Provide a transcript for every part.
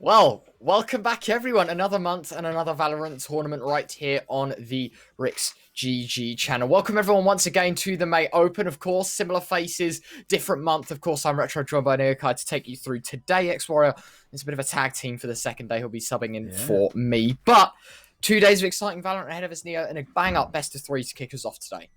Well, welcome back, everyone. Another month and another Valorant tournament right here on the Rix GG channel. Welcome, everyone, once again to the May Open. Of course, similar faces, different month. Of course, I'm Retro, joined by Neokai to take you through today. X-Warrior is a bit of a tag team for the second day. He'll be subbing in for me. But 2 days of exciting Valorant ahead of us, Neo, and a bang-up best of three to kick us off today.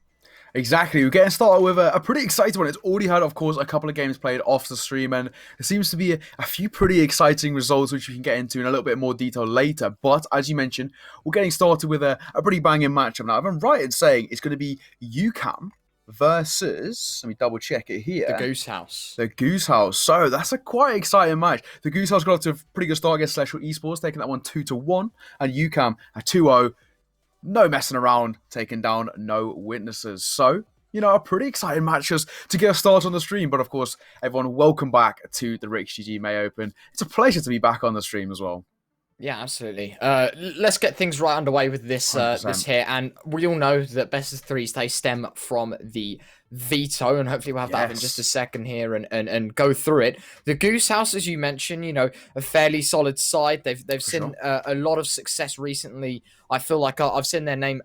Exactly. We're getting started with a pretty exciting one. It's already had, of course, a couple of games played off the stream, and there seems to be a few pretty exciting results, which we can get into in a little bit more detail later. But as you mentioned, we're getting started with a pretty banging matchup now. If I'm right in saying it's going to be UCAM versus, let me double check it here. The Goose House. The Goose House. So that's a quite exciting match. The Goose House got off to a pretty good start against Celestial Esports, taking that one 2-1, and UCAM a 2-0. No messing around, taking down no witnesses. So, a pretty exciting match just to get us started on the stream. But of course, everyone, welcome back to the Rix GG May Open. It's a pleasure to be back on the stream as well. Yeah, absolutely. Let's get things right underway with this this here. And we all know that best of threes, they stem from the veto, and hopefully we'll have that in just a second here and go through it. The Goose House, as you mentioned, a fairly solid side. They've seen a lot of success recently. I feel like I've seen their name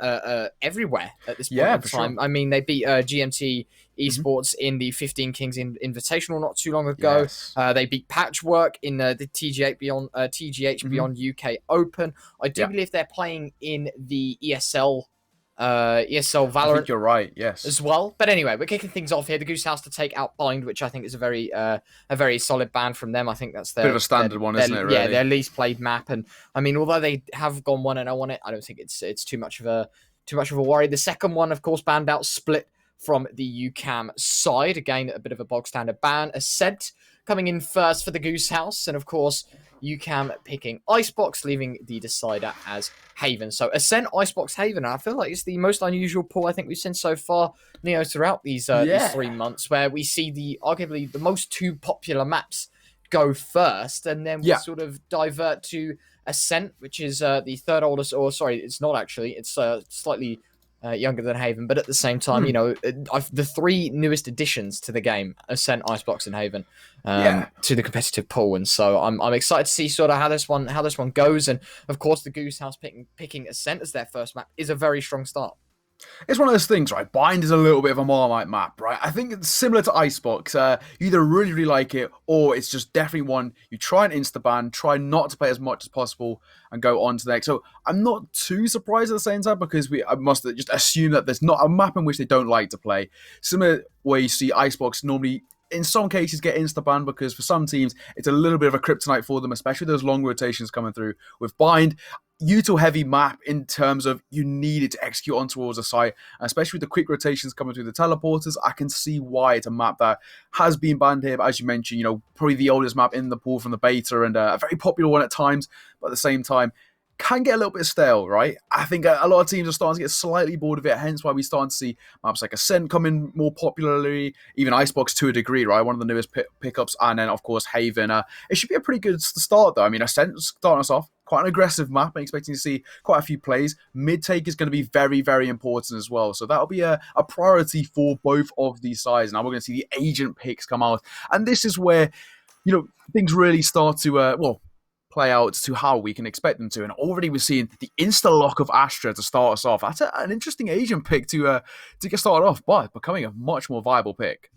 everywhere at this point in time. Sure. I mean, they beat GMT Esports in the 15 Kings Invitational not too long ago. They beat Patchwork in the TGH Beyond UK Open. I do believe they're playing in the ESL Valorant. I think you're right, yes. As well. But anyway, we're kicking things off here. The Goose House to take out Bind, which I think is a very solid ban from them. I think that's their... Bit of a standard one, isn't it, really? Yeah, their least played map. And I mean, although they have gone 1-0 on it, I don't think it's too much of a worry. The second one, of course, banned out Split from the UCAM side. Again, a bit of a bog standard ban. Ascent coming in first for the Goose House. And of course, UCAM picking Icebox, leaving the decider as Haven. So Ascent, Icebox, Haven. And I feel like it's the most unusual pool I think we've seen so far, Neo, throughout these 3 months, where we see arguably the most two popular maps go first, and then we sort of divert to Ascent, which is the third oldest, or sorry, it's not actually, it's slightly younger than Haven, but at the same time, the three newest additions to the game: Ascent, Icebox, and Haven, to the competitive pool. And so I'm excited to see sort of how this one goes. And of course, the Goose House picking Ascent as their first map is a very strong start. It's one of those things, right? Bind is a little bit of a Marmite map, right? I think it's similar to Icebox. You either really, really like it, or it's just definitely one you try and insta-ban, try not to play as much as possible, and go on to the next. So I'm not too surprised at the same time, because I must just assume that there's not a map in which they don't like to play. Similar where you see Icebox normally, in some cases, get insta-banned, because for some teams, it's a little bit of a kryptonite for them, especially those long rotations coming through. With Bind, util-heavy map in terms of you need it to execute on towards a site, especially with the quick rotations coming through the teleporters. I can see why it's a map that has been banned here, but as you mentioned, probably the oldest map in the pool from the beta, and a very popular one at times, but at the same time, can get a little bit stale, right? I think a lot of teams are starting to get slightly bored of it, hence why we starting to see maps like Ascent come in more popularly, even Icebox to a degree, right? One of the newest pickups, and then, of course, Haven. It should be a pretty good start, though. I mean, Ascent starting us off, quite an aggressive map. I'm expecting to see quite a few plays. Mid-take is going to be very, very important as well. So that'll be a priority for both of these sides. Now we're going to see the agent picks come out. And this is where, things really start to, play out to how we can expect them to. And already we're seeing the insta-lock of Astra to start us off. That's an interesting agent pick to get started off, but becoming a much more viable pick.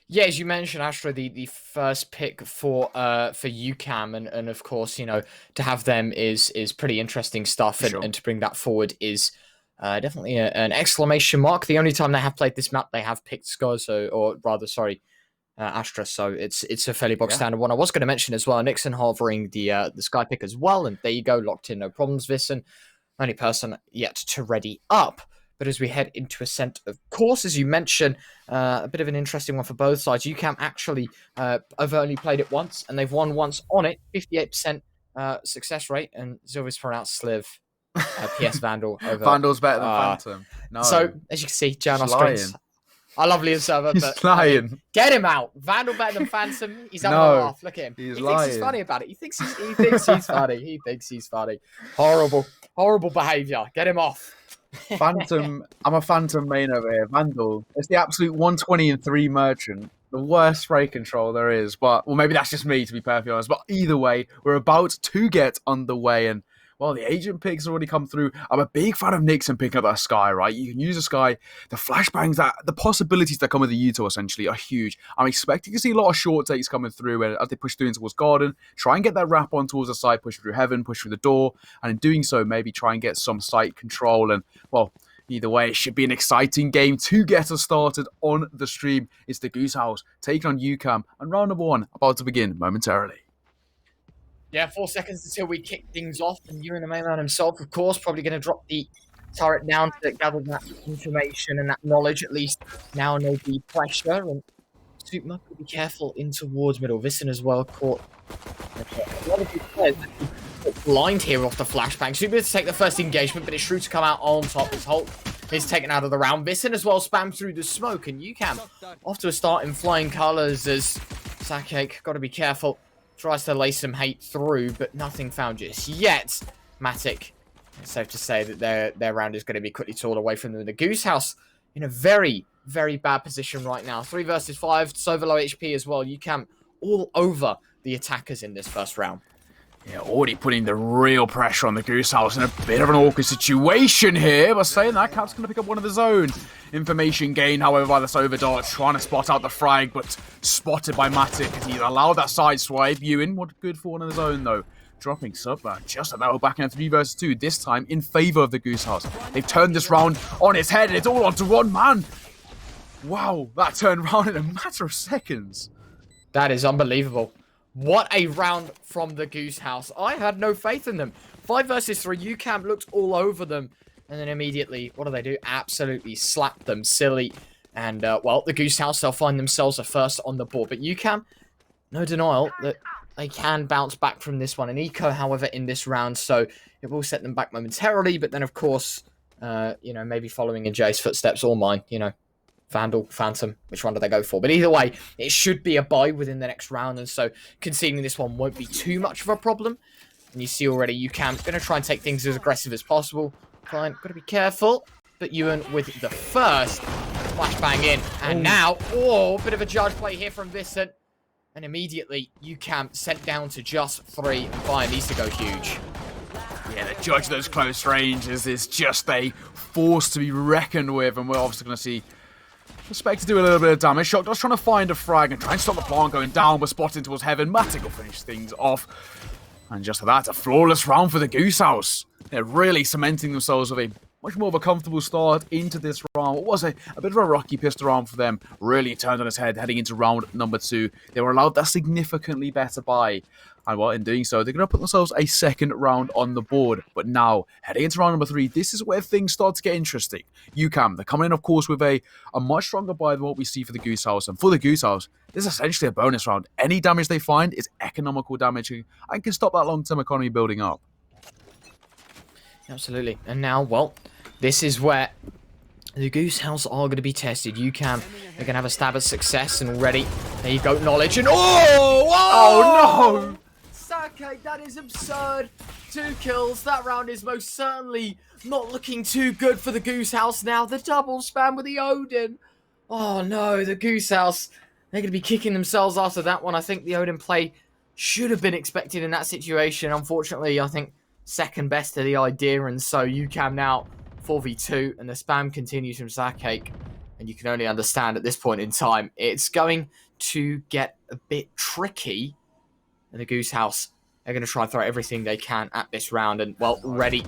Yeah, as you mentioned, Astra, the first pick for UCAM, and of course, to have them is pretty interesting stuff, and to bring that forward is definitely an exclamation mark. The only time they have played this map, they have picked Astra, so it's a fairly box standard one. I was going to mention as well, Nixon hovering the Sky pick as well, and there you go, locked in, no problems. Vissen, only person yet to ready up. But as we head into Ascent, of course, as you mentioned, a bit of an interesting one for both sides. UCAM actually have only played it once, and they've won once on it, 58% success rate, and Zilvis pronounced Sliv. PS Vandal over. Vandal's better than Phantom. No. So, as you can see, Jan Strings. I love Liam Server, but lying. Get him out. Vandal better than Phantom. He's having a laugh. Look at him. He thinks he's funny about it. He thinks he's funny. He thinks he's funny. Horrible behaviour. Get him off. Phantom. I'm a Phantom main over here. Vandal. It's the absolute 120 and 3 merchant. The worst spray control there is. But, well, maybe that's just me, to be perfectly honest. But either way, we're about to get underway. And, well, the agent picks already come through. I'm a big fan of Nixon picking up that Sky, right? You can use a Sky. The flashbangs, the possibilities that come with the Uto, essentially, are huge. I'm expecting to see a lot of short takes coming through as they push through in towards Garden. Try and get that wrap on towards the side, push through Heaven, push through the door. And in doing so, maybe try and get some site control. And, well, either way, it should be an exciting game to get us started on the stream. It's the Goose House taking on UCAM, and round number 1 about to begin momentarily. Yeah, 4 seconds until we kick things off, and Ewan, the main man himself, of course, probably going to drop the turret down to gather that information and that knowledge, at least now no be pressure, and Super could be careful in towards middle. Visson as well caught. A lot of these players blind here off the flashbang. Super to take the first engagement, but it's Shrew to come out on top. His Hulk is taken out of the round. Visson as well spams through the smoke, and UCAM off to a start in flying colours as Sakake, got to be careful. Tries to lay some hate through, but nothing found just yet. Matic, it's safe to say that their round is going to be quickly torn away from them. The Goose House in a very, very bad position right now. 3 versus 5, so low HP as well. UCAM all over the attackers in this first round. Yeah, already putting the real pressure on the Goose House in a bit of an awkward situation here. But saying that, Cap's going to pick up one of his own. Information gained, however, by the Soverdart, trying to spot out the frag, but spotted by Matic as he allowed that side swipe. Ewan, what good for one of his own, though. Dropping Subba just about back in a 3 versus 2, this time in favour of the Goose House. They've turned this round on its head, and it's all onto one man. Wow, that turned round in a matter of seconds. That is unbelievable. What a round from the Goose House. I had no faith in them. 5 versus 3, UCAM looked all over them. And then immediately, what do? Absolutely slap them silly. And, well, the Goose House, they'll find themselves a first on the board. But UCAM, no denial that they can bounce back from this one. An eco, however, in this round, so it will set them back momentarily. But then, of course, maybe following in Jay's footsteps or mine, Vandal, Phantom, which one do they go for? But either way, it should be a bye within the next round, and so conceding this one won't be too much of a problem. And you see already, UCAM's going to try and take things as aggressive as possible. Got to be careful. But Ewan with the first flashbang in, and now, a bit of a judge play here from Viscent. And immediately, UCAM sent down to just 3, and Fire needs to go huge. Yeah, the judge of those close ranges is just a force to be reckoned with, and we're obviously going to see Respect to do a little bit of damage. Shock just trying to find a frag and try and stop the plant going down, but spotted towards Heaven. Matic will finish things off. And just for that, a flawless round for the Goose House. They're really cementing themselves with a much more of a comfortable start into this round. It was a bit of a rocky pistol round for them. Really turned on its head heading into round number 2. They were allowed that significantly better buy. And well, in doing so, they're going to put themselves a second round on the board. But now, heading into round number 3, this is where things start to get interesting. UCAM, they're coming in, of course, with a much stronger buy than what we see for the Goose House. And for the Goose House, this is essentially a bonus round. Any damage they find is economical damage and can stop that long-term economy building up. Absolutely. And now, well, this is where the Goose House are going to be tested. UCAM, they're going to have a stab at success, and already, there you go, knowledge, and oh no! Sake, that is absurd. 2 kills. That round is most certainly not looking too good for the Goose House now. The double spam with the Odin. Oh no, the Goose House. They're going to be kicking themselves after that one. I think the Odin play should have been expected in that situation. Unfortunately, I think second best to the idea, and so UCAM now 4v2, and the spam continues from Sake. And you can only understand at this point in time, it's going to get a bit tricky. And the Goose House, they're going to try and throw everything they can at this round. And, well, ready.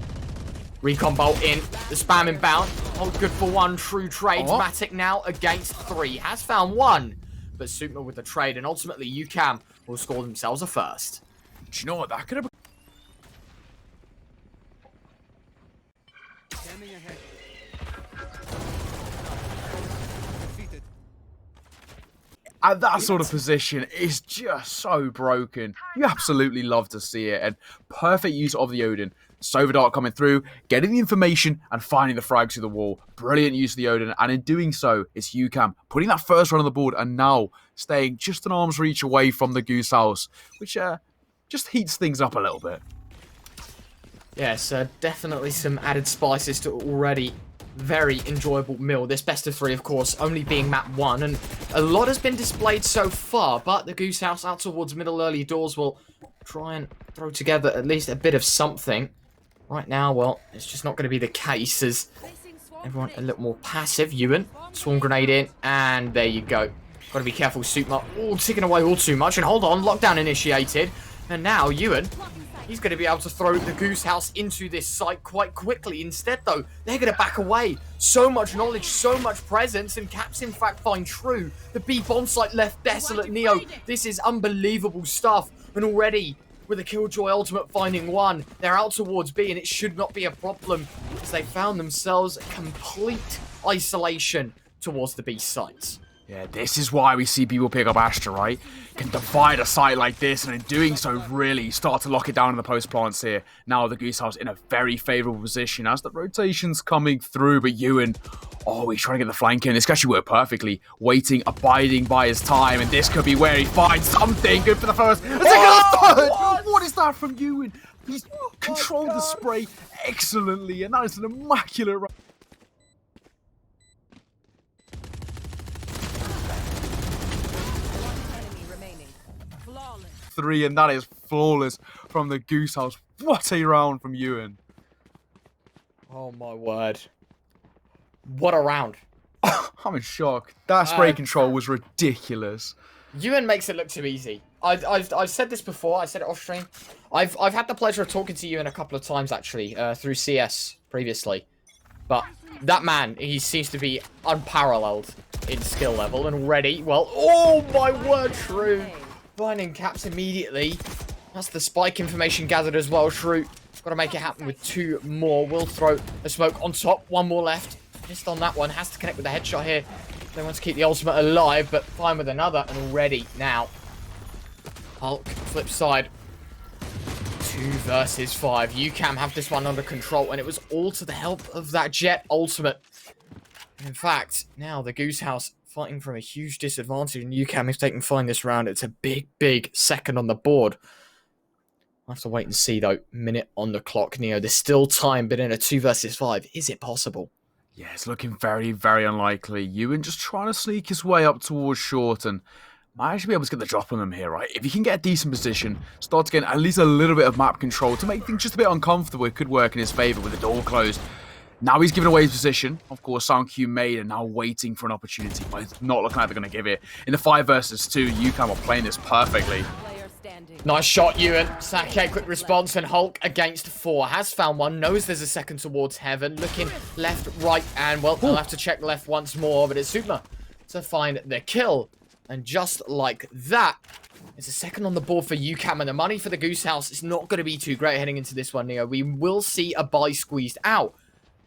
Recon bolt in. The spam inbound. Oh, good for 1 true trade. Matic now against 3. Has found 1. But Supma with the trade. And ultimately, UCAM will score themselves a first. Do you know what? That could have... At that sort of position is just so broken. You absolutely love to see it. And perfect use of the Odin. Soverdart coming through, getting the information and finding the frags through the wall. Brilliant use of the Odin. And in doing so, it's UCAM putting that first run on the board and now staying just an arm's reach away from the Goose House, which just heats things up a little bit. Yes, definitely some added spices to already very enjoyable meal. This best of 3, of course, only being map 1, and a lot has been displayed so far, but the Goose House out towards middle early doors will try and throw together at least a bit of something. Right now, well, it's just not going to be the case as everyone a little more passive. Ewan, swarm grenade in, and there you go. Got to be careful, Supma. Oh, ticking away all too much, and hold on, lockdown initiated. And now, Ewan, he's going to be able to throw the Goose House into this site quite quickly. Instead, though, they're going to back away. So much knowledge, so much presence, and Caps, in fact, find True. The B bomb site left desolate. Neo, this is unbelievable stuff. And already, with a Killjoy ultimate finding 1, they're out towards B, and it should not be a problem, as they found themselves complete isolation towards the B sites. Yeah, this is why we see people pick up Astra, right? Can divide a site like this, and in doing so, really start to lock it down in the post plants here. Now the Goose House in a very favourable position as the rotation's coming through, but Ewan, oh, he's trying to get the flank in. This actually worked perfectly. Waiting, abiding by his time, and this could be where he finds something. Good for the first. And what is that from Ewan? He's controlled the spray excellently, and that is an immaculate run. Three, and that is flawless from the Goose House. What a round from Ewan. Oh my word. What a round. I'm in shock. That spray control was ridiculous. Ewan makes it look too easy. I've said this before, I said it off stream. I've had the pleasure of talking to Ewan a couple of times actually, through CS previously. But that man, he seems to be unparalleled in skill level, and already, well, oh my word, True. Finding Caps immediately. That's the spike information gathered as well. Shrew, got to make it happen with 2 more. Will throw a smoke on top. 1 more left. Missed on that one. Has to connect with the headshot here. They want to keep the ultimate alive, but fine with another. And already now, Hulk, flip side. 2 versus 5. UCAM have this one under control, and it was all to the help of that Jet ultimate. In fact, now the Goose House fighting from a huge disadvantage, and UCAM if they can find this round. It's a big, big second on the board. I'll have to wait and see, though. Minute on the clock, Neo. There's still time, but in a 2 versus 5, is it possible? Yeah, it's looking very, very unlikely. Ewan just trying to sneak his way up towards short, and might actually be able to get the drop on them here, right? If you can get a decent position, start to get at least a little bit of map control to make things just a bit uncomfortable, it could work in his favour with the door closed. Now he's given away his position. Of course, Sound Q made and now waiting for an opportunity, but it's not looking like they're going to give it. In the 5 versus 2, UCAM are playing this perfectly. Nice shot, Ewan. Sake, quick response, and Hulk against 4. Has found one, knows there's a second towards Heaven. Looking left, right, and, well, they'll have to check left once more, but it's Supma to find the kill. And just like that, it's a second on the board for UCAM, and the money for the Goose House is not going to be too great heading into this one, Neo. We will see a buy squeezed out.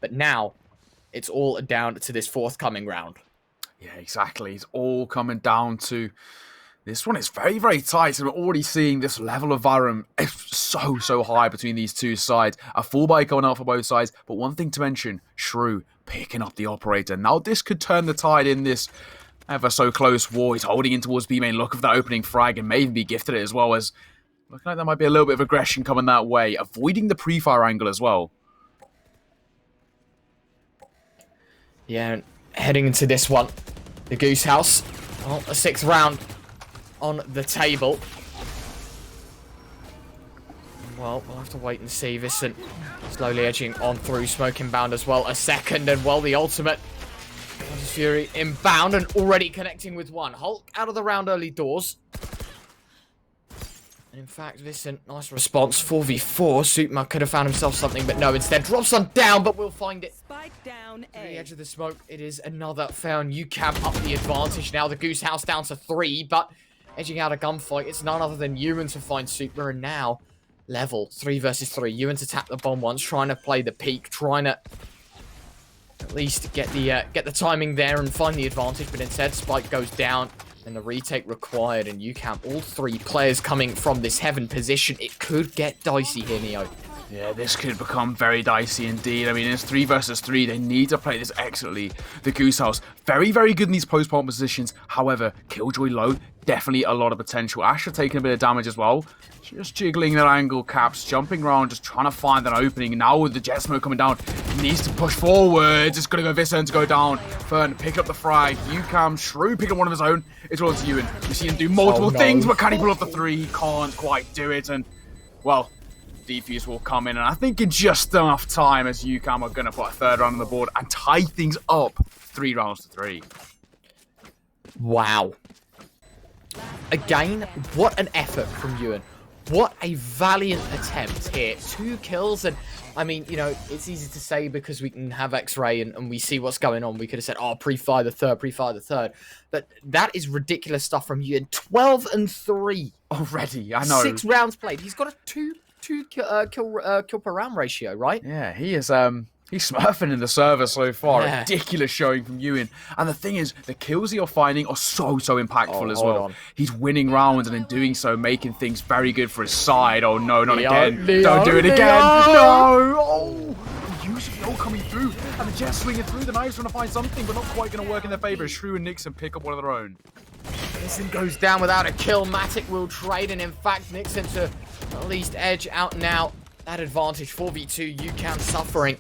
But now, it's all down to this forthcoming round. Yeah, exactly. It's all coming down to this one. It's very, very tight. So we're already seeing this level of VALORANT. It's so high between these 2 sides. A full buy going out for both sides. But one thing to mention, Shrew picking up the operator. Now this could turn the tide in this ever so close war. He's holding in towards B main. Look for that opening frag and may even be gifted it as well, as looking like there might be a little bit of aggression coming that way. Avoiding the pre-fire angle as well. Yeah, heading into this one, the Goose House. Well, a 6th round on the table. Well, we'll have to wait and see. Vincent slowly edging on through, smoke inbound as well. A second, and well, the ultimate. Fury inbound and already connecting with 1. Hulk out of the round early doors. And in fact, Vincent, nice response. 4v4. Supma could have found himself something, but no, instead drops on down, but we'll find it. Spike down A. To the edge of the smoke, it is another found. UCAM up the advantage now. The Goose House down to 3, but edging out a gunfight. It's none other than Ewan to find Supma, and now level 3 versus 3. Ewan to tap the bomb once, trying to play the peak, trying to at least get the timing there and find the advantage, but instead Spike goes down. And the retake required, and UCAM, all 3 players coming from this Heaven position. It could get dicey here, Neo. Yeah, this could become very dicey indeed. I mean, it's 3 versus 3. They need to play this excellently. The Goose House, very, very good in these post-plant positions. However, Killjoy low, definitely a lot of potential. Asher taking a bit of damage as well. Just jiggling their angle, Caps, jumping around, just trying to find an opening. Now with the jet smoke coming down, he needs to push forwards. It's going to go Viscern to go down. Fern pick up the frag. UCAM, Shrew pick up one of his own. It's all to Ewan. We see him do multiple things, but can he pull off the 3? He can't quite do it. And, well, defuse will come in. And I think in just enough time as UCAM are going to put a 3rd round on the board and tie things up 3 rounds to 3. Wow. Again, what an effort from Ewan. What a valiant attempt here. 2 kills, and I mean, you know, it's easy to say because we can have X-ray and we see what's going on. We could have said, oh, pre-fire the 3rd, pre-fire the 3rd. But that is ridiculous stuff from Ewan. 12 and 3. Already, I know. 6 rounds played. He's got a 2 kill per round ratio, right? Yeah, he is, he's smurfing in the server so far. Yeah. Ridiculous showing from Ewan. And the thing is, the kills you're finding are so impactful as well. He's winning rounds and in doing so, making things very good for his side. Oh no, not again. Don't do it again. No! Oh! Usually all coming through. And the jet swinging through. The knives trying to find something, but not quite going to work in their favor. Shrew and Nixon pick up one of their own. Nixon goes down without a kill. Matic will trade, and in fact, Nixon to at least edge out now. That advantage, 4v2, UCAM suffering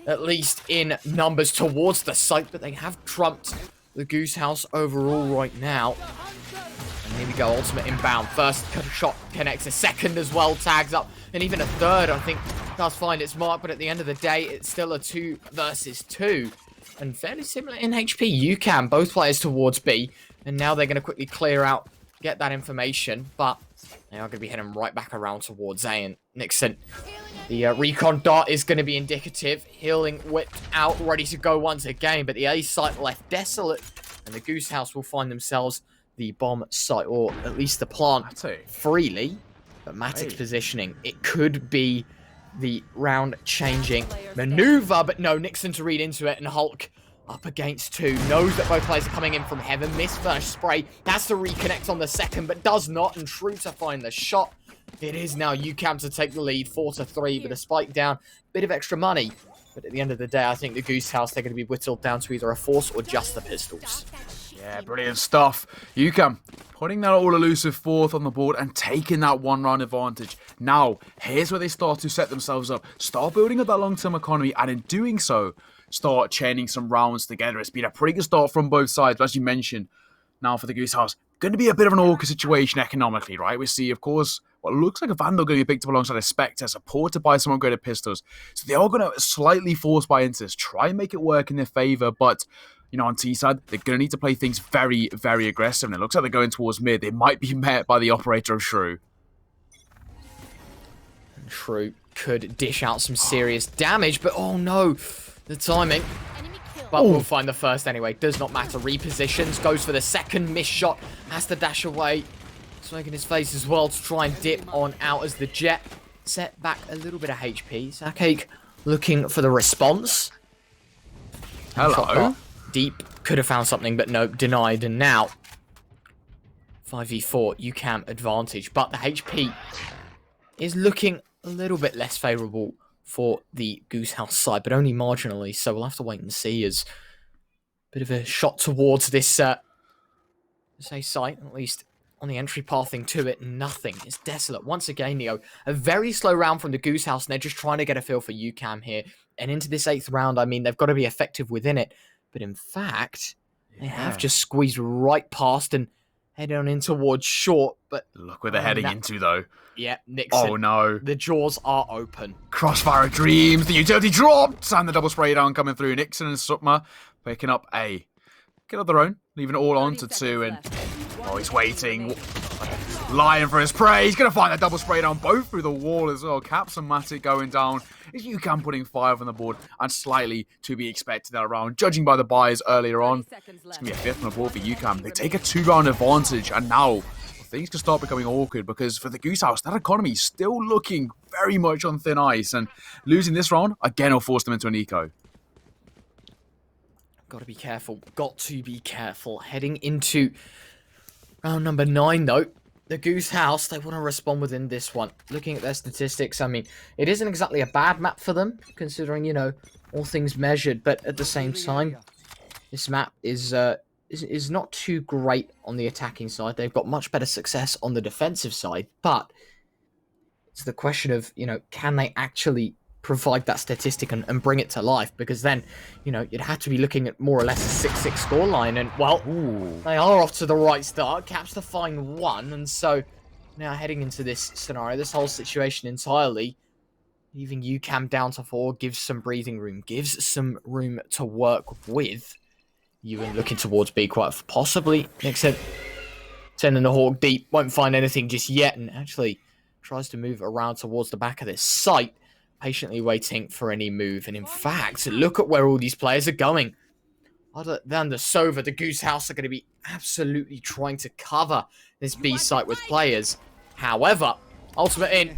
at least in numbers towards the site, but they have trumped the Goose House overall right now. And here we go, ultimate inbound. First shot connects, a second as well, tags up, and even a 3rd, I think, does find its mark, but at the end of the day, it's still a 2 versus 2. And fairly similar in HP. UCAM, both players towards B, and now they're going to quickly clear out, get that information, but they are going to be heading right back around towards A, and Nixon. The recon dart is going to be indicative. Healing whipped out, ready to go once again. But the A site left desolate. And the Goose House will find themselves the bomb site, or at least the plant freely. But Matic's positioning, it could be the round-changing maneuver. But no, Nixon to read into it. And Hulk up against 2. Knows that both players are coming in from heaven. Missed first spray. Has to reconnect on the second, but does not. And Shrew to find the shot. It is now UCAM to take the lead, 4-3, with a spike down. Bit of extra money. But at the end of the day, I think the Goose House, they're going to be whittled down to either a force or just the pistols. Yeah, brilliant stuff. UCAM putting that all elusive 4th on the board and taking that 1-round advantage. Now, here's where they start to set themselves up. Start building up that long-term economy, and in doing so, start chaining some rounds together. It's been a pretty good start from both sides, but as you mentioned, now for the Goose House, going to be a bit of an awkward situation economically, right? We see, of course, what looks like a Vandal going to be picked up alongside a Spectre, supported by some upgraded pistols. So they are going to slightly force buy into this, try and make it work in their favor, but, you know, on T side, they're going to need to play things very, very aggressive, and it looks like they're going towards mid. They might be met by the operator of Shrew. Shrew could dish out some serious damage, but oh no, the timing. But we'll find the first anyway. Does not matter. Repositions. Goes for the second missed shot. Has to dash away. Smoking his face as well to try and dip on out as the jet set back a little bit of HP. Zakake looking for the response. Hello. Deep. Could have found something, but no. Denied. And now 5v4. UCAM advantage. But the HP is looking a little bit less favourable for the Goose House side, but only marginally, so we'll have to wait and see. As a bit of a shot towards this site, at least on the entry pathing to it, nothing. It's desolate. Once again, Neo, a very slow round from the Goose House, and they're just trying to get a feel for UCAM here. And into this 8th round, I mean, they've got to be effective within it, but in fact, they have just squeezed right past and headed on in towards short, but look where they're heading into, though. Yeah, Nixon. Oh, no. The jaws are open. Crossfire of Dreams. The utility dropped. And the double spray down coming through. Nixon and Sukma picking up A. Get up their own. Leaving it all on to 2. And, oh, he's waiting. Lying for his prey. He's going to find that double spray down both through the wall as well. Caps and Matic going down. Is UCAM putting 5 on the board, and slightly to be expected that round. Judging by the buys earlier on, it's going to be a 5th on the board for UCAM. They take a 2-round advantage, and now things can start becoming awkward, because for the Goose House, that economy is still looking very much on thin ice, and losing this round, again, will force them into an eco. Got to be careful. Got to be careful. Heading into round number 9, though. The Goose House, they want to respond within this one. Looking at their statistics, I mean, it isn't exactly a bad map for them, considering, you know, all things measured. But at the same time, this map is is not too great on the attacking side. They've got much better success on the defensive side, but it's the question of, can they actually provide that statistic and bring it to life? Because then, you'd have to be looking at more or less a 6-6 scoreline. And, well, they are off to the right start. Caps to find one. And so now heading into this scenario, this whole situation entirely, leaving UCAM down to 4, gives some breathing room, gives some room to work with. Ewan looking towards B quite possibly. Nixon sending the Hawk deep. Won't find anything just yet. And actually tries to move around towards the back of this site, patiently waiting for any move. And in fact, look at where all these players are going. Other than the Sova, the Goose House are going to be absolutely trying to cover this B site with players. However, ultimate in.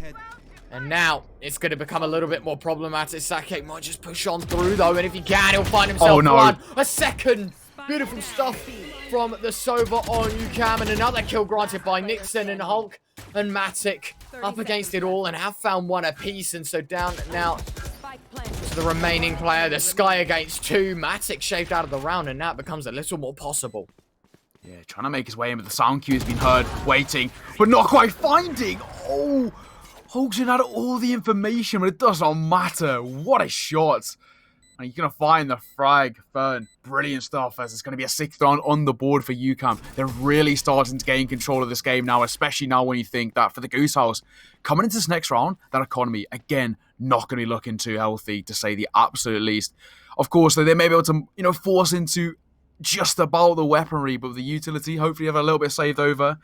And now it's going to become a little bit more problematic. Sake might just push on through, though. And if he can, he'll find himself one. A second. Beautiful stuff from the Sova on UCAM. And another kill granted by Nixon and Hulk and Matic up against it all and have found one apiece. And so down now to the remaining player. The Sky against 2. Matic shaved out of the round, and now it becomes a little more possible. Yeah, trying to make his way in, but the sound cue has been heard, waiting, but not quite finding. Oh, Hogan had all the information, but it does not matter. What a shot. And you're going to find the frag, Fern. Brilliant stuff, as it's going to be a 6th round on the board for UCAM. They're really starting to gain control of this game now, especially now when you think that for the Goose House, coming into this next round, that economy, again, not going to be looking too healthy, to say the absolute least. Of course, they may be able to, force into just about the weaponry, but with the utility, hopefully have a little bit saved over.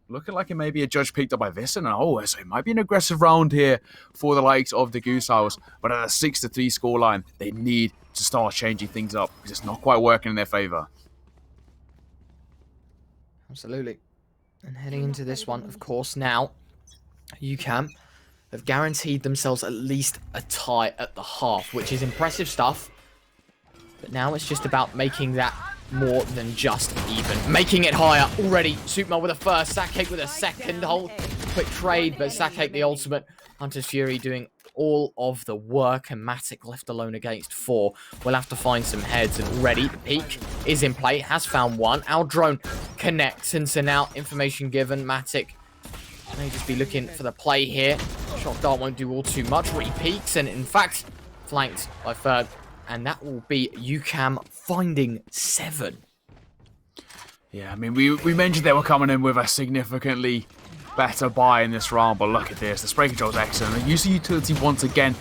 Looking like it may be a judge picked up by Vissen. So it might be an aggressive round here for the likes of the Goose House. But at a 6-3 scoreline, they need to start changing things up because it's not quite working in their favour. Absolutely. And heading into this one, of course, now, UCAM have guaranteed themselves at least a tie at the half, which is impressive stuff. But now it's just about making that more than just even. Making it higher already. Supma with a first. Sake with a second. Whole quick trade, but Sake the ultimate. Hunter's Fury doing all of the work, and Matic left alone against 4. We'll have to find some heads, and already the peak is in play. Has found one. Our drone connects, and so now information given. Matic may just be looking for the play here. Shock Dart won't do all too much. Re-peaks, and in fact, flanked by Ferg. And that will be UCAM finding 7. Yeah, I mean, we mentioned they were coming in with a significantly better buy in this round, but look at this. The spray control is excellent. The use of utility once again,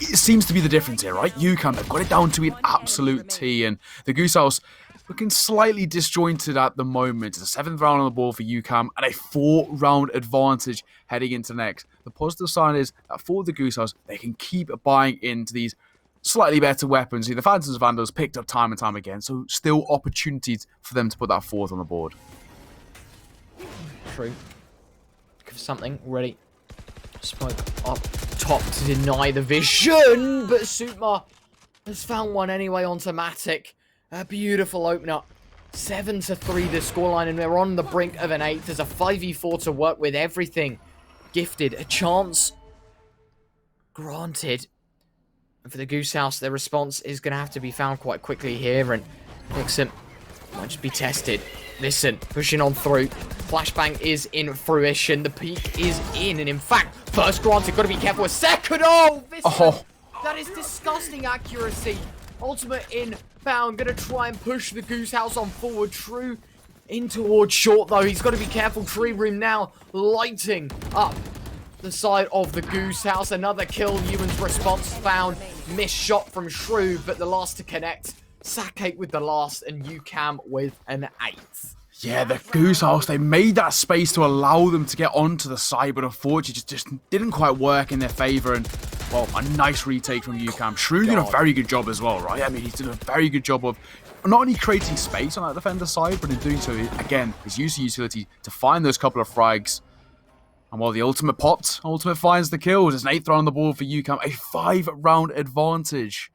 it seems to be the difference here, right? UCAM, they've got it down to an absolute T, and the Goose House looking slightly disjointed at the moment. It's a 7th round on the board for UCAM and a 4-round advantage heading into next. The positive sign is that for the Goose House, they can keep buying into these slightly better weapons. The Phantoms and Vandals picked up time and time again, so still opportunities for them to put that 4th on the board. True. Give something ready. Smoke up top to deny the vision, but Supma has found one anyway onto Matic. A beautiful opener. 7-3 the scoreline, and we're on the brink of an 8th. There's a 5v4 to work with. Everything gifted. A chance granted. And for the Goose House, their response is going to have to be found quite quickly here. And Nixon might just be tested. Listen, pushing on through. Flashbang is in fruition. The peak is in. And in fact, first granted, got to be careful. A second. That is disgusting accuracy. Ultimate inbound. Going to try and push the Goose House on forward. True in towards short, though. He's got to be careful. Tree Room now lighting up the side of the Goose House. Another kill. Ewan's response found. Missed shot from Shrew, but the last to connect. Sake with the last, and UCAM with an 8th. Yeah, the Goose House, they made that space to allow them to get onto the side, but unfortunately just didn't quite work in their favour. And, well, a nice retake from UCAM. Shrew did a very good job as well, right? I mean, he did a very good job of not only creating space on that defender side, but in doing so, again, his use of utility to find those couple of frags. And while the ultimate popped, ultimate finds the kills. It's an 8th round on the board for UCAM, a 5-round advantage.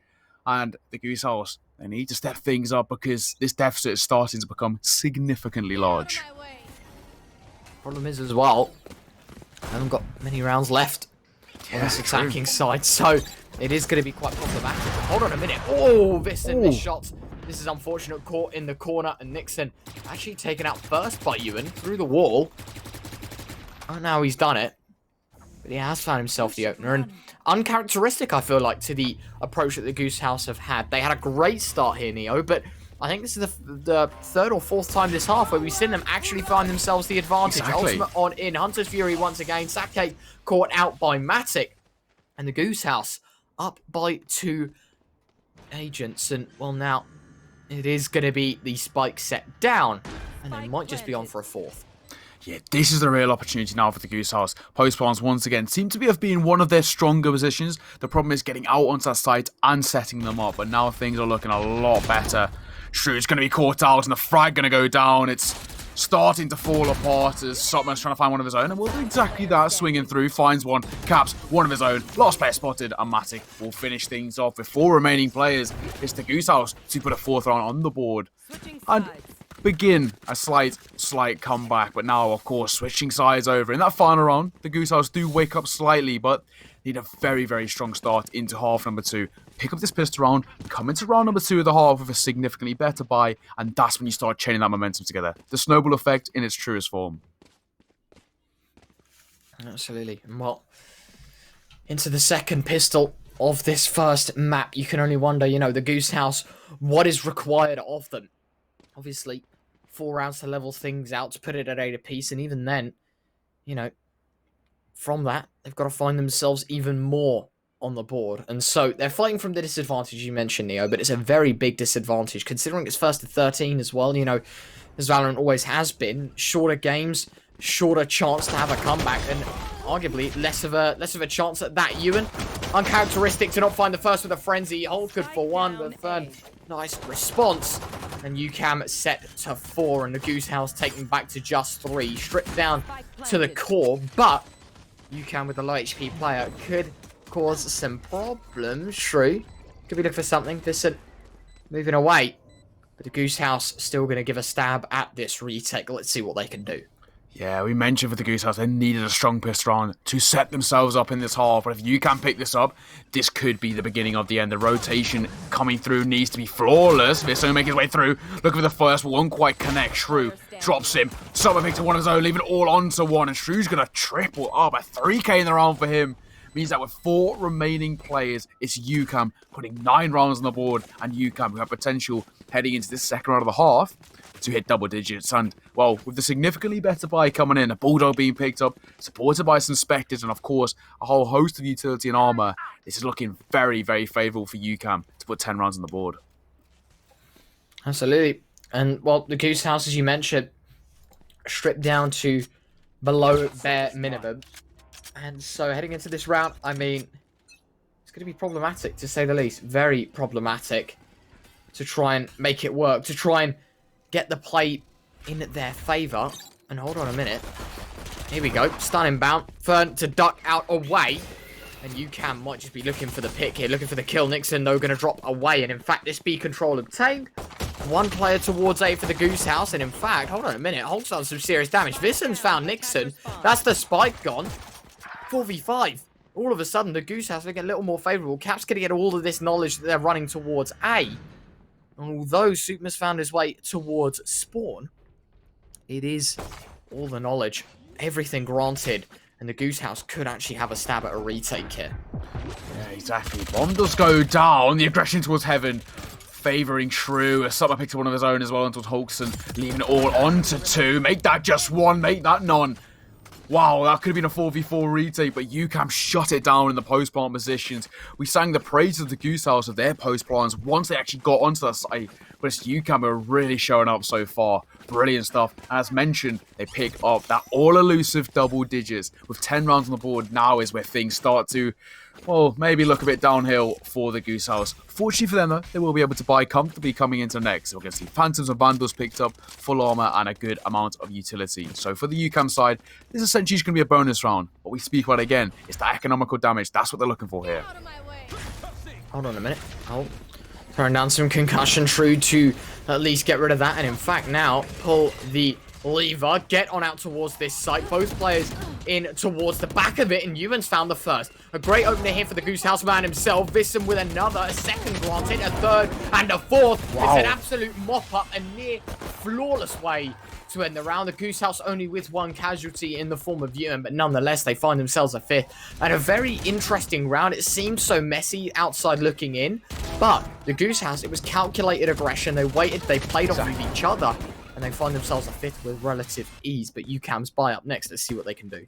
And the Goose House, they need to step things up because this deficit is starting to become significantly large. Problem is as well, I haven't got many rounds left on this attacking side, so it is going to be quite problematic. Hold on a minute. Oh, Vissen missed shots. This is unfortunate, caught in the corner, and Nixon actually taken out first by Ewan through the wall. Oh, now he's done it. But he has found himself the opener, and uncharacteristic, I feel like, to the approach that the Goose House have had. They had a great start here, Neo, but I think this is the third or fourth time this half where we've seen them actually find themselves the advantage. Exactly. Ultimate on in. Hunter's Fury once again. Sake caught out by Matic. And the Goose House up by 2 agents. And, well, now it is going to be the spike set down. And they might just be on for a fourth. Yeah, this is the real opportunity now for the Goose House. Post plants once again seem to have been one of their stronger positions. The problem is getting out onto that site and setting them up. But now things are looking a lot better. Shrew's going to be caught out and the frag going to go down. It's starting to fall apart as Sotman's trying to find one of his own. And we'll do exactly that, swinging through, finds one, caps one of his own. Last player spotted, and Matic will finish things off with 4 remaining players. It's the Goose House to put a 4th round on the board. And begin a slight comeback. But now, of course, switching sides over. In that final round, the Goose House do wake up slightly, but need a very, very strong start into half number 2. Pick up this pistol round, come into round number 2 of the half with a significantly better buy, and that's when you start chaining that momentum together. The snowball effect in its truest form. Absolutely. Well, into the second pistol of this first map, you can only wonder, you know, the Goose House, what is required of them? Obviously, 4 rounds to level things out, to put it at 8 apiece, and even then, you know, from that, they've got to find themselves even more on the board. And so they're fighting from the disadvantage you mentioned, Neo, but it's a very big disadvantage considering it's first to 13 as well, you know, as Valorant always has been. Shorter games, shorter chance to have a comeback, and arguably less of a chance at that. Ewan, uncharacteristic to not find the first with a frenzy. Hold good for 1, but third, nice response. And UCAM set to 4, and the Goose House taken back to just 3. Stripped down to the core, but UCAM with a low HP player could cause some problems. True. Could be looking for something. Vincent moving away. But the Goose House still going to give a stab at this retake. Let's see what they can do. Yeah, we mentioned for the Goose House they needed a strong pistol round to set themselves up in this half. But if you can pick this up, this could be the beginning of the end. The rotation coming through needs to be flawless. Visso making his way through. Looking for the first, but won't quite connect. Shrew drops him. Summer picked to one of his own, leaving all onto 1. And Shrew's going to triple up. A 3k in the round for him. Means that with 4 remaining players, it's UCAM putting 9 rounds on the board. And UCAM, who have potential heading into this second round of the half, to hit double digits. And, well, with the significantly better buy coming in, a Bulldog being picked up, supported by some Spectres, and, of course, a whole host of utility and armor, this is looking very, very favourable for UCAM to put 10 rounds on the board. Absolutely. And, well, the Goose House, as you mentioned, stripped down to below bare minimum. And so heading into this round, I mean, it's going to be problematic, to say the least. Very problematic to try and make it work, to try and get the play in their favour. And hold on a minute. Here we go. Stun inbound. Fern to duck out away. And UCAM might just be looking for the pick here, looking for the kill. Nixon, though, going to drop away. And in fact, this B control obtained. 1 player towards A for the Goose House. And in fact, hold on a minute. Hulk's done some serious damage. Vissen's found Nixon. That's the spike gone. 4v5. All of a sudden, the Goose House looking a little more favourable. Cap's going to get all of this knowledge that they're running towards A. And although Superman's found his way towards Spawn, it is all the knowledge. Everything granted. And the Goose House could actually have a stab at a retake here. Yeah, exactly. Bomb does go down. The aggression towards Heaven. Favouring Shrew. A Summer picked one of his own as well onto Hulkson. Leaving it all onto 2. Make that just 1. Make that none. Wow, that could have been a 4v4 retake, but UCAM shut it down in the post-plant positions. We sang the praises of the Goose House of their post-plants once they actually got onto that site. But it's UCAM who are really showing up so far. Brilliant stuff. As mentioned, they pick up that all-elusive double digits. With 10 rounds on the board, now is where things start to, well, maybe look a bit downhill for the Goose House. Fortunately for them, though, they will be able to buy comfortably coming into next. We're going to see Phantoms and Vandals picked up, full armor, and a good amount of utility. So for the UCAM side, this essentially is going to be a bonus round. What we speak about again is the economical damage. That's what they're looking for here. Hold on a minute. Oh, throwing down some concussion. True to at least get rid of that. And in fact, now pull the lever. Get on out towards this site. Both players in towards the back of it, and Ewan's found the first. A great opener here for the Goose House man himself. Visson with another, a second granted, a third, and a fourth. Wow. It's an absolute mop-up, a near flawless way to end the round. The Goose House only with one casualty in the form of Ewan, but nonetheless, they find themselves a fifth. And a very interesting round. It seemed so messy outside looking in, but the Goose House, it was calculated aggression. They waited, they played off of each other, and they find themselves a fifth with relative ease. But UCAM's buy up next. Let's see what they can do.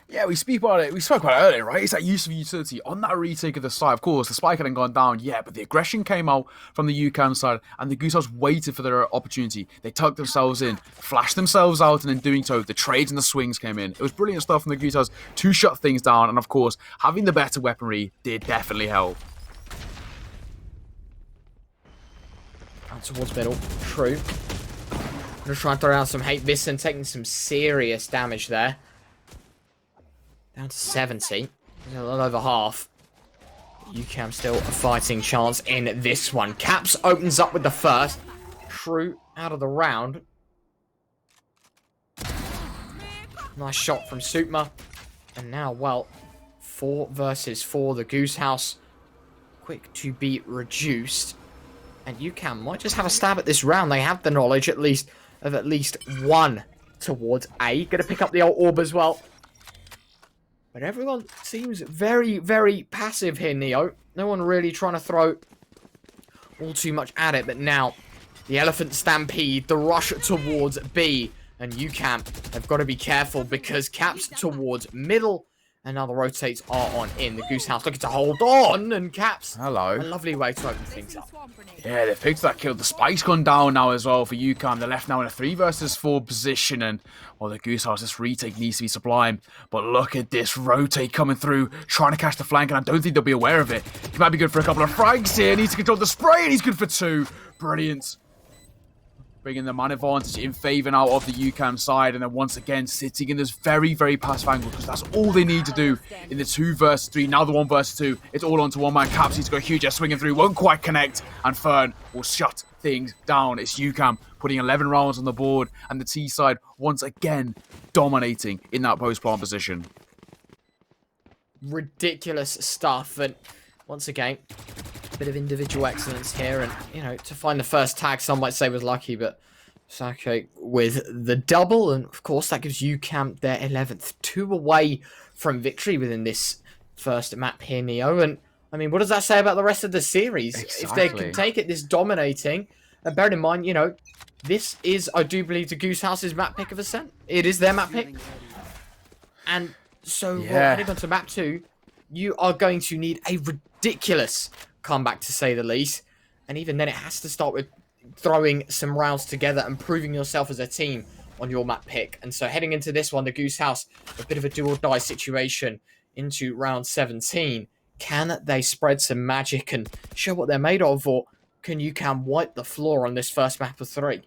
Yeah, we spoke about it earlier, right? It's that use of utility on that retake of the site. Of course, the spike hadn't gone down yet, but the aggression came out from the UCAM side, and the Goose House waited for their opportunity. They tucked themselves in, flashed themselves out, and in doing so, the trades and the swings came in. It was brilliant stuff from the Goose House to shut things down, and of course, having the better weaponry did definitely help. Out towards middle. True. Gonna try and throw out some hate. Visson taking some serious damage there. Down to 70. A little over half. UCAM still a fighting chance in this one. Caps opens up with the first. True out of the round. Nice shot from Supma. And now, well, 4 versus 4. The Goose House quick to be reduced. And UCAM might just have a stab at this round. They have the knowledge, at least, of at least one towards A. Gonna pick up the old orb as well. But everyone seems very, very passive here, Neo. No one really trying to throw all too much at it. But now, the Elephant Stampede, the rush towards B. And UCAM have got to be careful because Caps towards middle. And now the rotates are on in. The Goose House looking to hold on. And Caps, hello. A lovely way to open things up. Yeah, they picked that kill. The spike's gone down now as well for UCAM. They're left now in a 3 versus 4 position. And, well, the Goose House, this retake needs to be sublime. But look at this rotate coming through, trying to catch the flank. And I don't think they'll be aware of it. He might be good for a couple of frags here. Needs to control the spray, and he's good for 2. Brilliant. Bringing the man advantage in favour now of the UCAM side, and then once again sitting in this very, very passive angle because that's all they need to do in the 2 versus 3. Now the 1 versus 2, it's all onto one man. Caps needs to go huge, swinging through, won't quite connect, and Fern will shut things down. It's UCAM putting 11 rounds on the board, and the T side once again dominating in that post-plant position. Ridiculous stuff, and once again, a bit of individual excellence here, and, you know, to find the first tag, some might say was lucky, but Sake with the double, and of course that gives UCAM their 11th. 2 away from victory within this first map here, Neo, and, I mean, what does that say about the rest of the series? Exactly. If they can take it this dominating, and bear in mind, you know, this is, I do believe, the Goose House's map pick of Ascent. It is their map pick. And so, well, heading on to map 2, you are going to need a ridiculous comeback, to say the least. And even then, it has to start with throwing some rounds together and proving yourself as a team on your map pick. And so heading into this one, the Goose House, a bit of a do-or-die situation into round 17. Can they spread some magic and show what they're made of, or can UCAM wipe the floor on this first map of 3?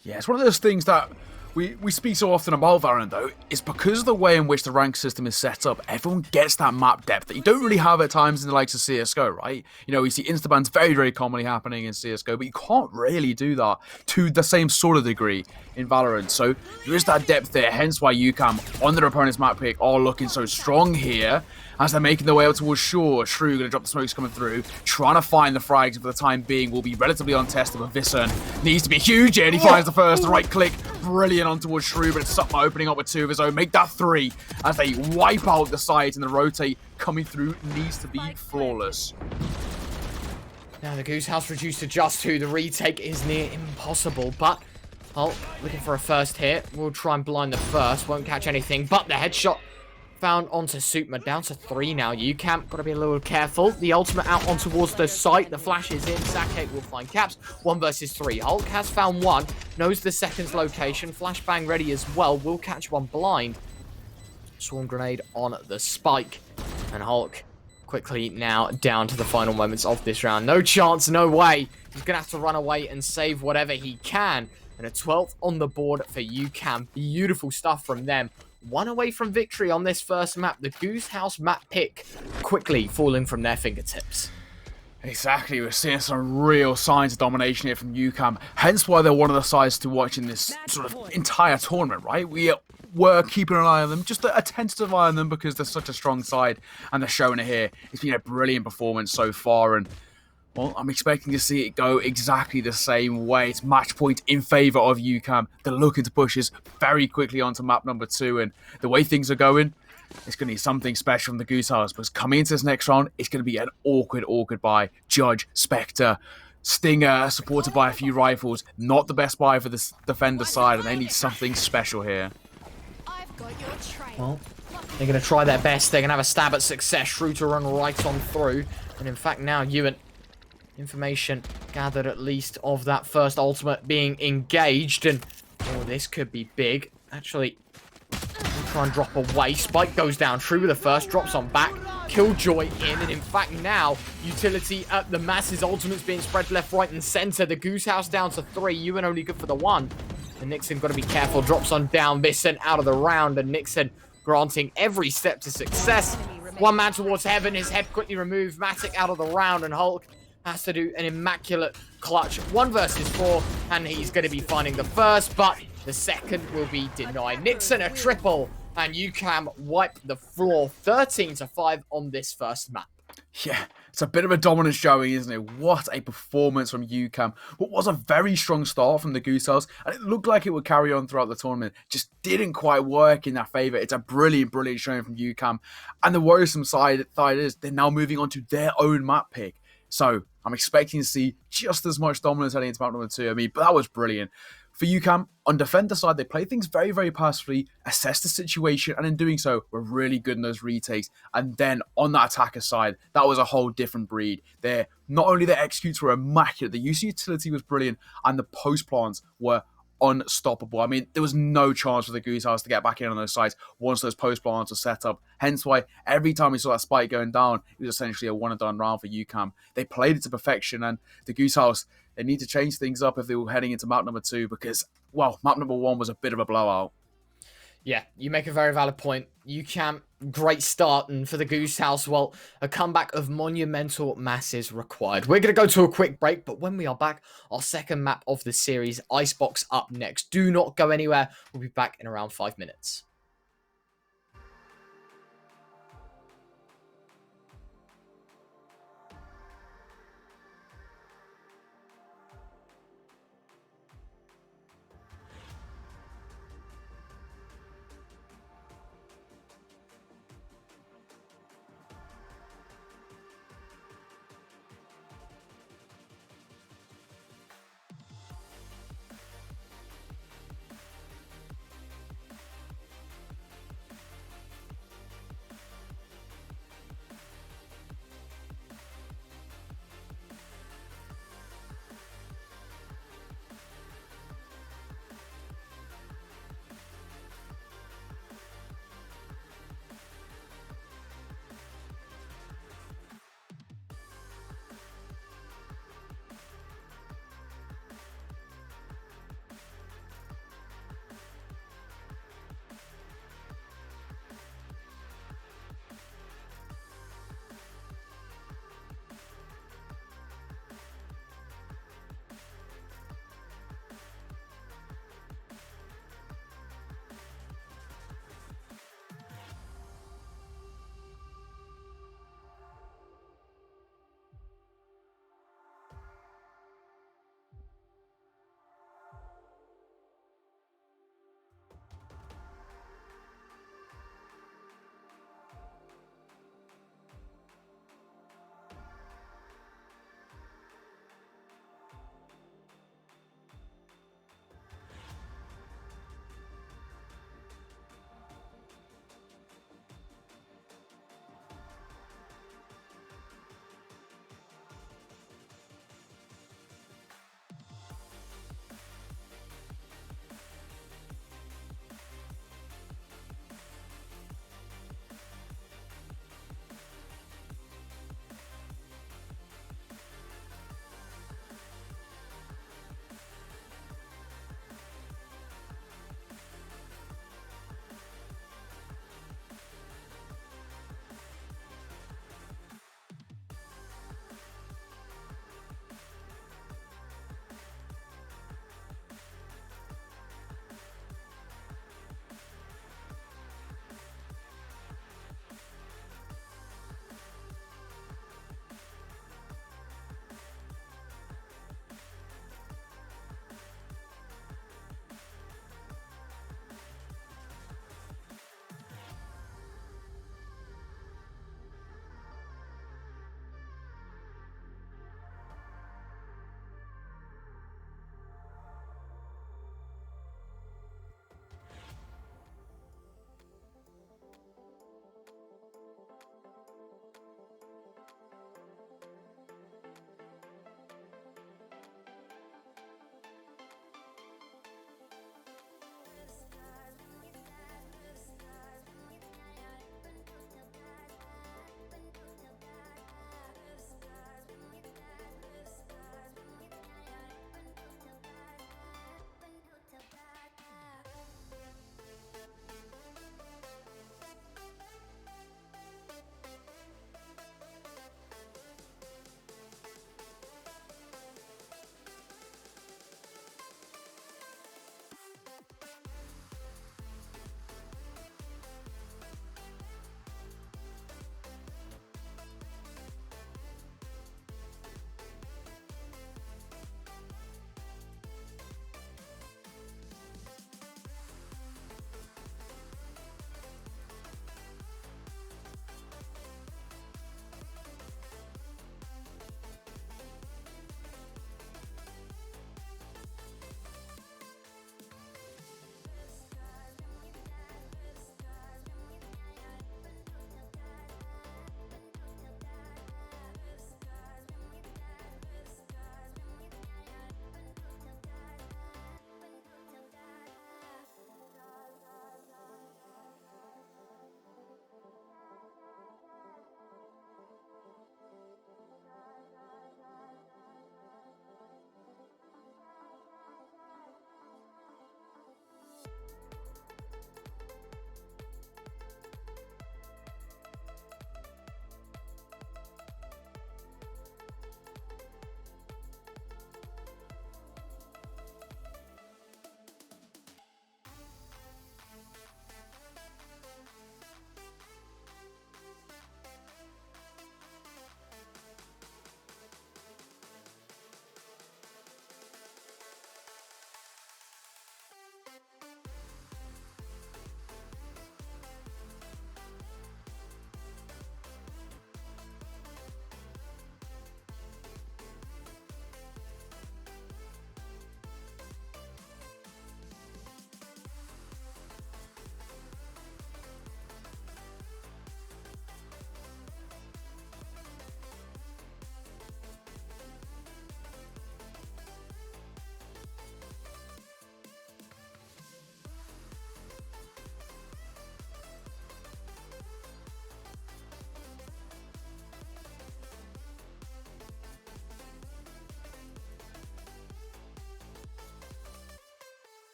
Yeah, it's one of those things that we speak so often about VALORANT, though. It's because of the way in which the rank system is set up, everyone gets that map depth that you don't really have at times in the likes of CSGO, right? You know, we see instabans very, very commonly happening in CSGO, but you can't really do that to the same sort of degree in VALORANT. So there is that depth there, hence why UCAM on their opponent's map pick are looking so strong here as they're making their way out towards shore. Shrew going to drop the smokes coming through, trying to find the frags for the time being will be relatively untested, but Visson needs to be huge here, and he finds the first, the right click, brilliant on towards Shrew, but it's Supma opening up with 2 of his own, make that 3 as they wipe out the sides, and the rotate coming through needs to be flawless. Now the Goose House reduced to just 2. The retake is near impossible, but looking for a first hit. We'll try and blind the first, won't catch anything, but the headshot found onto Supma, down to 3 now. UCAM, got to be a little careful. The ultimate out on towards the site. The flash is in. Sake will find Caps. 1 versus 3. Hulk has found 1. Knows the second's location. Flashbang ready as well. Will catch 1 blind. Swarm grenade on the spike. And Hulk quickly now down to the final moments of this round. No chance, no way. He's going to have to run away and save whatever he can. And a 12th on the board for UCAM. Beautiful stuff from them. 1 away from victory on this first map. The Goose House map pick quickly falling from their fingertips. Exactly, we're seeing some real signs of domination here from UCAM. Hence why they're one of the sides to watch in this sort of entire tournament, right? We were keeping an eye on them, just a tentative eye on them because they're such a strong side, and they're showing it here. It's been a brilliant performance so far, and well, I'm expecting to see it go exactly the same way. It's match point in favour of UCAM. They're looking to push us very quickly onto map number 2, and the way things are going, it's going to be something special from the Goose House. But coming into this next round, it's going to be an awkward buy. Judge, Spectre, Stinger, supported by a few rifles. Not the best buy for the defender side, and they need something special here. Well, they're going to try their best. They're going to have a stab at success. Shrew to run right on through. And in fact, now Ewan, information gathered at least of that first ultimate being engaged. And, oh, this could be big. Actually, try and drop away. Spike goes down. True with the first. Drops on back. Killjoy in. And in fact, now, utility at the masses. Ultimates being spread left, right, and center. The Goose House down to 3. Ewan only good for the 1. And Nixon got to be careful. Drops on down. This sent out of the round. And Nixon granting every step to success. One man towards heaven. His head quickly removed. Matic out of the round. And Hulk has to do an immaculate clutch. 1 versus 4. And he's going to be finding the first. But the second will be denied. Nixon a triple. And UCAM wipe the floor 13-5 on this first map. Yeah, it's a bit of a dominant showing, isn't it? What a performance from UCAM. What was a very strong start from the Goose House, and it looked like it would carry on throughout the tournament. Just didn't quite work in their favour. It's a brilliant showing from UCAM. And the worrisome side is they're now moving on to their own map pick. So I'm expecting to see just as much dominance heading into map number 2. I mean, but that was brilliant. For UCAM, on defender side, they played things very passively, assessed the situation, and in doing so, were really good in those retakes. And then on that attacker side, that was a whole different breed. Not only their executes were immaculate, the use utility was brilliant, and the post plants were unstoppable. I mean, there was no chance for the Goose House to get back in on those sides once those post plants were set up. Hence why every time we saw that spike going down, it was essentially a one and done round for UCAM. They played it to perfection, and the Goose House, they need to change things up if they were heading into map number 2 because, well, map number 1 was a bit of a blowout. Yeah, you make a very valid point. UCAM, great start, and for the Goose House, well, a comeback of monumental masses required. We're going to go to a quick break, but when we are back, our second map of the series, Icebox, up next. Do not go anywhere. We'll be back in around 5 minutes.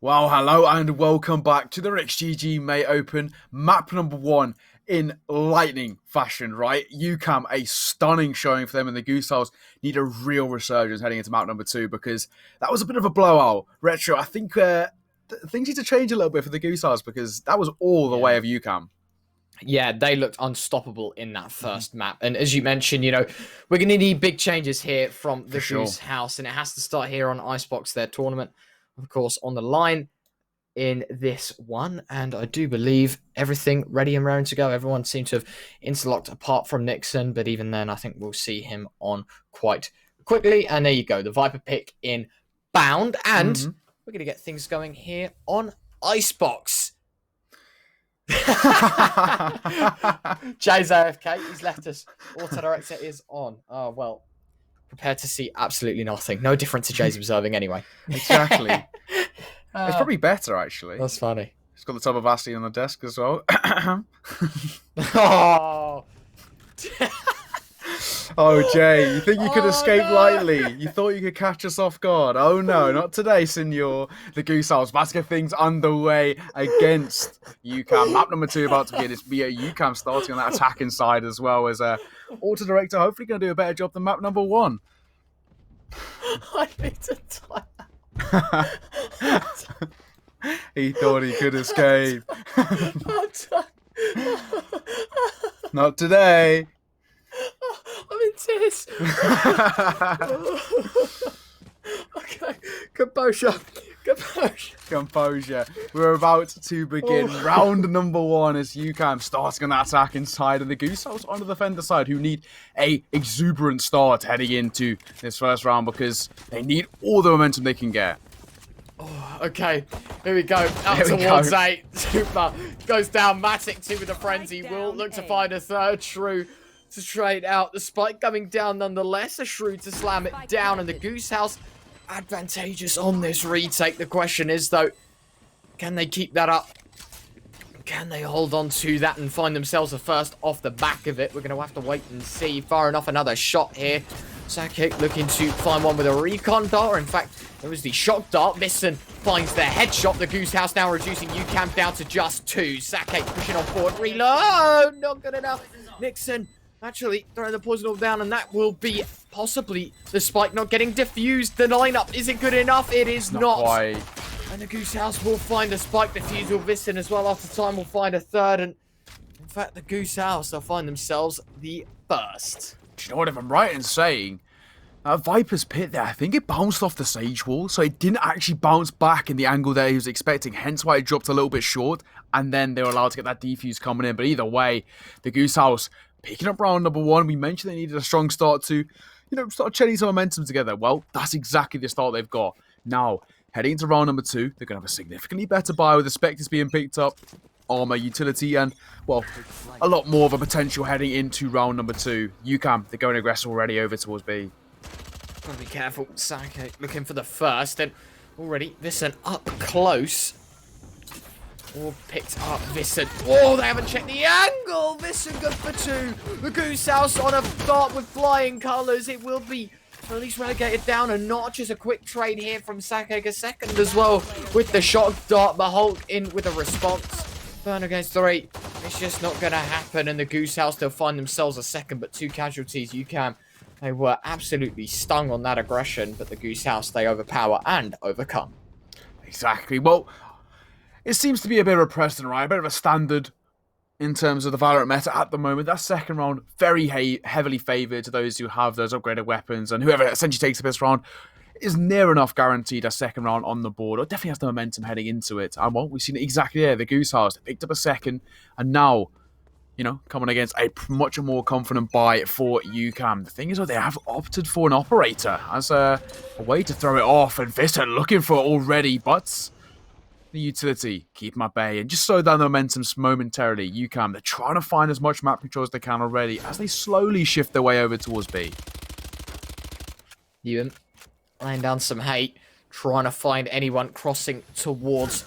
Well, hello and welcome back to the Rick's GG May Open, map number 1 in lightning fashion, right? UCAM, a stunning showing for them, and the Goose Owls need a real resurgence heading into map number 2 because that was a bit of a blowout. Retro, I think things need to change a little bit for the Goose Owls because that was all the way of UCAM. Yeah, they looked unstoppable in that first map. And as you mentioned, you know, we're going to need big changes here from the Goose House. And it has to start here on Icebox, their tournament, of course, on the line in this one. And I do believe everything ready and raring to go. Everyone seemed to have interlocked apart from Nixon. But even then, I think we'll see him on quite quickly. And there you go, the Viper pick in bound. And we're going to get things going here on Icebox. Jay's AFK, he's left us. Auto director is on. Oh, well, prepared to see absolutely nothing. No difference to Jay's observing anyway. Exactly. It's probably better, actually. That's funny. He's got the top of Vaseline on the desk as well. Oh. Oh, Jay, you think you could escape lightly? You thought you could catch us off guard? Oh no, not today, senor. The Goose Owls about to get things underway against UCAM. Map number 2 about to begin. It's via UCAM starting on that attacking side as well as Auto Director hopefully going to do a better job than map number 1. I need to time. He thought he could escape. Not today. I'm in tears. Okay, composure. We're about to begin round number 1 as UCAM starting on that attacking side and the Goose Owls on the defender side who need a exuberant start heading into this first round because they need all the momentum they can get. Oh, okay, here we go. Up towards 8. Super. Goes down. Matic 2 with a frenzy. Will look to find a third Shrew to trade out. The spike coming down nonetheless. A Shrew to slam it down. And the Goose House advantageous on this retake. The question is, though, can they keep that up? Can they hold on to that and find themselves a first off the back of it? We're going to have to wait and see. Far enough, another shot here. Sakic looking to find one with a recon dart. In fact, it was the shock dart. Visson finds the headshot. The Goose House now reducing UCAM down to just 2. Sakic pushing on forward. Reload! Not good enough. Nixon actually throwing the poison all down, and that will be possibly the spike not getting diffused. The lineup isn't good enough. It is not. Quite. And the Goose House will find a spike defusal. Visson as well. After time, will find a third. And in fact, the Goose House will find themselves the first. Do you know what, if I'm right in saying, Viper's pit there, I think it bounced off the Sage wall, so it didn't actually bounce back in the angle that he was expecting, hence why it dropped a little bit short, and then they were allowed to get that defuse coming in. But either way, the Goose House picking up round number 1. We mentioned they needed a strong start to, start chatting some momentum together. Well, that's exactly the start they've got. Now, heading into round number 2, they're going to have a significantly better buy with the Spectres being picked up, armor, utility, and, well, a lot more of a potential heading into round number 2. UCAM, they're going aggressive already over towards B. Gotta be careful. Sake looking for the first, and already Visson up close. Or picked up Visson. Oh, they haven't checked the angle. Visson good for 2. The Goose House on a start with flying colours. It will be at least relegated down a notch. As a quick trade here from Sake, a second as well with the shock dart. The Hulk in with a response. Burn against 3. It's just not going to happen. And the Goose House, they'll find themselves a second, but 2 casualties. They were absolutely stung on that aggression, but the Goose House, they overpower and overcome. Exactly. Well, it seems to be a bit of a precedent, right? A bit of a standard in terms of the Valorant meta at the moment. That second round, very heavily favoured to those who have those upgraded weapons, and whoever essentially takes the best round is near enough guaranteed a second round on the board, or definitely has the momentum heading into it. And well, we've seen it exactly there. The Goose House picked up a second, and now, coming against a much more confident buy for UCAM. The thing is, they have opted for an operator as a way to throw it off, and Visson looking for it already, but the utility, keep them at bay, and just slow down the momentum momentarily. UCAM, they're trying to find as much map control as they can already, as they slowly shift their way over towards B. Ewan laying down some hate, trying to find anyone crossing towards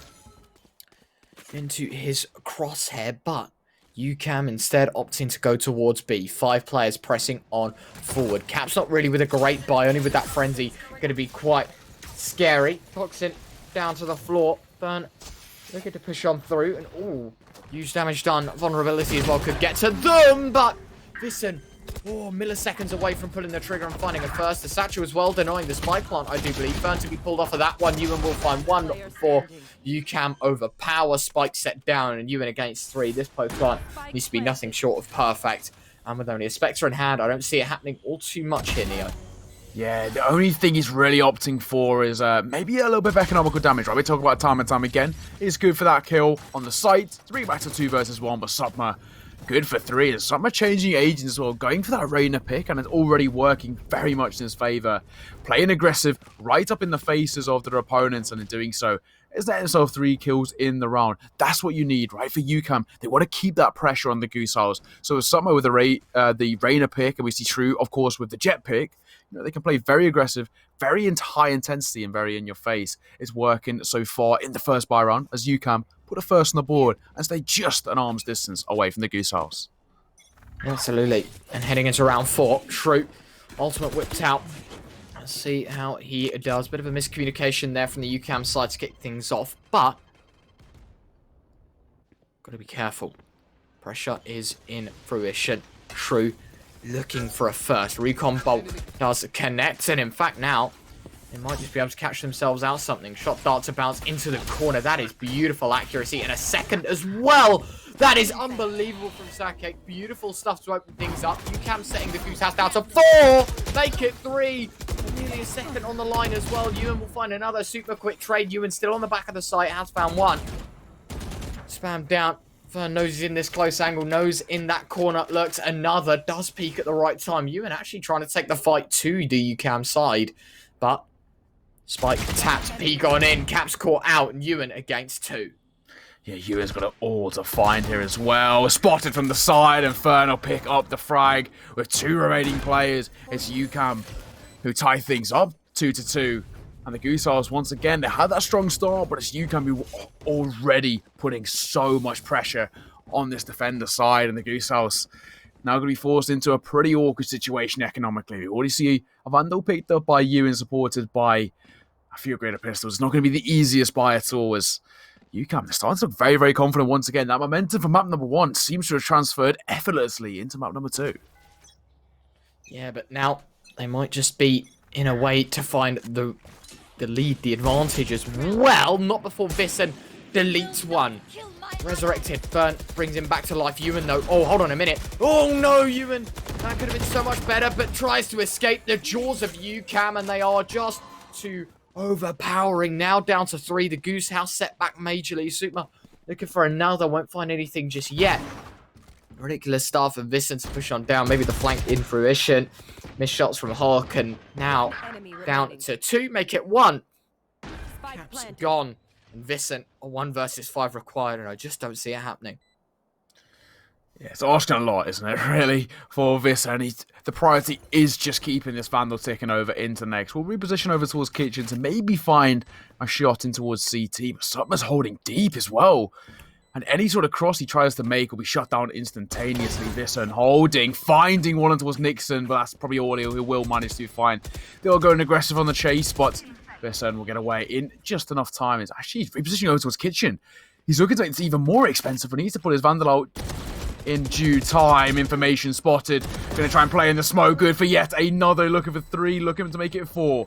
into his crosshair, but UCAM instead opting to go towards B. 5 players pressing on forward. Cap's not really with a great buy, only with that frenzy. Going to be quite scary. Toxin down to the floor. Burn looking to push on through, and ooh, huge damage done. Vulnerability as well could get to them, but listen, milliseconds away from pulling the trigger and finding a first. The Satchel as well, denying the spike plant, I do believe. Burn to be pulled off of that one. Ewan will find one before UCAM overpower. Spike set down, and Ewan against 3. This post plant needs to be nothing short of perfect. And with only a Spectre in hand, I don't see it happening all too much here, Neo. Yeah, the only thing he's really opting for is maybe a little bit of economical damage, right? We talk about it time and time again. It's good for that kill on the site to bring it back to 2 versus 1, but Subma, good for 3. There's Subma changing agents as well, going for that Reyna pick, and it's already working very much in his favour. Playing aggressive right up in the faces of their opponents, and in doing so, is letting himself 3 kills in the round. That's what you need, right? For UCAM, they want to keep that pressure on the Goose House. So with Subma with the Reyna pick, and we see True, of course, with the Jet pick, they can play very aggressive, very high intensity, and very in your face. It's working so far in the first buy round as UCAM put a first on the board and stay just an arm's distance away from the Goose House. Absolutely. And heading into round 4, True, ultimate whipped out. Let's see how he does. Bit of a miscommunication there from the UCAM side to kick things off, but got to be careful. Pressure is in fruition. True looking for a first. Recon Bolt does connect, and in fact now they might just be able to catch themselves out something. Shot dart to bounce into the corner. That is beautiful accuracy, and a second as well. That is unbelievable from Sake. Beautiful stuff to open things up. UCAM setting the Goose House down to 4. Make it 3. And nearly a second on the line as well. Ewan will find another super quick trade. Ewan still on the back of the site. Has found one. Spam down. Fern knows he's in this close angle. Knows in that corner. Lurks another. Does peek at the right time. Ewan actually trying to take the fight to the UCAM side. But Spike tapped. Peek on in. Caps caught out. And Ewan against 2. Yeah, Ewan's got it all to find here as well. Spotted from the side, and Fern will pick up the frag with 2 remaining players. It's UCAM who tie things up 2-2. And the Goose House, once again, they had that strong start, but it's UCAM who already putting so much pressure on this defender side. And the Goose House now going to be forced into a pretty awkward situation economically. We already see a Vandal picked up by Ewan, supported by a few greater pistols. It's not going to be the easiest buy at all, as UCAM, they're starting to look very, very confident once again. That momentum from map number 1 seems to have transferred effortlessly into map number 2. Yeah, but now they might just be in a way to find the lead, the advantage as well. Not before Vissen deletes one. Resurrected. Burn brings him back to life. Ewan, though. Oh, hold on a minute. Oh, no, Ewan. That could have been so much better, but tries to escape the jaws of UCAM, and they are just too overpowering. Now down to 3. The Goose House set back majorly. Supma looking for another. Won't find anything just yet. Ridiculous start for Vissen to push on down. Maybe the flank in fruition. Missed shots from Hawk, and now down to 2. Make it 1. Caps gone. And Vissen, a 1 versus 5 required, and I just don't see it happening. Yeah, it's asking a lot, isn't it, really, for Vissen? The priority is just keeping this Vandal ticking over into next. We'll reposition over towards Kitchen to maybe find a shot in towards CT, but Sutma's holding deep as well. And any sort of cross he tries to make will be shut down instantaneously. Vissen holding, finding one towards Nixon, but that's probably all he will manage to find. They are going aggressive on the chase, but Vissen will get away in just enough time. It's actually repositioning over towards Kitchen. He's looking to make it even more expensive, and he needs to pull his Vandal out in due time. Information spotted. Going to try and play in the smoke. Good for yet another. Looking for 3. Looking to make it 4.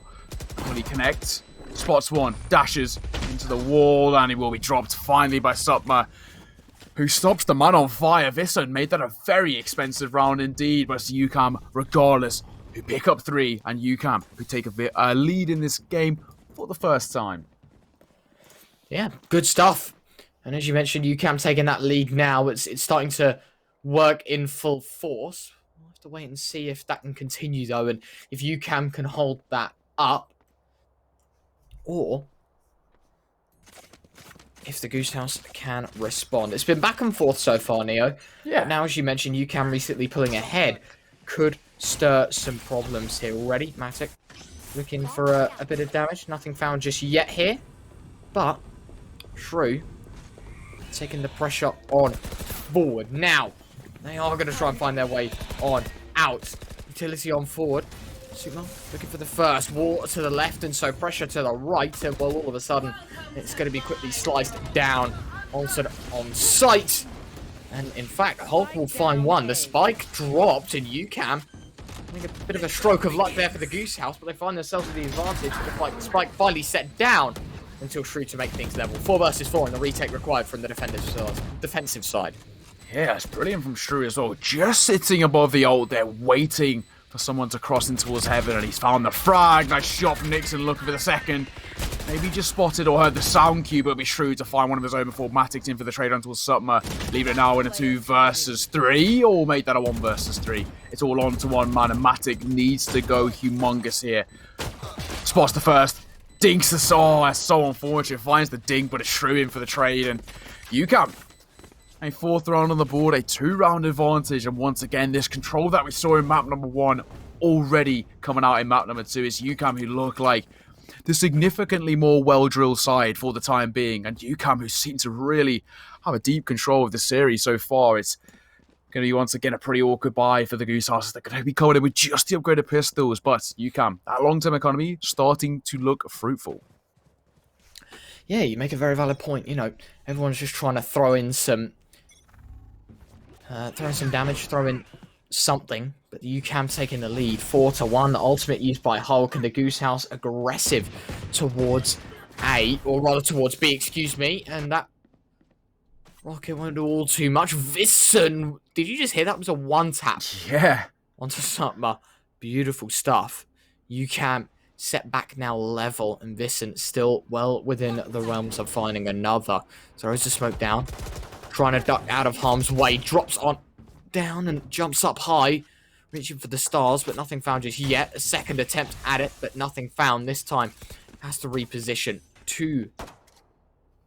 Will he connect? Spots 1. Dashes into the wall. And he will be dropped finally by Supma, who stops the man on fire. Vissen made that a very expensive round indeed. But it's UCAM, regardless, who pick up 3. And UCAM, who take a lead in this game for the first time. Yeah, good stuff. And as you mentioned, UCAM taking that lead now. It's starting to work in full force. We'll have to wait and see if that can continue, though, and if UCAM can hold that up, or if the Goose House can respond. It's been back and forth so far, Neo. Yeah. But now, as you mentioned, UCAM recently pulling ahead could stir some problems here already. Matic looking for a bit of damage. Nothing found just yet here, but Shrew taking the pressure on forward. Now, they are going to try and find their way on out. Utility on forward. Superman looking for the first. Water to the left, and so pressure to the right. And well, all of a sudden, it's going to be quickly sliced down on sight. And in fact, Hulk will find one. The spike dropped in UCAM. I think a bit of a stroke of luck there for the Goose House, but they find themselves with the advantage. The spike finally set down until Shrew to make things level. 4 versus 4, and the retake required from the defensive side. Yeah, it's brilliant from Shrew as well. Just sitting above the ult there, waiting for someone to cross in towards heaven, and he's found the frag. Nice shot from Nixon, looking for the second. Maybe just spotted or heard the sound cue, but it'll be Shrew to find one of his own before Matic's in for the trade on towards Sutma. Leave it now in a 2 versus 3, or make that a 1 versus 3. It's all on to one man, and Matic needs to go humongous here. Spots the first. Dinks the saw. That's so unfortunate. Finds the dink, but it's Shrew in for the trade, and UCAM. A 4th round on the board, a 2-round advantage, and once again, this control that we saw in map number 1 already coming out in map number 2 is UCAM, who look like the significantly more well-drilled side for the time being, and UCAM, who seem to really have a deep control of the series so far. It's going to be once again a pretty awkward buy for the Goose Houses. They're going to be coming in with just the upgraded pistols, but UCAM, that long-term economy starting to look fruitful. Yeah, you make a very valid point. You know, everyone's just trying to throw in some damage, throw in something, but the UCAM taking the lead, 4-1. The ultimate used by Hulk, and the Goose House aggressive towards A, or rather towards B, excuse me, and that rocket won't do all too much. Visson, did you just hear that was a 1-tap? Yeah. Onto Sutma. Beautiful stuff. UCAM set back now level, and Visson still well within the realms of finding another. Throws the smoke down, trying to duck out of harm's way, drops on down and jumps up high, reaching for the stars, but nothing found just yet. A second attempt at it, but nothing found this time. Has to reposition. 2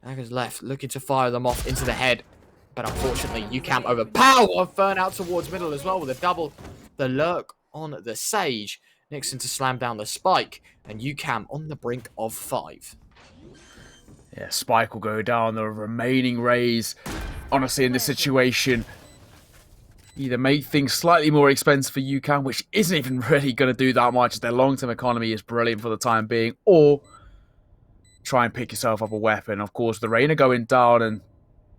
daggers left, looking to fire them off into the head, but unfortunately UCAM overpower. Fern out towards middle as well with a double. The lurk on the Sage. Nixon to slam down the spike, and UCAM on the brink of 5. Yeah, spike will go down. The remaining rays, honestly, in this situation, either make things slightly more expensive for UCAM, which isn't even really going to do that much, as their long-term economy is brilliant for the time being, or try and pick yourself up a weapon. Of course, the rain are going down, and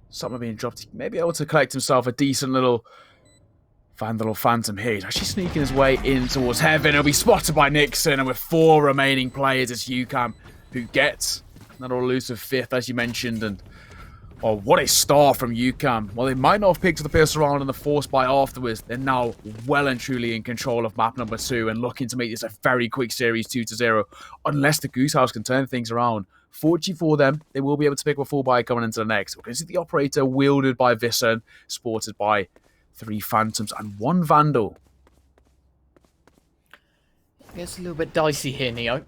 something being dropped. He may be able to collect himself a decent little Vandal or Phantom here. He's actually sneaking his way in towards heaven. He'll be spotted by Nixon, and with 4 remaining players, it's UCAM who gets another elusive 5th, as you mentioned, and oh, what a start from UCAM. Well, they might not have picked the first round and the force buy afterwards. They're now well and truly in control of map number 2 and looking to make this a very quick series 2-0, unless the Goose House can turn things around. Fortunately for them, they will be able to pick up a full buy coming into the next. We're going to see the operator wielded by Visson, supported by 3 Phantoms and 1 Vandal. It's a little bit dicey here, Neo.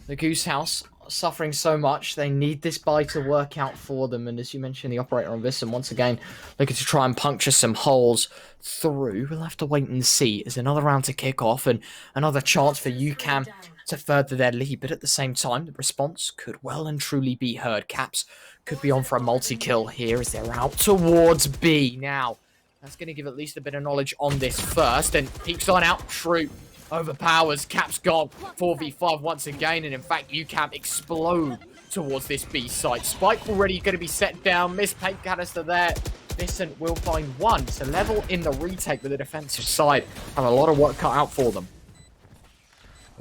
The Goose House suffering so much, they need this buy to work out for them, and as you mentioned, the operator on Visson once again looking to try and puncture some holes through. We'll have to wait and see. There's another round to kick off and another chance for UCAM to further their lead, but at the same time, the response could well and truly be heard. Caps could be on for a multi-kill here as they're out towards B. Now, that's going to give at least a bit of knowledge on this first, and peeks on out. Shrew overpowers. Caps gone. 4v5 once again, and in fact, UCAM explode towards this B site. Spike already going to be set down. Miss paint canister there. Visson will find 1. So level in the retake with the defensive side. Have a lot of work cut out for them.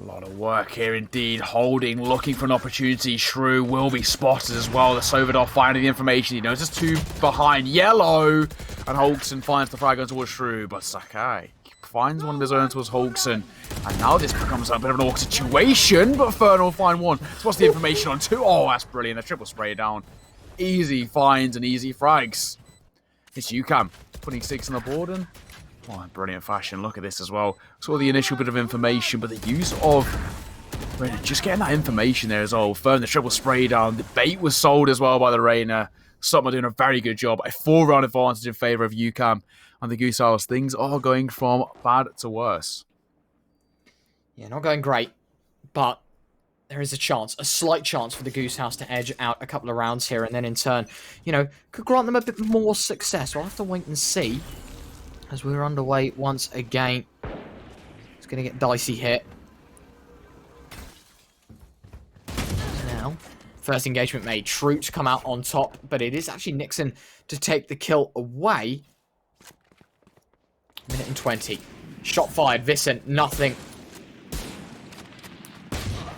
A lot of work here indeed. Holding, looking for an opportunity. Shrew will be spotted as well. The Sovidar finding the information. He knows there's 2 behind yellow. And Hulkson finds the frag towards Shrew. But Sakai finds one of his own towards Hulkson. And now this becomes a bit of an awkward situation. But Fern will find 1. So what's the information on 2? Oh, that's brilliant. A triple spray down. Easy finds and easy frags. It's UCAM putting 6 on the board, and oh, brilliant fashion. Look at this as well. Saw the initial bit of information, but the use of just getting that information there as well. Fern the triple spray down. The bait was sold as well by the Rainer. Sutma doing a very good job. A 4-round advantage in favour of UCAM and the Goose House. Things are going from bad to worse. Yeah, not going great, but there is a chance, a slight chance for the Goose House to edge out a couple of rounds here, and then in turn, you know, could grant them a bit more success. We'll have to wait and see as we're underway once again. It's going to get dicey here. Now, first engagement made. Troops come out on top, but it is actually Nixon to take the kill away. Minute and 20. Shot fired. Vissen, nothing.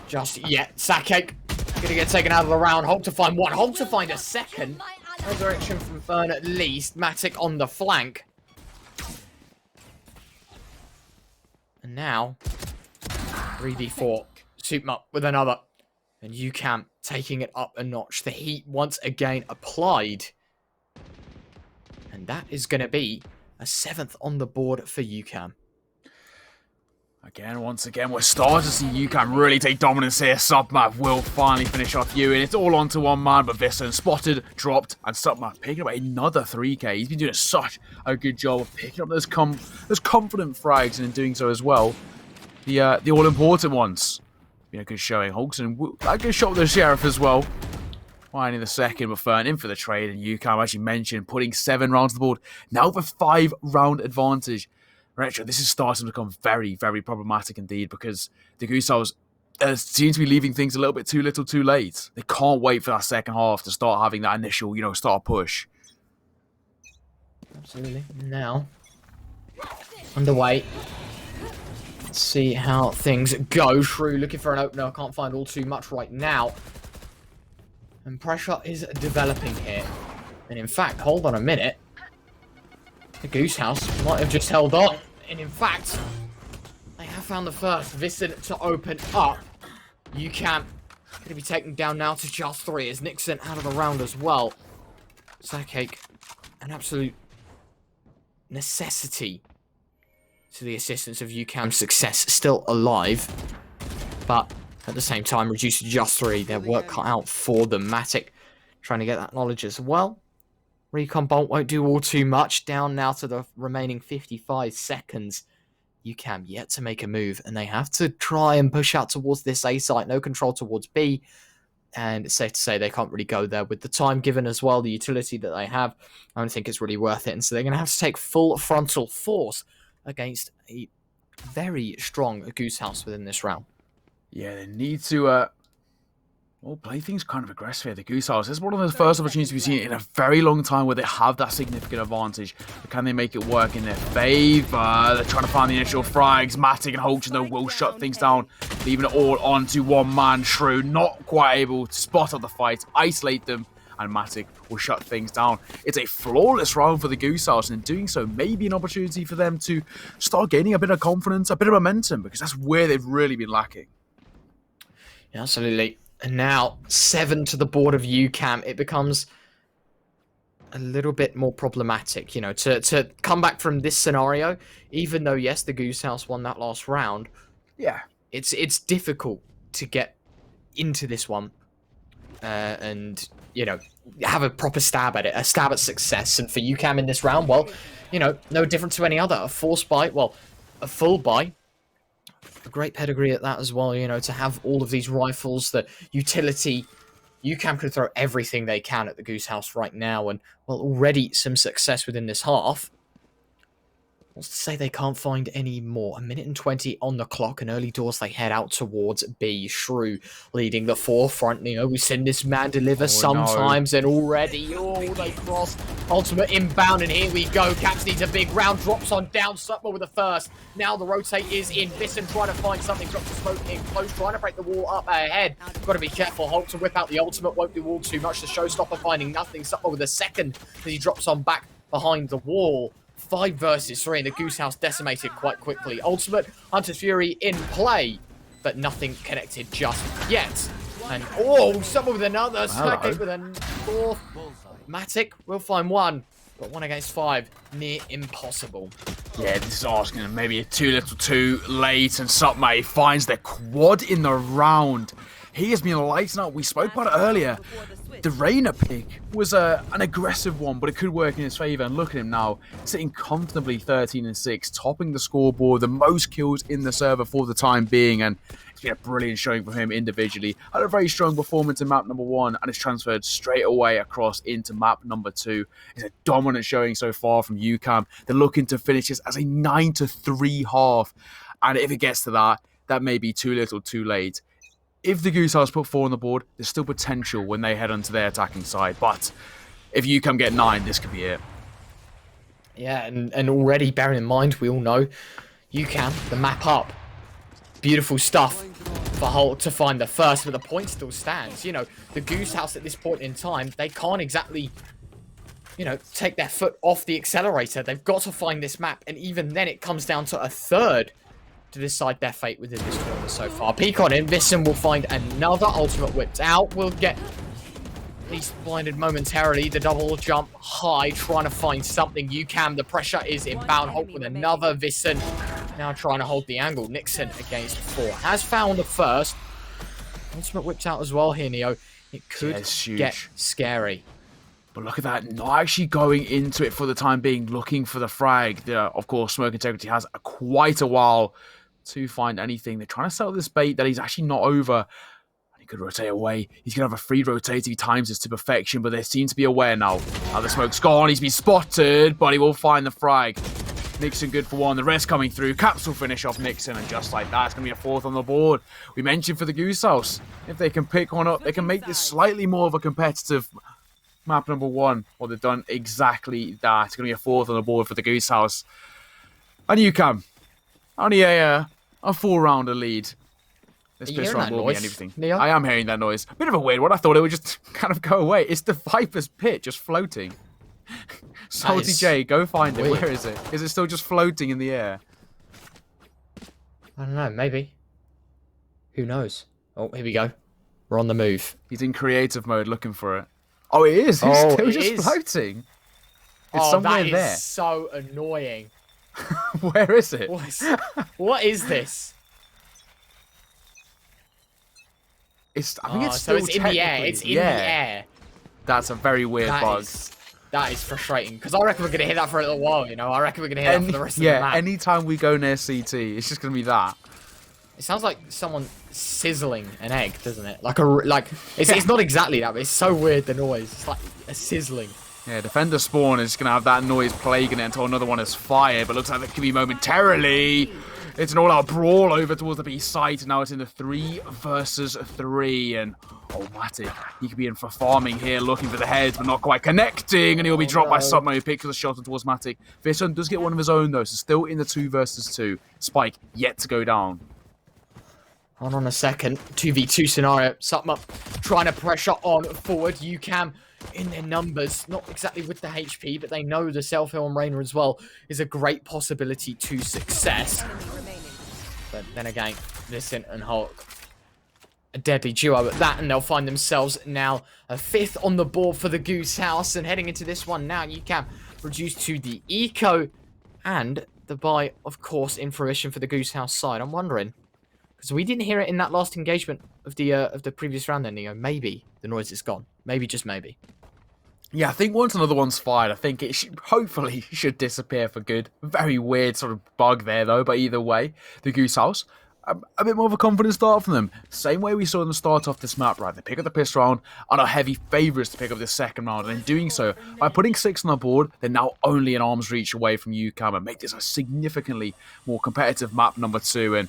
Just yet. Sake gonna get taken out of the round. Hulk to find one. Hulk to find a second. Resurrection from Fern at least. Matic on the flank. And now, 3v4. Soup up with another. And UCAM taking it up a notch. The heat once again applied. And that is going to be a 7th on the board for UCAM. Once again, we're starting to see UCAM really take dominance here. Submap will finally finish off you, and it's all onto one man, but Vissen spotted, dropped, and Submap picking up another 3k. He's been doing such a good job of picking up those confident frags, and in doing so as well, the all-important ones. Been a good showing. Holgson, that good shot with the Sheriff as well. Finding the second, but Fern in for the trade, and UCAM, as you mentioned, putting 7 rounds on the board. Now with a 5-round advantage. Retro, this is starting to become very, very problematic indeed, because the Goose Owls seem to be leaving things a little bit too little too late. They can't wait for that second half to start having that initial, start push. Absolutely. Now, underway. Let's see how things go. Shrew looking for an opener. Can't find all too much right now. And pressure is developing here. And in fact, hold on a minute. The Goose House might have just held on. And in fact, they have found the first Vissen to open up. UCAM going to be taken down now to just 3 as Nixon out of the round as well. Sake, an absolute necessity to the assistance of UCAM's success. Still alive, but at the same time reduced to just 3. Their work cut out for them. Matic trying to get that knowledge as well. Recon Bolt won't do all too much. Down now to the remaining 55 seconds. UCAM yet to make a move, and they have to try and push out towards this A site. No control towards B, and it's safe to say they can't really go there with the time given as well, the utility that they have. I don't think it's really worth it, and so they're going to have to take full frontal force against a very strong Goose House within this round. Yeah, they need to play things kind of aggressive here. The Goose House, this is one of the first opportunities we've seen in a very long time where they have that significant advantage. But can they make it work in their favour? They're trying to find the initial frags. Matic and Holchin, though, will shut things down, leaving it all onto one man. Shrew not quite able to spot out the fight, isolate them, and Matic will shut things down. It's a flawless round for the Goose House, and in doing so, maybe an opportunity for them to start gaining a bit of confidence, a bit of momentum, because that's where they've really been lacking. Yeah, absolutely. And now, 7 to the board of UCAM. It becomes a little bit more problematic, to come back from this scenario, even though, yes, the Goose House won that last round. Yeah. It's difficult to get into this one and, have a proper stab at it, a stab at success. And for UCAM in this round, well, no different to any other. A forced buy, well, a full buy. A great pedigree at that as well, to have all of these rifles, the utility. UCAM could throw everything they can at the Goose House right now, and, well, already some success within this half. What's to say they can't find any more? 1:20 on the clock, and early doors they head out towards B. Shrew leading the forefront. We've seen this man deliver sometimes, and already, they cross. Ultimate inbound, and here we go. Caps needs a big round, drops on down. Sutler with the first. Now the rotate is in. Vissen trying to find something, drops the smoke in close, trying to break the wall up ahead. Got to be careful. Hulk to whip out the ultimate, won't do all too much. The showstopper finding nothing. Sutler with a second as he drops on back behind the wall. 5 versus 3, and the Goose House decimated quite quickly. Ultimate, Hunter's Fury in play, but nothing connected just yet. And, someone with another, Sake with a 4th. Matic will find 1, but 1 against 5, near impossible. Yeah, this is asking maybe a too little too late, and Supmate finds the quad in the round. He has been lighting up. We spoke about it earlier. The Reyna pick was an aggressive one, but it could work in his favour. And look at him now, sitting comfortably 13-6, topping the scoreboard, the most kills in the server for the time being. And it's been a brilliant showing for him individually. Had a very strong performance in map number 1, and it's transferred straight away across into map number 2. It's a dominant showing so far from UCAM. They're looking to finish this as a 9-3 half. And if it gets to that, that may be too little, too late. If the Goose House put 4 on the board, there's still potential when they head onto their attacking side. But if you come get 9, this could be it. Yeah, and already bearing in mind, we all know, the map up. Beautiful stuff for Hulk to find the first, but the point still stands. You know, the Goose House at this point in time, they can't exactly, you know, take their foot off the accelerator. They've got to find this map, and even then it comes down to a third to decide their fate within this tournament so far. Peak on in, Visson will find another ultimate whipped out. Will get at least blinded momentarily. The double jump high, trying to find something. The pressure is inbound. Hulk with another Visson. Now trying to hold the angle. Nixon against 4. Has found the first. Ultimate whipped out as well here, Neo. It could get scary. But look at that, not actually going into it for the time being, looking for the frag. Of course, Smoke Integrity has quite a while to find anything. They're trying to sell this bait that he's actually not over. And he could rotate away. He's going to have a free rotate if he times this to perfection, but they seem to be aware now. Now the smoke's gone, he's been spotted, but he will find the frag. Nixon good for 1, the rest coming through. Caps will finish off Nixon, and just like that, it's going to be a 4th on the board. We mentioned for the Goose House, if they can pick one up, they can make this slightly more of a competitive map number 1. Well, they've done exactly that. It's going to be a 4th on the board for the Goose House. And UCAM, only a 4-rounder lead. This piss run will be anything. Neo? I am hearing that noise. A bit of a weird one. I thought it would just kind of go away. It's the Viper's pit just floating. Salty J, go find it. Where is it? Is it still just floating in the air? I don't know, maybe. Who knows? Oh, here we go. We're on the move. He's in creative mode looking for it. Oh, it is. He's still just floating. It's somewhere there. That is so annoying. Where is it? What is this? I think it's still so it's in the air. It's in the air. That's a very weird bug. That is frustrating, because I reckon we're going to hit that for a little while, you know? I reckon we're going to hit that for the rest of the map. Yeah, anytime we go near CT, it's just going to be that. It sounds like someone sizzling an egg, doesn't it? It's not exactly that, but it's so weird, the noise. It's like a sizzling. Yeah, Defender Spawn is going to have that noise plaguing it until another one is fired, but looks like it could be momentarily. It's an all-out brawl over towards the B site. Now it's in the 3 versus 3, and Matic, he could be in for farming here, looking for the heads, but not quite connecting, and he'll be dropped by Submo, who picks the shot towards Matic. Visson does get one of his own, though, so still in the 2 versus 2. Spike yet to go down. Hold on a second. 2v2 scenario. Submo trying to pressure on forward. UCAM in their numbers, not exactly with the HP, but they know the self-heal on Reyna as well is a great possibility to success. But then again, Visson and Hulk, a deadly duo at that, and they'll find themselves now a 5th on the board for the Goose House. And heading into this one now, UCAM reduced to the eco, and the buy, of course, in fruition for the Goose House side. I'm wondering, because we didn't hear it in that last engagement of the previous round then, Neo. Maybe the noise is gone. Maybe, just maybe. Yeah, I think once another one's fired, I think it hopefully should disappear for good. Very weird sort of bug there, though, but either way, the Goose House, a bit more of a confident start from them. Same way we saw them start off this map, right? They pick up the piss round and are heavy favourites to pick up the second round, and in doing so, by putting 6 on the board, they're now only an arm's reach away from UCAM and make this a significantly more competitive map number 2, and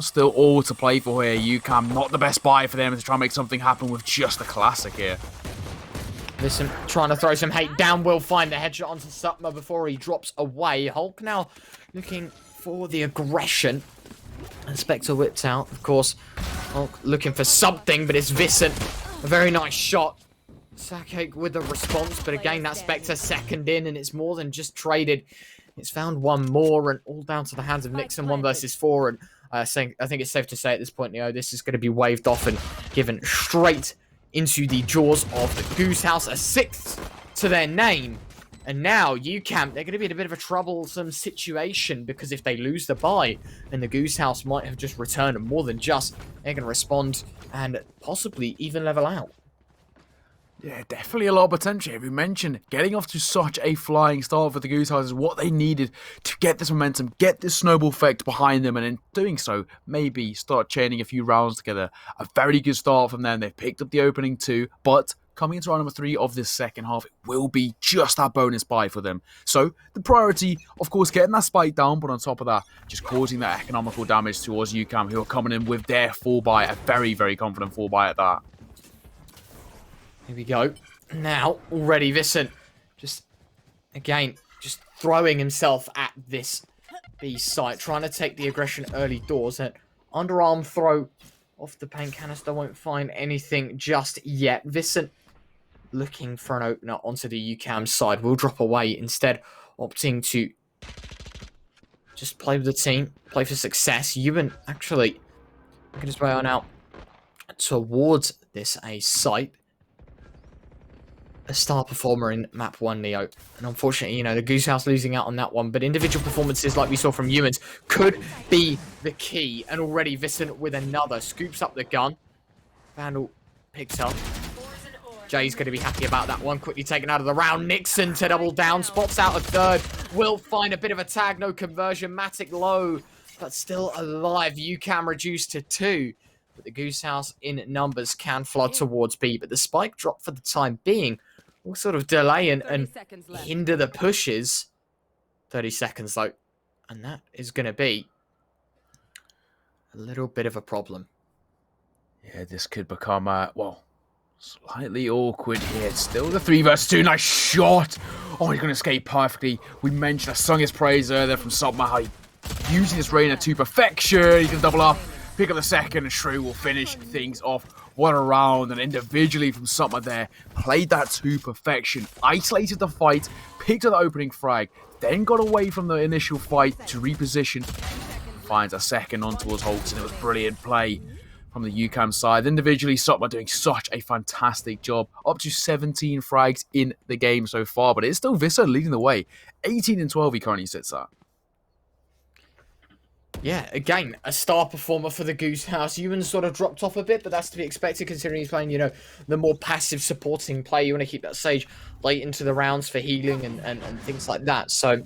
still all to play for here. UCAM, not the best buy for them to try and make something happen with just a classic here. Listen, trying to throw some hate down. Will find the headshot onto Submo before he drops away. Hulk now looking for the aggression. And Spectre whips out, of course. Hulk looking for something, but it's Visson. A very nice shot. Sake with the response, but again, that Spectre second in, and it's more than just traded. It's found one more, and all down to the hands of Nixon, 1 versus 4. And I think it's safe to say at this point, this is going to be waved off and given straight into the jaws of the Goose House, a 6th to their name. And now UCAM, they're going to be in a bit of a troublesome situation, because if they lose the buy, then the Goose House might have just returned, and more than just, they're going to respond and possibly even level out. Yeah, definitely a lot of potential. As we mentioned, getting off to such a flying start for the Goose House is what they needed to get this momentum, get this snowball effect behind them, and in doing so, maybe start chaining a few rounds together. A very good start from them. They've picked up the opening 2, but coming into round number 3 of this second half, it will be just that bonus buy for them. So the priority, of course, getting that spike down, but on top of that, just causing that economical damage towards UCAM, who are coming in with their full buy, a very, very confident full buy at that. Here we go. Now, already Vincent, just, again, just throwing himself at this B site, trying to take the aggression early doors. And underarm throw off the paint canister, won't find anything just yet. Vincent looking for an opener onto the UCAM side, will drop away, instead opting to just play with the team, play for success. Ewan actually making his way on out towards this A site. A star performer in map 1, Neo. And unfortunately, you know, the Goose House losing out on that one. But individual performances like we saw from Ewan's could be the key. And already Vincent with another. Scoops up the gun. Vandal picks up. Jay's going to be happy about that one. Quickly taken out of the round. Nixon to double down. Spots out a third. Will find a bit of a tag. No conversion. Matic low. But still alive. UCAM reduced to 2. But the Goose House in numbers can flood towards B. But the spike drop for the time being will sort of delay and hinder the pushes. 30 seconds though. And that is going to be a little bit of a problem. Yeah, this could become, well, slightly awkward here. It's still the 3 versus 2. Nice shot. Oh, he's going to escape perfectly. We mentioned, I sung his praise earlier from Subma, how he using this Reina to perfection. He can double up, pick up the second, and Shrew will finish things off. What a round, and individually from Subma there, played that to perfection, isolated the fight, picked up the opening frag, then got away from the initial fight to reposition, finds a second on towards Holton. It was brilliant play from the UCAM side. Individually, Subma doing such a fantastic job, up to 17 frags in the game so far, but it's still Vissa leading the way. 18 and 12 he currently sits at. Yeah, again, a star performer for the Goose House. Ewan sort of dropped off a bit, but that's to be expected considering he's playing, you know, the more passive supporting play. You want to keep that Sage late into the rounds for healing and things like that. So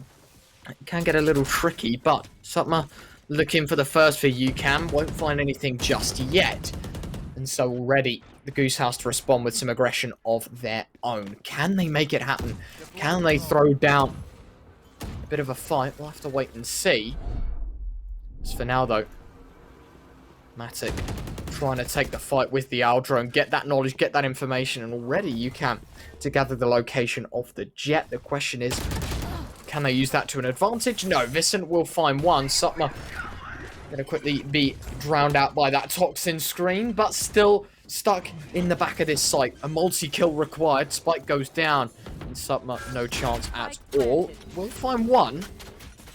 it can get a little tricky, but Subma looking for the first for UCAM. Won't find anything just yet. And so already the Goose House to respond with some aggression of their own. Can they make it happen? Can they throw down a bit of a fight? We'll have to wait and see. As for now, though, Matic trying to take the fight with the Owl Drone, get that knowledge, get that information, and already UCAM to gather the location of the jet. The question is, can they use that to an advantage? No, Vincent will find one. Subma going to quickly be drowned out by that toxin screen, but still stuck in the back of this site. A multi-kill required. Spike goes down, and Subma no chance at all. We'll find one.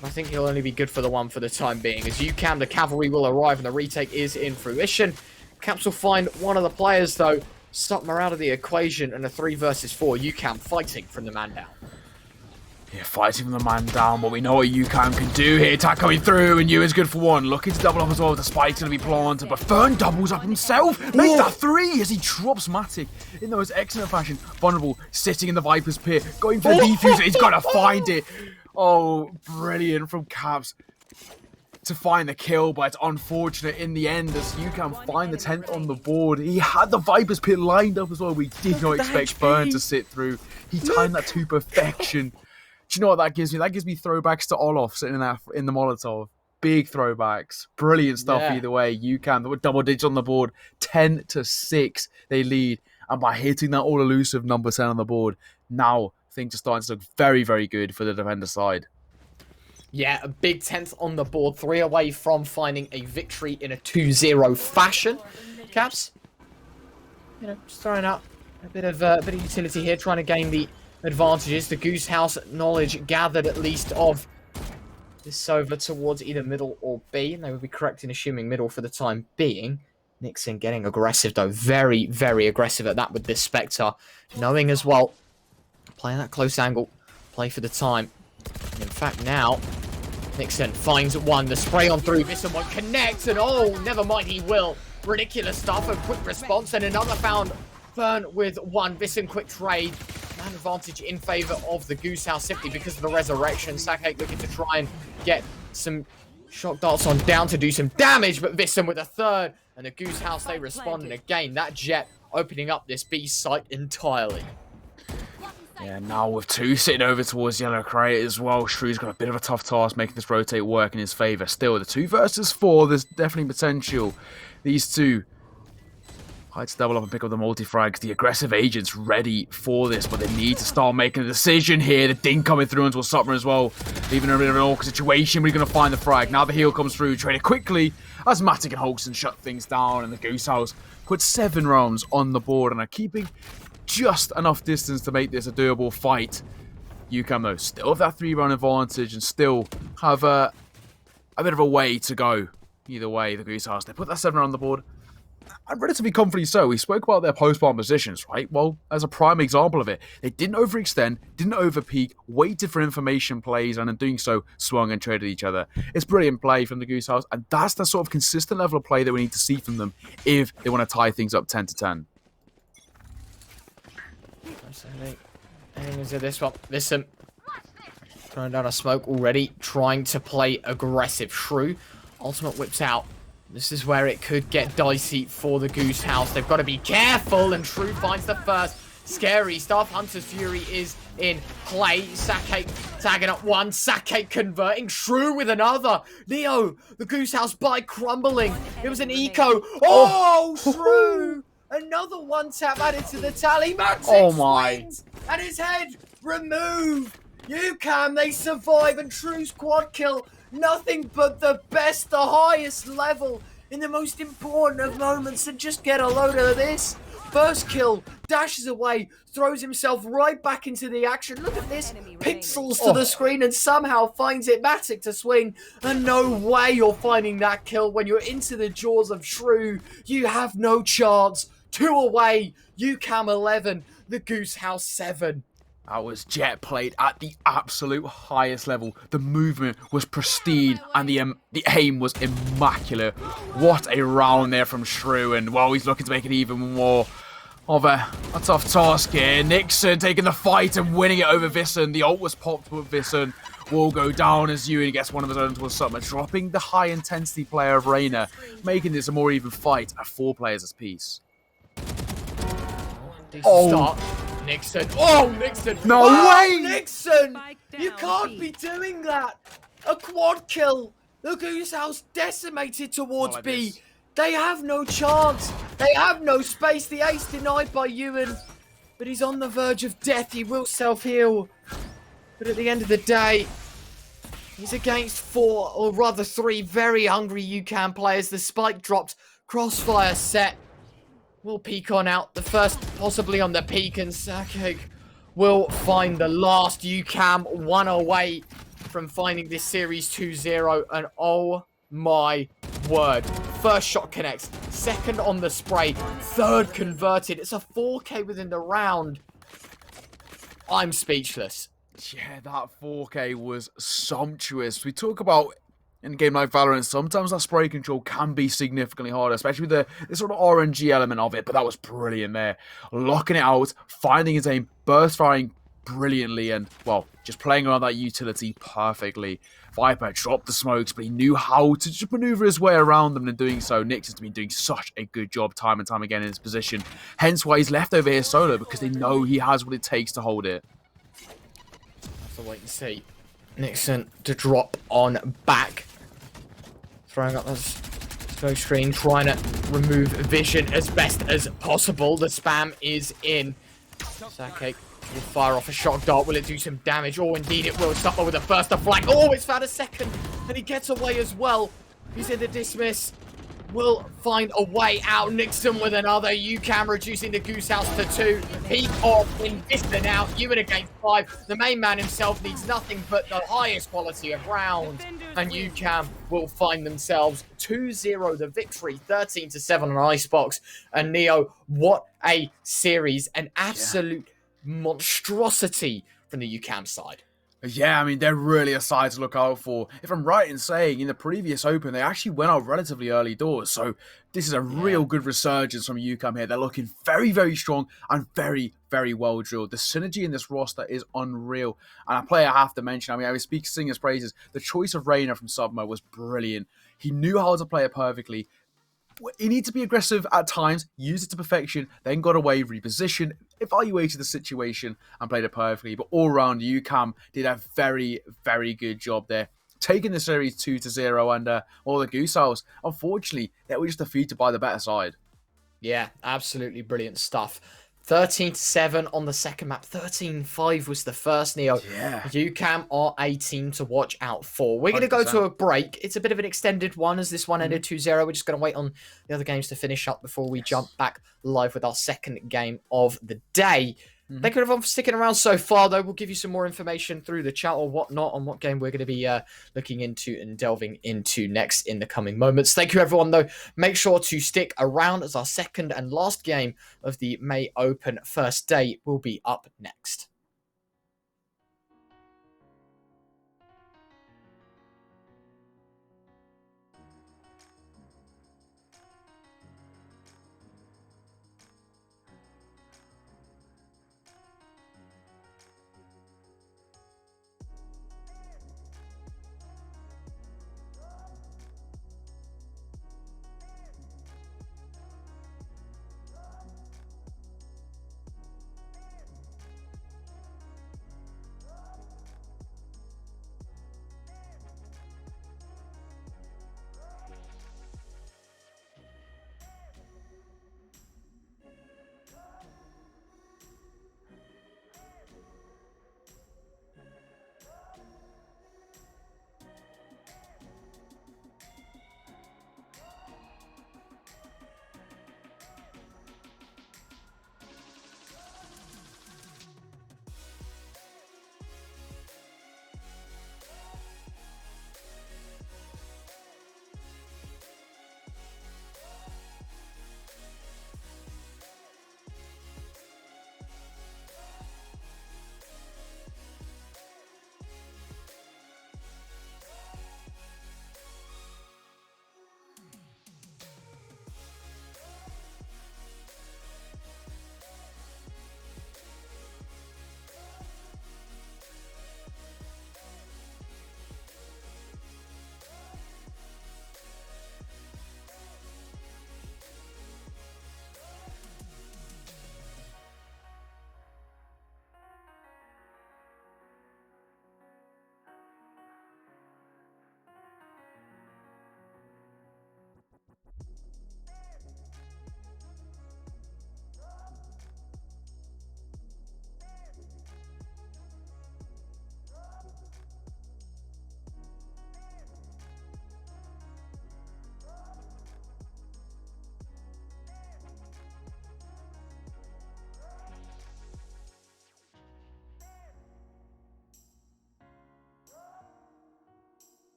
I think he'll only be good for the one for the time being. As UCAM, the cavalry will arrive and the retake is in fruition. Caps will find one of the players though. Subma out of the equation and a 3 versus 4. UCAM fighting from the man down. Yeah, fighting from the man down, but we know what UCAM can do here. Attack coming through, and Ewan's good for one. Looking to double up as well. The spike's going to be planted, but Fern doubles up himself. Makes that 3 as he drops Matic in the most excellent fashion. Vulnerable, sitting in the Viper's pit, going for the defuse. He's got to find it. Oh, brilliant from Caps to find the kill, but it's unfortunate in the end as UCAM find the 10th on the board. He had the Viper's pit lined up as well. We did not expect Fern to sit through. He timed that to perfection. Do you know what that gives me? That gives me throwbacks to Olof sitting in the Molotov. Big throwbacks. Brilliant stuff either way. UCAM, with double digits on the board. 10-6 they lead. And by hitting that all-elusive number 10 on the board, now things are starting to look very, very good for the defender side. Yeah, a big 10th on the board. 3 away from finding a victory in a 2-0 fashion. Caps, you know, just throwing out a bit of utility here, trying to gain the advantages. The Goose House knowledge gathered at least of this over towards either middle or B, and they would be correct in assuming middle for the time being. Nixon getting aggressive though, very, very aggressive at that with this Spectre, knowing as well, playing that close angle, play for the time. And in fact now, Nixon finds one, the spray on through, Vincent won't connect, and oh, never mind, he will. Ridiculous stuff, a quick response, and another found. Fern with one, Vincent quick trade. Man advantage in favour of the Goose House simply because of the resurrection. Sackake looking to try and get some shock darts on down to do some damage, but Vincent with a third, and the Goose House, they respond, and again, that jet opening up this B site entirely. Yeah, now with 2 sitting over towards Yellow Crate as well, Shrew's got a bit of a tough task making this rotate work in his favour. Still, the 2 versus 4, there's definitely potential. These 2 try to double up and pick up the multi-frags. The aggressive agents ready for this, but they need to start making a decision here. The ding coming through into a Summer as well, leaving a bit of an awkward situation. We're going to find the frag. Now the heal comes through, traded quickly as Matic and Holston shut things down, and the Goose House put 7 rounds on the board and are keeping just enough distance to make this a doable fight. UCAM though, still have that 3-round advantage and still have a bit of a way to go. Either way, the Goose House, they put that 7 round on the board. And relatively comfortably so. We spoke about their post-bomb positions, right? Well, as a prime example of it, they didn't overextend, didn't overpeak, waited for information plays, and in doing so, swung and traded each other. It's brilliant play from the Goose House, and that's the sort of consistent level of play that we need to see from them if they want to tie things up 10-10. Heading into this one. Listen. Throwing down a smoke already. Trying to play aggressive. Shrew. Ultimate whips out. This is where it could get dicey for the Goose House. They've got to be careful. And Shrew finds the first. Scary stuff. Hunter's Fury is in play. Sake tagging up one. Sake converting. Shrew with another. Neo. The Goose House by crumbling. It was an eco. Oh, Shrew. Another one tap added to the tally. Matic swings, and his head removed. UCAM, they survive, and Shrew's quad kill. Nothing but the best, the highest level in the most important of moments. And just get a load of this. First kill, dashes away, throws himself right back into the action. Look at this, pixels to the screen, and somehow finds it. Matic to swing, and no way you're finding that kill when you're into the jaws of Shrew. You have no chance. 2 away, UCAM 11, the Goose House 7. That was jet played at the absolute highest level. The movement was pristine and the aim was immaculate. What a round there from Shrew, and well, he's looking to make it even more of a tough task here. Nixon taking the fight and winning it over Visson. The ult was popped, but Visson will go down as Ewan gets one of his own towards Summer, dropping the high intensity player of Reyna, making this a more even fight at 4 players apiece. Start. Nixon. Oh, Nixon. No way! Nixon! You can't be doing that. A quad kill. The Goose House decimated towards B. They have no chance. They have no space. The ace denied by Ewan. But he's on the verge of death. He will self-heal. But at the end of the day, he's against 4, or rather 3, very hungry UCAM players. The spike dropped. Crossfire set. Will peek on out. The first possibly on the peak, and Sake will find the last. UCAM 1 away from finding this series 2-0. And oh my word. First shot connects. Second on the spray. Third converted. It's a 4K within the round. I'm speechless. Yeah, that 4K was sumptuous. We talk about in a game like Valorant, sometimes that spray control can be significantly harder, especially with the sort of RNG element of it, but that was brilliant there. Locking it out, finding his aim, burst firing brilliantly, and, well, just playing around that utility perfectly. Viper dropped the smokes, but he knew how to just maneuver his way around them, and in doing so, Nixon's been doing such a good job time and time again in his position. Hence why he's left over here solo, because they know he has what it takes to hold it. So wait and see. Nixon to drop on back. Throwing up the smoke screen, trying to remove vision as best as possible. The spam is in. Sake will fire off a shock dart. Will it do some damage? Oh, indeed it will. Summer with the first to flag. Oh, it's found a second. And he gets away as well. He's in the dismiss. Will find a way out. Nixon with another. UCAM reducing the Goose House to 2. Peak off in Vista now. Ewan against 5. The main man himself needs nothing but the highest quality of round. And UCAM will find themselves 2-0 the victory. 13-7 on Icebox. And Neo, what a series. An absolute monstrosity from the UCAM side. Yeah, I mean, they're really a side to look out for. If I'm right in saying, in the previous Open, they actually went out relatively early doors. So this is a real good resurgence from UCAM here. They're looking very, very strong and very, very well drilled. The synergy in this roster is unreal. And a player I have to mention, I mean, I was singing his praises. The choice of Reyna from Submo was brilliant. He knew how to play it perfectly. he needs to be aggressive at times, use it to perfection, then got away, repositioned, evaluated the situation, and played it perfectly. But all round, UCAM did a very, very good job there, taking the series 2-0 and all the Goose Owls. Unfortunately, they were just defeated by the better side. Yeah, absolutely brilliant stuff. 13-7 on the second map. 13-5 was the first, Neo. Yeah. UCAM are a team to watch out for. We're going to go 100%. to a break. It's a bit of an extended one as this one ended 2-0. We're just going to wait on the other games to finish up before we jump back live with our second game of the day. Thank you everyone for sticking around so far, though. We'll give you some more information through the chat or whatnot on what game we're going to be looking into and delving into next in the coming moments. Thank you, everyone, though. Make sure to stick around as our second and last game of the May Open first day will be up next.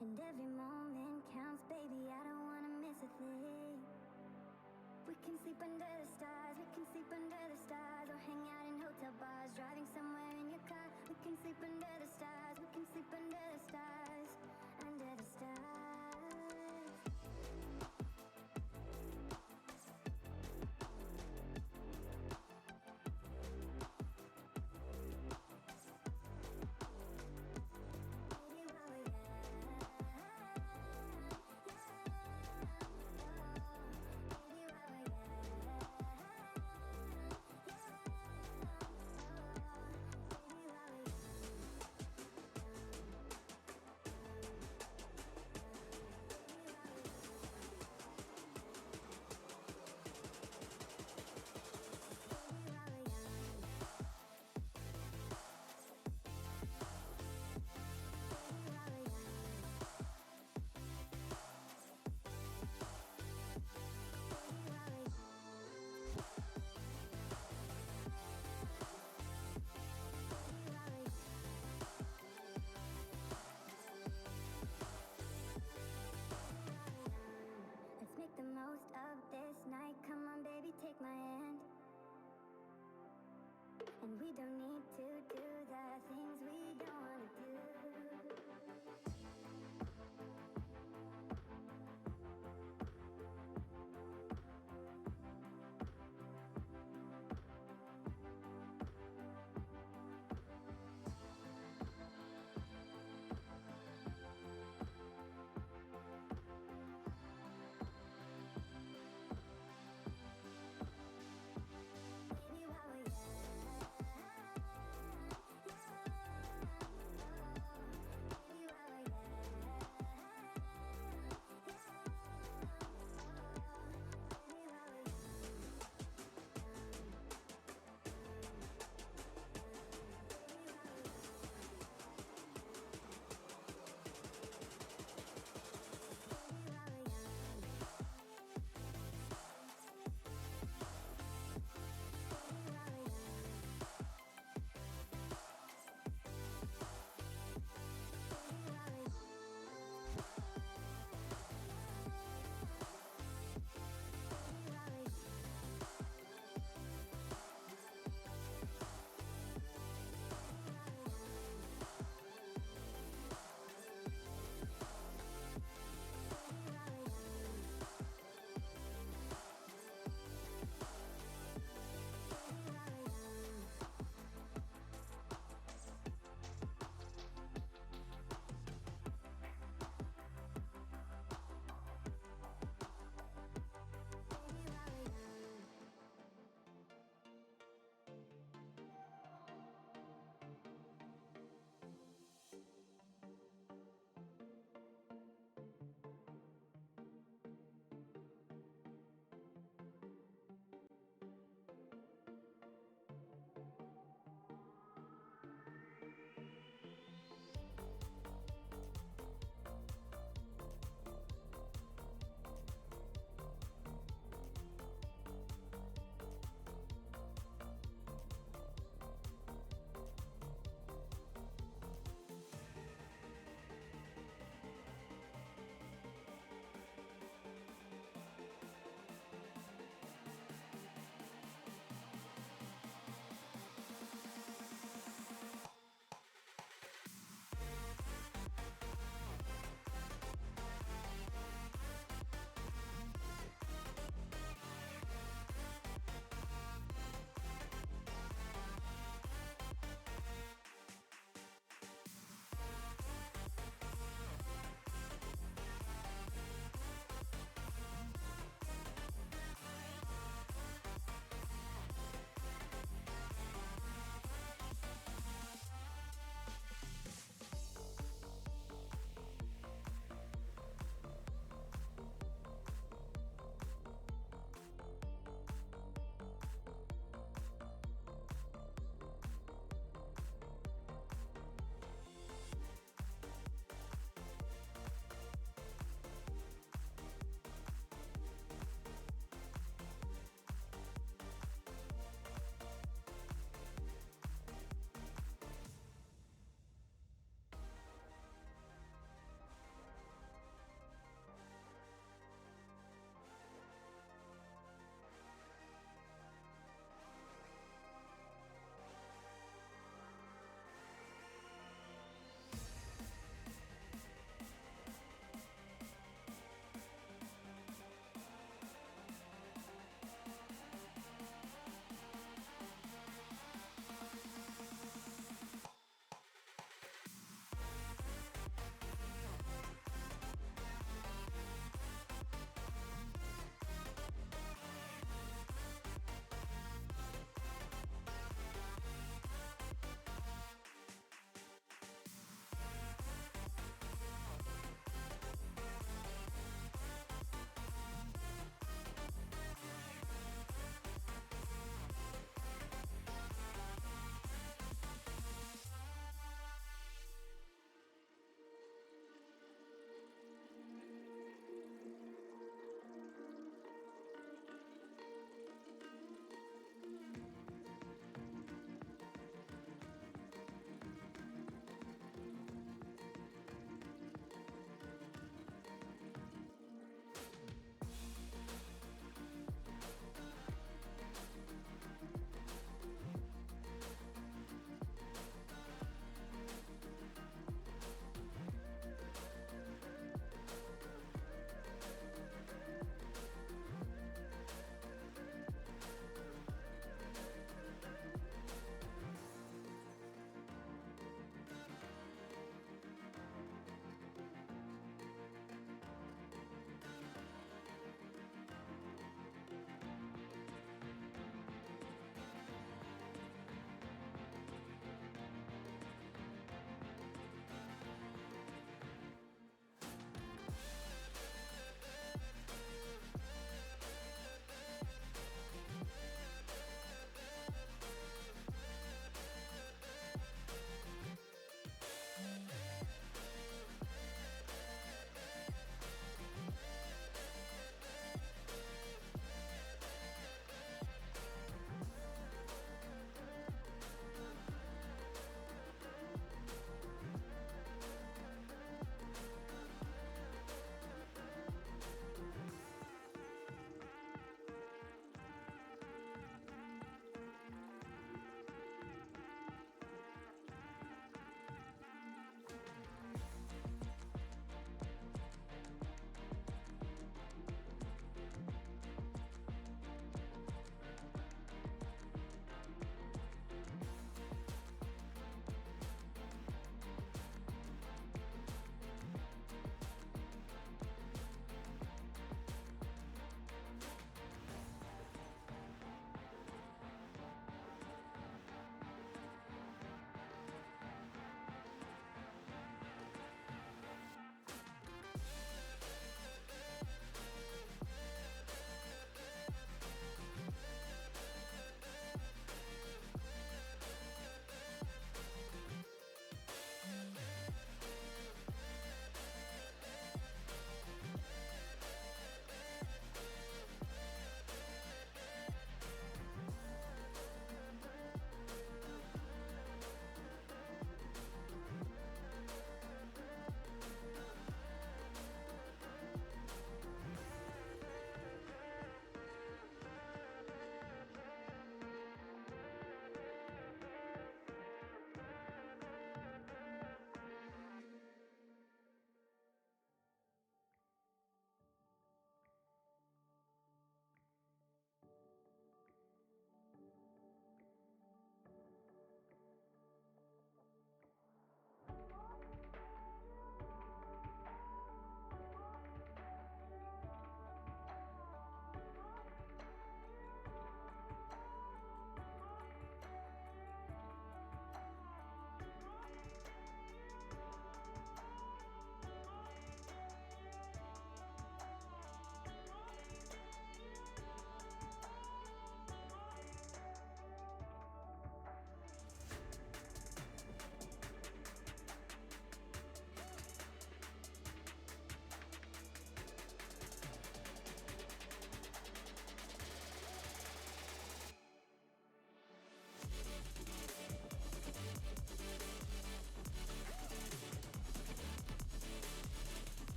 And every moment counts, baby, I don't wanna miss a thing. We can sleep under the stars, we can sleep under the stars, or hang out in hotel bars, driving somewhere in your car. We can sleep under the stars, we can sleep under the stars, under the stars. most of this night. Come on, baby, take my hand. And we don't need to do the things we don't wanna do. Baby, while we're young,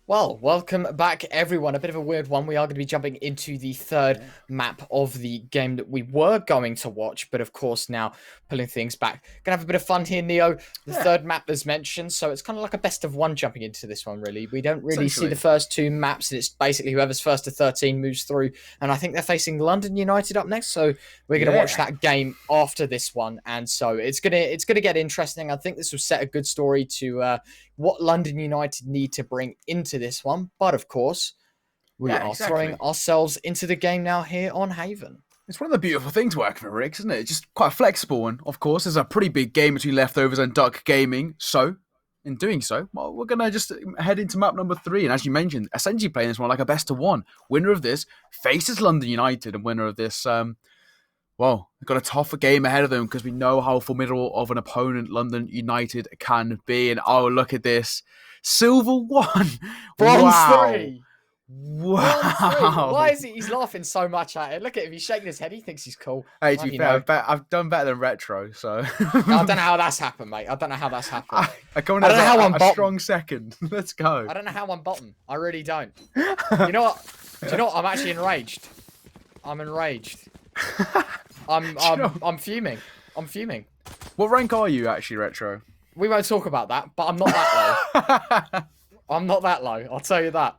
Well, welcome back, everyone. A bit of a weird one. We are going to be jumping into the third map of the game that we were going to watch, but of course now pulling things back. Gonna have a bit of fun here, Neo. The third map is mentioned, so it's kind of like a best of one jumping into this one, really. We don't really see the first two maps, and it's basically whoever's first to 13 moves through, and I think they're facing London United up next, so we're going to watch that game after this one, and so it's gonna get interesting. I think this will set a good story to what London United need to bring into this one. But of course, we are throwing ourselves into the game now here on Haven. It's one of the beautiful things working for Riggs, isn't it? It's just quite flexible. And of course, there's a pretty big game between Leftovers and Duck Gaming. So, in doing so, well, we're going to just head into map number 3. And as you mentioned, essentially playing this one like a best of one. Winner of this faces London United, and winner of this, well, they've got a tougher game ahead of them because we know how formidable of an opponent London United can be. And oh, look at this. Silver 1. Bronze 3. Wow. Why is he? He's laughing so much at it. Look at him. He's shaking his head. He thinks he's cool. Hey, to be fair, I've done better than Retro, so. I don't know how that's happened, mate. I don't know how that's happened. I don't know how I'm a strong second. Let's go. I don't know how I'm bottom. I really don't. You know what? Do you know what? I'm actually enraged. I'm enraged. I'm fuming. I'm fuming. What rank are you actually, Retro? We won't talk about that, but I'm not that low. I'm not that low. I'll tell you that.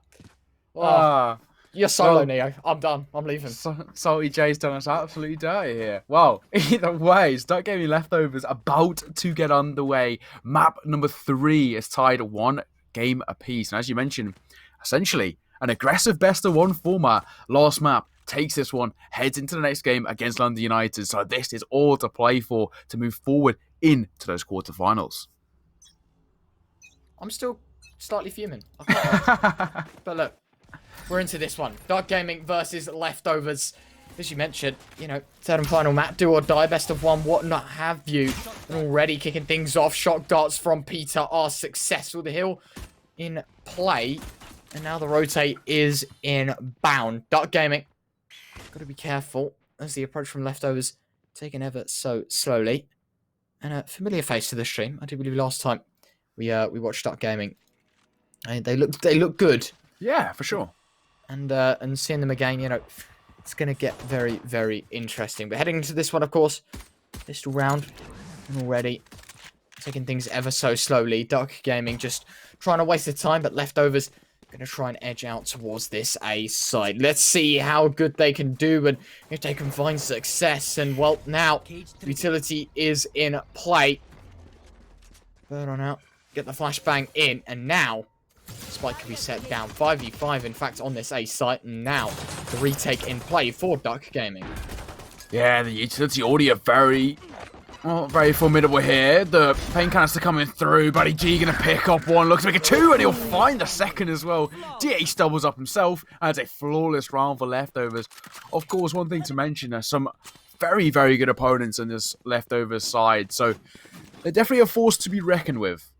Oh, you're solo, Neo. I'm done. I'm leaving. Salty J's done us absolutely dirty here. Well, either way, Duck Gaming Leftovers about to get underway. Map number 3 is tied 1 game apiece. And as you mentioned, essentially an aggressive best of one format. Last map takes this one, heads into the next game against London United. So this is all to play for to move forward into those quarterfinals. I'm still slightly fuming. But look, we're into this one. Dark Gaming versus Leftovers. As you mentioned, you know, third and final map, do or die, best of one, what not have you. And already kicking things off. Shock darts from Peter are successful. The hill in play. And now the rotate is inbound. Dark Gaming, got to be careful as the approach from Leftovers taken ever so slowly. And a familiar face to the stream. I do believe last time we watched Dark Gaming. And they look good. Yeah, for sure. And seeing them again, you know, it's going to get very, very interesting. But heading into this one, of course, pistol round, and already taking things ever so slowly. Dark Gaming just trying to waste the time, but Leftovers going to try and edge out towards this A side. Let's see how good they can do and if they can find success. And, well, now, utility is in play. Bird on out. Get the flashbang in. And now, spike can be set down. 5v5, in fact, on this A site. And now, the retake in play for Duck Gaming. Yeah, the utility already are very formidable here. The pain canister coming through. Buddy G gonna pick up one. Looks to make a 2, and he'll find a second as well. DH doubles up himself, and it's a flawless round for Leftovers. Of course, one thing to mention, there's some very, very good opponents on this Leftovers side, so they're definitely a force to be reckoned with.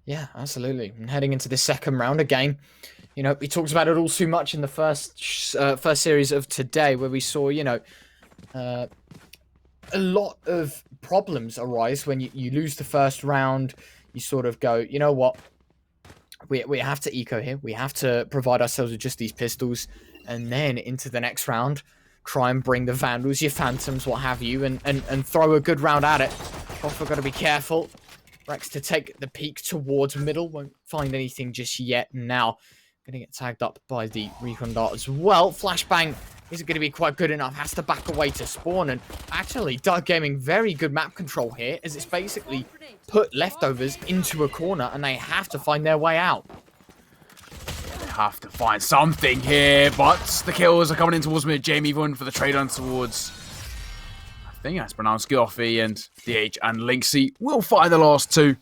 Yeah, absolutely. And heading into this second round again, you know, we talked about it all too much in the first series of today, where we saw, you know, a lot of problems arise when you lose the first round. You sort of go, you know what, we have to eco here. We have to provide ourselves with just these pistols, and then into the next round, try and bring the Vandals, your Phantoms, what have you, and throw a good round at it. Also got to be careful. Rex to take the peek towards middle. Won't find anything just yet. Now, going to get tagged up by the recon dart as well. Flashbang isn't going to be quite good enough. Has to back away to spawn. And actually, Dark Gaming, very good map control here, as it's basically put Leftovers into a corner, and they have to find their way out. They have to find something here, but the kills are coming in towards mid. Jamie Vaughn for the trade on towards, I think that's pronounced Goffy, and DH and Linksy will find the last 2.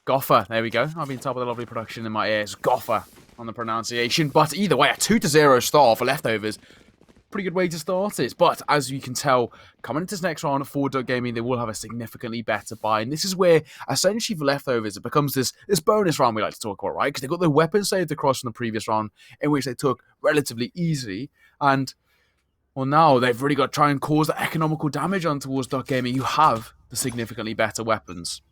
Goffer, there we go. I've been top of the lovely production in my ears. Goffer on the pronunciation, but either way, a 2-0 start for Leftovers. Pretty good way to start it, but as you can tell, coming into this next round for Duck Gaming, they will have a significantly better buy, and this is where, essentially for Leftovers, it becomes this bonus round we like to talk about, right? Because they got their weapons saved across from the previous round, in which they took relatively easy, and, well, now they've really got to try and cause the economical damage on towards Duck Gaming, who have the significantly better weapons.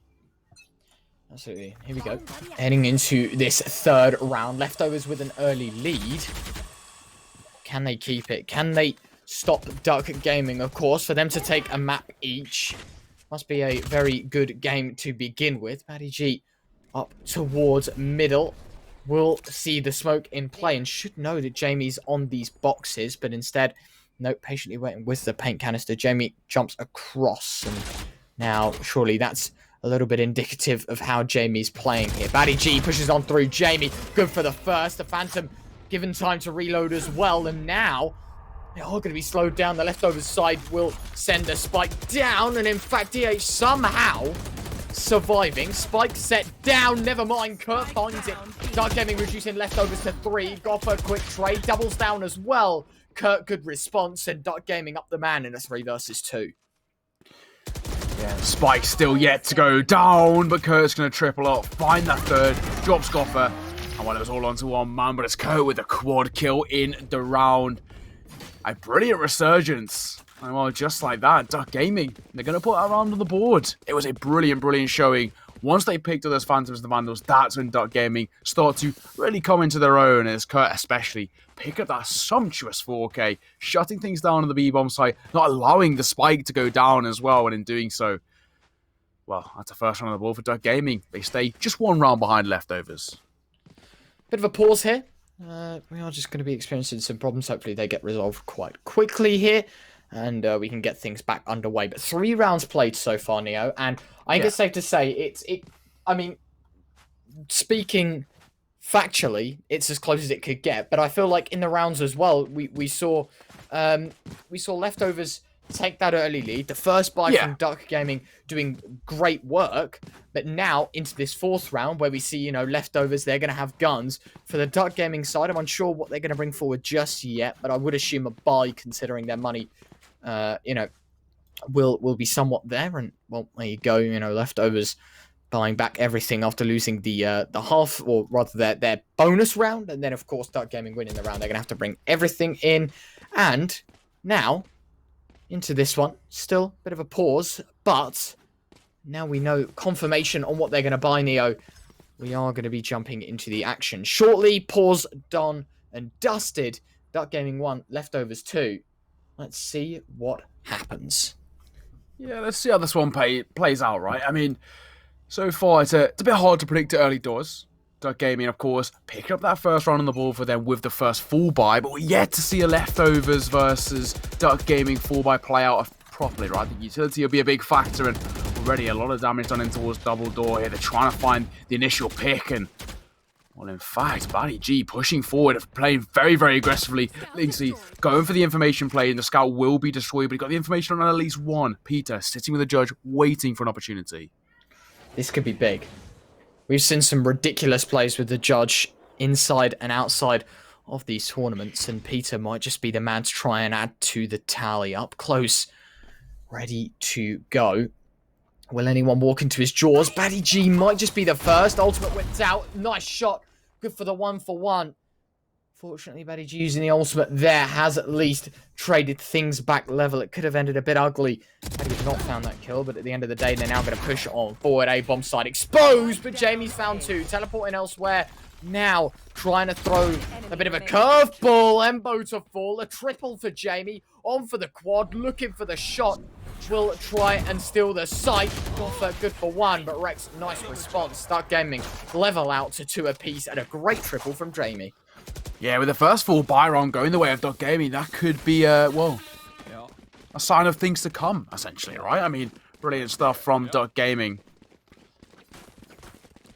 Absolutely. Here we go. Heading into this third round. Leftovers with an early lead. Can they keep it? Can they stop Duck Gaming? Of course, for them to take a map each. Must be a very good game to begin with. Matty G up towards middle. Will see the smoke in play and should know that Jamie's on these boxes, but instead, nope, patiently waiting with the paint canister. Jamie jumps across, and now surely that's a little bit indicative of how Jamie's playing here. Batty G pushes on through Jamie. Good for the first. The Phantom given time to reload as well, and now they're all going to be slowed down. The Leftovers side will send a spike down, and in fact, DH somehow surviving. Spike set down. Never mind. Kurt finds it. Dark Gaming reducing Leftovers to 3. Goffer quick trade. Doubles down as well. Kurt good response. And Dark Gaming up the man in a 3 versus 2. Yeah, Spike still yet to go down, but Kurt's going to triple up. Find that third. Drops Goffer. And well, it was all onto one man, but it's Kurt with a quad kill in the round. A brilliant resurgence. And well, just like that, Duck Gaming, they're going to put that round on the board. It was a brilliant, brilliant showing. Once they picked up those Phantoms and the Vandals, that's when Duck Gaming start to really come into their own, as Kurt especially pick up that sumptuous 4K, shutting things down on the B-bomb site, not allowing the spike to go down as well, and in doing so, well, that's the first round on the board for Duck Gaming. They stay just one round behind Leftovers. Bit of a pause here. We are just going to be experiencing some problems. Hopefully they get resolved quite quickly here, and we can get things back underway. But 3 rounds played so far, Neo, and I think it's safe to say I mean, speaking factually, it's as close as it could get. But I feel like in the rounds as well, we saw Leftovers take that early lead. The first buy from Duck Gaming doing great work, but now into this 4th round where we see, Leftovers, they're going to have guns. For the Duck Gaming side, I'm unsure what they're going to bring forward just yet, but I would assume a buy considering their money, will be somewhat there. And, well, there you go, Leftovers buying back everything after losing the half, or rather their bonus round, and then, of course, Duck Gaming winning the round. They're going to have to bring everything in, and now into this one. Still a bit of a pause, but now we know confirmation on what they're going to buy, Neo. We are going to be jumping into the action shortly. Pause done and dusted. Duck Gaming 1, Leftovers 2. Let's see what happens. Yeah, let's see how this one plays out, right? I mean, so far it's a bit hard to predict it early doors. Duck Gaming, of course, pick up that first round on the board for them with the first full buy, but we're yet to see a Leftovers versus Duck Gaming full buy play out properly, right? The utility will be a big factor, and already a lot of damage done in towards double door here. They're trying to find the initial pick, and well, in fact, Batty G pushing forward, playing very, very aggressively. Linksy going for the information play, and the scout will be destroyed, but he got the information on at least one. Peter sitting with the judge, waiting for an opportunity. This could be big. We've seen some ridiculous plays with the judge inside and outside of these tournaments, and Peter might just be the man to try and add to the tally. Up close, ready to go. Will anyone walk into his jaws? Batty G might just be the first. Ultimate whipped out. Nice shot. Good for the 1-for-1. Fortunately, Batty G using the ultimate there has at least traded things back level. It could have ended a bit ugly had he not found that kill, but at the end of the day, they're now going to push on forward. A-bomb side exposed, but Jamie's found 2. Teleporting elsewhere. Now trying to throw a bit of a curveball. Embo to fall. A triple for Jamie. On for the quad. Looking for the shot. Will try and steal the site. Goffer good for 1, but Rex, nice response. Duck Gaming level out to 2 apiece, and a great triple from Jamie. Yeah, with the first full buy round going the way of Duck Gaming, that could be, a sign of things to come, essentially, right? I mean, brilliant stuff from Duck Gaming.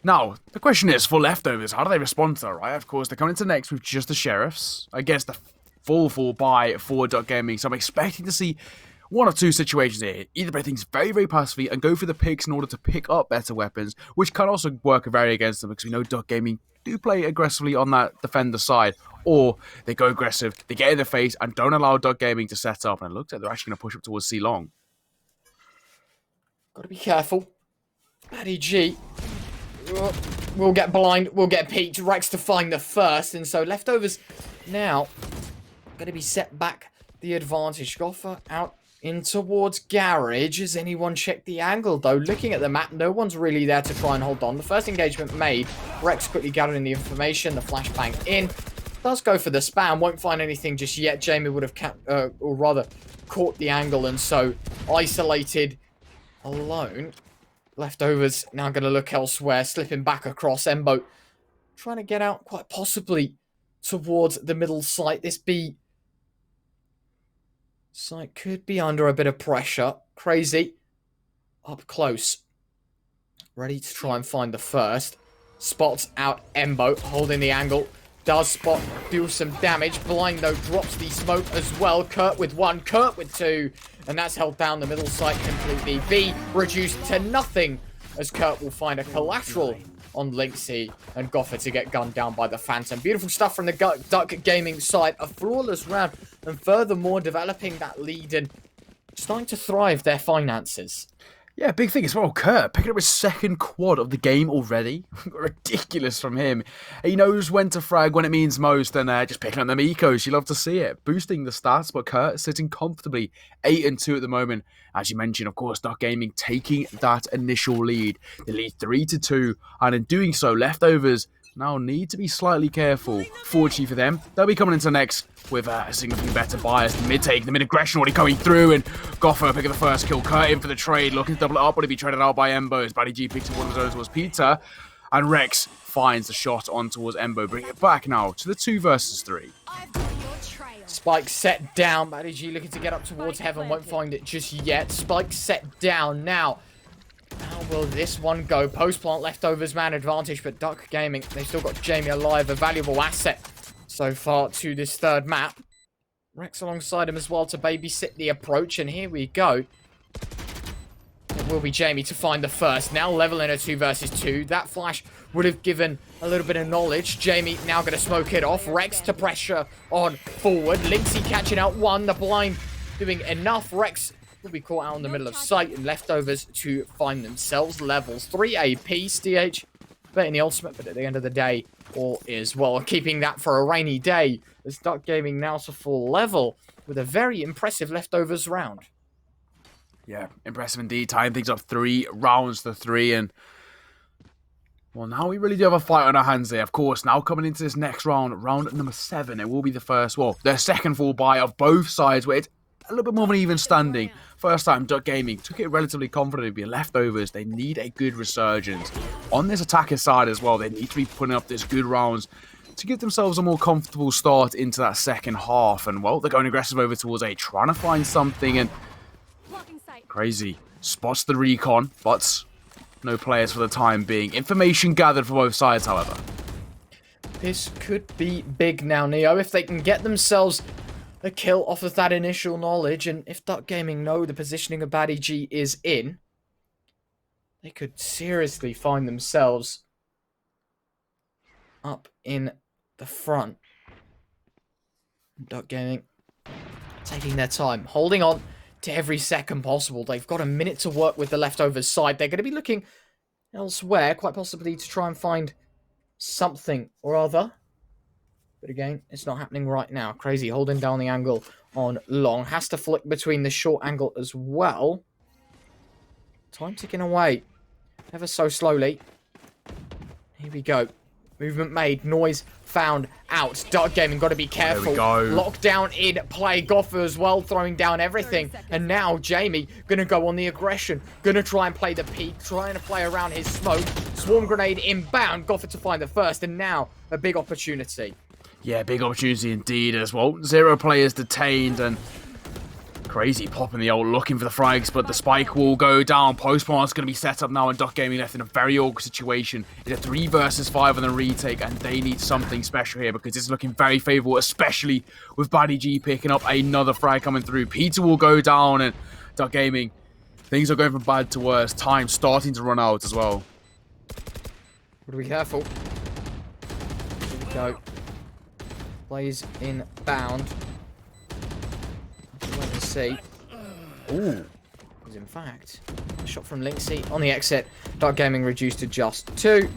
Now, the question is, for Leftovers, how do they respond to that, right? Of course, they're coming into next with just the Sheriffs. I guess the full buy for Duck Gaming, so I'm expecting to see 1 or 2 situations here. Either play things very, very passively and go for the picks in order to pick up better weapons, which can also work very against them, because we know Duck Gaming do play aggressively on that defender side, or they go aggressive, they get in the face, and don't allow Duck Gaming to set up, and it looks like they're actually going to push up towards C-Long. Got to be careful. Batty G will get blind, will get peeked. Rex to find the first, and so Leftovers now going to be set back the advantage. Goffer out in towards Garage. Has anyone checked the angle, though? Looking at the map, no one's really there to try and hold on. The first engagement made. Rex quickly gathering the information. The flashbang in. Does go for the spam. Won't find anything just yet. Jamie would have, or rather, caught the angle, and so isolated, alone. Leftovers now going to look elsewhere. Slipping back across. Embo trying to get out, quite possibly, towards the middle site. This B site could be under a bit of pressure. Crazy. Up close. Ready to try and find the first. Spots out Embo, holding the angle. Does Spot do some damage. Blind, though, drops the smoke as well. Kurt with one, Kurt with two. And that's held down the middle site completely. B reduced to nothing, as Kurt will find a collateral on Linksy and Goffer to get gunned down by the Phantom. Beautiful stuff from the Duck Gaming side. A flawless round, and furthermore developing that lead and starting to thrive their finances. Yeah, big thing as well. Kurt picking up his second quad of the game already. Ridiculous from him. He knows when to frag when it means most, and just picking up them ecos. You love to see it. Boosting the stats, but Kurt sitting comfortably 8-2 at the moment. As you mentioned, of course, Duck Gaming taking that initial lead. They lead 3-2, and in doing so, Leftovers now need to be slightly careful. Fortunately for them, they'll be coming into next with a significantly better bias. The mid aggression already coming through, and Goffer picking the first kill. Kurt in for the trade, looking to double it up, but he'll be traded out by Embo. As Buddy G picks up one of his own towards Peter, and Rex finds the shot on towards Embo. Bring it back now to the 2 versus 3. Spike set down. Buddy G looking to get up towards Heaven. Won't find it just yet. Spike set down now. How will this one go? Post-plant Leftovers man advantage, but Duck Gaming, they've still got Jamie alive, a valuable asset so far to this third map. Rex alongside him as well to babysit the approach, and here we go. It will be Jamie to find the first. Now leveling a 2 versus 2. That flash would have given a little bit of knowledge. Jamie now going to smoke it off. Rex to pressure on forward. Linksy catching out one. The blind doing enough. Rex will be caught out in the middle of sight, and Leftovers to find themselves levels 3 AP. STH betting the ultimate, but at the end of the day, all is well. Keeping that for a rainy day, as Duck Gaming now to full level with a very impressive Leftovers round. Yeah, impressive indeed. Tying things up 3 rounds to 3, and well, now we really do have a fight on our hands there. Of course, now coming into this next round, round number 7, it will be the first, well, the second full buy of both sides, where it's a little bit more of an even standing. First time, Duck Gaming took it relatively confidently. Leftovers, they need a good resurgence. On this attacker side as well, they need to be putting up this good rounds to give themselves a more comfortable start into that second half. And, well, they're going aggressive over towards A, trying to find something, and Crazy spots the recon, but no players for the time being. Information gathered for both sides, however. This could be big now, Neo, if they can get themselves a kill off of that initial knowledge, and if Duck Gaming know the positioning of Baddie G is in, they could seriously find themselves up in the front. Duck Gaming taking their time, holding on to every second possible. They've got a minute to work with the Leftovers side. They're going to be looking elsewhere, quite possibly to try and find something or other. But again, it's not happening right now. Crazy holding down the angle on long. Has to flick between the short angle as well. Time ticking away. Ever so slowly. Here we go. Movement made. Noise found out. Duck Gaming got to be careful. There we go. Lockdown in play. Goffer as well, throwing down everything. And now Jamie going to go on the aggression. Going to try and play the peak. Trying to play around his smoke. Swarm grenade inbound. Goffer to find the first. And now a big opportunity. Yeah, big opportunity indeed as well. 0 players detained, and Crazy popping the ult, looking for the frags, but the spike will go down. Postmark's going to be set up now, and Duck Gaming left in a very awkward situation. It's a 3 versus 5 on the retake, and they need something special here because it's looking very favourable, especially with Baddie G picking up another frag coming through. Peter will go down, and Duck Gaming, things are going from bad to worse. Time starting to run out as well. Gotta be careful. Here we go. Plays inbound. Let's see. Ooh. Was in fact a shot from Linksy on the exit. Duck Gaming reduced to just 2.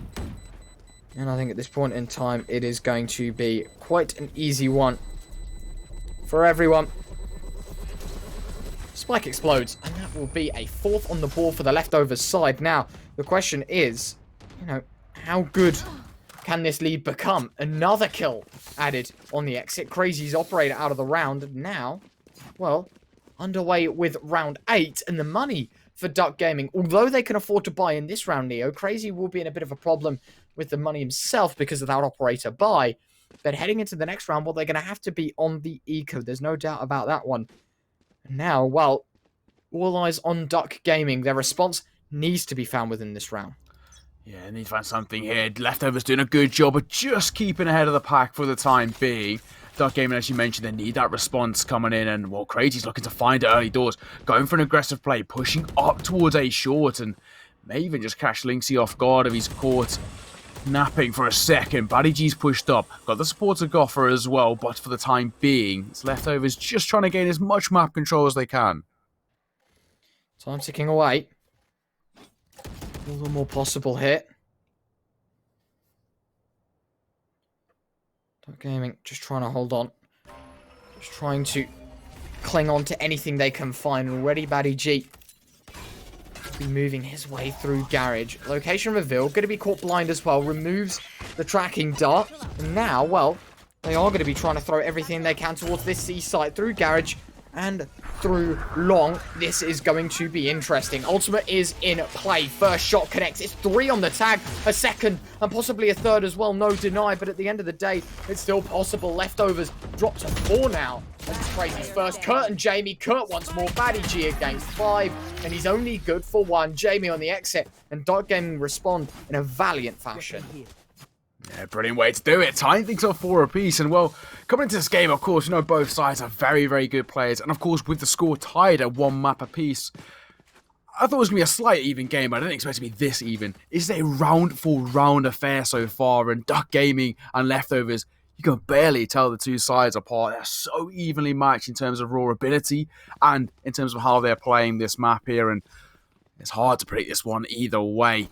And I think at this point in time it is going to be quite an easy one for everyone. Spike explodes, and that will be a 4th on the board for the Leftovers side. Now, the question is, you know, how good can this lead become? Another kill added on the exit. Crazy's operator out of the round. Now, well, underway with round 8, and the money for Duck Gaming, although they can afford to buy in this round, Neo, Crazy will be in a bit of a problem with the money himself because of that operator buy. But heading into the next round, well, they're going to have to be on the eco. There's no doubt about that one. And now, well, all eyes on Duck Gaming. Their response needs to be found within this round. Yeah, they need to find something here. Leftovers doing a good job of just keeping ahead of the pack for the time being. Duck Gaming, as you mentioned, they need that response coming in, and well, Crazy's looking to find it early doors, going for an aggressive play, pushing up towards A short, and may even just catch Linksy off guard if he's caught napping for a second. Batty G's pushed up, got the support of Goffer as well, but for the time being, it's Leftovers just trying to gain as much map control as they can. Time ticking away. All the more possible hit. Duck Gaming just trying to hold on. Just trying to cling on to anything they can find. Already Batty G be moving his way through Garage. Location reveal. Going to be caught blind as well. Removes the tracking dart. And now, well, they are going to be trying to throw everything they can towards this C site through Garage and through Long. This is going to be interesting. Ultimate is in play. First shot connects. It's 3 on the tag. A second and possibly a third as well. No deny. But at the end of the day, it's still possible. Leftovers drop to 4 now. That's Crazy's first. Kurt and Jamie. Kurt once more. Batty G against 5. And he's only good for 1. Jamie on the exit. And Duck Gaming respond in a valiant fashion. Yeah, brilliant way to do it. Tying things off 4 apiece. And well, coming into this game, of course, you know, both sides are very, very good players. And of course, with the score tied at 1 map apiece, I thought it was going to be a slight even game, but I didn't expect it to be this even. It's a round for round affair so far. And Duck Gaming and Leftovers, you can barely tell the two sides apart. They're so evenly matched in terms of raw ability and in terms of how they're playing this map here. And it's hard to predict this one either way.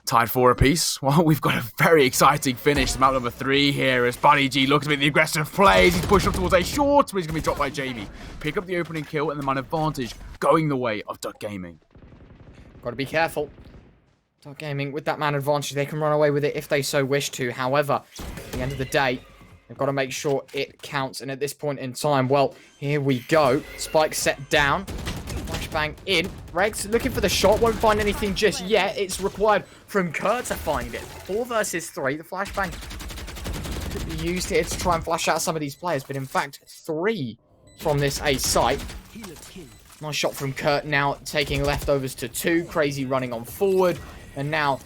Tied 4 apiece. Well, we've got a very exciting finish. Map number 3 here as Batty G looks to make the aggressive plays. He's pushed up towards A short, but he's going to be dropped by Jamie. Pick up the opening kill and the man advantage going the way of Duck Gaming. Got to be careful. Duck Gaming, with that man advantage, they can run away with it if they so wish to. However, at the end of the day, they've got to make sure it counts. And at this point in time, well, here we go. Spike set down. Flashbang in. Rex looking for the shot. Won't find anything just yet. It's required from Kurt to find it. 4 versus 3. The flashbang could be used here to try and flash out some of these players. But in fact, 3 from this A site. Nice shot from Kurt now taking Leftovers to 2. Crazy running on forward. And now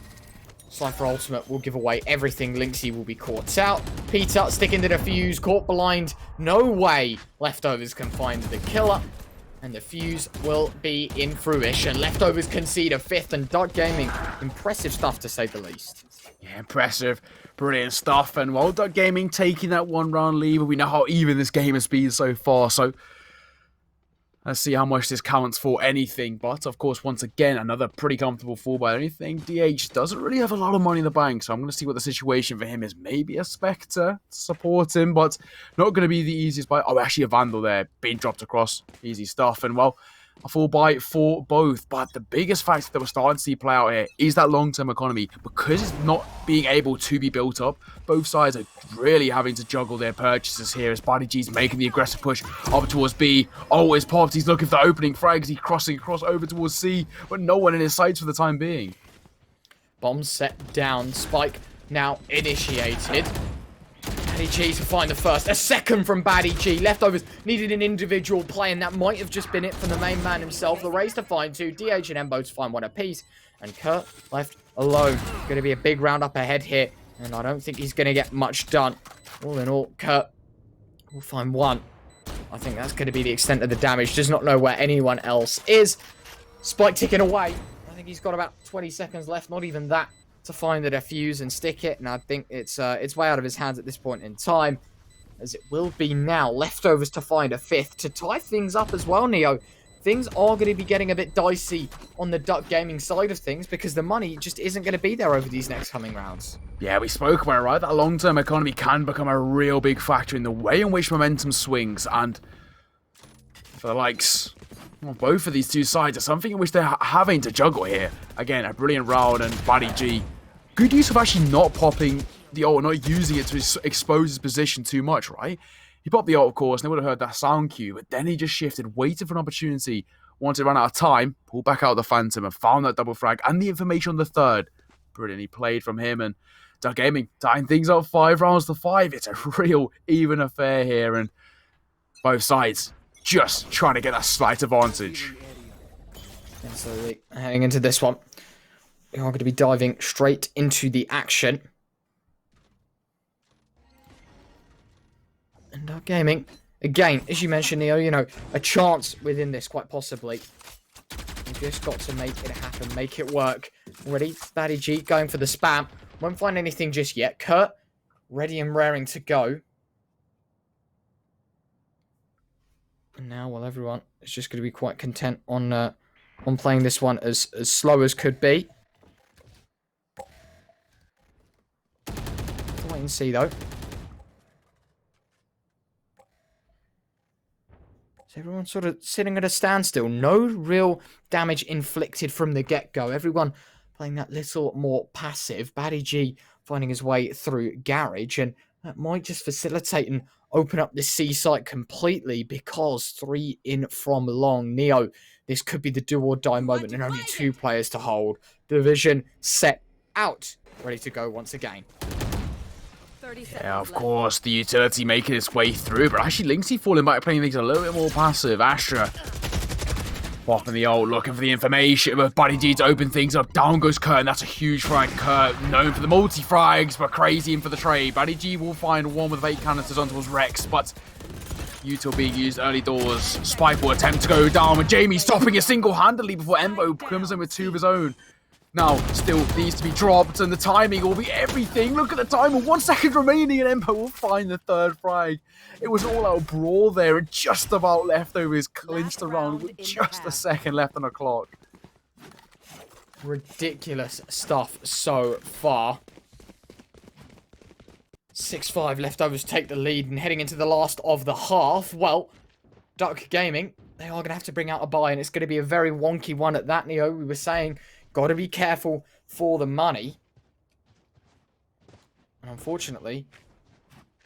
Cypher Ultimate will give away everything. Linksy will be caught out. Peter sticking to the fuse. Caught blind. No way Leftovers can find the killer. And the fuse will be in fruition. Leftovers concede a 5th, and Duck Gaming, impressive stuff to say the least. Yeah, impressive. Brilliant stuff. And well, Duck Gaming taking that 1 round lead, but we know how even this game has been so far. So let's see how much this counts for anything. But of course, once again, another pretty comfortable fall by anything. DH doesn't really have a lot of money in the bank, so I'm going to see what the situation for him is. Maybe a Spectre to support him, but not going to be the easiest buy. Oh, actually a Vandal there being dropped across. Easy stuff. And well, a full buy for both. But the biggest factor that we're starting to see play out here is that long-term economy. Because it's not being able to be built up, both sides are really having to juggle their purchases here as Batty G's making the aggressive push up towards B. Oh, it's popped. He's looking for the opening frags. He's crossing across over towards C, but no one in his sights for the time being. Bomb set down. Spike now initiated. Batty G to find the first. A second from Batty G. Leftovers needed an individual play, and that might have just been it for the main man himself. The race to find 2. DH and Embo to find 1 apiece. And Kurt left alone. Going to be a big round up ahead here. And I don't think he's going to get much done. All in all, Kurt will find 1. I think that's going to be the extent of the damage. Does not know where anyone else is. Spike ticking away. I think he's got about 20 seconds left. Not even that. To find the defuse and stick it, and I think it's way out of his hands at this point in time, as it will be now. Leftovers to find a 5th to tie things up as well, Neo. Things are going to be getting a bit dicey on the Duck Gaming side of things because the money just isn't going to be there over these next coming rounds. Yeah, we spoke about it, right? That long-term economy can become a real big factor in the way in which momentum swings, and for the likes Well, both of these two sides are something in which they're having to juggle here. Again, a brilliant round, and Buddy G. Good use of actually not popping the ult, not using it to expose his position too much, right? He popped the ult, of course, and they would have heard that sound cue, but then he just shifted, waited for an opportunity, wanted to run out of time, pulled back out the Phantom, and found that double frag, and the information on the third. Brilliantly played from him, and Duck Gaming tying things up 5 rounds to 5. It's a real even affair here, and both sides just trying to get that slight advantage. Absolutely. Heading into this one, we are going to be diving straight into the action. And Dark Gaming, again, as you mentioned, Neo, you know, a chance within this, quite possibly. You've just got to make it happen, make it work. Ready? Batty G going for the spam. Won't find anything just yet. Kurt, ready and raring to go. And now, well, everyone is just going to be quite content on playing this one as slow as could be. Have to wait and see, though. So everyone's sort of sitting at a standstill. No real damage inflicted from the get-go. Everyone playing that little more passive. Batty G finding his way through Garage, and that might just facilitate and open up the C site completely, because 3 in from long. Neo, this could be the do or die moment, and only 2 players to hold. Division set out, ready to go once again. Yeah, of course, the utility making its way through, but actually Lynxy falling back, playing things a little bit more passive. Astra popping the ult, looking for the information, but Buddy G to open things up. Down goes Kurt, and that's a huge frag. Kurt, known for the multi-frags, but crazy in for the trade. Buddy G will find one with 8 canisters on towards Rex, but util being used early doors. Spike will attempt to go down, with Jamie stopping it single-handedly before Embo comes in with 2 of his own. Now, still needs to be dropped, and the timing will be everything. Look at the time, with 1 second remaining, and Empo will find the 3rd frag. It was all-out brawl there, and just about leftovers clinched the round with just a second left on the clock. Ridiculous stuff so far. 6-5 leftovers take the lead, and heading into the last of the half, well, Duck Gaming, they are going to have to bring out a buy, and it's going to be a very wonky one at that, Neo. We were saying, got to be careful for the money. And unfortunately,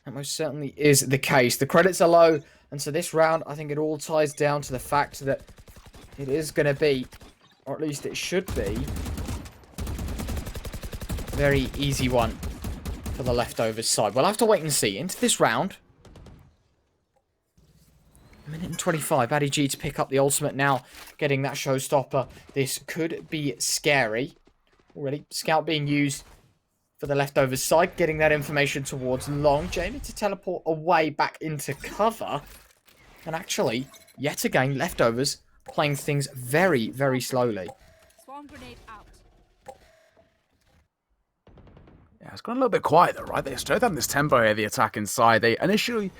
that most certainly is the case. The credits are low, and so this round, I think it all ties down to the fact that it is going to be, or at least it should be, a very easy one for the leftovers side. We'll have to wait and see. Into this round, 1:25, Batty G to pick up the ultimate now, getting that showstopper. This could be scary. Already, Scout being used for the leftovers side, getting that information towards long. Jamie to teleport away back into cover. And actually, yet again, leftovers playing things very, very slowly. Swarm grenade out. Yeah, it's gone a little bit quiet though, right? They straight down this tempo here, the attacking side. They initially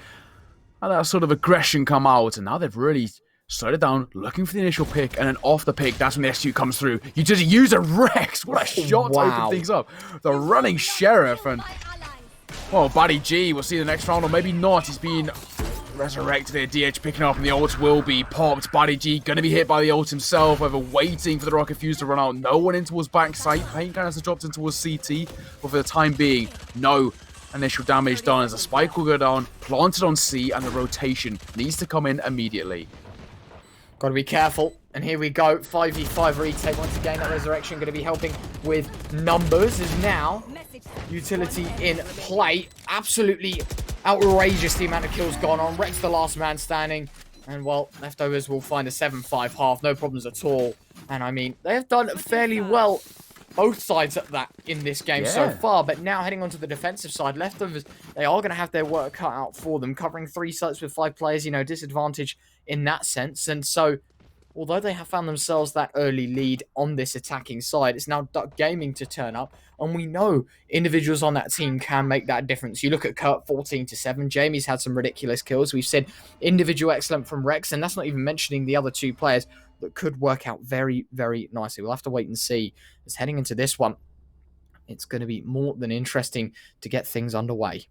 had that sort of aggression come out, and now they've really slowed it down, looking for the initial pick, and then off the pick, that's when the SU comes through. You just use a Rex! What a shot to open things up. The running Sheriff, and well, Buddy G, we'll see the next round, or maybe not. He's being resurrected here. DH picking up, and the ult will be popped. Buddy G gonna be hit by the ult himself, over waiting for the rocket fuse to run out. No one in towards backside. Paint canister dropped in towards CT, but for the time being, no initial damage done as the spike will go down, planted on C, and the rotation needs to come in immediately. Got to be careful. And here we go. 5v5 retake. Once again, that resurrection going to be helping with numbers. Is now utility in play. Absolutely outrageous the amount of kills gone on. Rex the last man standing. And, well, leftovers will find a 7-5 half. No problems at all. And, I mean, they have done fairly well, both sides at that in this game so far. But now heading onto the defensive side, leftovers, they are going to have their work cut out for them. Covering 3 sites with 5 players, you know, disadvantage in that sense. And so, although they have found themselves that early lead on this attacking side, it's now Duck Gaming to turn up. And we know individuals on that team can make that difference. You look at Kurt, 14-7. Jamie's had some ridiculous kills. We've said individual excellent from Rex. And that's not even mentioning the other 2 players that could work out very, very nicely. We'll have to wait and see. As heading into this one, it's going to be more than interesting to get things underway.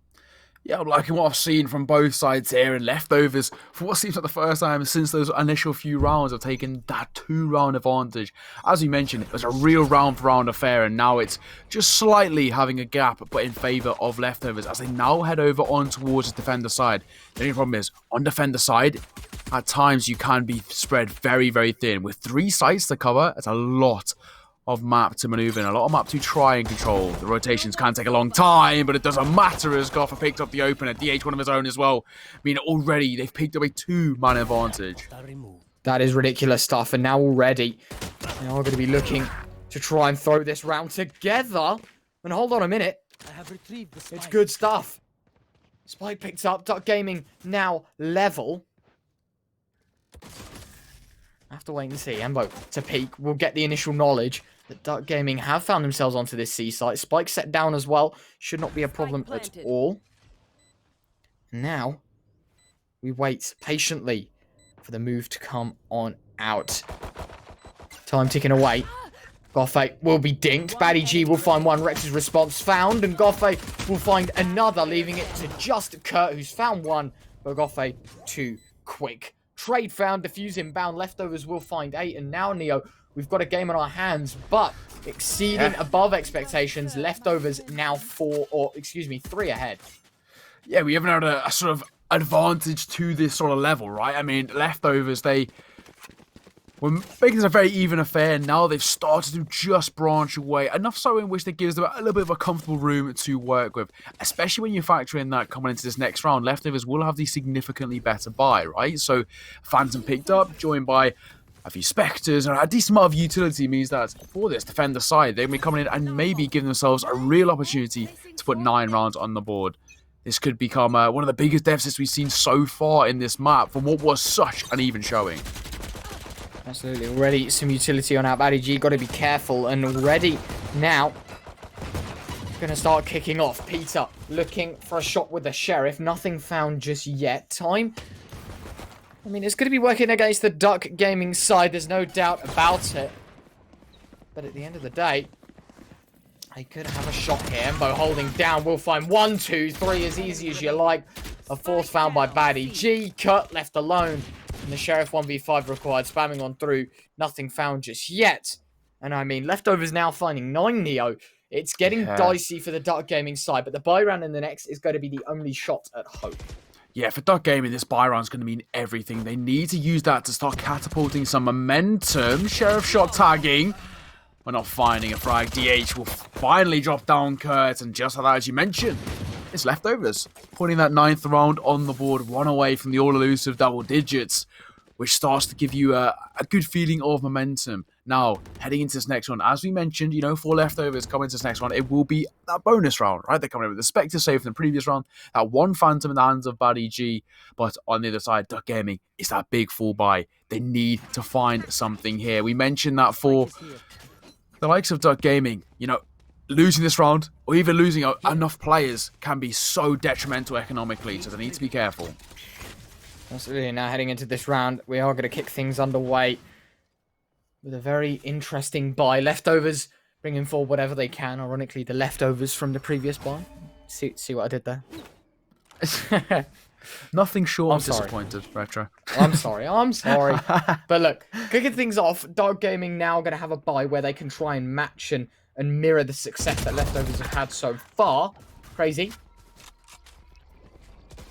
Yeah, I'm liking what I've seen from both sides here, and Leftovers, for what seems like the first time since those initial few rounds, have taken that 2-round advantage. As we mentioned, it was a real round-for-round affair, and now it's just slightly having a gap, but in favour of Leftovers, as they now head over on towards the defender side. The only problem is, on defender side, at times you can be spread very, very thin. With 3 sites to cover, it's a lot of map to maneuver in, a lot of map to try and control. The rotations can take a long time, but it doesn't matter as Goffer picked up the opener. DH one of his own as well. I mean, already they've picked up a 2-man advantage. That is ridiculous stuff, and now already they are going to be looking to try and throw this round together. And hold on a minute. It's good stuff. Spike picked up. Duck Gaming now level. I have to wait and see. Embo to peek. We'll get the initial knowledge that Duck Gaming have found themselves onto this C site. Spike set down as well. Should not be a problem at all. Now, we wait patiently for the move to come on out. Time ticking away. Goffe will be dinked. Batty G will find one. Rex's response found. And Goffe will find another, leaving it to just Kurt, who's found one. But Goffe too quick. Trade found. Diffuse inbound. Leftovers will find 8. And now, Neo, we've got a game on our hands. But exceeding above expectations. Leftovers now 3 ahead. Yeah, we haven't had a sort of advantage to this sort of level, right? I mean, Leftovers, they were making this a very even affair. Now they've started to just branch away. Enough so in which that gives them a little bit of a comfortable room to work with. Especially when you factor in that coming into this next round, Leftovers will have the significantly better buy, right? So Phantom picked up, joined by a few Spectres, and a decent amount of utility means that for this defender side, they're going to be coming in and maybe giving themselves a real opportunity to put 9 rounds on the board. This could become one of the biggest deficits we've seen so far in this map from what was such an even showing. Absolutely. Already some utility on our Batty G. Got to be careful. And already now, going to start kicking off. Peter looking for a shot with the Sheriff. Nothing found just yet. Time. I mean, it's going to be working against the Duck Gaming side. There's no doubt about it. But at the end of the day, they could have a shot here. Embo holding down. We'll find 1, 2, 3 as easy as you like. A 4th found by Batty G. Cut left alone. And the Sheriff 1v5 required. Spamming on through. Nothing found just yet. And I mean, Leftovers now finding 9 Neo. It's getting dicey for the Duck Gaming side. But the buy round in the next is going to be the only shot at hope. Yeah, for Duck Gaming, this buy round is going to mean everything. They need to use that to start catapulting some momentum. Sheriff shot tagging. We're not finding a frag. DH will finally drop down Kurt. And just like that, as you mentioned, it's Leftovers. Putting that 9th round on the board, 1 away from the all-elusive double digits, which starts to give you a good feeling of momentum. Now, heading into this next one, as we mentioned, you know, for Leftovers coming into this next one, it will be that bonus round, right? They're coming in with the Spectre save from the previous round, that 1 Phantom in the hands of Batty G, but on the other side, Duck Gaming is that big full buy. They need to find something here. We mentioned that for the likes of Duck Gaming, you know, losing this round, or even losing enough players, can be so detrimental economically, so they need to be careful. Absolutely. Now heading into this round, we are going to kick things underway with a very interesting buy. Leftovers bringing forward whatever they can. Ironically, the Leftovers from the previous buy. See what I did there? Nothing short of disappointed, Retro. I'm sorry. But look, kicking things off, Duck Gaming now going to have a buy where they can try and match and mirror the success that Leftovers have had so far. Crazy.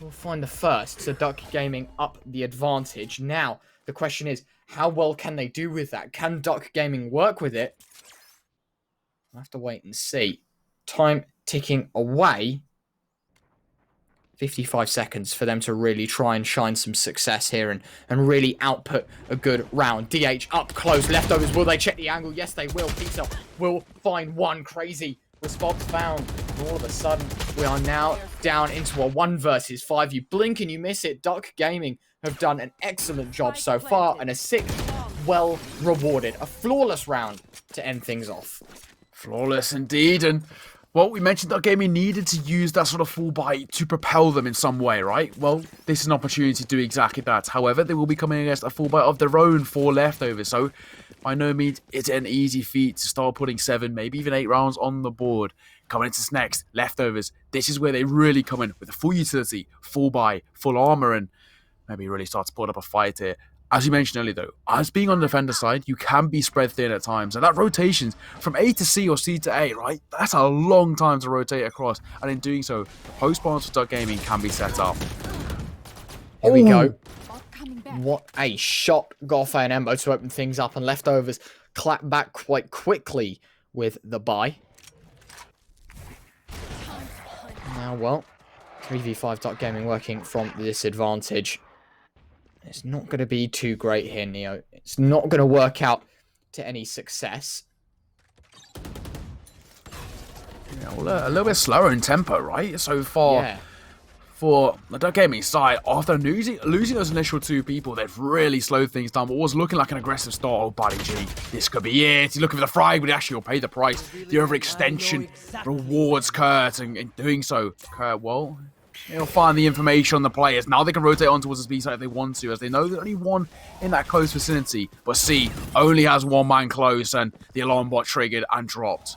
We'll find the first, so Duck Gaming up the advantage. Now, the question is, how well can they do with that? Can Duck Gaming work with it? I'll have to wait and see. Time ticking away. 55 seconds for them to really try and shine some success here and really output a good round. DH up close. Leftovers, will they check the angle? Yes, they will. Peter will find 1. Crazy response found. And all of a sudden, we are now down into a 1 versus 5. You blink and you miss it. Duck Gaming have done an excellent job so far, and a 6th well rewarded. A flawless round to end things off. Flawless indeed, and Well, we mentioned that Gaming needed to use that sort of full buy to propel them in some way, right? Well, this is an opportunity to do exactly that. However, they will be coming against a full buy of their own for leftovers, so by no means it's an easy feat to start putting 7, maybe even 8 rounds on the board. Coming into this next, leftovers. This is where they really come in with a full utility, full buy, full armor, and maybe really start to put up a fight here. As you mentioned earlier though, as being on the defender side, you can be spread thin at times. And that rotations from A to C or C to A, right? That's a long time to rotate across. And in doing so, post spawns for Gaming can be set up. Here we go. What a shot, Goffey and Embo to open things up, and leftovers clap back quite quickly with the buy. Now, well, 3v5 Gaming working from the disadvantage. It's not going to be too great here, Neo. It's not going to work out to any success. Yeah, well, a little bit slower in tempo, right? So far, Yeah. for the Gaming side, after losing those initial 2 people, they've really slowed things down. But what was looking like an aggressive start, oh, Buddy G, this could be it. He's looking for the frag, but he actually will pay the price. The overextension rewards Kurt, and in doing so, Kurt, well, he'll find the information on the players. Now they can rotate on towards the B side if they want to, as they know there's only one in that close vicinity. But C only has 1 man close, and the alarm bot triggered and dropped.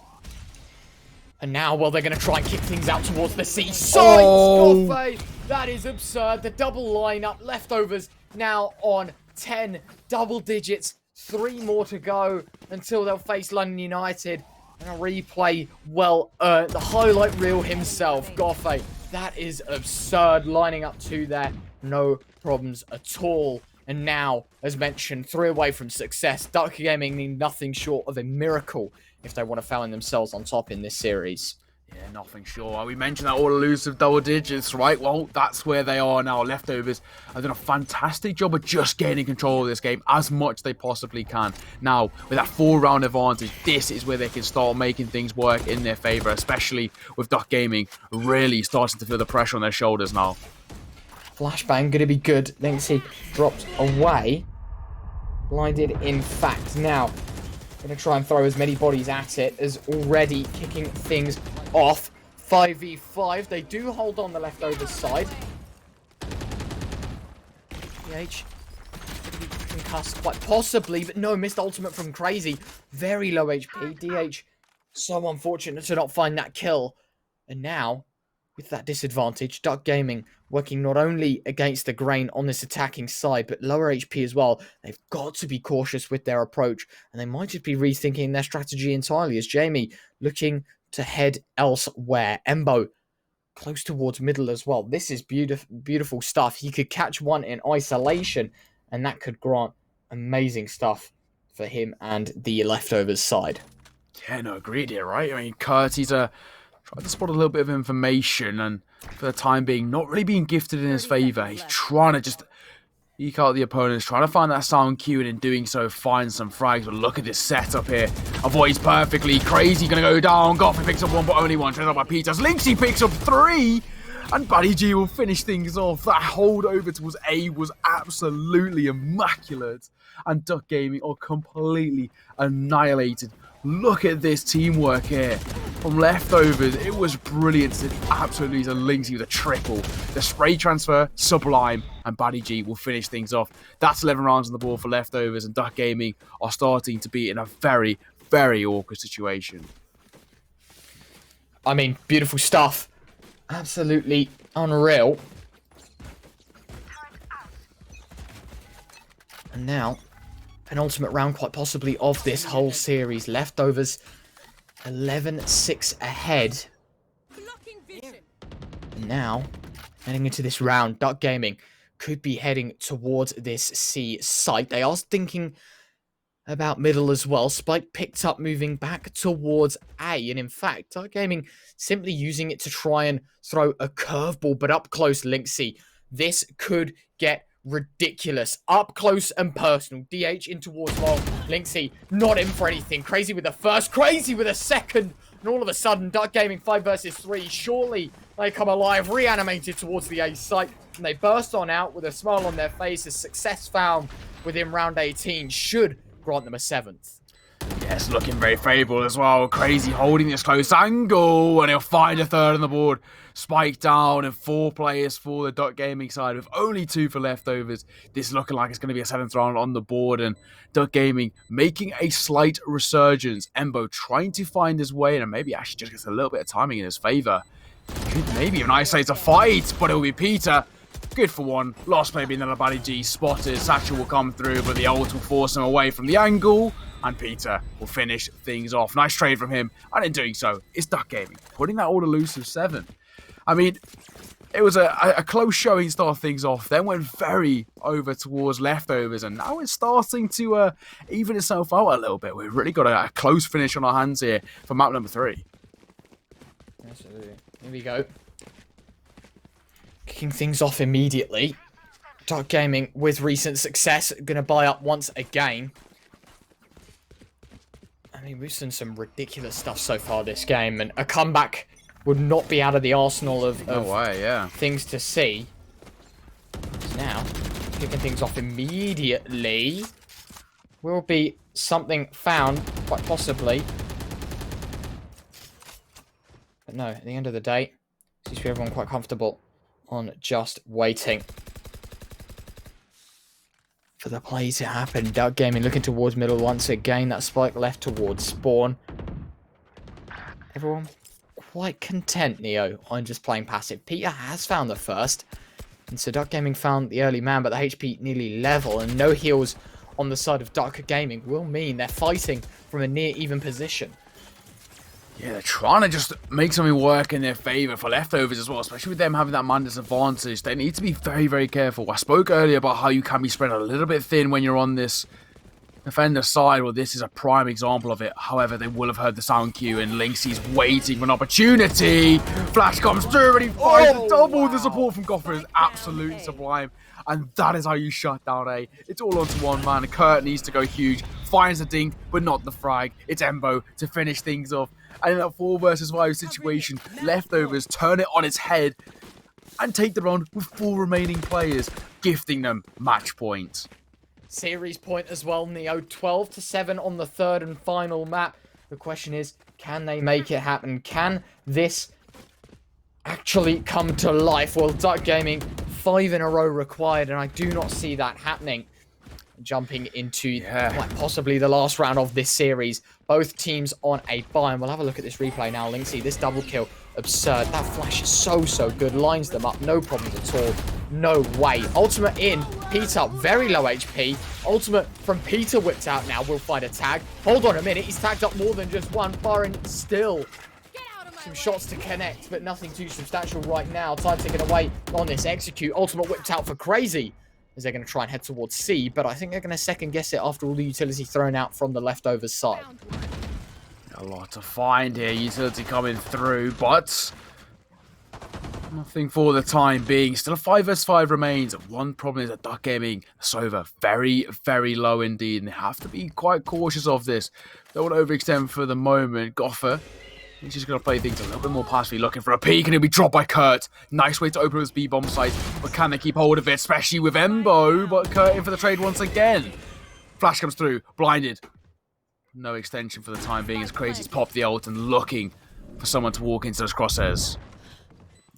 And now, well, they're going to try and kick things out towards the C side. Oh. Goffey, that is absurd. The double lineup, leftovers now on 10 double digits. 3 more to go until they'll face London United. And a replay, well earned. The highlight reel himself, Goffey. That is absurd, lining up 2 there. No problems at all. And now, as mentioned, 3 away from success. Duck Gaming need nothing short of a miracle if they want to find themselves on top in this series. Yeah, nothing sure. We mentioned that all elusive double digits, right? Well, that's where they are now. Leftovers have done a fantastic job of just gaining control of this game as much as they possibly can. Now, with that 4-round advantage, this is where they can start making things work in their favor, especially with Duck Gaming really starting to feel the pressure on their shoulders now. Flashbang going to be good. Linksy dropped away. Blinded, in fact. Now, going to try and throw as many bodies at it as already kicking things off. 5v5. They do hold on the leftovers side. DH concussed quite possibly, but no, missed ultimate from Crazy. Very low HP. DH so unfortunate to not find that kill. And now, with that disadvantage, Duck Gaming working not only against the grain on this attacking side, but lower HP as well. They've got to be cautious with their approach, and they might just be rethinking their strategy entirely, as Jamie looking to head elsewhere. Embo close towards middle as well. This is beautiful stuff. He could catch one in isolation, and that could grant amazing stuff for him and the leftovers side. Yeah, no, agreed here, right? I mean, Curtis trying to spot a little bit of information, and for the time being, not really being gifted in his favour. He's trying to just eke out the opponents, trying to find that sound cue, and in doing so, find some frags. But look at this setup here. Avoids perfectly. Crazy going to go down. Goffey picks up 1, but only 1. Traded up by Peters. Linksy picks up 3. And Buddy G will finish things off. That hold over towards A was absolutely immaculate. And Duck Gaming are completely annihilated. Look at this teamwork here. From leftovers, it was brilliant. It absolutely to Linksy with a triple. The spray transfer, sublime, and Buddy G will finish things off. That's 11 rounds on the board for leftovers, and Duck Gaming are starting to be in a very, very awkward situation. I mean, beautiful stuff. Absolutely unreal. And now, penultimate round quite possibly of this whole series. Leftovers 11-6 ahead. And now, heading into this round, Duck Gaming could be heading towards this C site. They are thinking about middle as well. Spike picked up moving back towards A. And in fact, Duck Gaming simply using it to try and throw a curveball, but up close, Linksy. This could get ridiculous. Up close and personal. DH in towards long. Linksy not in for anything. Crazy with the first. Crazy with a second. And all of a sudden, Duck Gaming 5 versus 3. Surely they come alive. Reanimated towards the A site. And they burst on out with a smile on their face. A success found within round 18 should grant them a 7th. Yeah, it's looking very favourable as well. Crazy holding this close angle, and he'll find a third on the board. Spike down, and 4 players for the Duck Gaming side with only 2 for leftovers. This is looking like it's going to be a 7th round on the board, and Duck Gaming making a slight resurgence. Embo trying to find his way, and maybe actually just gets a little bit of timing in his favour. Could maybe even isolate a fight, but it'll be Peter. Good for one. Lost maybe another Buddy G spotted. Satchel will come through, but the ult will force him away from the angle. And Peter will finish things off. Nice trade from him. And in doing so, it's Duck Gaming putting that all elusive 7. I mean, it was a close showing to start things off. Then went very over towards leftovers. And now it's starting to even itself out a little bit. We've really got a close finish on our hands here for map number 3. Absolutely. Here we go. Kicking things off immediately. Duck Gaming, with recent success, going to buy up once again. I mean, we've seen some ridiculous stuff so far this game, and a comeback would not be out of the arsenal of things to see. So now, kicking things off immediately. Will be something found, quite possibly. But no, at the end of the day, seems to be everyone quite comfortable on just waiting for the play to happen. Duck Gaming looking towards middle once again. That spike left towards spawn. Everyone quite content, Neo, on just playing passive. Peter has found the first. And so Duck Gaming found the early man, but the HP nearly level. And no heals on the side of Duck Gaming will mean they're fighting from a near even position. Yeah, they're trying to just make something work in their favour for leftovers as well, especially with them having that man disadvantage. They need to be very, very careful. I spoke earlier about how you can be spread a little bit thin when you're on this defender side. Well, this is a prime example of it. However, they will have heard the sound cue, and Lynxie's waiting for an opportunity. Flash comes through, and he finds the double. The support from Goffer is absolutely sublime. And that is how you shut down A. It's all onto one man. Kurt needs to go huge. Finds the dink, but not the frag. It's Embo to finish things off. And in that 4 versus 5 situation, leftovers turn it on its head and take the round with 4 remaining players, gifting them match points. Series point as well, Neo. 12-7 on the 3rd and final map. The question is, can they make it happen? Can this actually come to life? Well, Duck Gaming, 5 in a row required, and I do not see that happening. Jumping into quite possibly the last round of this series. Both teams on a bye, and we'll have a look at this replay now. Lynxie, this double kill, absurd. That flash is so good. Lines them up, no problems at all. No way. Ultimate in. Peter, very low HP. Ultimate from Peter whipped out now. We'll find a tag. Hold on a minute. He's tagged up more than just one. Firing still. Some shots to connect, but nothing too substantial right now. Time ticking away on this execute. Ultimate whipped out for Crazy, as they're going to try and head towards C, but I think they're going to second guess it after all the utility thrown out from the leftovers side. A lot to find here. Utility coming through, but nothing for the time being. Still a 5 vs 5 remains. One problem is that Duck Gaming, Sova, very, very low indeed, and they have to be quite cautious of this. Don't want to overextend for the moment. Goffer, he's just going to play things a little bit more passively, looking for a peek, and he'll be dropped by Kurt. Nice way to open his B-bomb site, but can they keep hold of it, especially with Embo? But Kurt in for the trade once again. Flash comes through, blinded. No extension for the time being, as Crazy's popped the ult and looking for someone to walk into those crosshairs.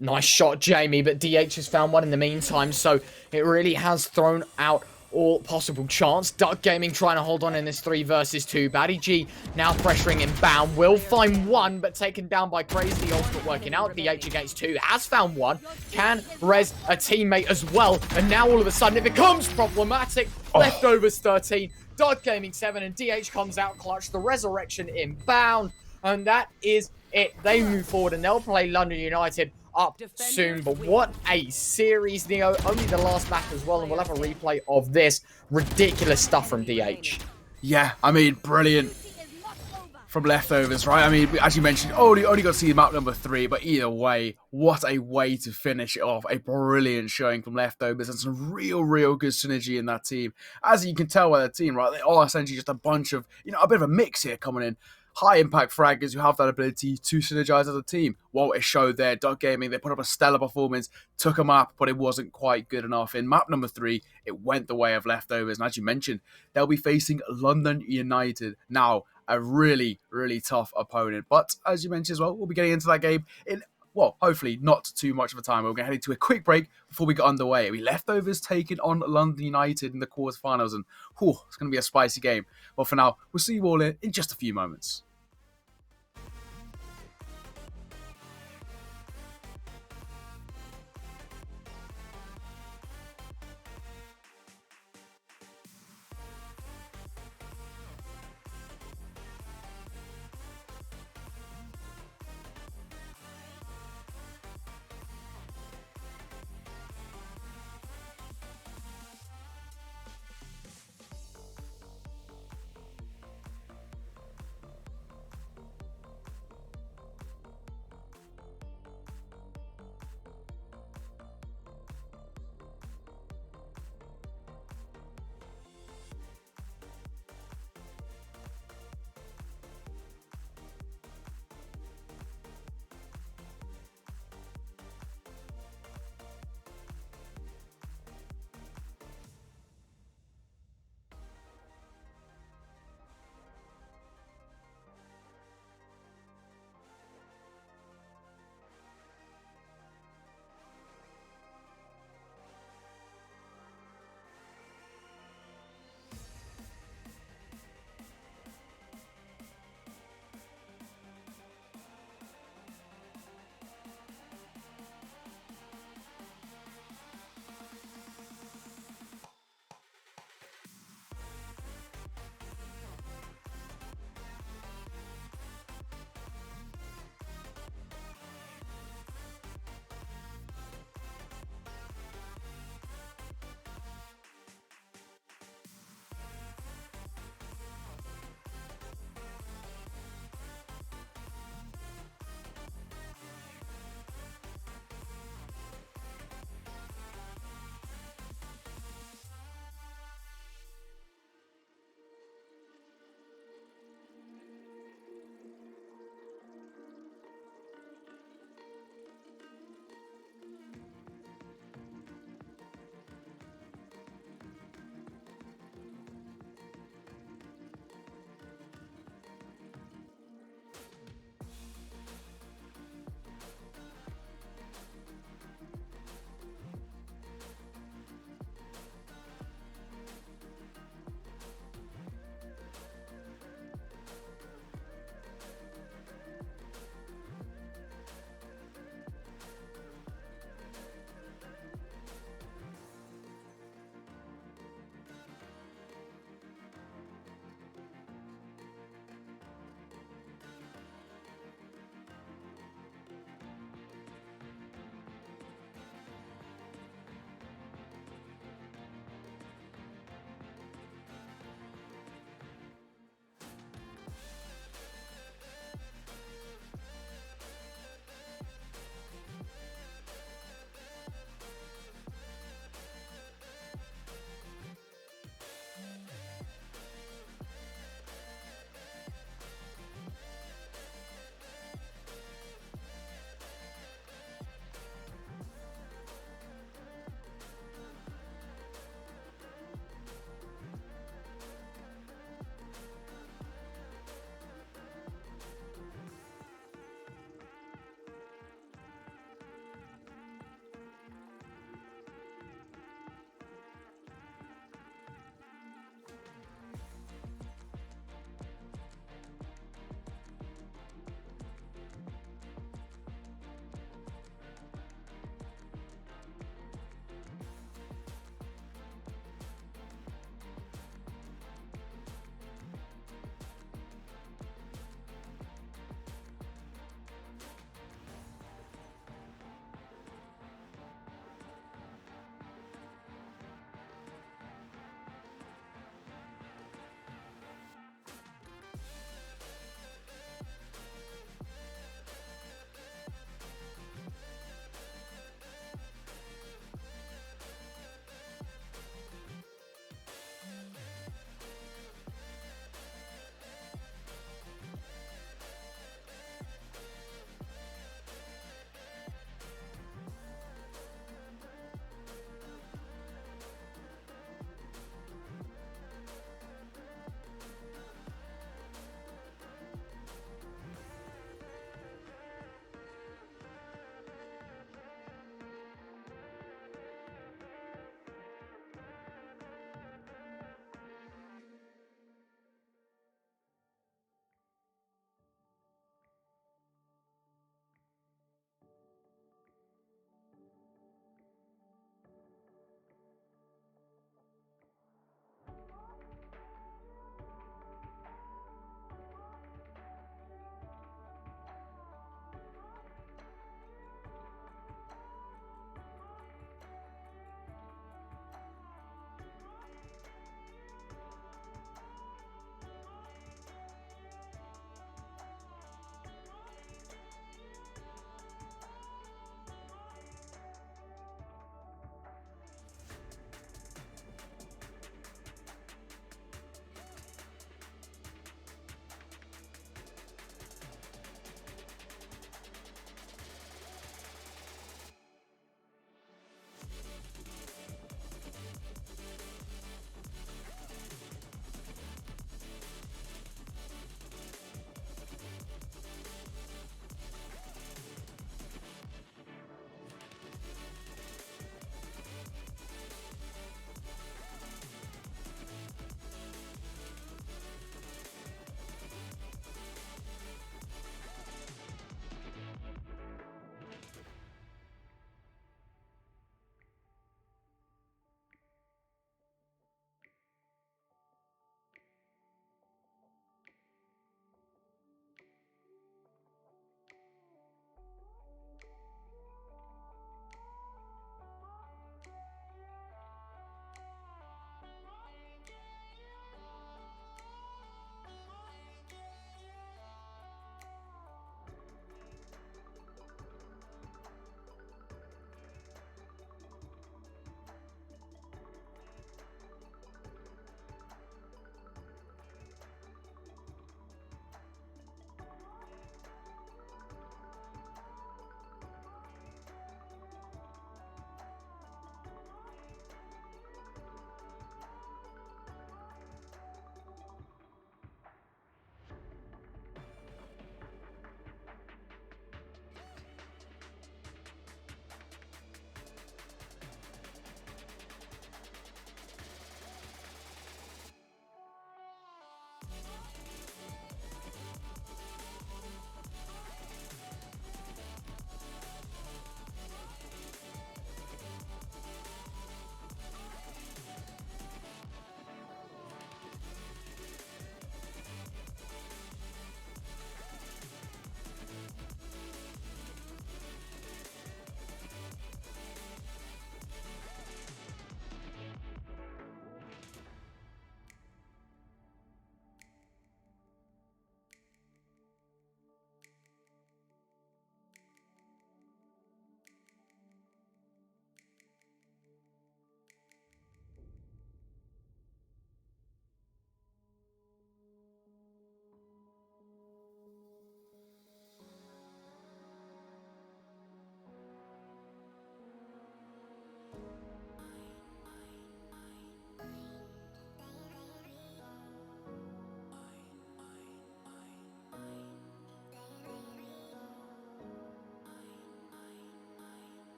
Nice shot, Jamie, but DH has found one in the meantime, so it really has thrown out all possible chance. Duck Gaming trying to hold on in this 3 versus 2. Batty G now pressuring inbound. Will find one, but taken down by Crazy. Ultimate working out. DH against 2. Has found one. Can res a teammate as well. And now all of a sudden it becomes problematic. Leftovers 13. Duck Gaming 7. And DH comes out clutch. The resurrection inbound. And that is it. They move forward and they'll play London United up soon. But what a series, Neo. Only the last map as well, and we'll have a replay of this. Ridiculous stuff from DH. Yeah, I mean, brilliant from leftovers, right? I mean, as you mentioned, only got to see map number 3, but either way, what a way to finish it off. A brilliant showing from leftovers and some real good synergy in that team. As you can tell by the team, right, they are essentially just a bunch of, a bit of a mix here coming in. High impact fraggers who have that ability to synergize as a team. Well, it showed there. Duck Gaming, they put up a stellar performance, took a map, but it wasn't quite good enough. In map number 3, it went the way of leftovers. And as you mentioned, they'll be facing London United. Now, a really, really tough opponent. But as you mentioned as well, we'll be getting into that game in, well, hopefully not too much of a time. We're going to head into a quick break before we get underway. We leftovers taking on London United in the quarterfinals, and it's going to be a spicy game. Well, for now, we'll see you all in just a few moments.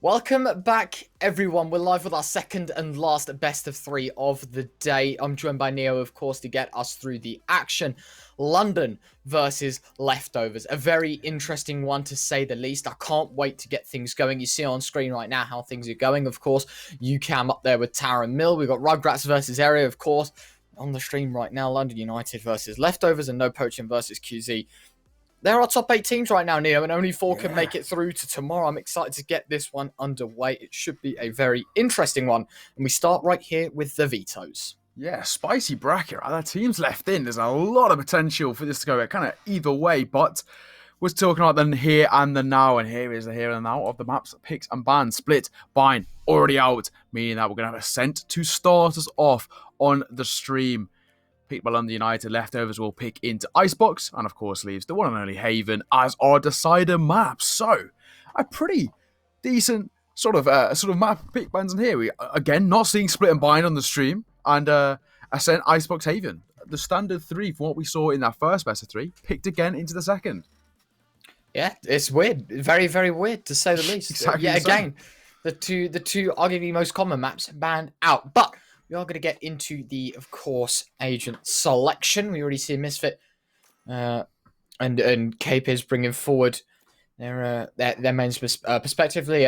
Welcome back, everyone. We're live with our second and last best of 3 of the day. I'm joined by Neo, of course, to get us through the action. London versus Leftovers. A very interesting one, to say the least. I can't wait to get things going. You see on screen right now how things are going. Of course, UCAM up there with Tower and Mill. We've got Rugrats versus Area, of course. On the stream right now, London United versus Leftovers and No Poaching versus QZ. There are top 8 teams right now, Neo, and only 4 can make it through to tomorrow. I'm excited to get this one underway. It should be a very interesting one. And we start right here with the vetoes. Yeah, spicy bracket. Right? That team's left in. There's a lot of potential for this to go kind of either way, but we're talking about the here and the now, and here is the here and now of the maps, picks and bans. Split, bind, already out, meaning that we're going to have a Ascent to start us off on the stream. Picked by London United, Leftovers will pick into Icebox, and of course leaves the one and only Haven as our decider map. So, a pretty decent sort of map pick bans in here. We again not seeing Split and Bind on the stream, and Ascent, Icebox, Haven. The standard 3 from what we saw in that first best of 3, picked again into the second. Yeah, it's weird, very, very weird to say the least. Exactly. Yeah, again, the two arguably most common maps banned out, but we are going to get into the, of course, agent selection. We already see Misfit and Cape is bringing forward their main perspectively.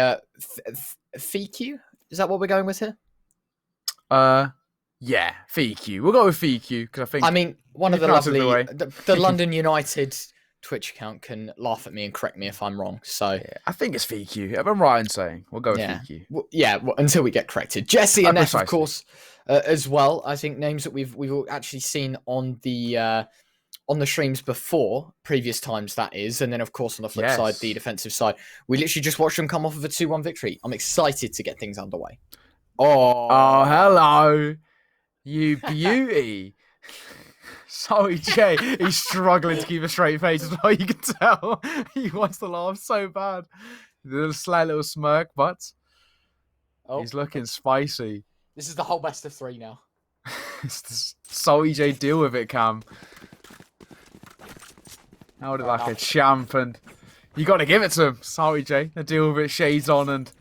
FEQ? Is that what we're going with here? Yeah, FEQ. We'll go with FEQ because I think. I mean, one of the lovely the London United Twitch account can laugh at me and correct me if I'm wrong. So yeah, I think it's FEQ. If I'm right in saying, we'll go with FEQ. Well, until we get corrected. Jesse and F, of course, as well. I think names that we've actually seen on the streams before, previous times that is, and then of course on the flip side, the defensive side, we literally just watched them come off of a 2-1 victory. I'm excited to get things underway. Oh, hello, you beauty. Sorry, Jay. He's struggling to keep a straight face as well. You can tell he wants to laugh so bad. The sly little smirk, but he's looking spicy. This is the whole best of 3 now. So EJ, deal with it, Cam. Held it like a champ, and you got to give it to him. Sorry, Jay. Deal with it. Shades on, and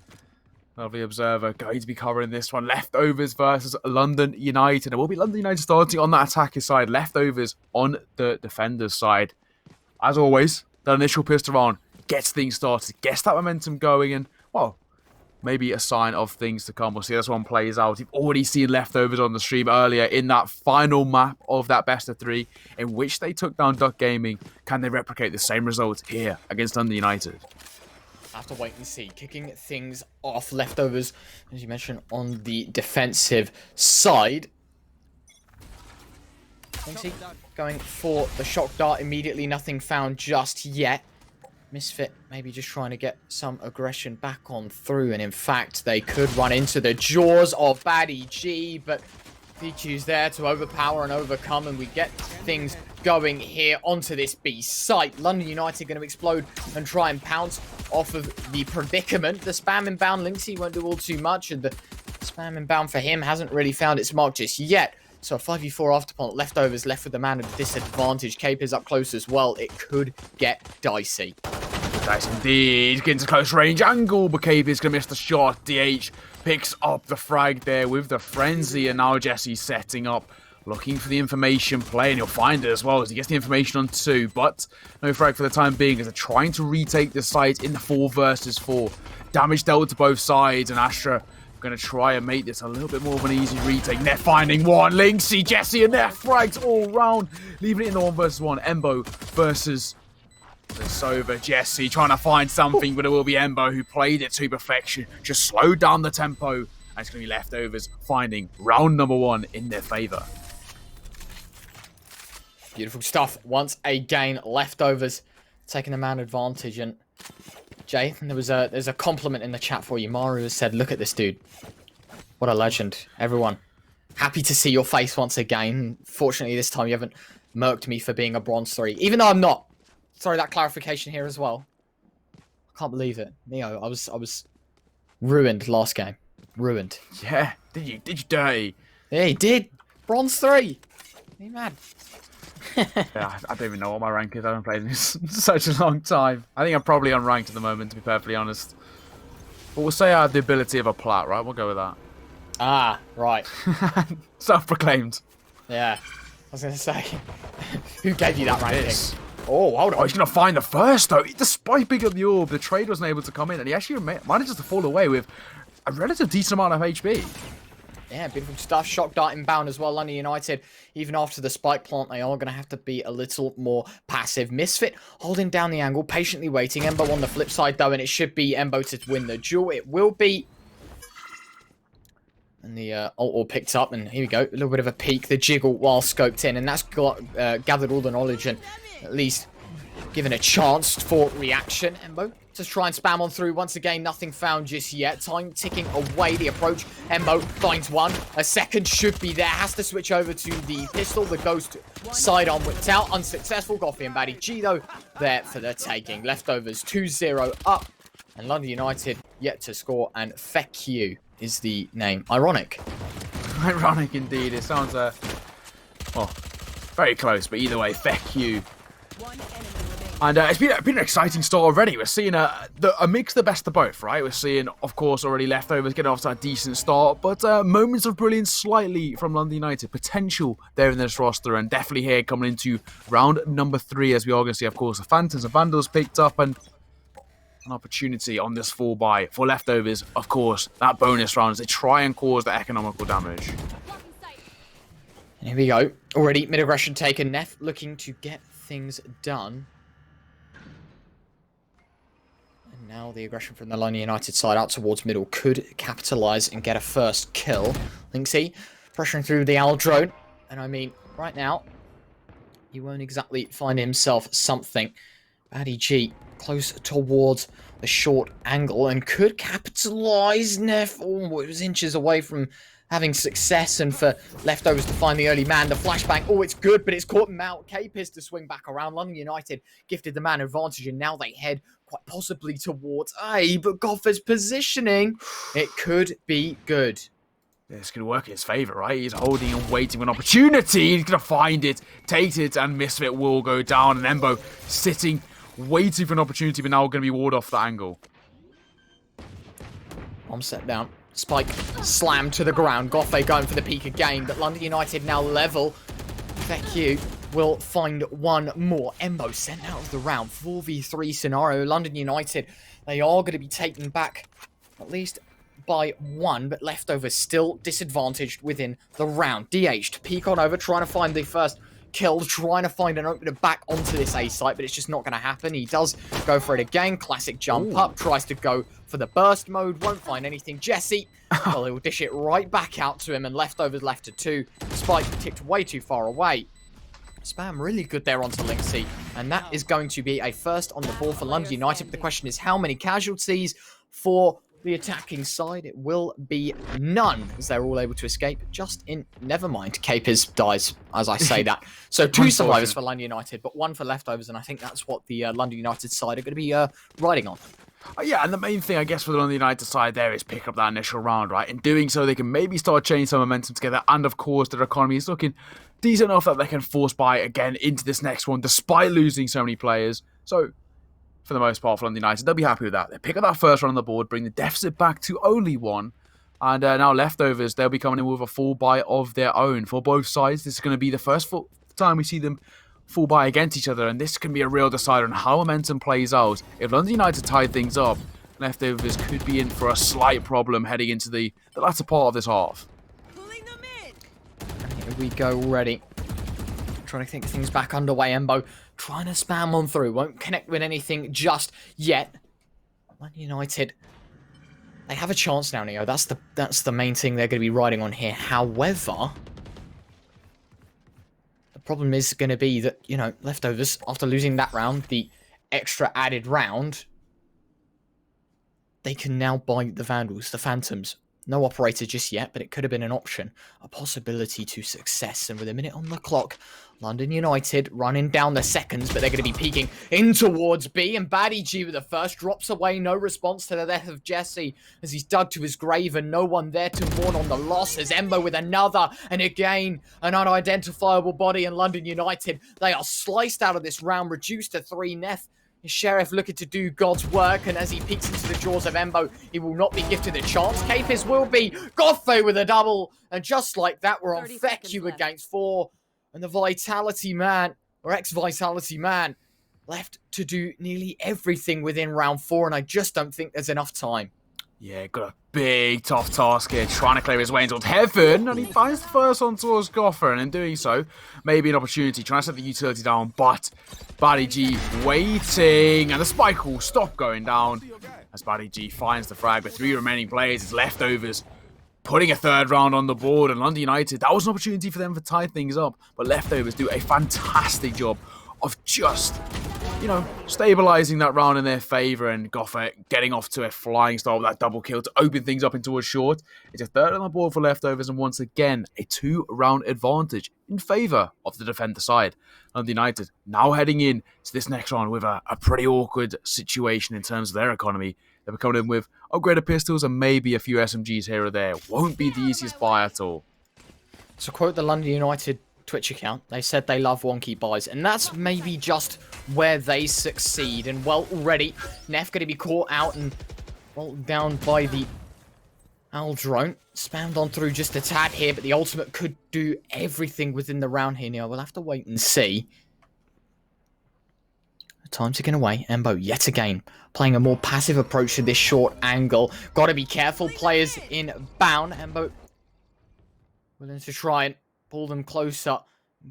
lovely observer going to be covering this one. Leftovers versus London United. It will be London United starting on that attacker side. Leftovers on the defender's side. As always, the initial pistol on gets things started, gets that momentum going, and, well, maybe a sign of things to come. We'll see how this one plays out. You've already seen Leftovers on the stream earlier in that final map of that best of 3 in which they took down Duck Gaming. Can they replicate the same result here against London United? Have to wait and see. Kicking things off, Leftovers, as you mentioned, on the defensive side. Going for the shock dart immediately. Nothing found just yet. Misfit maybe just trying to get some aggression back on through, and in fact they could run into the jaws of Baddie G, but PQ's there to overpower and overcome, and we get things going here onto this B site. London United going to explode and try and pounce off of the predicament. The spam inbound Lynxie won't do all too much, and the spam inbound for him hasn't really found its mark just yet. So a 5v4 afterpont. Leftovers left with the man at disadvantage. Cape is up close as well. It could get dicey. Nice indeed. Getting to close range angle, but Cape is going to miss the shot. DH picks up the frag there with the frenzy, and now Jesse's setting up, looking for the information play, and he'll find it as well as he gets the information on 2, but no frag for the time being as they're trying to retake the site in the 4 versus 4. Damage dealt to both sides, and Astra going to try and make this a little bit more of an easy retake. They're finding one. Lynxie, Jesse, and their frags all round, leaving it in the 1 versus 1. Embo versus Sova. Jesse trying to find something, but it will be Embo who played it to perfection. Just slowed down the tempo, and it's going to be Leftovers finding round number 1 in their favour. Beautiful stuff. Once again, Leftovers taking the man advantage. And Jay, there's a compliment in the chat for you. Maru has said, "Look at this dude. What a legend." Everyone, happy to see your face once again. Fortunately, this time you haven't murked me for being a bronze 3, even though I'm not. Sorry, that clarification here as well. I can't believe it, Neo. I was ruined last game. Ruined. Yeah, did you dirty? Yeah, he did. Bronze 3. Are you mad? Yeah, I don't even know what my rank is. I haven't played this in such a long time. I think I'm probably unranked at the moment, to be perfectly honest. But we'll say I have the ability of a plat, right? We'll go with that. Ah, right. Self-proclaimed. Yeah. I was going to say, who gave you that ranking? This. Oh, hold Oh, on. he's going to find the first, though. Despite picking up the orb, the trade wasn't able to come in, and he actually manages to fall away with a relative decent amount of HP. Yeah, beautiful stuff. Shock dart inbound as well. London United, even after the spike plant, they are going to have to be a little more passive. Misfit holding down the angle, patiently waiting. Embo on the flip side, though, and it should be Embo to win the duel. It will be. And the ult all picked up, and here we go. A little bit of a peek. The jiggle while scoped in, and that's got, gathered all the knowledge and at least given a chance for reaction. Embo to try and spam on through. Once again, nothing found just yet. Time ticking away. The approach. Embo finds one. A second should be there. Has to switch over to the pistol. The ghost sidearm whipped out. Unsuccessful. Goffy and Batty G, though, there for the taking. Leftovers 2-0 up. And London United yet to score. And feck you is the name. Ironic. Ironic indeed. It sounds, well, very close, but either way, feck you. And it's been an exciting start already. We're seeing a mix of the best of both, right? We're seeing, of course, already Leftovers getting off to a decent start, but moments of brilliance slightly from London United. Potential there in this roster, and definitely here coming into round number 3, as we are going to see, of course, the Phantoms and Vandals picked up, and an opportunity on this fall by for Leftovers, of course, that bonus round as they try and cause the economical damage. And here we go. Already mid-aggression taken. Neff looking to get things done. And now the aggression from the London United side out towards middle could capitalise and get a first kill. Linksy pressuring through the Owl drone. And I mean, right now, he won't exactly find himself something. Batty G close towards the short angle and could capitalise. Neff, oh, it was inches away from having success, and for Leftovers to find the early man. The flashbang, oh, it's good, but it's caught him out. Capis to swing back around. London United gifted the man advantage, and now they head quite possibly towards A, but Goffer's positioning, it could be good. Yeah, it's going to work in his favour, right? He's holding and waiting for an opportunity. He's going to find it, takes it, and Misfit will go down. And Embo sitting, waiting for an opportunity, but now going to be warded off the angle. Bomb set down. Spike slammed to the ground. Goffe going for the peak again, but London United now level. Feck you will find one more. Embo sent out of the round. 4v3 scenario. London United, they are going to be taken back at least by 1, but Leftovers still disadvantaged within the round. DH to peek on over, trying to find the first kill, trying to find an opener back onto this A site, but it's just not going to happen. He does go for it again. Classic jump up, tries to go for the burst mode, won't find anything. Jesse, well, he'll dish it right back out to him, and Leftovers left to 2. Spike ticked way too far away. Spam really good there onto Linksy, and that is going to be a first on the board for London United. But the question is, how many casualties for the attacking side? It will be none, as they're all able to escape. Just in, never mind, Capers dies as I say that. So 2 survivors for London United, but 1 for Leftovers, and I think that's what the London United side are going to be riding on. Yeah, and the main thing, I guess, for the London United side there is pick up that initial round, right? In doing so, they can maybe start changing some momentum together, and of course, their economy is looking decent enough that they can force buy again into this next one, despite losing so many players. So, for the most part, for London United, they'll be happy with that. They pick up that first round on the board, bring the deficit back to only 1, and now Leftovers, they'll be coming in with a full buy of their own. For both sides, this is going to be the first time we see them full buy against each other, and this can be a real decider on how momentum plays out. If London United tie things up, Leftovers could be in for a slight problem heading into the latter part of this half. Here we go already. Trying to think things back underway. Embo trying to spam on through. Won't connect with anything just yet. London United, they have a chance now, Neo. That's the main thing they're going to be riding on here. However, the problem is going to be that, you know, Leftovers, after losing that round, the extra added round, they can now buy the Vandals, the Phantoms. No operator just yet, but it could have been an option. A possibility to success. And with a minute on the clock, London United running down the seconds, but they're going to be peeking in towards B. And Batty G with the first drops away. No response to the death of Jesse as he's dug to his grave, and no one there to mourn on the loss. As Embo with another, and again, an unidentifiable body. And London United, they are sliced out of this round, reduced to 3. Neff Sheriff looking to do God's work, and as he peeks into the jaws of Embo, he will not be gifted a chance. Capers will be. Goffey with a double, and just like that, we're on Fecu against 4. And the Vitality man, or ex-Vitality man, left to do nearly everything within round 4, and I just don't think there's enough time. Yeah, got a big, tough task here, trying to clear his way towards heaven, and he finds the first one towards Goffer, and in doing so, maybe an opportunity, trying to set the utility down, but Baddy G waiting, and the spike will stop going down, as Baddy G finds the frag with 3 remaining players, it's leftovers, putting a 3rd round on the board, and London United, that was an opportunity for them to tie things up, but leftovers do a fantastic job of just, you know, stabilising that round in their favour, and Goffer getting off to a flying start with that double kill to open things up into a short. It's a 3rd on the board for leftovers, and once again, a 2-round advantage in favour of the defender side. London United now heading in to this next round with a pretty awkward situation in terms of their economy. They're coming in with upgraded pistols and maybe a few SMGs here or there. Won't be the easiest buy at all. To quote the London United Twitch account, they said they love wonky buys, and that's maybe just where they succeed. And well, already Neff going to be caught out and well down by the Owl drone. Spammed on through just a tad here, but the ultimate could do everything within the round here. Now we'll have to wait and see. Time ticking away. Embo yet again playing a more passive approach to this short angle. Got to be careful, players in bound. Embo willing to try and pull them closer.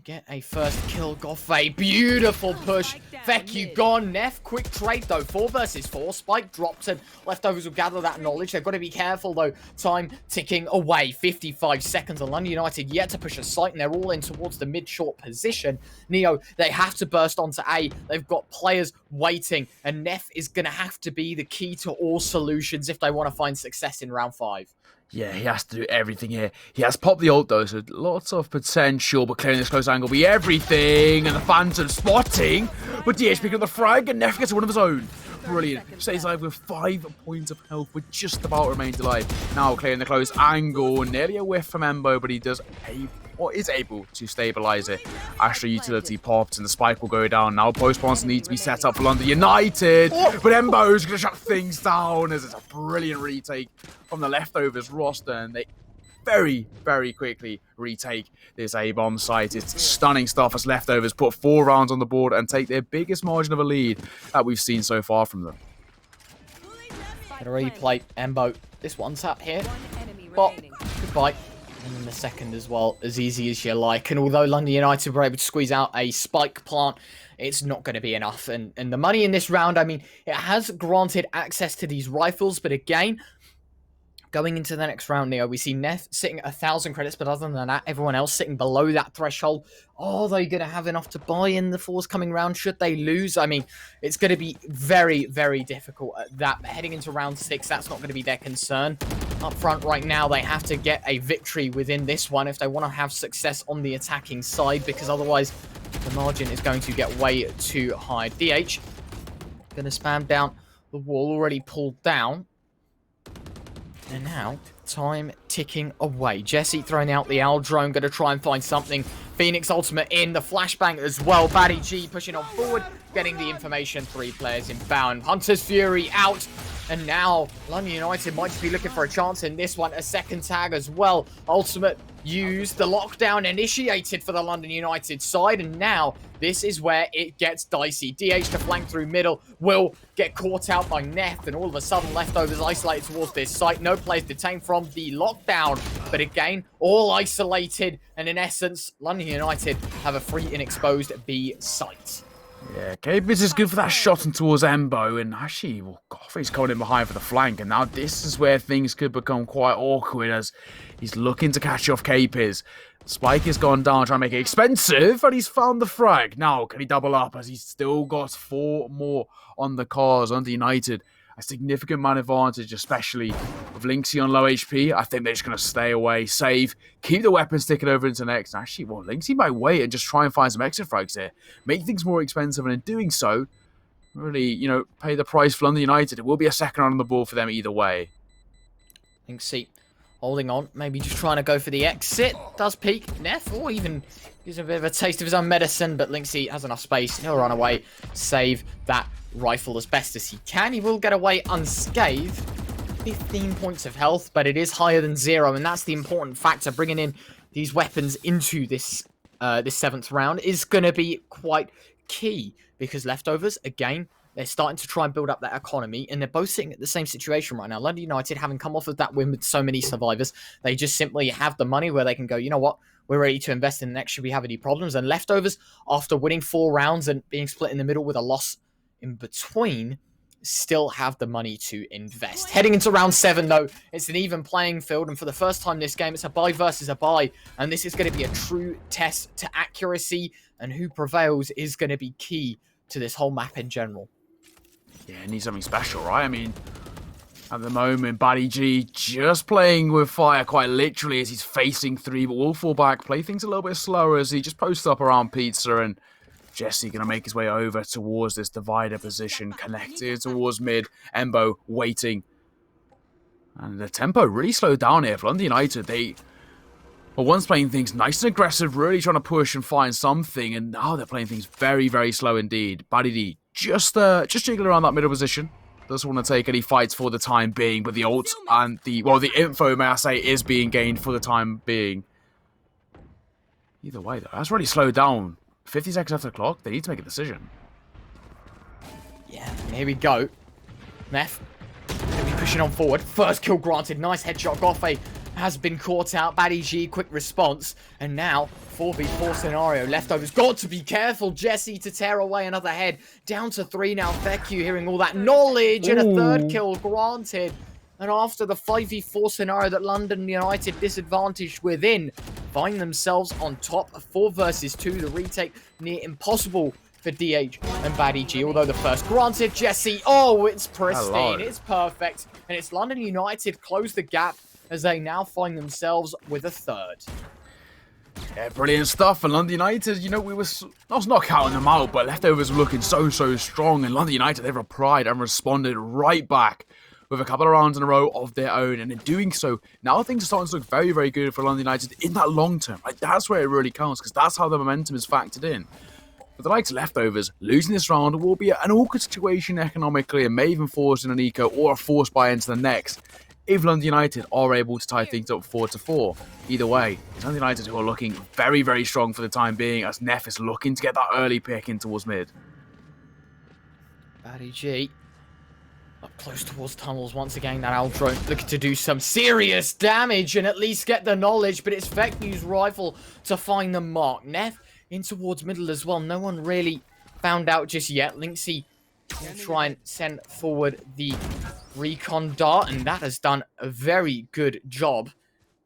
Get a first kill. Goffey. Beautiful push. Fecu gone. Neff. Quick trade though. 4 versus 4. Spike drops and leftovers will gather that knowledge. They've got to be careful though. Time ticking away. 55 seconds. And London United yet to push a site, and they're all in towards the mid-short position. Neo, they have to burst onto A. They've got players waiting, and Neff is going to have to be the key to all solutions if they want to find success in round 5. Yeah, he has to do everything here. He has popped the ult though, so lots of potential, but clearing this close angle will be everything. And the Phantom spotting, but DH picking up the frag, and Neff gets one of his own. Brilliant. Stays alive with 5 points of health, with just about remains alive. Now clearing the close angle, nearly a whiff from Embo, but he does is able to stabilise it. Astra utility pops, and the spike will go down. Now post-spawns need to be set up for London United, but Embo's going to shut things down as it's a brilliant retake from the leftovers roster, and they very, very quickly retake this A-bomb site. It's stunning stuff as leftovers put 4 rounds on the board and take their biggest margin of a lead that we've seen so far from them. Gonna replay Embo. This one's up here. Bop. Goodbye. And then the second as well, as easy as you like. And although London United were able to squeeze out a spike plant, it's not going to be enough. And the money in this round, I mean, it has granted access to these rifles, but again, going into the next round, Neo, we see Neff sitting at 1,000 credits, but other than that, everyone else sitting below that threshold. Are they going to have enough to buy in the forthcoming round should they lose? I mean, it's going to be very, very difficult at that. But heading into round 6, that's not going to be their concern. Up front right now, they have to get a victory within this one if they want to have success on the attacking side, because otherwise the margin is going to get way too high. DH going to spam down the wall, already pulled down. And now, time ticking away. Jesse throwing out the Owl drone, going to try and find something. Phoenix ultimate in, the flashbang as well. Baddy G pushing on forward, getting the information. 3 players inbound. Hunter's Fury out. And now, London United might just be looking for a chance in this one. A second tag as well. Ultimate used. The lockdown initiated for the London United side. And now, this is where it gets dicey. DH to flank through middle will get caught out by Neff. And all of a sudden, leftovers isolated towards this site. No players detained from the lockdown. But again, all isolated. And in essence, London United have a free and exposed B site. Yeah, Capers is good for that shot in towards Embo, and actually, well, Goffey's coming in behind for the flank, and now this is where things could become quite awkward as he's looking to catch off Capers. Spike has gone down, trying to make it expensive, and he's found the frag. Now, can he double up as he's still got 4 more on the cards under United? A significant man advantage, especially with Lynxie on low HP. I think they're just going to stay away, save, keep the weapons ticking over into next. Actually, well, Lynxie might wait and just try and find some exit frags here. Make things more expensive, and in doing so, really, you know, pay the price for London United. It will be a second round on the board for them either way. Lynxie holding on, maybe just trying to go for the exit. Does peek. Neff, or even gives him a bit of a taste of his own medicine, but Lynxy has enough space. He'll run away, save that rifle as best as he can. He will get away unscathed. 15 points of health, but it is higher than 0, and that's the important factor. Bringing in these weapons into this this 7th round is going to be quite key, because Leftovers, again, they're starting to try and build up that economy, and they're both sitting at the same situation right now. London United, having come off of that win with so many survivors, they just simply have the money where they can go, you know what, we're ready to invest in the next should we have any problems. And Leftovers, after winning 4 rounds and being split in the middle with a loss in between, still have the money to invest. Heading into round 7, though, it's an even playing field, and for the first time this game, it's a buy versus a buy, and this is going to be a true test to accuracy, and who prevails is going to be key to this whole map in general. Yeah, it needs something special, right? I mean, at the moment, Batty G just playing with fire quite literally as he's facing 3, but will fall back, play things a little bit slower as he just posts up around Pizza, and Jesse going to make his way over towards this divider position, connected towards mid. Embo waiting. And the tempo really slowed down here for London United. They were once playing things nice and aggressive, really trying to push and find something, and now they're playing things very, very slow indeed. Batty D just jiggling around that middle position. Doesn't want to take any fights for the time being, but the ult and the info, may I say, is being gained for the time being. Either way, though, that's really slowed down. 50 seconds after the clock, they need to make a decision. Yeah, here we go. Neff, going to be pushing on forward. First kill granted. Nice headshot. Goffe has been caught out. Batty G, quick response. And now, 4v4 scenario. Leftovers got to be careful. Jesse to tear away another head. Down to 3 now. Feku hearing all that knowledge. And a third kill granted. And after the 5v4 scenario that London United disadvantaged within, find themselves on top. 4 versus 2. The retake near impossible for DH and Batty G. Although the first granted, Jesse. Oh, it's pristine. Hello. It's perfect. And it's London United close the gap as they now find themselves with a 3rd. Yeah, brilliant stuff. And London United, you know, we was not counting them out, but Leftovers were looking so strong. And London United, they replied and responded right back with a couple of rounds in a row of their own. And in doing so, now things are starting to look very, very good for London United in that long term. Like, that's where it really counts, because that's how the momentum is factored in. But the likes of Leftovers, losing this round will be an awkward situation economically and may even force in an eco or a force buy into the next, if London United are able to tie things up 4-4. Either way, it's London United who are looking very, very strong for the time being, as Neff is looking to get that early pick in towards mid. Batty G up close towards tunnels once again. That Aldro looking to do some serious damage and at least get the knowledge, but it's Vecnu's rifle to find the mark. Neff in towards middle as well. No one really found out just yet. Lynxy will try and send forward the recon dart, and that has done a very good job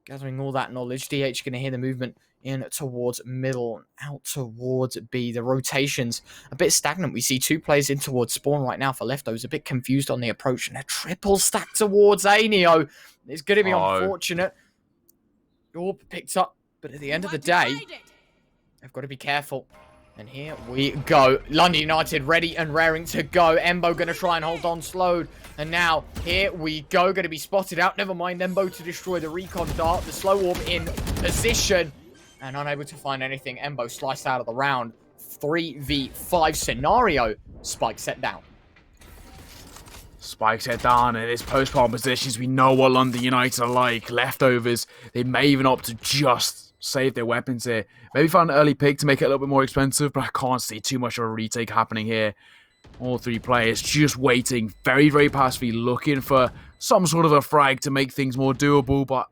gathering all that knowledge. DH going to hear the movement in towards middle, out towards B. The rotations a bit stagnant. We see 2 players in towards spawn right now for Leftovers, a bit confused on the approach, and a triple stack towards A. Neo. It's going to be unfortunate. All picked up, but at the end of the day, they've got to be careful. And here we go. London United ready and raring to go. Embo going to try and hold on slowed. And now, here we go. Going to be spotted out. Never mind. Embo to destroy the recon dart. The slow warp in position. And unable to find anything. Embo sliced out of the round. 3v5 scenario. Spike set down. Spike set down in his post-palm positions. We know what London United are like. Leftovers, they may even opt to just save their weapons here. Maybe find an early pick to make it a little bit more expensive, but I can't see too much of a retake happening here. All 3 players just waiting, very, very passively, looking for some sort of a frag to make things more doable, but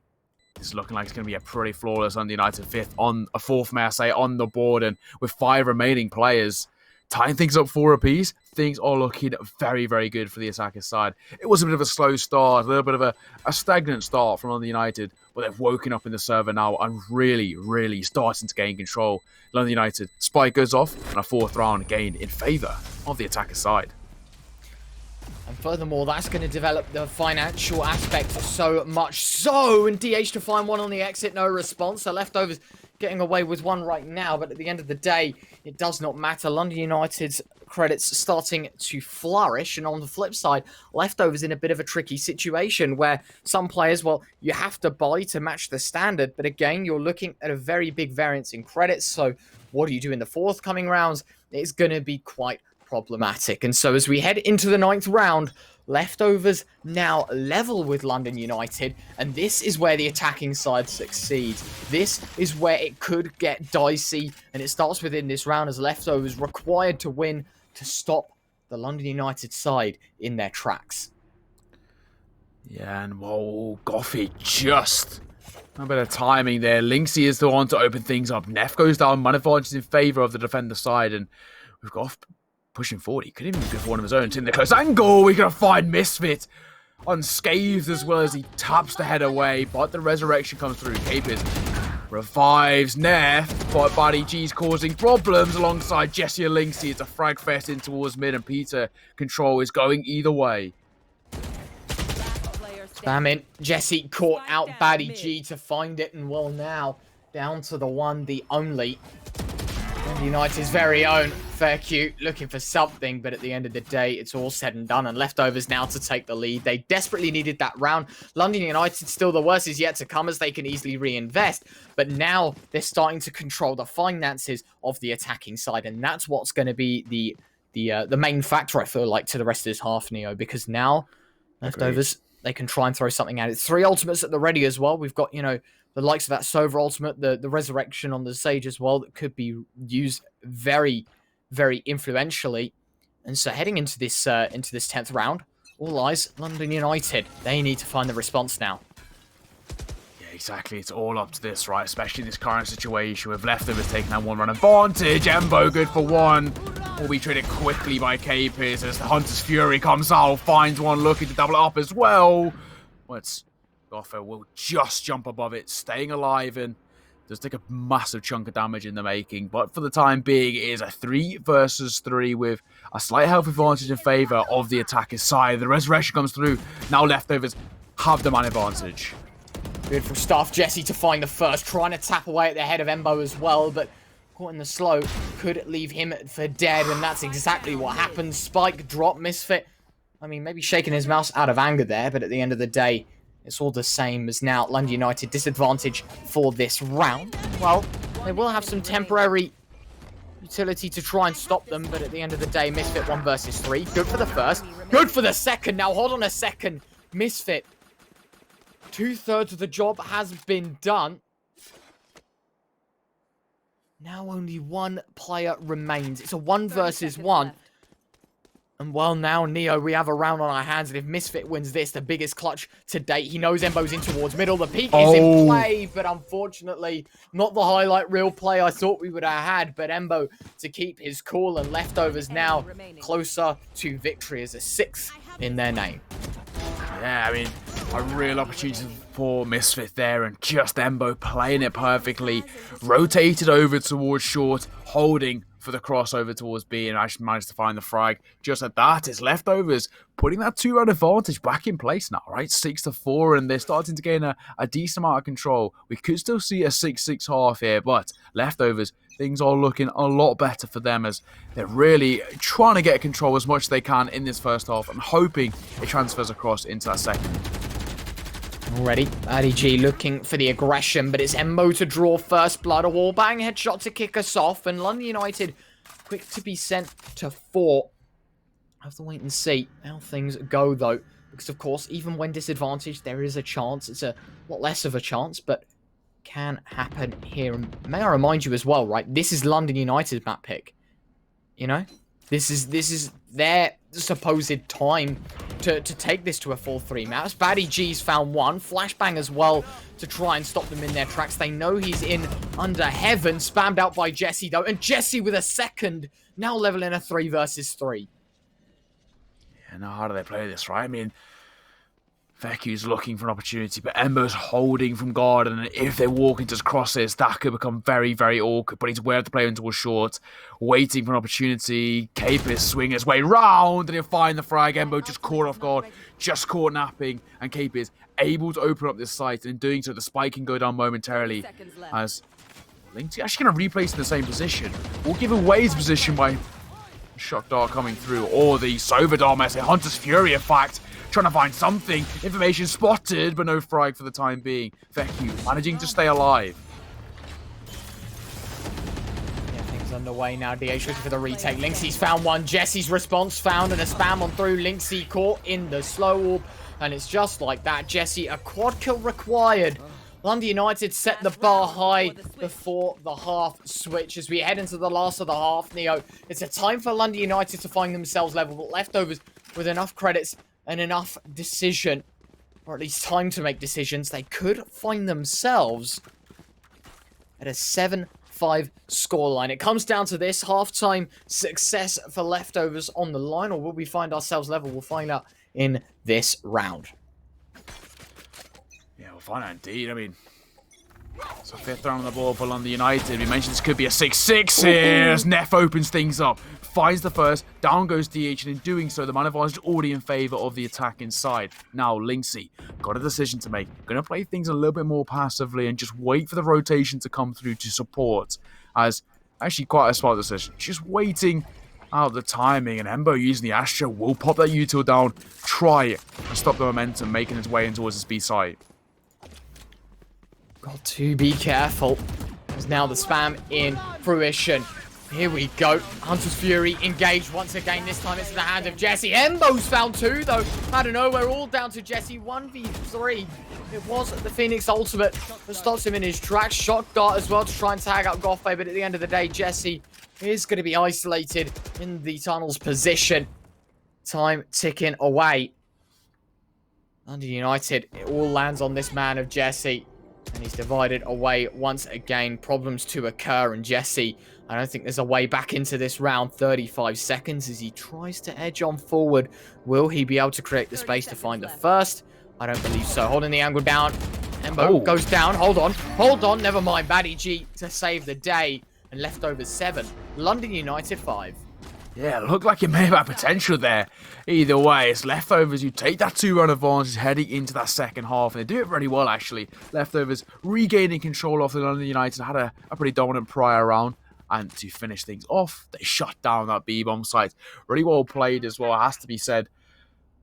it's looking like it's going to be a pretty flawless London United 4th, may I say, on the board, and with 5 remaining players, tying things up 4 apiece, things are looking very, very good for the attacker side. It was a bit of a slow start, a little bit of a stagnant start from London United, but they've woken up in the server now and really, really starting to gain control. London United, spike goes off, and a 4th round gained in favour of the attacker side. And furthermore, that's going to develop the financial aspect so much so. And DH to find one on the exit, no response. So Leftovers getting away with one right now, but at the end of the day, it does not matter. London United's credits starting to flourish, and on the flip side, Leftovers in a bit of a tricky situation where some players, well, you have to buy to match the standard, but again, you're looking at a very big variance in credits, so what do you do in the forthcoming rounds? It's going to be quite problematic. And so as we head into the 9th round, Leftovers now level with London United, and this is where the attacking side succeeds. This is where it could get dicey, and it starts within this round as Leftovers required to win to stop the London United side in their tracks. Yeah, and whoa, Goffy just a bit of timing there. Lynxy is the one to open things up. Neff goes down, man advantage in favour of the defender side, and we've got pushing forward. He couldn't even go for one of his own. It's in the close angle. We're going to find Misfit unscathed as well as he taps the head away, but the resurrection comes through. Capers revives Neff, but Buddy G's causing problems alongside Jesse and Lynxy. It's a frag fest in towards mid, and Peter control is going either way. Spam in. Jesse caught out Baddie G to find it, and well now, down to the one, the only. United's very own Fair Q looking for something, but at the end of the day, it's all said and done, and Leftovers now to take the lead. They desperately needed that round. London United, still the worst is yet to come as they can easily reinvest, but now they're starting to control the finances of the attacking side, and that's what's going to be the main factor, I feel like, to the rest of this half, Neo, because now Leftovers, they can try and throw something at it. 3 ultimates at the ready as well. We've got, the likes of that Sova ultimate, the resurrection on the Sage as well, that could be used very, very influentially. And so heading into this 10th round, all eyes London United. They need to find the response now. Yeah, exactly. It's all up to this, right? Especially in this current situation with Leftovers taking that 1-run advantage. Embo good for 1. Will be traded quickly by Capers as the Hunter's Fury comes out, finds one looking to double it up as well. But Goffer will just jump above it, staying alive, and does take a massive chunk of damage in the making. But for the time being, it is a 3 versus 3 with a slight health advantage in favour of the attacker's side. The resurrection comes through. Now Leftovers have the man advantage. Beautiful stuff. Jesse to find the first, trying to tap away at the head of Embo as well, but caught in the slow could leave him for dead, and that's exactly what happened. Spike drop, Misfit. I mean, maybe shaking his mouse out of anger there, but at the end of the day, it's all the same as now London United disadvantage for this round. Well, they will have some temporary utility to try and stop them, but at the end of the day, Misfit 1 versus 3. Good for the first. Good for the second. Now, hold on a second. Misfit. 2/3 of the job has been done. Now only 1 player remains. It's a 1 versus 1. And well, now, Neo, we have a round on our hands, and if Misfit wins this, the biggest clutch to date, he knows Embo's in towards middle. The peak is in play, but unfortunately, not the highlight reel play I thought we would have had. But Embo to keep his cool, and Leftovers now closer to victory as a 6th in their name. Yeah, I mean, a real opportunity for Misfit there, and just Embo playing it perfectly. Rotated over towards short, holding for the crossover towards B, and actually managed to find the frag. Just at that, it's Leftovers putting that 2-round advantage back in place now, right? 6-4, and they're starting to gain a decent amount of control. We could still see a 6-6 half here, but Leftovers, things are looking a lot better for them as they're really trying to get control as much as they can in this first half and hoping it transfers across into that second. Already, RDG looking for the aggression, but it's Embo to draw first blood. A wallbang headshot to kick us off, and London United quick to be sent to 4. Have to wait and see how things go, though, because, of course, even when disadvantaged, there is a chance. It's a lot less of a chance, but can happen here. And may I remind you as well, right? This is London United's map pick. This is their supposed time to take this to a 4-3 match. Baddie G's found 1. Flashbang as well to try and stop them in their tracks. They know he's in under heaven. Spammed out by Jesse, though. And Jesse with a second. Now leveling a 3 versus 3. Yeah, now how do they play this, right? I mean, Veku's looking for an opportunity, but Embo's holding from guard, and if they walk into his crosses, that could become very, very awkward. But he's aware of the play into a short, waiting for an opportunity. Capers swing his way round, and he'll find the frag. Embo just caught off guard, just caught napping, and Capers able to open up this site, and in doing so, the spike can go down momentarily. As Link's actually going to replace in the same position. We'll give away his position by Shock Dart coming through, or the Sovadar message. Hunter's Fury, in fact, trying to find something. Information spotted, but no frag for the time being. Veku managing to stay alive. Yeah, things underway now. DH looking for the retake. Lynxie's found one. Jesse's response found, and a spam on through. Lynxie caught in the slow orb, and it's just like that. Jesse, a quad kill required. London United set the bar high before the half switch. As we head into the last of the half, Neo, it's a time for London United to find themselves level, but Leftovers with enough credits and enough decision, or at least time to make decisions, they could find themselves at a 7-5 scoreline. It comes down to this halftime success for Leftovers on the line, or will we find ourselves level? We'll find out in this round. Yeah, we'll find out indeed. I mean, so 5th round on the board for London United. We mentioned this could be a 6-6 here as Neff opens things up. Finds the first, down goes DH, and in doing so, the man advantage is already in favour of the attack inside. Now, Lynxie got a decision to make. Going to play things a little bit more passively and just wait for the rotation to come through to support. As actually quite a smart decision. Just waiting out the timing, and Embo using the Astra will pop that util down, try and stop the momentum making its way in towards his B side. Got to be careful. As now the spam in fruition. Here we go. Hunter's Fury engaged once again. This time it's in the hand of Jesse. Embo's found two, though. I don't know. We're all down to Jesse. 1v3. It was the Phoenix ultimate that stops him in his tracks. Shock Dart as well to try and tag out Goffbay. But at the end of the day, Jesse is going to be isolated in the tunnel's position. Time ticking away. London United, it all lands on this man of Jesse. And he's divided away once again. Problems to occur, and Jesse, I don't think there's a way back into this round. 35 seconds as he tries to edge on forward. Will he be able to create the space to find the first? I don't believe so. Holding the angle down. Embo goes down. Hold on. Never mind. Baddie G to save the day. And Leftovers 7. London United 5. Yeah, looked like it may have had potential there. Either way, it's Leftovers who take that 2-run advantage heading into that second half. And they do it really well, actually. Leftovers regaining control of the London United. Had a pretty dominant prior round. And to finish things off, they shut down that B-bomb site. Really well played as well, it has to be said,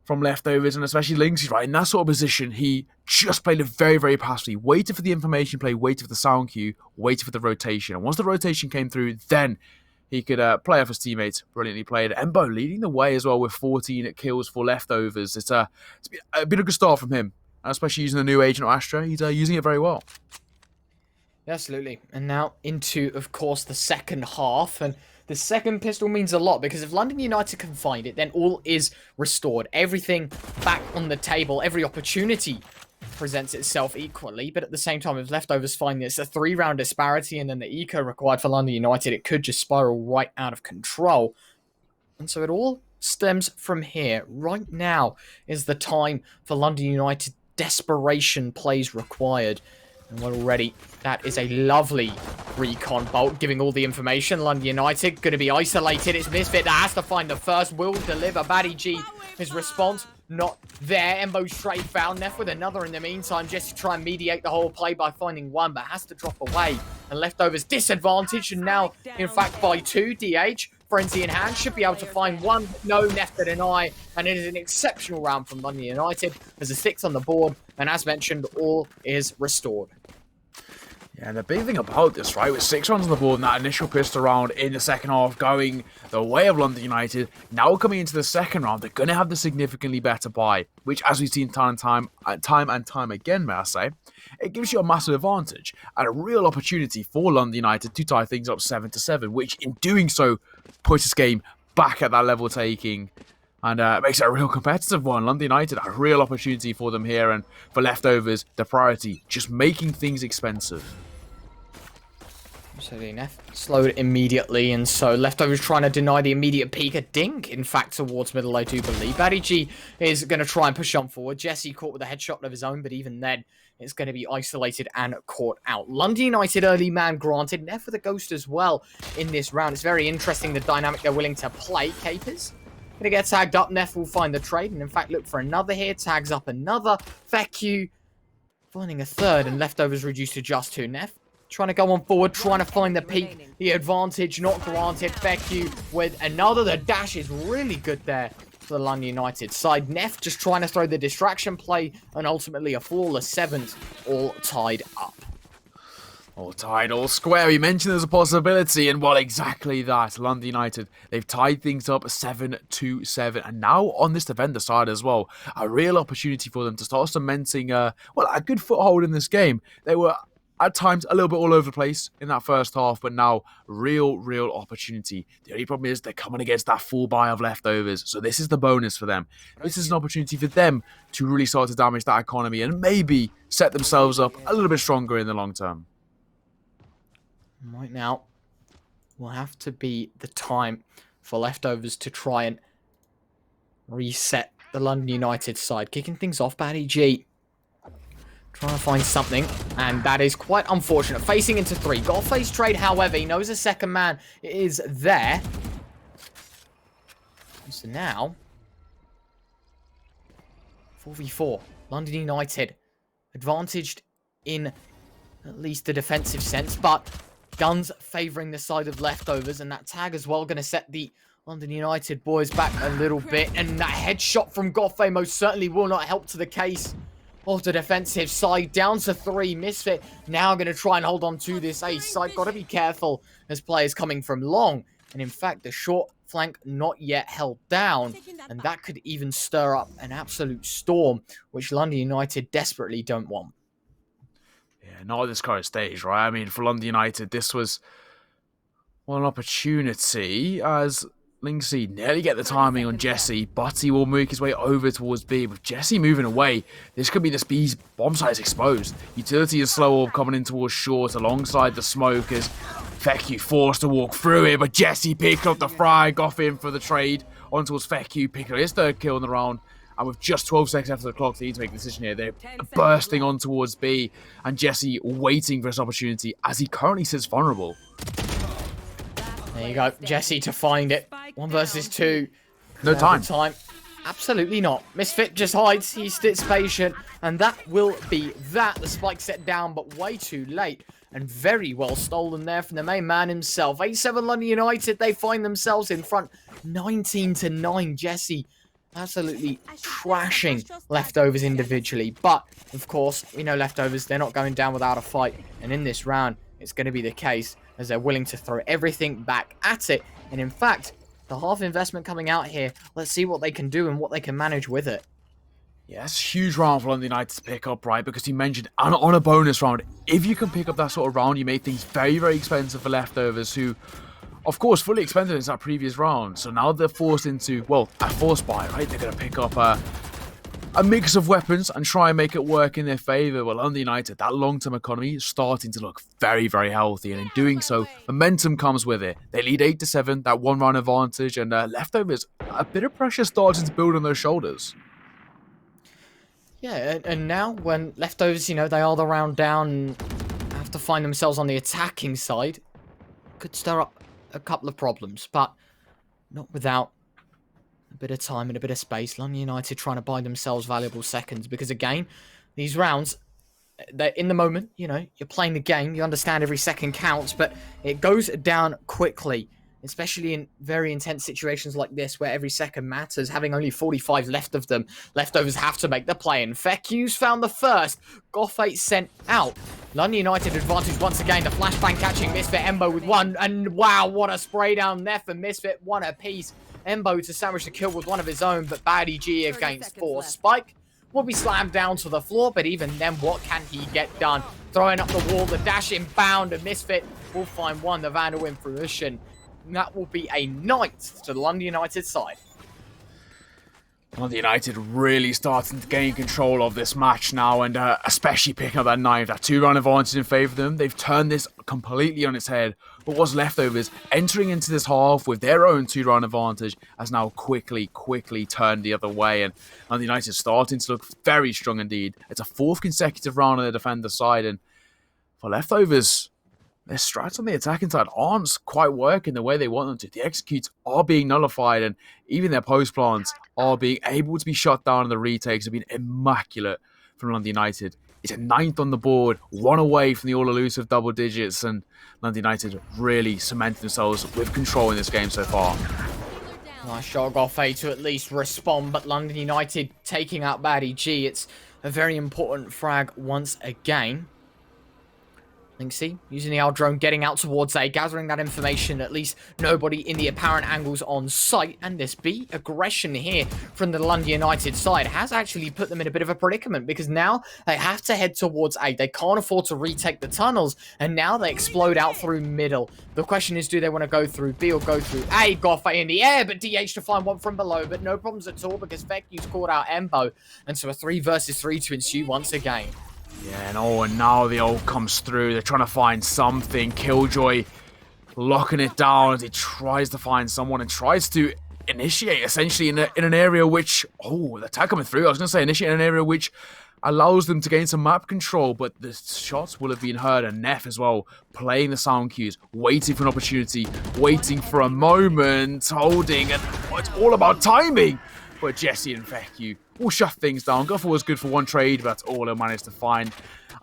from Leftovers. And especially Lynxie, right? In that sort of position, he just played it very, very passively. Waited for the information play, waited for the sound cue, waited for the rotation. And once the rotation came through, then he could play off his teammates. Brilliantly played. Embo leading the way as well with 14 kills for Leftovers. It's been a good start from him. And especially using the new Agent Astra, he's using it very well. Absolutely. And now into, of course, the second half. And the second pistol means a lot, because if London United can find it, then all is restored. Everything back on the table. Every opportunity presents itself equally, but at the same time, if Leftovers find this, a 3-round disparity and then the eco required for London United, it could just spiral right out of control. And so it all stems from here. Right now is the time for London United. Desperation plays required. And well, already, that is a lovely recon bolt, giving all the information. London United going to be isolated. It's Misfit that has to find the first. Will deliver. Baddie G, his response, not there. Embo straight found. Neff with another in the meantime, just to try and mediate the whole play by finding one, but has to drop away. And Leftovers disadvantage, and now, in fact, by 2, DH. Frenzy in hand, should be able to find one. No, Neff to deny. And it is an exceptional round from London United. There's a 6 on the board, and as mentioned, all is restored. Yeah, and the big thing about this, right, with 6 runs on the board and that initial pistol round in the second half going the way of London United, now coming into the second round, they're going to have the significantly better buy, which, as we've seen time and time again, may I say, it gives you a massive advantage and a real opportunity for London United to tie things up 7-7, which in doing so puts this game back at that level taking. And makes it a real competitive one. London United, a real opportunity for them here. And for Leftovers, the priority, just making things expensive. So Neff slowed immediately. And so Leftovers trying to deny the immediate peek. A dink, in fact, towards middle, I do believe. Baddie G is going to try and push on forward. Jesse caught with a headshot of his own. But even then, it's going to be isolated and caught out. London United early man granted. Neff with a ghost as well in this round. It's very interesting the dynamic they're willing to play. Capers gonna get tagged up. Neff will find the trade, and in fact look for another here. Tags up another. Veku finding a third, and Leftovers reduced to just 2. Neff trying to go on forward, trying to find the peak. The advantage not granted. Feku with another. The dash is really good there for the London United side. Neff just trying to throw the distraction play, and ultimately a flawless 7th, all tied up. All tied, all square. We mentioned there's a possibility, and well, exactly that. London United, they've tied things up 7-7, and now on this defender side as well, a real opportunity for them to start cementing, a good foothold in this game. They were at times a little bit all over the place in that first half, but now real opportunity. The only problem is they're coming against that full buy of leftovers, so this is the bonus for them. This is an opportunity for them to really start to damage that economy and maybe set themselves up a little bit stronger in the long term. Right now will have to be the time for leftovers to try and reset the London United side. Kicking things off, Batty G. Trying to find something, and that is quite unfortunate. Facing into 3. Got a face trade, however. He knows a second man is there. So now, 4v4. London United advantaged in at least the defensive sense, but guns favouring the side of leftovers, and that tag as well going to set the London United boys back a little bit, and that headshot from Goffe most certainly will not help to the case of the defensive side. Down to 3. Misfit now going to try and hold on to this ace side. Got to be careful as players coming from long, and in fact the short flank not yet held down, and that could even stir up an absolute storm, which London United desperately don't want. Yeah, not at this current stage, right? I mean, for London United, this was an opportunity as Linksy nearly get the timing on Jesse, but he will make his way over towards B. With Jesse moving away, this could be the B's bomb site is exposed. Utility is slow orb coming in towards short alongside the smokers. Feku forced to walk through it, but Jesse picked up the frag, off in for the trade on towards Feku, picking up his 3rd kill in the round. And with just 12 seconds after the clock, they need to make a decision here. They're bursting on towards B, and Jesse waiting for his opportunity as he currently sits vulnerable. There you go, Jesse to find it. 1 versus 2. No time. Absolutely not. Misfit just hides. He sits patient, and that will be that. The spike set down, but way too late. And very well stolen there from the main man himself. 8-7 London United, they find themselves in front 19-9. Jesse absolutely trashing leftovers individually. But, of course, we know leftovers, they're not going down without a fight. And in this round, it's going to be the case, as they're willing to throw everything back at it. And in fact, the half investment coming out here, let's see what they can do and what they can manage with it. Yeah, it's a huge round for London United to pick up, right? Because you mentioned on a bonus round, if you can pick up that sort of round, you make things very expensive for leftovers who, of course, fully expended in that previous round. So now they're forced into, a force buy, right? They're going to pick up a mix of weapons and try and make it work in their favour. Well, London United, that long-term economy is starting to look very healthy. And in doing so, momentum comes with it. They lead 8-7, that 1-round advantage. And leftovers, a bit of pressure starting to build on their shoulders. Yeah, and now when leftovers, they are the round down and have to find themselves on the attacking side, could stir up a couple of problems, but not without a bit of time and a bit of space. London United trying to buy themselves valuable seconds, because again, these rounds, they're in the moment, you're playing the game, you understand every second counts, but it goes down quickly, especially in very intense situations like this where every second matters. Having only 45 left of them, leftovers have to make the play, and Feku's found the first. Goffe sent out. London United advantage once again. The flashbang catching Misfit. Embo with 1, and wow, what a spray down there for Misfit. 1 apiece. Embo to sandwich the kill with 1 of his own, but Baddie G against 4. Spike will be slammed down to the floor, but even then, what can he get done? Throwing up the wall, the dash inbound, and Misfit will find 1, the Vandal in fruition. And that will be a 9th to the London United side. London United really starting to gain control of this match now, and especially picking up that 9th, that 2-round advantage in favour of them. They've turned this completely on its head. But what's leftovers entering into this half with their own 2-round advantage has now quickly turned the other way, and London United starting to look very strong indeed. It's a 4th consecutive round on the defender side, and for leftovers, their strats on the attacking side aren't quite working the way they want them to. The executes are being nullified, and even their post plans are being able to be shut down, and the retakes have been immaculate from London United. It's a 9th on the board, 1 away from the all-elusive double digits, and London United really cemented themselves with control in this game so far. Nice shot, Goffey to at least respond, but London United taking out Batty G. It's a very important frag once again. Linksy using the L drone, getting out towards A, gathering that information, at least nobody in the apparent angles on site. And this B aggression here from the London United side has actually put them in a bit of a predicament, because now they have to head towards A. They can't afford to retake the tunnels, and now they explode out through middle. The question is, do they want to go through B or go through A? Goffey in the air, but DH to find one from below, but no problems at all because Veku's called out Embo. And so a 3 versus 3 to ensue once again. Yeah, and now the ult comes through. They're trying to find something. Killjoy locking it down as he tries to find someone and tries to initiate essentially in an area which... Oh, the attack coming through. I was going to say initiate in an area which allows them to gain some map control, but the shots will have been heard. And Neff as well, playing the sound cues, waiting for an opportunity, waiting for a moment, holding, and it's all about timing. But Jesse and Veku will shut things down. Guffer was good for one trade, but that's all he managed to find.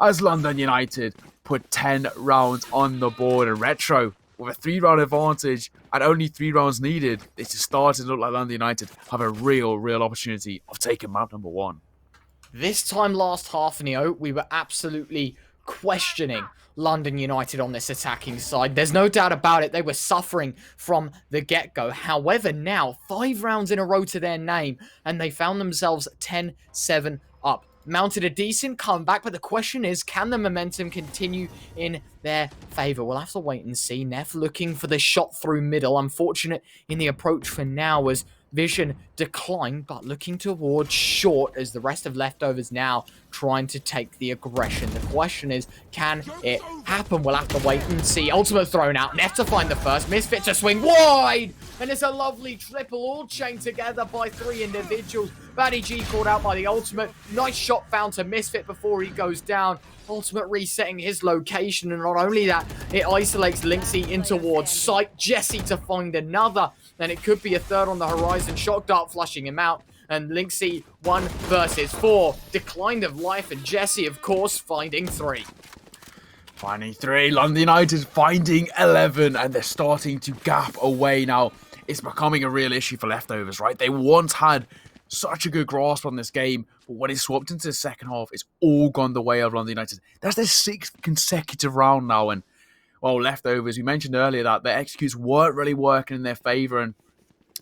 As London United put 10 rounds on the board, and Retro with a 3-round advantage and only 3 rounds needed, it just started to look like London United have a real opportunity of taking map number 1. This time last half, Neo, we were absolutely questioning London United on this attacking side. There's no doubt about it. They were suffering from the get-go. However, now 5 rounds in a row to their name, and they found themselves 10-7 up. Mounted a decent comeback, but the question is, can the momentum continue in their favour? We'll have to wait and see. Neff looking for the shot through middle. Unfortunate in the approach for now as vision declined, but looking towards short as the rest of leftovers now trying to take the aggression. The question is, can it happen? We'll have to wait and see. Ultimate thrown out. Neff to find the first. Misfit to swing wide. And it's a lovely triple all chained together by 3 individuals. Batty G called out by the ultimate. Nice shot found to Misfit before he goes down. Ultimate resetting his location, and not only that, it isolates Linksy in towards sight. Jesse to find another, and it could be a third on the horizon. Shock Dart flushing him out, and Linksy 1 versus 4. Declined of life, and Jesse, of course, finding 3. Finding 3, London United finding 11, and they're starting to gap away now. It's becoming a real issue for leftovers, right? They once had such a good grasp on this game, but when it swapped into the second half, it's all gone the way of London United. That's their 6th consecutive round now, and, well, leftovers, we mentioned earlier that their executes weren't really working in their favour, and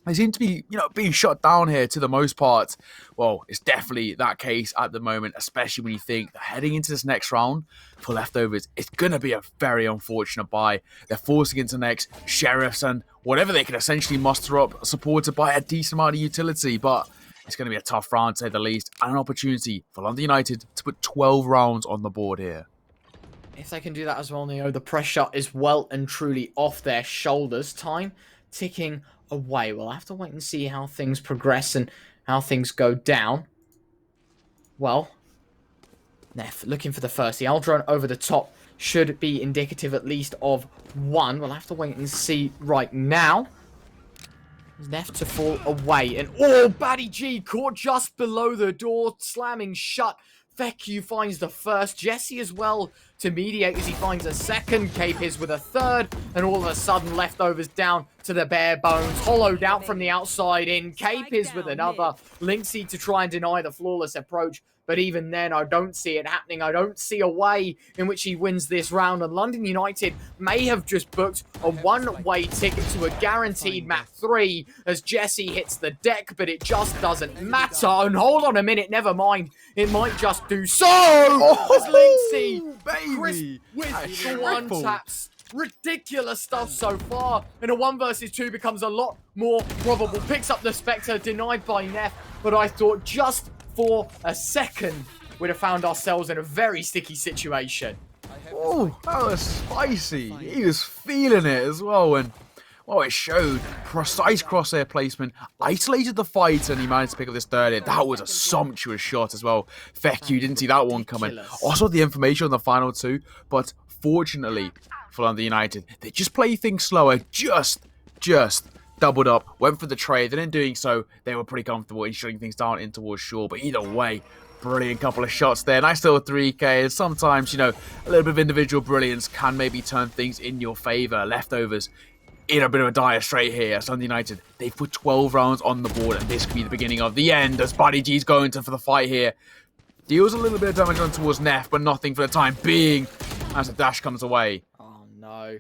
they seem to be, being shut down here to the most part. Well, it's definitely that case at the moment, especially when you think that heading into this next round for leftovers, it's going to be a very unfortunate bye. They're forcing into next Sheriffs and whatever they can essentially muster up, supported by a decent amount of utility, but it's going to be a tough round to say the least, and an opportunity for London United to put 12 rounds on the board here. If they can do that as well, Neo, the pressure is well and truly off their shoulders. Time ticking away. We'll have to wait and see how things progress and how things go down. Well, Neff looking for the first. The Aldrone over the top should be indicative at least of 1. We'll have to wait and see right now. Neff to fall away. And Batty G caught just below the door, slamming shut. Veku finds the first. Jesse as well to mediate as he finds a second. Cape is with a third. And all of a sudden, leftovers down to the bare bones. Hollowed out from the outside in. Cape is with another. Linksy to try and deny the flawless approach. But even then, I don't see it happening. I don't see a way in which he wins this round. And London United may have just booked a one-way ticket to a guaranteed map 3 as Jesse hits the deck, but it just doesn't matter. And hold on a minute, never mind. It might just do so. As Linksy, baby, with the 1 taps. Ridiculous stuff so far. And a 1 versus 2 becomes a lot more probable. Picks up the Spectre, denied by Neff. But I thought just for a second, we'd have found ourselves in a very sticky situation. Oh, that was spicy. He was feeling it as well. And, well, it showed precise crosshair placement, isolated the fight, and he managed to pick up this third hit. That was a sumptuous shot as well. Veku didn't see that one coming. Also, the information on the final 2, but fortunately for London United, they just play things slower, just doubled up, went for the trade, and in doing so, they were pretty comfortable in shutting things down in towards shore. But either way, Brilliant couple of shots there. Nice little 3K. And sometimes, you know, a little bit of individual brilliance can maybe turn things in your favour. Leftovers in a bit of a dire strait here at Sunday United. They've put 12 rounds on the board, and this could be the beginning of the end as Buddy G's going for the fight here. Deals a little bit of damage on towards Neff, but nothing for the time being as the dash comes away. Oh no.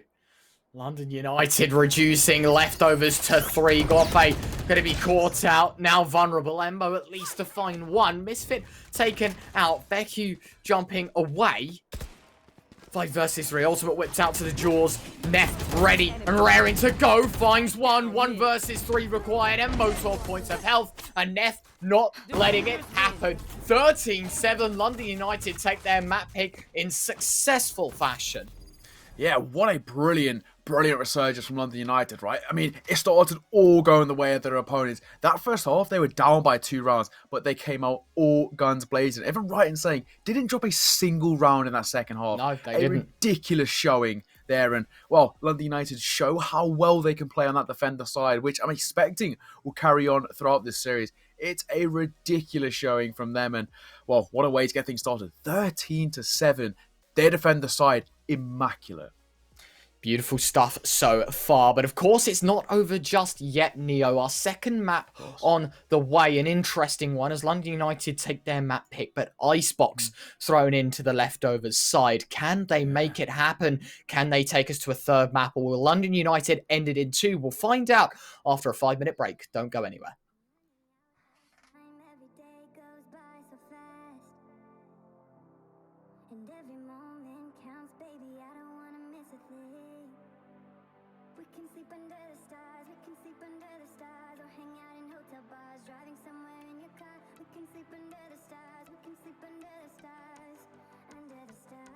London United reducing Leftovers to 3. Gope going to be caught out. Now vulnerable. Embo at least to find one. Misfit taken out. Beku jumping away. 5 versus 3. Ultimate whipped out to the jaws. Neff ready and raring to go. Finds one. 1 versus 3 required. Embo 12 points of health. And Neff not letting it happen. 13-7. London United take their map pick in successful fashion. Yeah, what a brilliant resurgence from London United, right? I mean, it started all going the way of their opponents. That first half, they were down by 2 rounds, but they came out all guns blazing. Even right in saying, didn't drop a single round in that second half. No, they didn't. Ridiculous showing there. And, well, London United show how well they can play on that defender side, which I'm expecting will carry on throughout this series. It's a ridiculous showing from them. And, well, what a way to get things started. 13-7. Their defender side, immaculate. Beautiful stuff so far, but of course it's not over just yet, Neo. Our second map on the way, an interesting one as London United take their map pick, but Icebox thrown into the Leftovers side. Can they make it happen? Can they take us to a third map, or will London United end it in 2? We'll find out after a 5-minute break. Don't go anywhere. Every day goes by so fast, and every moment counts, baby. I don't wanna miss a thing. We can sleep under the stars, we can sleep under the stars, or hang out in hotel bars, driving somewhere in your car. We can sleep under the stars, we can sleep under the stars, under the stars.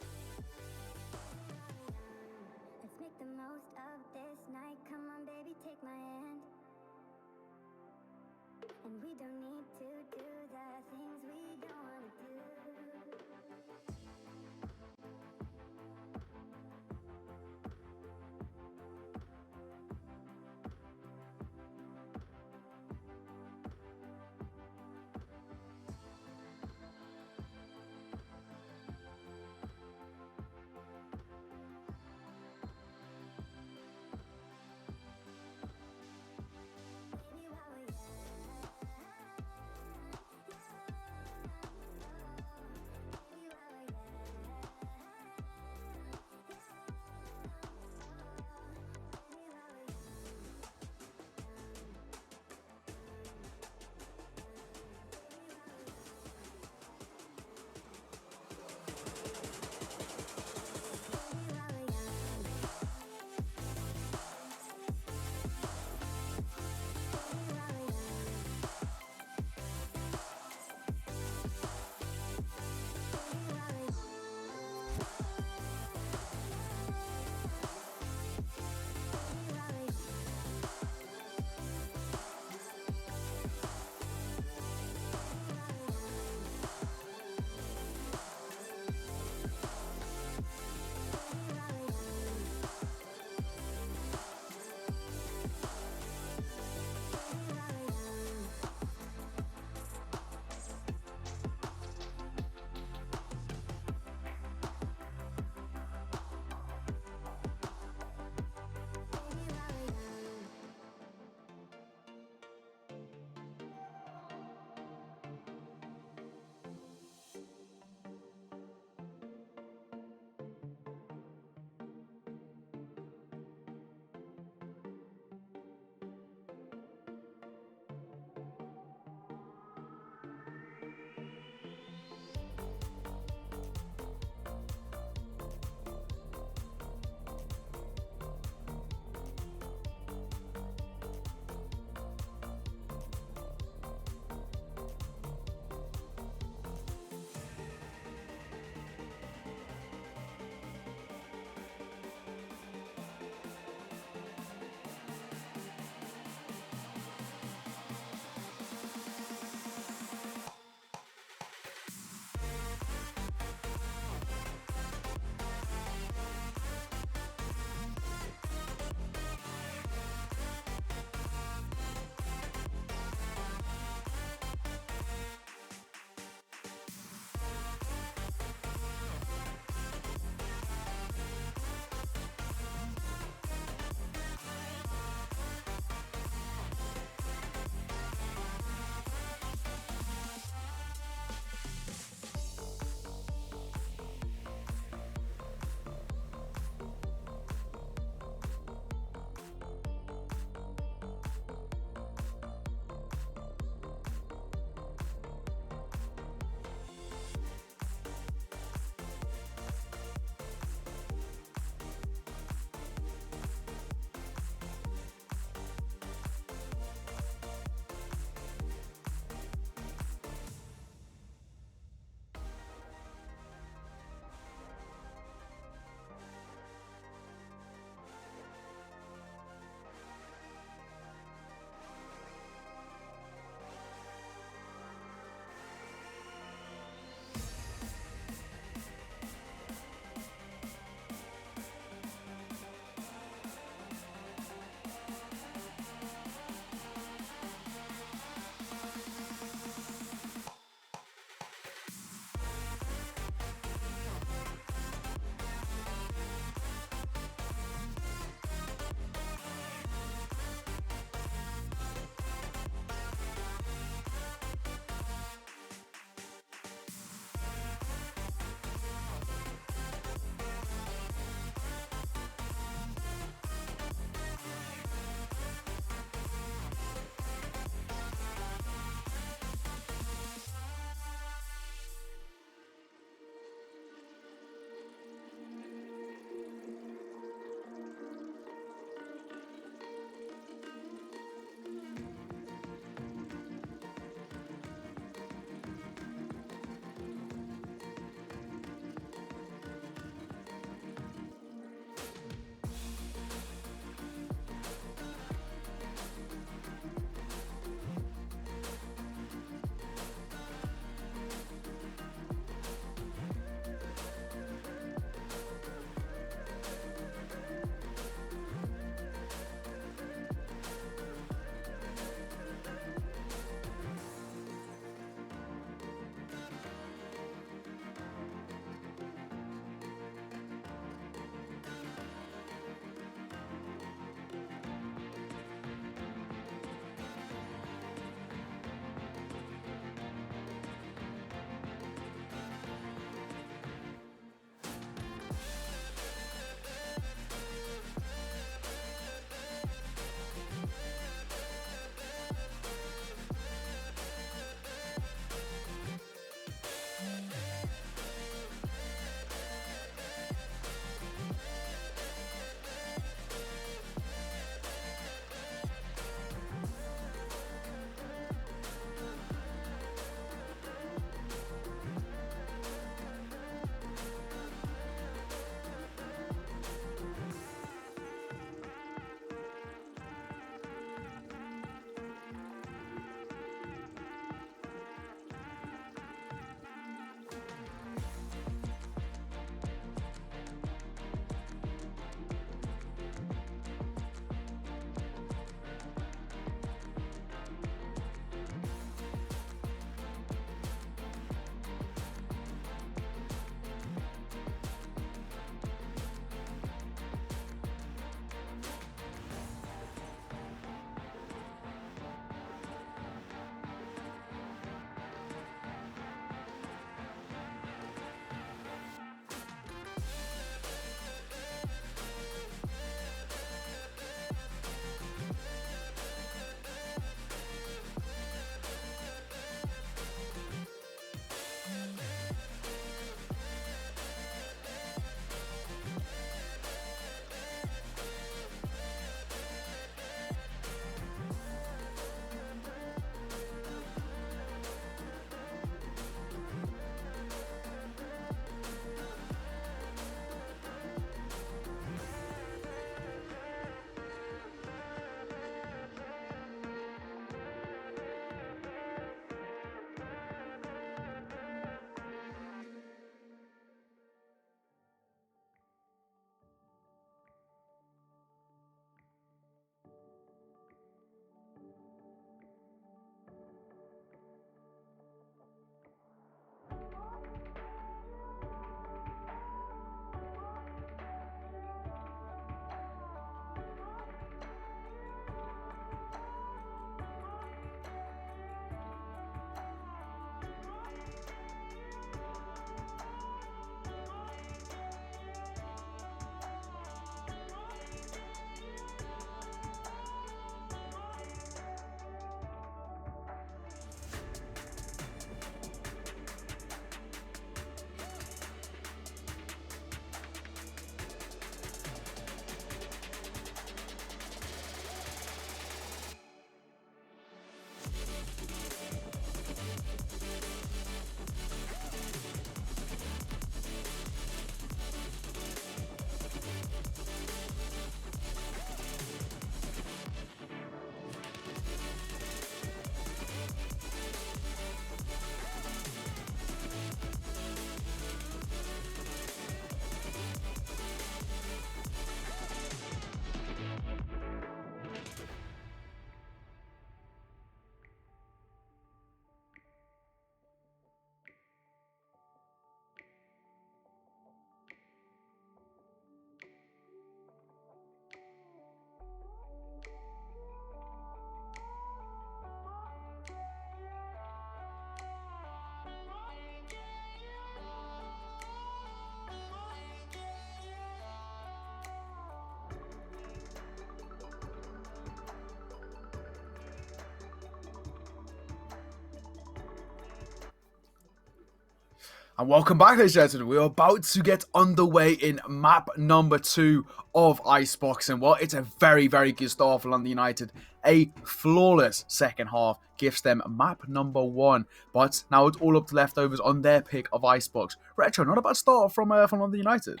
And welcome back, ladies and gentlemen. We're about to get underway in map number 2 of Icebox. And well, it's a very, very good start for London United. A flawless second half gives them map number 1. But now it's all up to leftovers on their pick of Icebox. Retro, not a bad start from London United.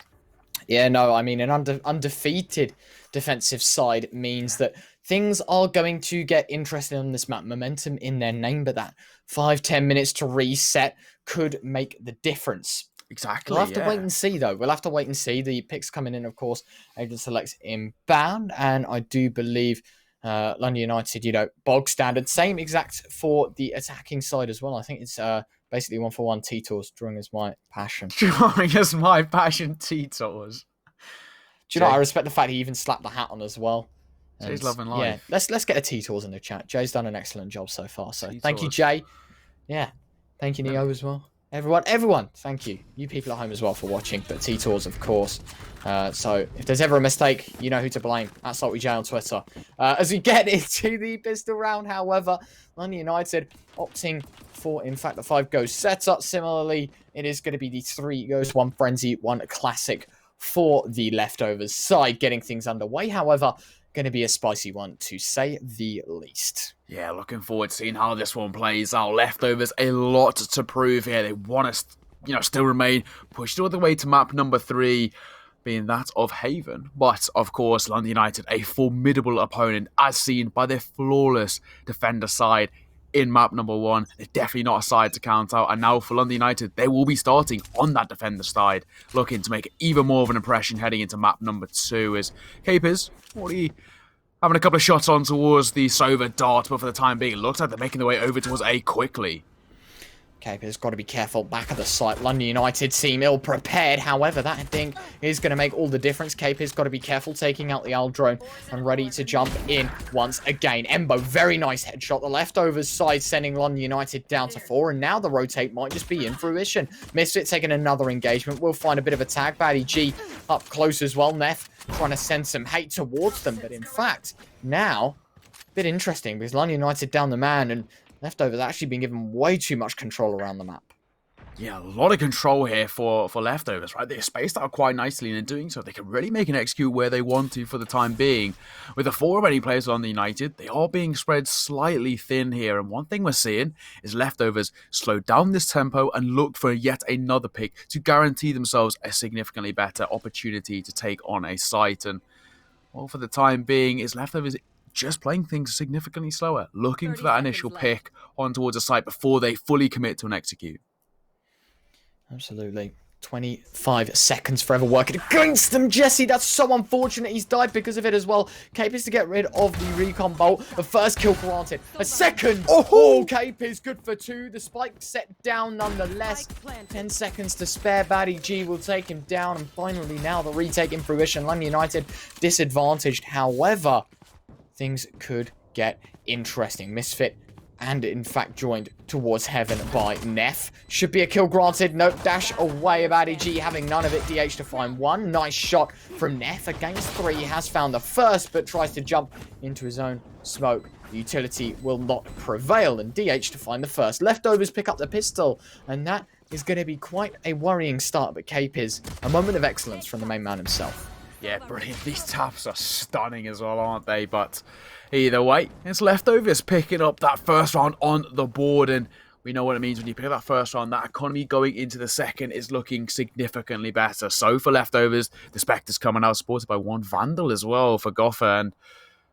Yeah, no, I mean, an undefeated defensive side means that things are going to get interesting on this map. Momentum in their name, but that 5-10 minutes to reset could make the difference. Exactly. We'll have to wait and see, though. We'll have to wait and see. The picks coming in, of course. Agent selects inbound, and I do believe London United, bog standard. Same exact for the attacking side as well. I think it's basically 1-for-1 T-Tours, drawing as my passion. Drawing as my passion, T-Tours. Do you know, I respect the fact he even slapped the hat on as well. Jay's loving life. Yeah, let's get a T-Tours in the chat. Jay's done an excellent job so far. So T-Tours. Thank you, Jay. Yeah. Thank you, Neo, as well. Everyone, thank you. You people at home as well for watching. But T-Tours, of course. So if there's ever a mistake, you know who to blame. At SaltyJ on Twitter. As we get into the pistol round, however, London United opting for, in fact, the 5 goes setup. Similarly, it is going to be the 3 goes, 1 frenzy, 1 classic for the leftovers side, getting things underway. However, going to be a spicy one, to say the least. Yeah, looking forward to seeing how this one plays out. Leftovers, a lot to prove here. They want to, still remain pushed all the way to map number 3, being that of Haven. But, of course, London United, a formidable opponent, as seen by their flawless defender side in map number 1. They're definitely not a side to count out. And now for London United, they will be starting on that defender side, looking to make even more of an impression heading into map number 2. As Capers already having a couple of shots on towards the Sova dart, but for the time being, it looks like they're making their way over towards A quickly. Capers got to be careful back at the site. London United seem ill-prepared. However, that thing is going to make all the difference. Capers got to be careful taking out the Owl drone and ready to jump in once again. Embo, very nice headshot. The leftovers side sending London United down to 4. And now the rotate might just be in fruition. Misfit taking another engagement. We'll find a bit of a tag. Baddie G up close as well. Neff trying to send some hate towards them. But in fact, now, a bit interesting because London United down the man and leftovers actually been given way too much control around the map. Yeah, a lot of control here for leftovers, right? They're spaced out quite nicely, and in doing so, they can really make and execute where they want to for the time being. With the 4 remaining players on the United, they are being spread slightly thin here, and one thing we're seeing is leftovers slow down this tempo and look for yet another pick to guarantee themselves a significantly better opportunity to take on a site. And, well, for the time being, is leftovers just playing things significantly slower, looking for that initial pick on towards a site before they fully commit to an execute. Absolutely. 25 seconds forever working against them. Jesse, that's so unfortunate. He's died because of it as well. Cape is to get rid of the recon bolt. The first kill granted. A second. Oh, Cape is good for 2. The spike set down nonetheless. 10 seconds to spare. Baddie G will take him down. And finally now the retake in fruition. London United disadvantaged. However, things could get interesting. Misfit and in fact joined towards Heaven by Neff. Should be a kill granted. Nope, dash away of ADG, having none of it. DH to find 1. Nice shot from Neff against 3. He has found the first, but tries to jump into his own smoke. The utility will not prevail, and DH to find the first. Leftovers pick up the pistol, and that is going to be quite a worrying start, but Cape is a moment of excellence from the main man himself. Yeah, brilliant. These taps are stunning as well, aren't they? But either way, it's leftovers picking up that first round on the board. And we know what it means when you pick up that first round. That economy going into the second is looking significantly better. So for leftovers, the Spectres coming out supported by 1 Vandal as well for Goffer. And,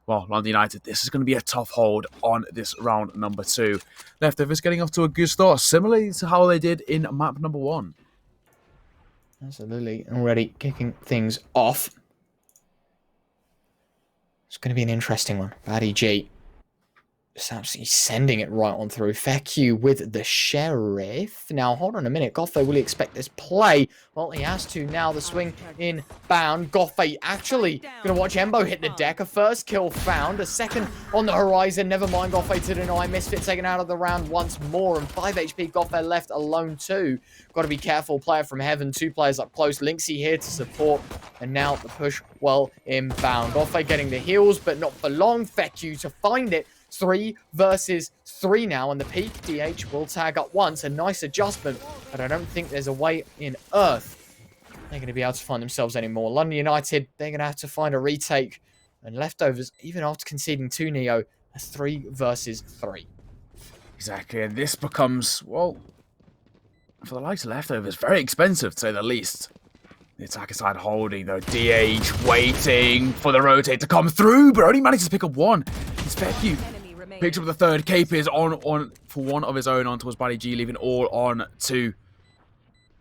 well, London United, this is going to be a tough hold on this round number 2. Leftovers getting off to a good start, similarly to how they did in map number 1. Absolutely. Already kicking things off. It's going to be an interesting one. Baddie G just absolutely sending it right on through. Fair Q with the Sheriff. Now, hold on a minute. Goffey, will he expect this play? Well, he has to now. The swing in bound. Goffey actually going to watch Embo hit the deck. A first kill found. A second on the horizon. Never mind Goffey to deny. Misfit taken out of the round once more. And 5 HP Goffey left alone too. Got to be careful. Player from Heaven. 2 players up close. Linksy here to support. And now the push well inbound. Goffey getting the heals, but not for long. Fair Q to find it. 3 versus 3 now, and the peak DH will tag up once. A nice adjustment, but I don't think there's a way in earth they're going to be able to find themselves anymore. London United, they're going to have to find a retake, and Leftovers, even after conceding to Neo, a 3 versus 3. Exactly, and this becomes, well, for the likes of Leftovers, very expensive to say the least. The attacker side holding, though. DH waiting for the rotate to come through, but only manages to pick up one. It's Vecchio. Picks up the third. Cape is on for one of his own on towards Buddy G, leaving all on to,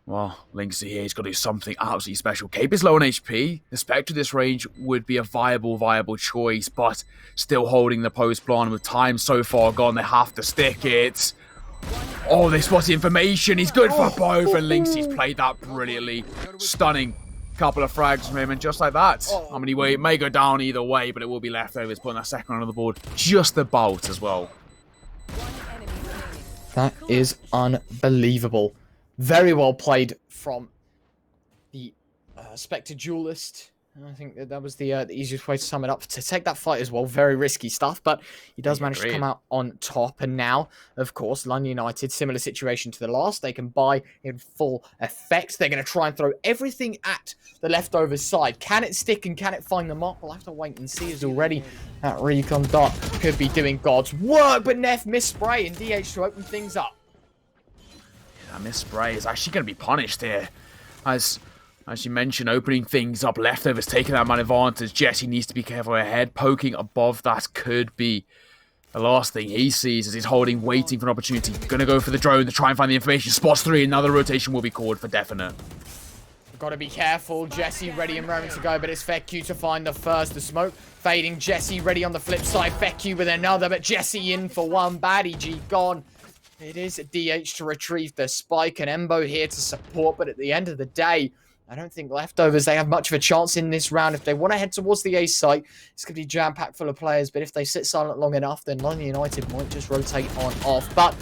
well, Lynx here. He's got to do something absolutely special. Cape is low on HP. The Spectre this range would be a viable choice, but still holding the post plan with time so far gone. They have to stick it. Oh, they spot the information. He's good for both, and Lynxie's played that brilliantly. Stunning couple of frags from him, and just like that, I mean, it may go down either way, but it will be Leftovers putting that second round on the board just about as well. That is unbelievable. Very well played from the Spectre Duelist. I think that was the easiest way to sum it up. To take that fight as well, very risky stuff, but he does manage to come out on top. And now, of course, London United, similar situation to the last. They can buy in full effect. They're going to try and throw everything at the Leftovers side. Can it stick and can it find the mark? We'll have to wait and see, as already that recon dot could be doing God's work, but Neff missed spray and DH to open things up. That missed spray is actually going to be punished here. As you mentioned, opening things up, Leftovers taking that man advantage. Jesse needs to be careful ahead. Poking above that could be the last thing he sees as he's holding, waiting for an opportunity. Gonna go for the drone to try and find the information. Spots 3, another rotation will be called for definite. Got to be careful. Jesse ready and raring to go, but it's Vecchio to find the first. The smoke fading. Jesse ready on the flip side. Vecchio with another, but Jesse in for one. Baddie G gone. It is a DH to retrieve the spike, and Embo here to support, but at the end of the day, I don't think Leftovers, they have much of a chance in this round. If they want to head towards the A site, it's going to be jam-packed full of players. But if they sit silent long enough, then London United might just rotate on off. But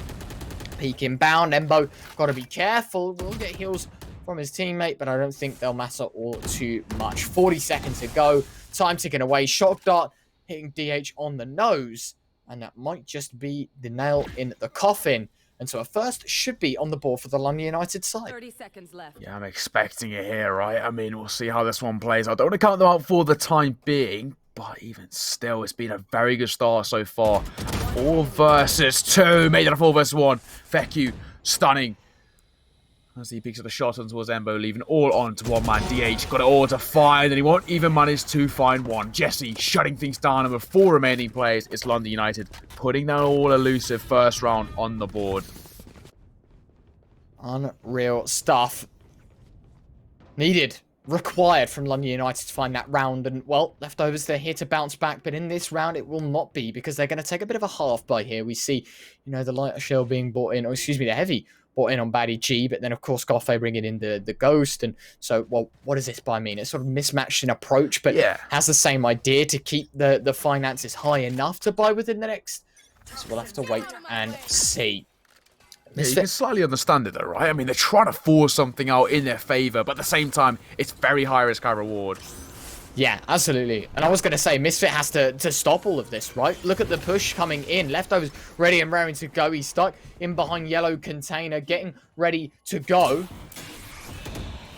peek inbound, Embo got to be careful. Will get heals from his teammate, but I don't think they'll matter all too much. 40 seconds to go. Time ticking away. Shock dart hitting DH on the nose. And that might just be the nail in the coffin. And so a first should be on the board for the London United side. 30 seconds left. Yeah, I'm expecting it here, right? I mean, we'll see how this one plays. I don't want to count them out for the time being, but even still, it's been a very good start so far. 4 versus 2. Made it a 4 versus 1. Vecchio, stunning. As he picks up the shot on towards Embo, leaving all on to one man. DH got it all to find, and he won't even manage to find one. Jesse shutting things down, and with 4 remaining players, it's London United putting that all elusive first round on the board. Unreal stuff. Needed, required from London United to find that round. And, well, Leftovers, they're here to bounce back. But in this round, it will not be, because they're going to take a bit of a half by here. We see, you know, the lighter shell being brought in, or excuse me, the heavy brought in on Baddie G, but then, of course, Goffey bringing in the Ghost. And so, well, what does this buy mean? It's sort of mismatched in approach, but has the same idea to keep the finances high enough to buy within the next. So we'll have to wait and see. Yeah, you can slightly understand it though, right? I mean, they're trying to force something out in their favour, but at the same time, it's very high risk, high reward. Yeah, absolutely. And I was going to say, Misfit has to stop all of this, right? Look at the push coming in. Leftovers ready and raring to go. He's stuck in behind yellow container, getting ready to go.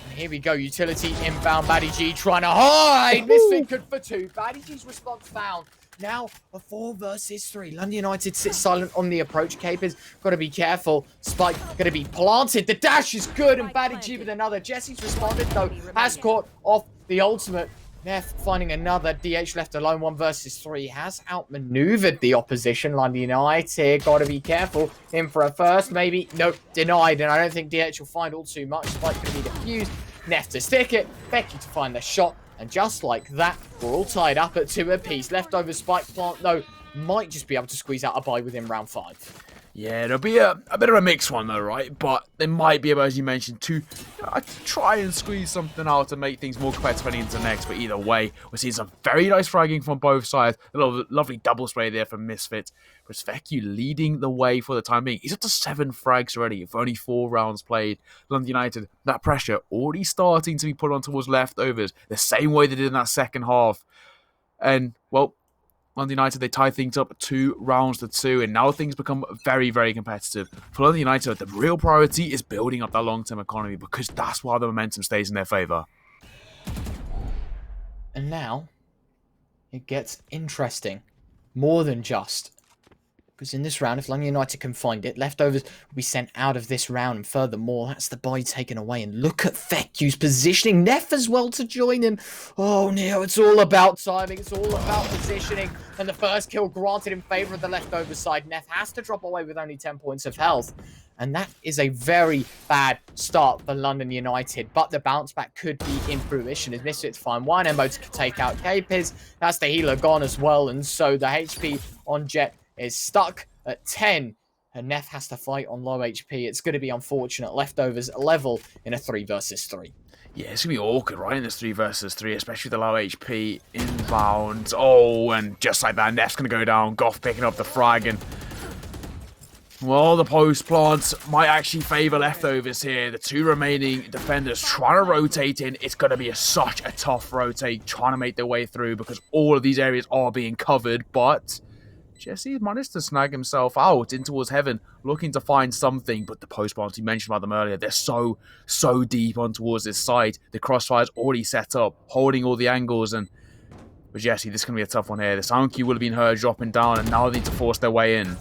And here we go. Utility inbound. Baddie G trying to hide. Misfit good for 2. Baddie G's response found. Now a 4 versus 3. London United sits silent on the approach. Capers got to be careful. Spike going to be planted. The dash is good, and Baddie G with another. Jesse's responded though. Has caught off the ultimate. Neff finding another. DH left alone. 1 versus 3. Has outmaneuvered the opposition. London United got to be careful. In for a first, maybe. Nope, denied. And I don't think DH will find all too much. Spike going to be defused. Neff to stick it. Becky to find the shot. And just like that, we're all tied up at 2 apiece. Leftover Spike plant, though, might just be able to squeeze out a bye within round 5. Yeah, it'll be a bit of a mixed one though, right? But they might be able, as you mentioned, to try and squeeze something out to make things more competitive into next. But either way, we're seeing some very nice fragging from both sides. A lovely double spray there from Misfit. Vecchio leading the way for the time being. He's up to 7 frags already, with only 4 rounds played. London United, that pressure already starting to be put on towards Leftovers, the same way they did in that second half. And, well, London United, they tie things up 2-2, and now things become very, very competitive. For London United, the real priority is building up that long-term economy, because that's why the momentum stays in their favour. And now, it gets interesting. More than just. Because in this round, if London United can find it, leftovers will be sent out of this round. And furthermore, that's the buy taken away. And look at Feku's positioning. Neff as well to join him. Oh, Neo, it's all about timing. It's all about positioning. And the first kill granted in favour of the leftover side. Neff has to drop away with only 10 points of health. And that is a very bad start for London United. But the bounce back could be in fruition as Misfits find one Embo to take out Capiz. That's the healer gone as well. And so the HP on Jet is stuck at 10. And Neff has to fight on low HP. It's going to be unfortunate. Leftovers level in a 3 versus 3. Yeah, it's going to be awkward, right, in this 3 versus 3, especially the low HP inbound. Oh, and just like that, Neff's going to go down. Goff picking up the frag, and well, the post plants might actually favour leftovers here. The 2 remaining defenders trying to rotate in. It's going to be such a tough rotate, trying to make their way through, because all of these areas are being covered. But Jesse managed to snag himself out in towards heaven, looking to find something. But the post plants, you mentioned about them earlier, they're so deep on towards this side. The crossfire's already set up, holding all the angles. And with Jesse, this is going to be a tough one here. The sound cue would have been heard dropping down, and now they need to force their way in.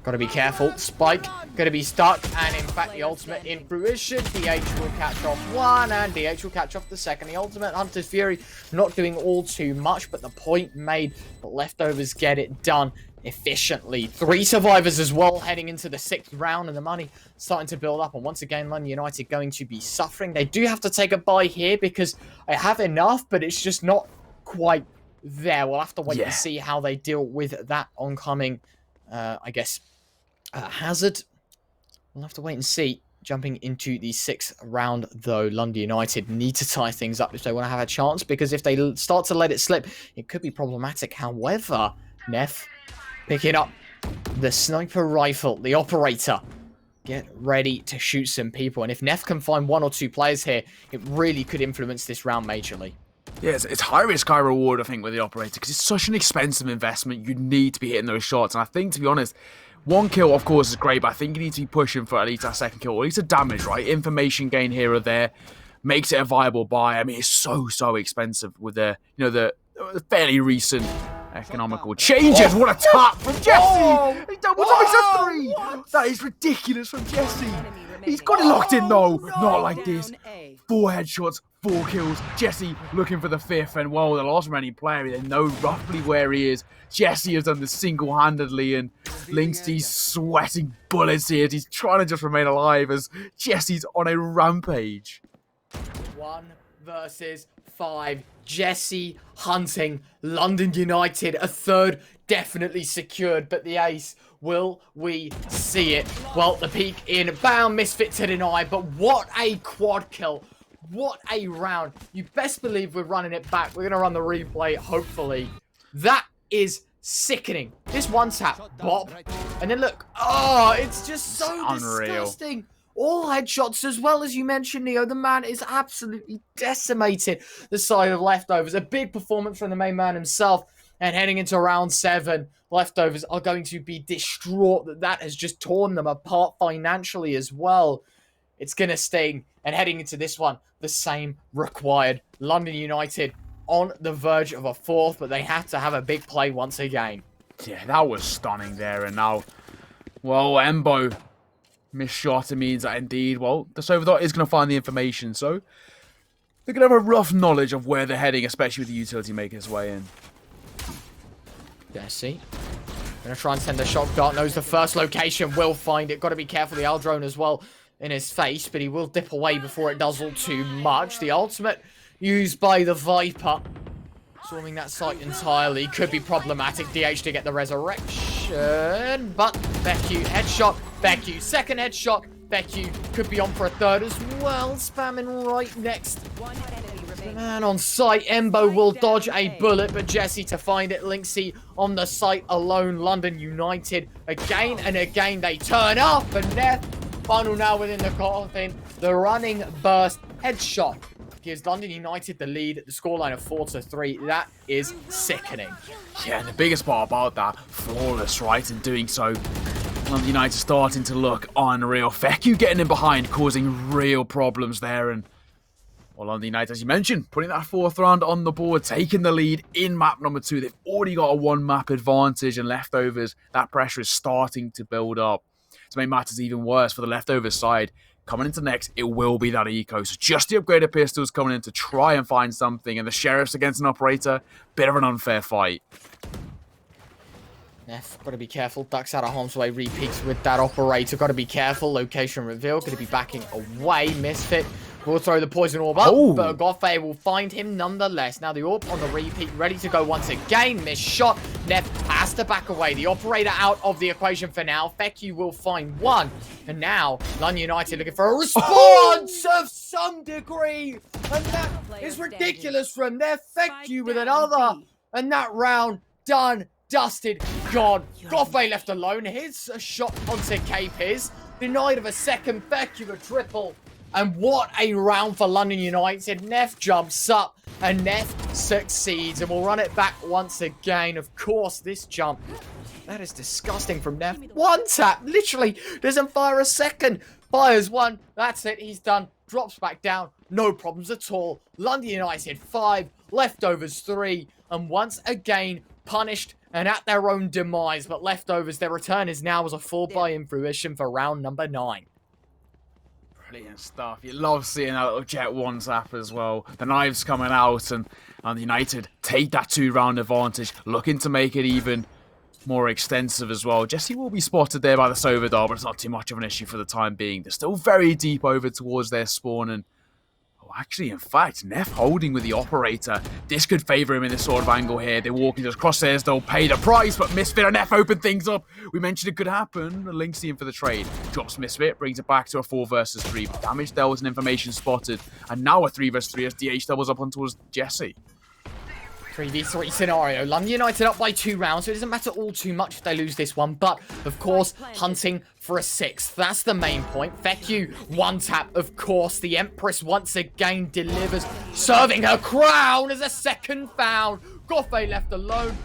Got to be careful. Spike going to be stuck, and in fact the ultimate in fruition. DH will catch off one, and DH will catch off the second. The ultimate Hunter's Fury not doing all too much, but the point made. But leftovers get it done efficiently. 3 survivors as well heading into the 6th round, and the money starting to build up. And once again, London United going to be suffering. They do have to take a buy here because I have enough, but it's just not quite there. We'll have to wait and see how they deal with that oncoming, I guess, hazard. We'll have to wait and see. Jumping into the 6th round, though, London United need to tie things up if they want to have a chance, because if they start to let it slip, it could be problematic. However, Neff picking up the sniper rifle, the operator. Get ready to shoot some people, and if Neff can find 1 or 2 players here, it really could influence this round majorly. Yeah, it's high risk, high reward, I think, with the operator, because it's such an expensive investment. You need to be hitting those shots, and I think, to be honest, 1 kill, of course, is great, but I think you need to be pushing for at least that 2nd kill, or at least a damage, right? Information gain here or there makes it a viable buy. I mean, it's so expensive with the fairly recent economical changes. What a tap from Jesse! He double to 3! That is ridiculous from Jesse. He's got it locked in, though. Not like this. 4 headshots, 4 kills. Jesse looking for the 5th, and well, the last remaining player, they know roughly where he is. Jesse has done this single-handedly, and Linksty's sweating bullets here. He's trying to just remain alive as Jesse's on a rampage. 1 versus 5. Jesse hunting London United. A 3rd definitely secured, but the ace, will we see it? Well, the peak inbound, Misfit to deny, but what a quad kill. What a round. You best believe we're running it back. We're going to run the replay, hopefully. That is sickening. This 1 tap, bop, and then look. Oh, it's just so disgusting. All headshots as well, as you mentioned, Neo. The man is absolutely decimated the side of leftovers. A big performance from the main man himself. And heading into round 7, leftovers are going to be distraught that has just torn them apart financially as well. It's going to sting. And heading into this one, the same required. London United on the verge of a 4th, but they have to have a big play once again. Yeah, that was stunning there. And now, well, Embo missed shot. It means that indeed, well, the Soviet is going to find the information. So they're going to have a rough knowledge of where they're heading, especially with the utility making its way in. Jesse. Going to try and send a shock dart. Knows the first location. Will find it. Got to be careful. The Aldrone as well in his face, but he will dip away before it does all too much. The ultimate used by the Viper. Swarming that site entirely. Could be problematic. DH to get the resurrection. But Beku, headshot. Beku, 2nd headshot. Beku could be on for a 3rd as well. Spamming right next. The man on site. Embo will dodge a bullet, but Jesse to find it. Linksy on the site alone. London United again and again. They turn up, and Neff final now within the coffin. The running burst headshot gives London United the lead at the scoreline of 4-3. That is sickening. Yeah, and the biggest part about that, flawless, right, in doing so. London United starting to look unreal. Feku getting in behind, causing real problems there. And, well, London United, as you mentioned, putting that 4th round on the board, taking the lead in map number 2. They've already got a 1-map advantage, and Leftovers, that pressure is starting to build up. To make matters even worse for the Leftovers side, coming into next, it will be that eco. So just the upgraded pistols coming in to try and find something, and the Sheriffs against an operator, bit of an unfair fight. Neff, got to be careful. Ducks out of harm's way. Repeats with that operator. Got to be careful. Location reveal. Going to be backing away. Misfit will throw the poison orb up, but Goffe will find him nonetheless. Now the orb on the repeat, ready to go once again. Missed shot. Neff has to back away. The operator out of the equation for now. Feku will find one. And now, London United looking for a response of some degree. And that is ridiculous from Neff. Feku with another. And that round done. Dusted, gone. Goffe left alone. His shot onto Cape is denied of a second. Feku a triple. And what a round for London United. Neff jumps up and Neff succeeds. And we'll run it back once again. Of course, this jump. That is disgusting from Neff. One tap. Literally doesn't fire a second. Fires one. That's it. He's done. Drops back down. No problems at all. London United 5. Leftovers 3. And once again punished and at their own demise. But Leftovers, their return is now as a full buy-in fruition for round number 9. Brilliant stuff. You love seeing that little Jet 1 zap as well. The knives coming out, and United take that 2-round advantage, looking to make it even more extensive as well. Jesse will be spotted there by the Sovadar, but it's not too much of an issue for the time being. They're still very deep over towards their spawn, and actually, in fact, Neff holding with the operator. This could favour him in this sort of angle here. They're walking just crosshairs. They'll pay the price, but Misfit and Neff open things up. We mentioned it could happen. Linksy in for the trade. Drops Misfit, brings it back to a 4 versus 3. But damage there was an information spotted. And now a 3 versus 3 as DH doubles up on towards Jesse. 3v3 scenario. London United up by 2 rounds, so it doesn't matter all too much if they lose this one. But, of course, hunting for a 6th. That's the main point. Feku, 1 tap, of course. The Empress once again delivers, serving her crown as a second found. Goffe left alone,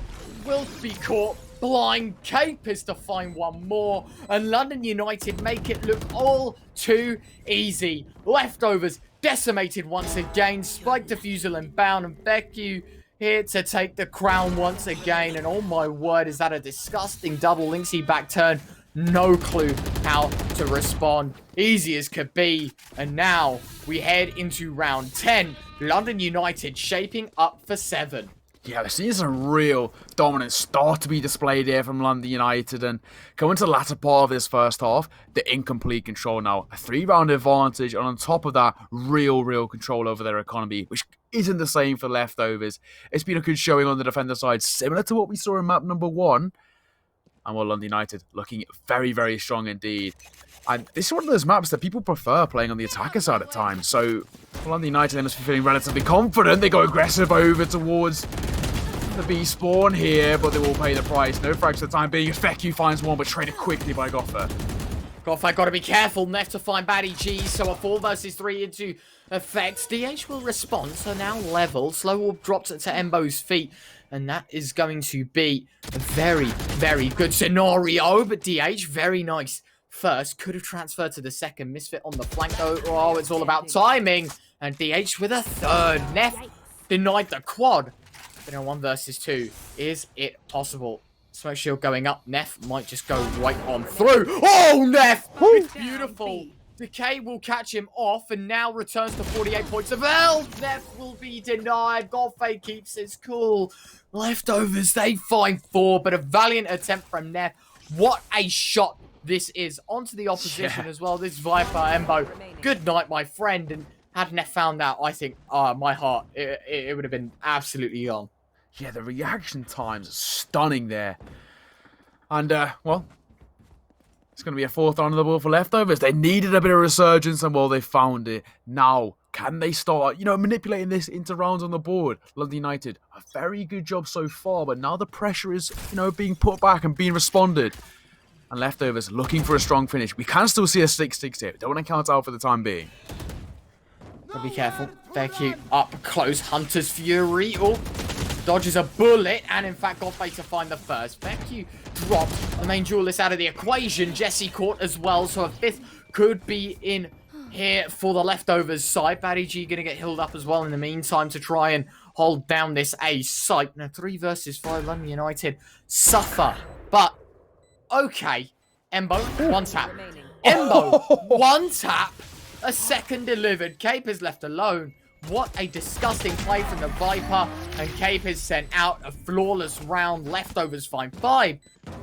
will be caught. Blind Cape is to find one more. And London United make it look all too easy. Leftovers decimated once again. Spike defusal and bound, and Feku here to take the crown once again. And oh my word, is that a disgusting double Linksy back turn. No clue how to respond. Easy as could be. And now we head into round 10. London United shaping up for 7. Yeah, there seems some real dominant start to be displayed here from London United, and coming to the latter part of this first half, the incomplete control now. A 3-round advantage, and on top of that, real control over their economy, which isn't the same for Leftovers. It's been a good showing on the defender side, similar to what we saw in map number 1. And well, London United looking very strong indeed. And this is one of those maps that people prefer playing on the attacker side at times. So, London United, they must be feeling relatively confident. They go aggressive over towards the B spawn here, but they will pay the price. No frags for the time being. Feku finds one, but traded quickly by Goffe. Goffe got to be careful. Neff to find Baddie G, so a 4 versus 3 into effect. DH will respond, so now level. Slow Orb drops it to Embo's feet, and that is going to be a very good scenario. But DH, very nice. First, could have transferred to the second. Misfit on the flank, though. Oh, it's all about timing. And DH with a 3rd. Neff denied the quad. But in a 1 versus 2, is it possible? Smoke shield going up. Neff might just go right on through. Oh, Neff! It's beautiful. Decay will catch him off and now returns to 48 points of health. Neff will be denied. Goffe keeps his cool. Leftovers, they find 4, but a valiant attempt from Neff. What a shot this is. Onto the opposition as well. This Viper Embo. Good night, my friend. And had Neff found out, I think, my heart, it would have been absolutely gone. Yeah, the reaction times are stunning there. And, well, it's going to be a 4th round of the ball for Leftovers. They needed a bit of resurgence, and, well, they found it. Now, can they start, manipulating this into rounds on the board? London United, a very good job so far, but now the pressure is, being put back and being responded. And Leftovers looking for a strong finish. We can still see a 6-6 here. Don't want to count out for the time being. Gotta be careful. Veku up close. Hunter's Fury. Oh, dodges a bullet. And in fact, Godfrey to find the first. Veku dropped the main duelist out of the equation. Jesse caught as well. So a fifth could be in here for the leftovers side. Batty G gonna get healed up as well in the meantime to try and hold down this A site. Now 3 versus 5. London United suffer. But okay. Embo, one tap. Embo, one tap. A second delivered. Cape is left alone. What a disgusting play from the Viper. And Cape is sent out. A flawless round. Leftovers find 5.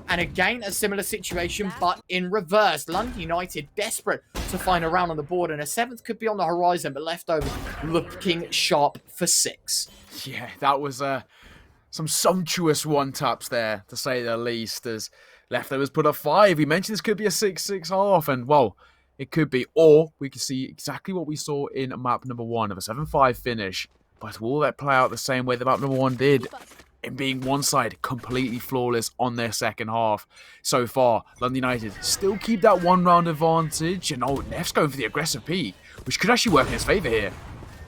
And again, a similar situation, but in reverse. London United desperate to find a round on the board. And a 7th could be on the horizon, but Leftovers looking sharp for 6. Yeah, that was some sumptuous one-taps there, to say the least, as Leftovers put a 5. We mentioned this could be a 6-6 half, and, well, it could be. Or we could see exactly what we saw in map number 1 of a 7-5 finish. But will that play out the same way that map number 1 did? In being one side completely flawless on their second half. So far, London United still keep that 1-round advantage. And oh, Neff's going for the aggressive peak, which could actually work in his favour here.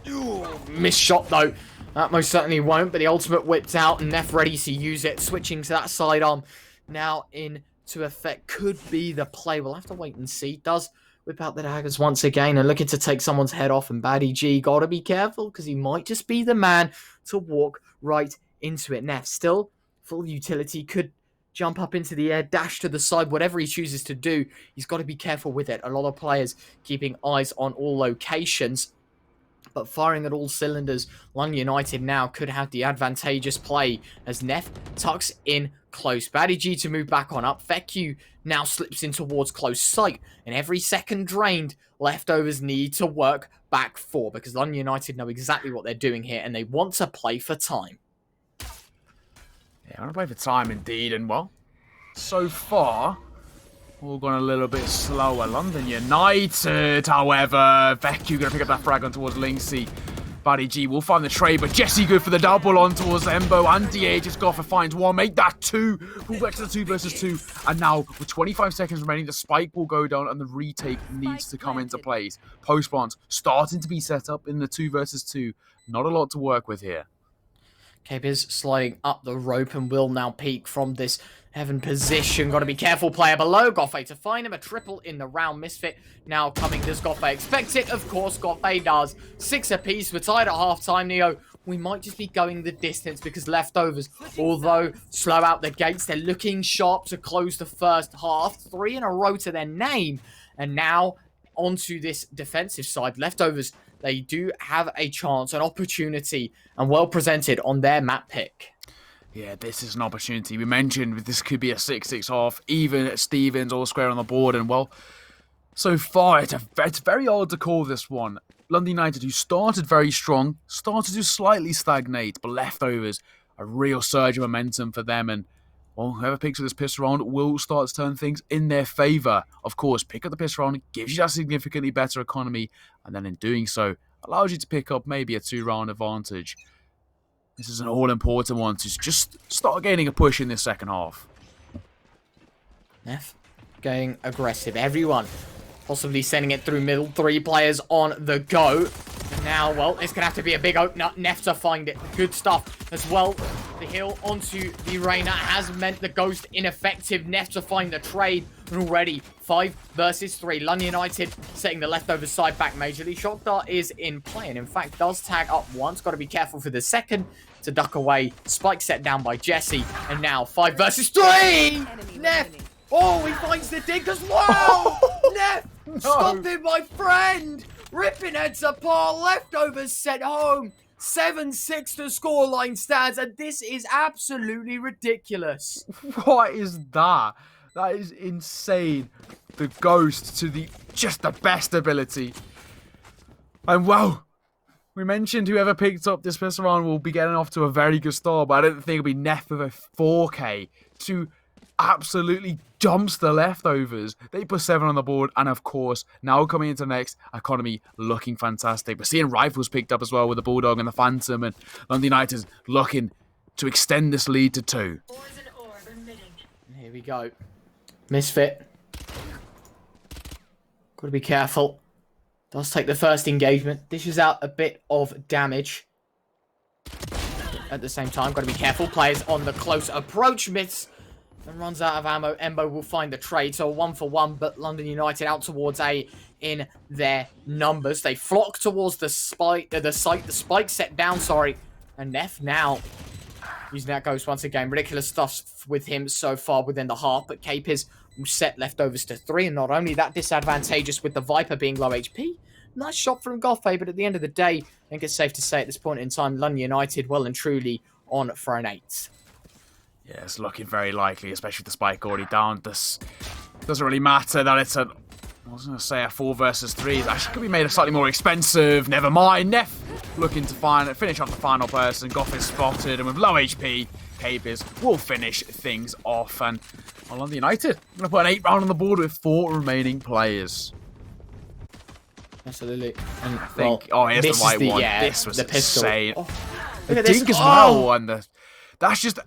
Ooh, missed shot though. That most certainly won't, but the ultimate whipped out and Neff ready to use it. Switching to that sidearm now into effect could be the play. We'll have to wait and see. Does whip out the daggers once again and looking to take someone's head off. And Batty G gotta be careful because he might just be the man to walk right into it. Neff still full utility, could jump up into the air, dash to the side, whatever he chooses to do. He's got to be careful with it. A lot of players keeping eyes on all locations. But firing at all cylinders, London United now could have the advantageous play as Neff tucks in close. Batty G to move back on up. Veku now slips in towards close sight. And every second drained, Leftovers need to work back 4 because London United know exactly what they're doing here and they want to play for time. Yeah, I want to play for time indeed. And, well, so far, all gone a little bit slower. London United, however, Veku going to pick up that frag on towards Linksy. Batty G will find the trade, but Jesse good for the double on towards Embo. And DA just got for finds 1, make that 2. Pull back to the 2 versus 2. And now, with 25 seconds remaining, the spike will go down and the retake needs to come into place. Post-spawns starting to be set up in the 2 versus 2. Not a lot to work with here. Cape is sliding up the rope and will now peek from this heaven position. Got to be careful, player below. Goffey to find him. A triple in the round. Misfit now coming. Does Goffey expect it? Of course, Goffey does. 6 apiece. We're tied at half-time, Neo. We might just be going the distance because Leftovers, although slow out the gates, they're looking sharp to close the first half. 3 in a row to their name. And now onto this defensive side. Leftovers, they do have a chance, an opportunity, and well presented on their map pick. Yeah, this is an opportunity. We mentioned this could be a 6-6 half, even at Stevens, all square on the board. And, well, so far, it's very hard to call this one. London United, who started very strong, started to slightly stagnate, but Leftovers, a real surge of momentum for them. And, well, whoever picks up this pistol round will start to turn things in their favour. Of course, pick up the pistol round, gives you that significantly better economy, and then in doing so, allows you to pick up maybe a 2-round advantage. This is an all-important one to just start gaining a push in this second half. Neff going aggressive. Everyone possibly sending it through middle. 3 players on the go. And now, well, it's going to have to be a big opener. Neff to find it. Good stuff as well. The heal onto the Reyna has meant the Ghost ineffective. Neff to find the trade. And already 5 versus 3. London United setting the Leftovers side back majorly. Shock Dart is in play and in fact does tag up once. Got to be careful for the second to duck away. Spike set down by Jesse. And now 5 versus 3. Neff. Oh, he finds the dig as well. Neff. No. Stop it, my friend. Ripping heads apart. Leftovers sent home. 7-6 to scoreline stands. And this is absolutely ridiculous. What is that? That is insane. The Ghost to just the best ability. And well, we mentioned whoever picked up this pistol round will be getting off to a very good start, but I don't think it'll be Neff with a 4K to absolutely dumps the Leftovers. They put 7 on the board, and of course, now coming into the next, economy looking fantastic. We're seeing rifles picked up as well with the Bulldog and the Phantom, and London United looking to extend this lead to 2. Here we go. Misfit. Got to be careful. Does take the first engagement. Dishes out a bit of damage. At the same time, got to be careful. Players on the close approach. Myths and runs out of ammo. Embo will find the trade. So 1-for-1, but London United out towards A in their numbers. They flock towards the spike, the spike set down, sorry. And Neff now using that ghost once again. Ridiculous stuff with him so far within the half, but Capers will set leftovers to 3. And not only that, disadvantageous with the Viper being low HP. Nice shot from Goffey, but at the end of the day, I think it's safe to say at this point in time, London United well and truly on for an 8. Yeah, it's looking very likely, especially with the spike already down. This doesn't really matter that it's a, I was going to say a 4 versus 3. It actually could be made slightly more expensive. Never mind. Neff looking to finish off the final person. Goff is spotted, and with low HP, Capers will finish things off. And London United going to put an 8 round on the board with 4 remaining players. Absolutely. And, I think, here's the right one. Yeah, this was the pistol. insane. Oh, the dink as well, and that's just,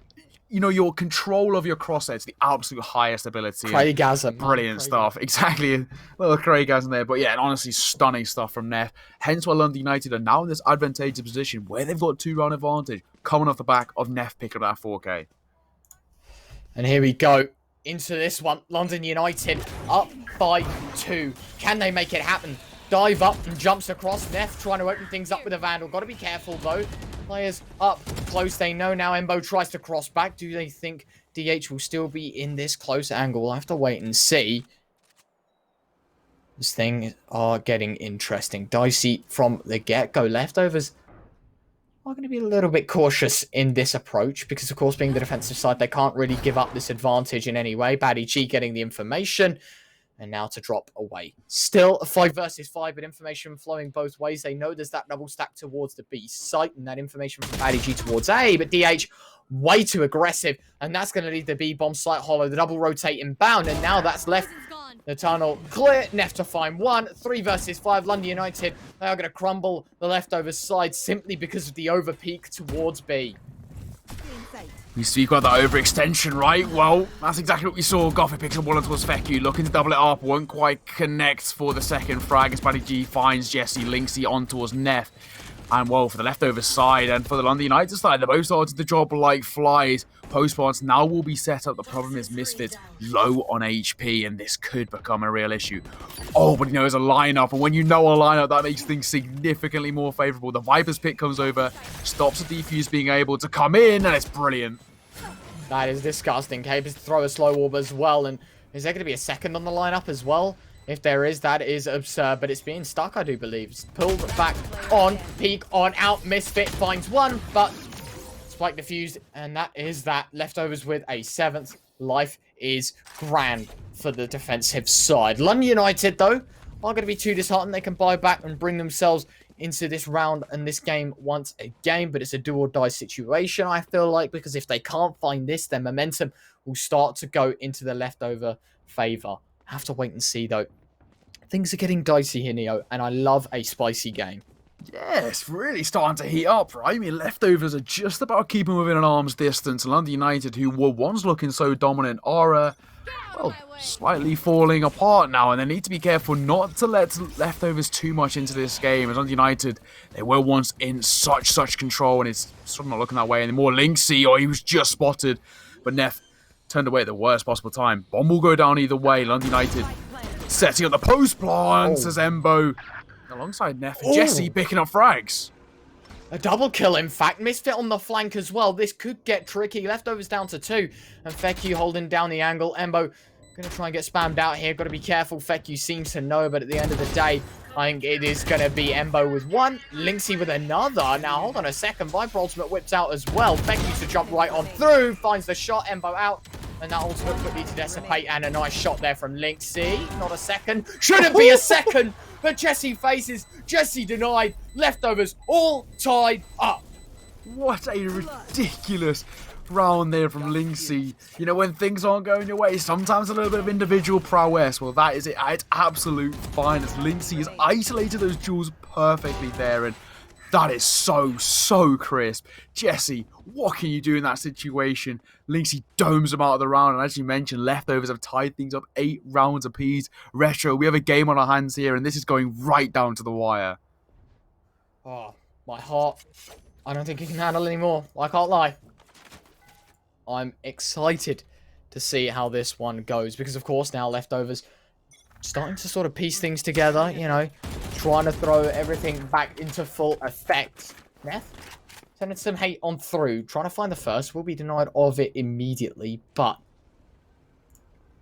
you know, your control of your crosshair to the absolute highest ability. Craigasm. Brilliant stuff. Exactly. A little Craigasm there. But yeah, and honestly, stunning stuff from Neff. Hence why London United are now in this advantageous position where they've got 2-round advantage coming off the back of Neff picking up that 4K. And here we go into this one. London United up by 2. Can they make it happen? Dive up and jumps across. Neff trying to open things up with a Vandal. Got to be careful, though. Players up close. They know now Embo tries to cross back. Do they think DH will still be in this close angle? We'll have to wait and see. This thing are getting interesting. Dicey from the get-go. Leftovers are going to be a little bit cautious in this approach because, of course, being the defensive side, they can't really give up this advantage in any way. Baddy G getting the information. And now to drop away. Still a 5 versus 5, but information flowing both ways. They know there's that double stack towards the B site and that information from Baddy G towards A, but DH way too aggressive, and that's going to leave the B bomb site hollow. The double rotate inbound, and now that's left the tunnel clear. Neff to find 1. 3 versus 5. London United, they are going to crumble the leftovers side simply because of the over peak towards B. We speak about that overextension, right? Well, that's exactly what we saw. Goffey picks up one towards Feku, looking to double it up. Won't quite connect for the second frag as Paddy G finds Jesse. Linksy on towards Neff. And well, for the leftover side and for the London United side, they're both started to drop like flies. Post-plants now will be set up. The problem is Misfits low on HP, and this could become a real issue. Oh, but you know, there's a lineup, and when you know a lineup, that makes things significantly more favorable. The Viper's pick comes over, stops the defuse being able to come in, and it's brilliant. That is disgusting. Capers throw a slow orb as well, and is there going to be a second on the lineup as well? If there is, that is absurd, but it's being stuck, I do believe. It's pulled back on, peek on, out, Misfit finds 1, but spike defused, and that is that. Leftovers with a 7th. Life is grand for the defensive side. London United, though, are going to be too disheartened. They can buy back and bring themselves into this round and this game once again, but it's a do-or-die situation, I feel like, because if they can't find this, their momentum will start to go into the leftover favour. Have to wait and see, though. Things are getting dicey here, Neo, and I love a spicy game. Yeah, it's really starting to heat up, right? I mean, leftovers are just about keeping within an arm's distance. London United, who were once looking so dominant, are, well, slightly falling apart now, and they need to be careful not to let leftovers too much into this game. As London United, they were once in such control, and it's sort of not looking that way anymore. Linksy, he was just spotted, but Neff turned away at the worst possible time. Bomb will go down either way. London United setting up the post plants as Embo alongside Neff and Jesse picking up frags. A double kill, in fact. Misfit on the flank as well. This could get tricky. Leftovers down to 2. And Feku holding down the angle. Embo going to try and get spammed out here. Got to be careful. Feku seems to know, but at the end of the day, I think it is going to be Embo with 1. Linksy with another. Now, hold on a second. Viper ultimate whips out as well. Feku to jump right on through. Finds the shot. Embo out. And that ultimate quickly to dissipate. And a nice shot there from Linksy. Not a second. Shouldn't be a second. But Jesse faces. Jesse denied. Leftovers all tied up. What a ridiculous round there from Linksy. You know, when things aren't going your way, sometimes a little bit of individual prowess. Well, that is it at its absolute finest. Linksy has isolated those jewels perfectly there, and That is so crisp. Jesse, what can you do in that situation? Lynxy domes them out of the round, and as you mentioned, leftovers have tied things up 8 rounds apiece. Retro, we have a game on our hands here, and this is going right down to the wire. Oh, my heart. I don't think it can handle anymore. I can't lie. I'm excited to see how this one goes, because of course now leftovers starting to sort of piece things together, you know, trying to throw everything back into full effect. Neth, sending some hate on through, trying to find the first, will be denied of it immediately, but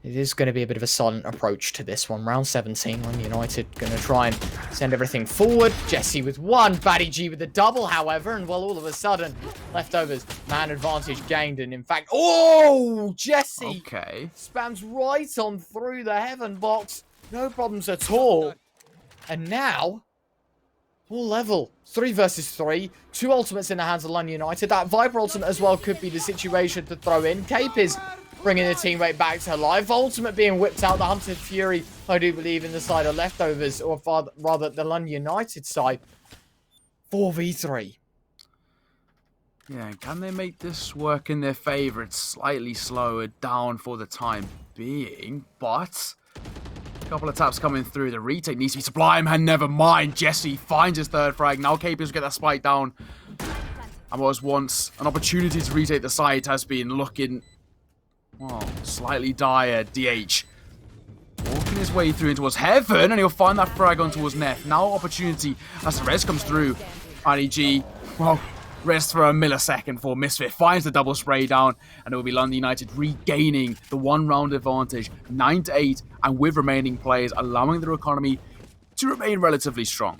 it is going to be a bit of a silent approach to this one. Round 17, when United going to try and send everything forward. Jesse with one, Batty G with the double, however, and well, all of a sudden, leftovers, man advantage gained, and in fact, oh, Jesse spams right on through the heaven box. No problems at all. And now, full level. 3 versus 3. 2 ultimates in the hands of London United. That Viper ultimate as well could be the situation to throw in. Cape is bringing the teammate back to life. Ultimate being whipped out. The Hunted Fury, I do believe, in the side of leftovers, or rather the London United side. 4v3. Yeah, can they make this work in their favour? It's slightly slower down for the time being, but a couple of taps coming through. The retake needs to be sublime, and never mind. Jesse finds his 3rd frag. Now Capers get that spike down. And what was once an opportunity to retake the site has been looking, well, slightly dire. DH walking his way through towards heaven, and he'll find that frag on towards Neff. Now opportunity as the res comes through. IDG, well, rest for a millisecond for Misfit finds the double spray down, and it will be London United regaining the 1-round advantage, 9-8, and with remaining players allowing their economy to remain relatively strong.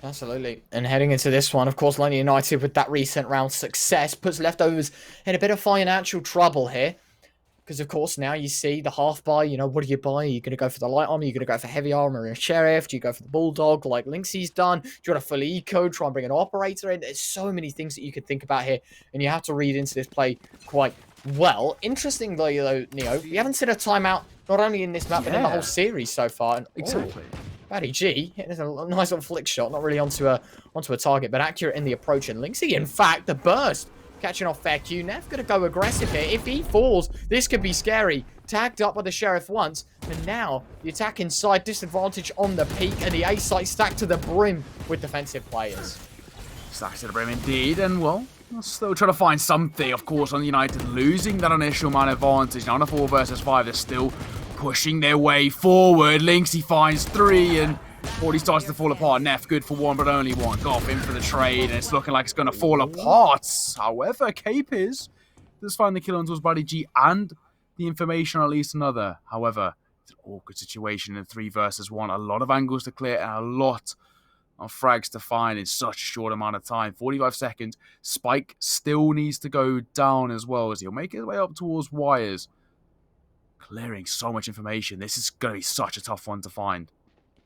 Absolutely. And heading into this one, of course, London United with that recent round success puts leftovers in a bit of financial trouble here. Because, of course, now you see the half buy, you know, what do you buy? Are you going to go for the light armor? Are you going to go for heavy armor and a sheriff? Do you go for the bulldog like Lynxy's done? Do you want a full eco? Try and bring an operator in? There's so many things that you could think about here, and you have to read into this play quite well. Interestingly, though, Neo, we haven't seen a timeout, not only in this map, but in the whole series so far. And, exactly. Batty G, there's a nice little flick shot, not really onto a target, but accurate in the approach. And Lynxy, in fact, the burst. Catching off fair Q. Neff going to go aggressive here. If he falls, this could be scary. Tagged up by the Sheriff once. And now, the attack inside. Disadvantage on the peak. And the A site stacked to the brim with defensive players. Stacked to the brim indeed. And, well, still trying to find something. Of course, on United losing that initial man advantage. Now on a 4 versus 5, they're still pushing their way forward. Lynxy finds 3 and already starts to fall apart. Neff good for 1, but only 1. Goff in for the trade, and it's looking like it's going to fall apart. However, Capers does find the kill on towards Buddy G and the information on at least another. However, it's an awkward situation in 3 versus 1. A lot of angles to clear and a lot of frags to find in such a short amount of time. 45 seconds. Spike still needs to go down as well, as he'll make his way up towards wires. Clearing so much information. This is going to be such a tough one to find.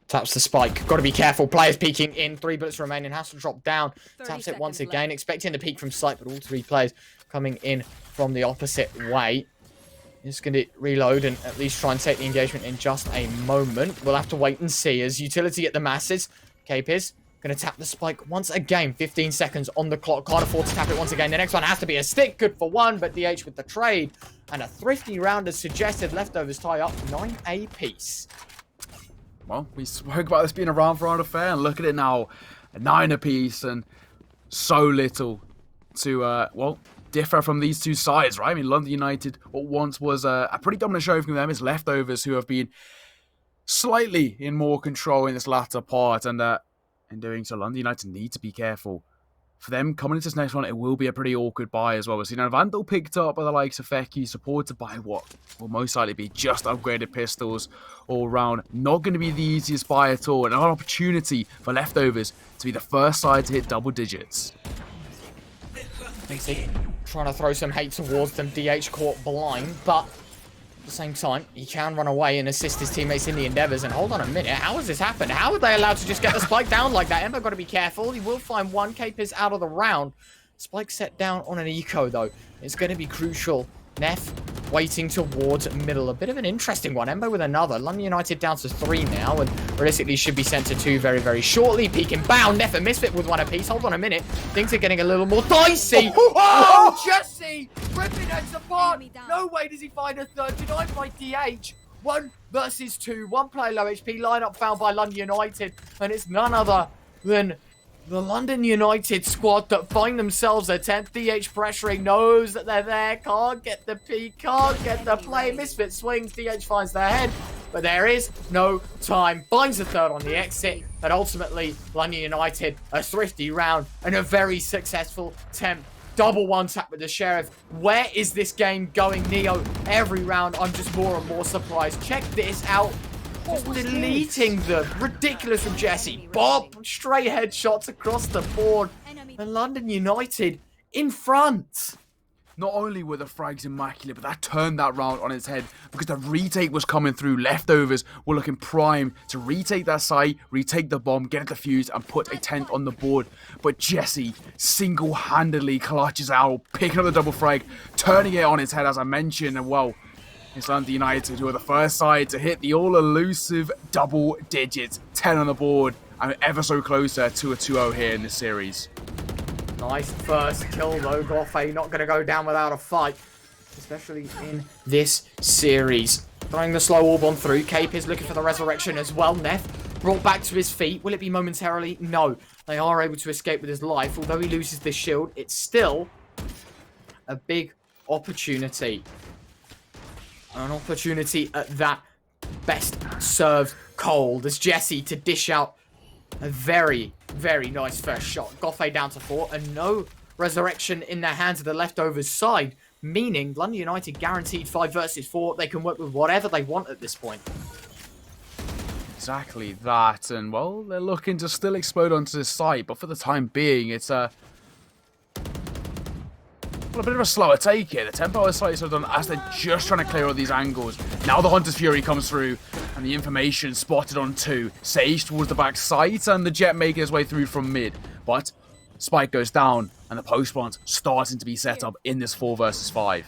Taps the spike. Got to be careful. Players peeking in. 3 bullets remaining. Has to drop down. Taps it once again. Expecting the peek from sight, but all 3 players coming in from the opposite way. Just going to reload and at least try and take the engagement in just a moment. We'll have to wait and see as utility at the masses. Capers going to tap the spike once again. 15 seconds on the clock. Can't afford to tap it once again. The next one has to be a stick. Good for 1, but DH with the trade. And a thrifty round as suggested. Leftovers tie up 9 apiece. Well, we spoke about this being a round-for-round affair, and look at it now. A 9 apiece, and so little to, well, differ from these two sides, right? I mean, London United, what once was a pretty dominant show from them, is leftovers who have been slightly in more control in this latter part, and in doing so, London United need to be careful. For them, coming into this next one, it will be a pretty awkward buy as well. We've seen a Vandal picked up by the likes of Feki, supported by what will most likely be just upgraded pistols all round. Not going to be the easiest buy at all, and an opportunity for leftovers to be the first side to hit double digits. Trying to throw some hate towards them. DH caught blind, but at the same time, he can run away and assist his teammates in the endeavors. And hold on a minute, how has this happened? How are they allowed to just get the spike down like that? Ember got to be careful. He will find 1. Capers out of the round. Spike set down on an eco, though. It's going to be crucial. Neff waiting towards middle. A bit of an interesting one. Embo with another. London United down to 3 now, and realistically should be sent to 2 very, very shortly. Peek inbound. Neff and Misfit with one apiece. Hold on a minute. Things are getting a little more dicey. Oh, Jesse! Ripping heads apart. No way does he find a third. Denied by DH. 1 versus 2. 1 player low HP. Lineup found by London United, and it's none other than the London United squad that find themselves a 10th. DH pressuring, knows that they're there, can't get the peak, can't get the play. Misfit swings, DH finds their head, but there is no time. Finds the third on the exit, but ultimately, London United, a thrifty round and a very successful 10th. Double one tap with the Sheriff. Where is this game going, Neo? Every round, I'm just more and more surprised. Check this out. Just deleting the ridiculous from Jesse. Bob, straight headshots across the board. And London United in front. Not only were the frags immaculate, but that turned that round on its head because the retake was coming through. Leftovers were looking prime to retake that site, retake the bomb, get it defused, and put a 10th on the board. But Jesse single-handedly clutches out, picking up the double frag, turning it on its head, as I mentioned, and well, it's London United who are the first side to hit the all-elusive double digits, 10 on the board, and ever so closer to a 2-0 here in this series. Nice first kill though, Goffey not going to go down without a fight, especially in this series. Throwing the slow orb on through, Cape is looking for the resurrection as well. Neff brought back to his feet. Will it be momentarily? No. They are able to escape with his life. Although he loses the shield, it's still a big opportunity. An opportunity at that, best served cold as Jesse to dish out a very, very nice first shot. Goffey down to 4 and no resurrection in their hands of the leftovers side, meaning London United guaranteed 5 versus 4. They can work with whatever they want at this point. Exactly that, and well, they're looking to still explode onto the site, but for the time being, it's a bit of a slower take here. The tempo is slightly slowed down as they're just trying to clear all these angles. Now the Hunter's Fury comes through, and the information spotted on 2. Sage towards the back site, and the Jet making his way through from mid. But Spike goes down, and the post plant's starting to be set up in this 4 versus 5.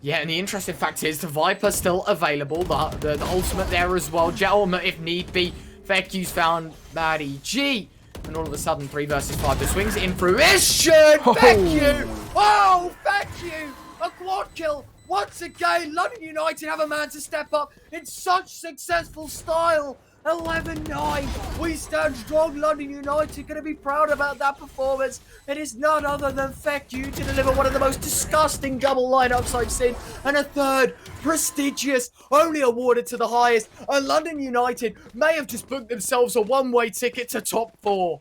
Yeah, and the interesting fact is the Viper still available. The ultimate there as well. Jet ultimate if need be. Feku's found Maddie G. And all of a sudden, 3 versus 5. The swings in fruition. Feku! Oh, Feku! A quad kill. Once again, London United have a man to step up in such successful style. 11-9. We stand strong, London United. Going to be proud about that performance. It is none other than Feku to deliver one of the most disgusting double lineups I've seen. And a third, prestigious, only awarded to the highest. And London United may have just booked themselves a one-way ticket to top 4.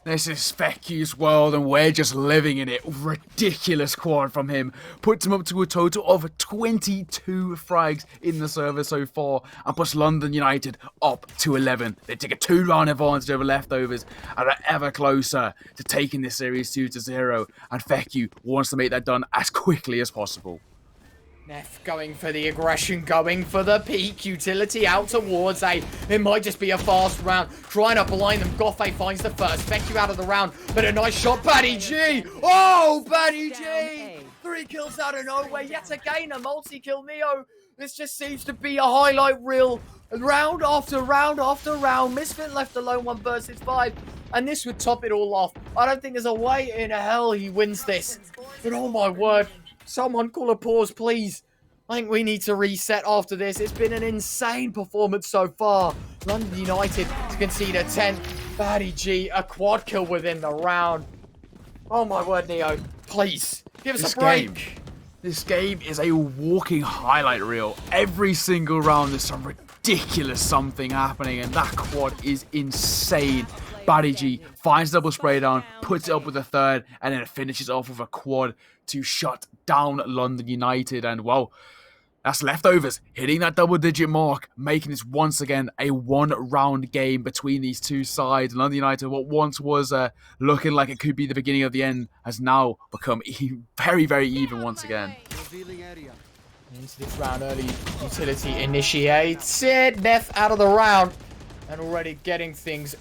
This is Feku's world, and we're just living in it. Ridiculous quad from him. Puts him up to a total of 22 frags in the server so far, and puts London United up to 11. They take a 2-round advantage over leftovers, and are ever closer to taking this series 2-0. And Feku wants to make that done as quickly as possible. Neff going for the aggression, going for the peak. Utility out towards A. It might just be a fast round. Trying to blind them. Goffey finds the first. Feku out of the round. But a nice shot. Batty G. Oh, Batty G. 3 kills out of nowhere. Yet again, a multi-kill Neo. This just seems to be a highlight reel. Round after round after round. Misfit left alone 1 versus 5. And this would top it all off. I don't think there's a way in hell he wins this. But oh my word. Someone call a pause, please. I think we need to reset after this. It's been an insane performance so far. London United to concede a 10. Batty G, a quad kill within the round. Oh my word, Neo. Please, give us a break. This game is a walking highlight reel. Every single round there's some ridiculous something happening, and that quad is insane. Batty G finds double spray down, puts it up with a third, and then it finishes off with a quad to shut down London United. And well, that's leftovers hitting that double-digit mark, making this once again a 1-round game between these two sides. London United, what once was looking like it could be the beginning of the end, has now become very, very even once again. Into this round, early utility initiates it. Neff out of the round, and already getting things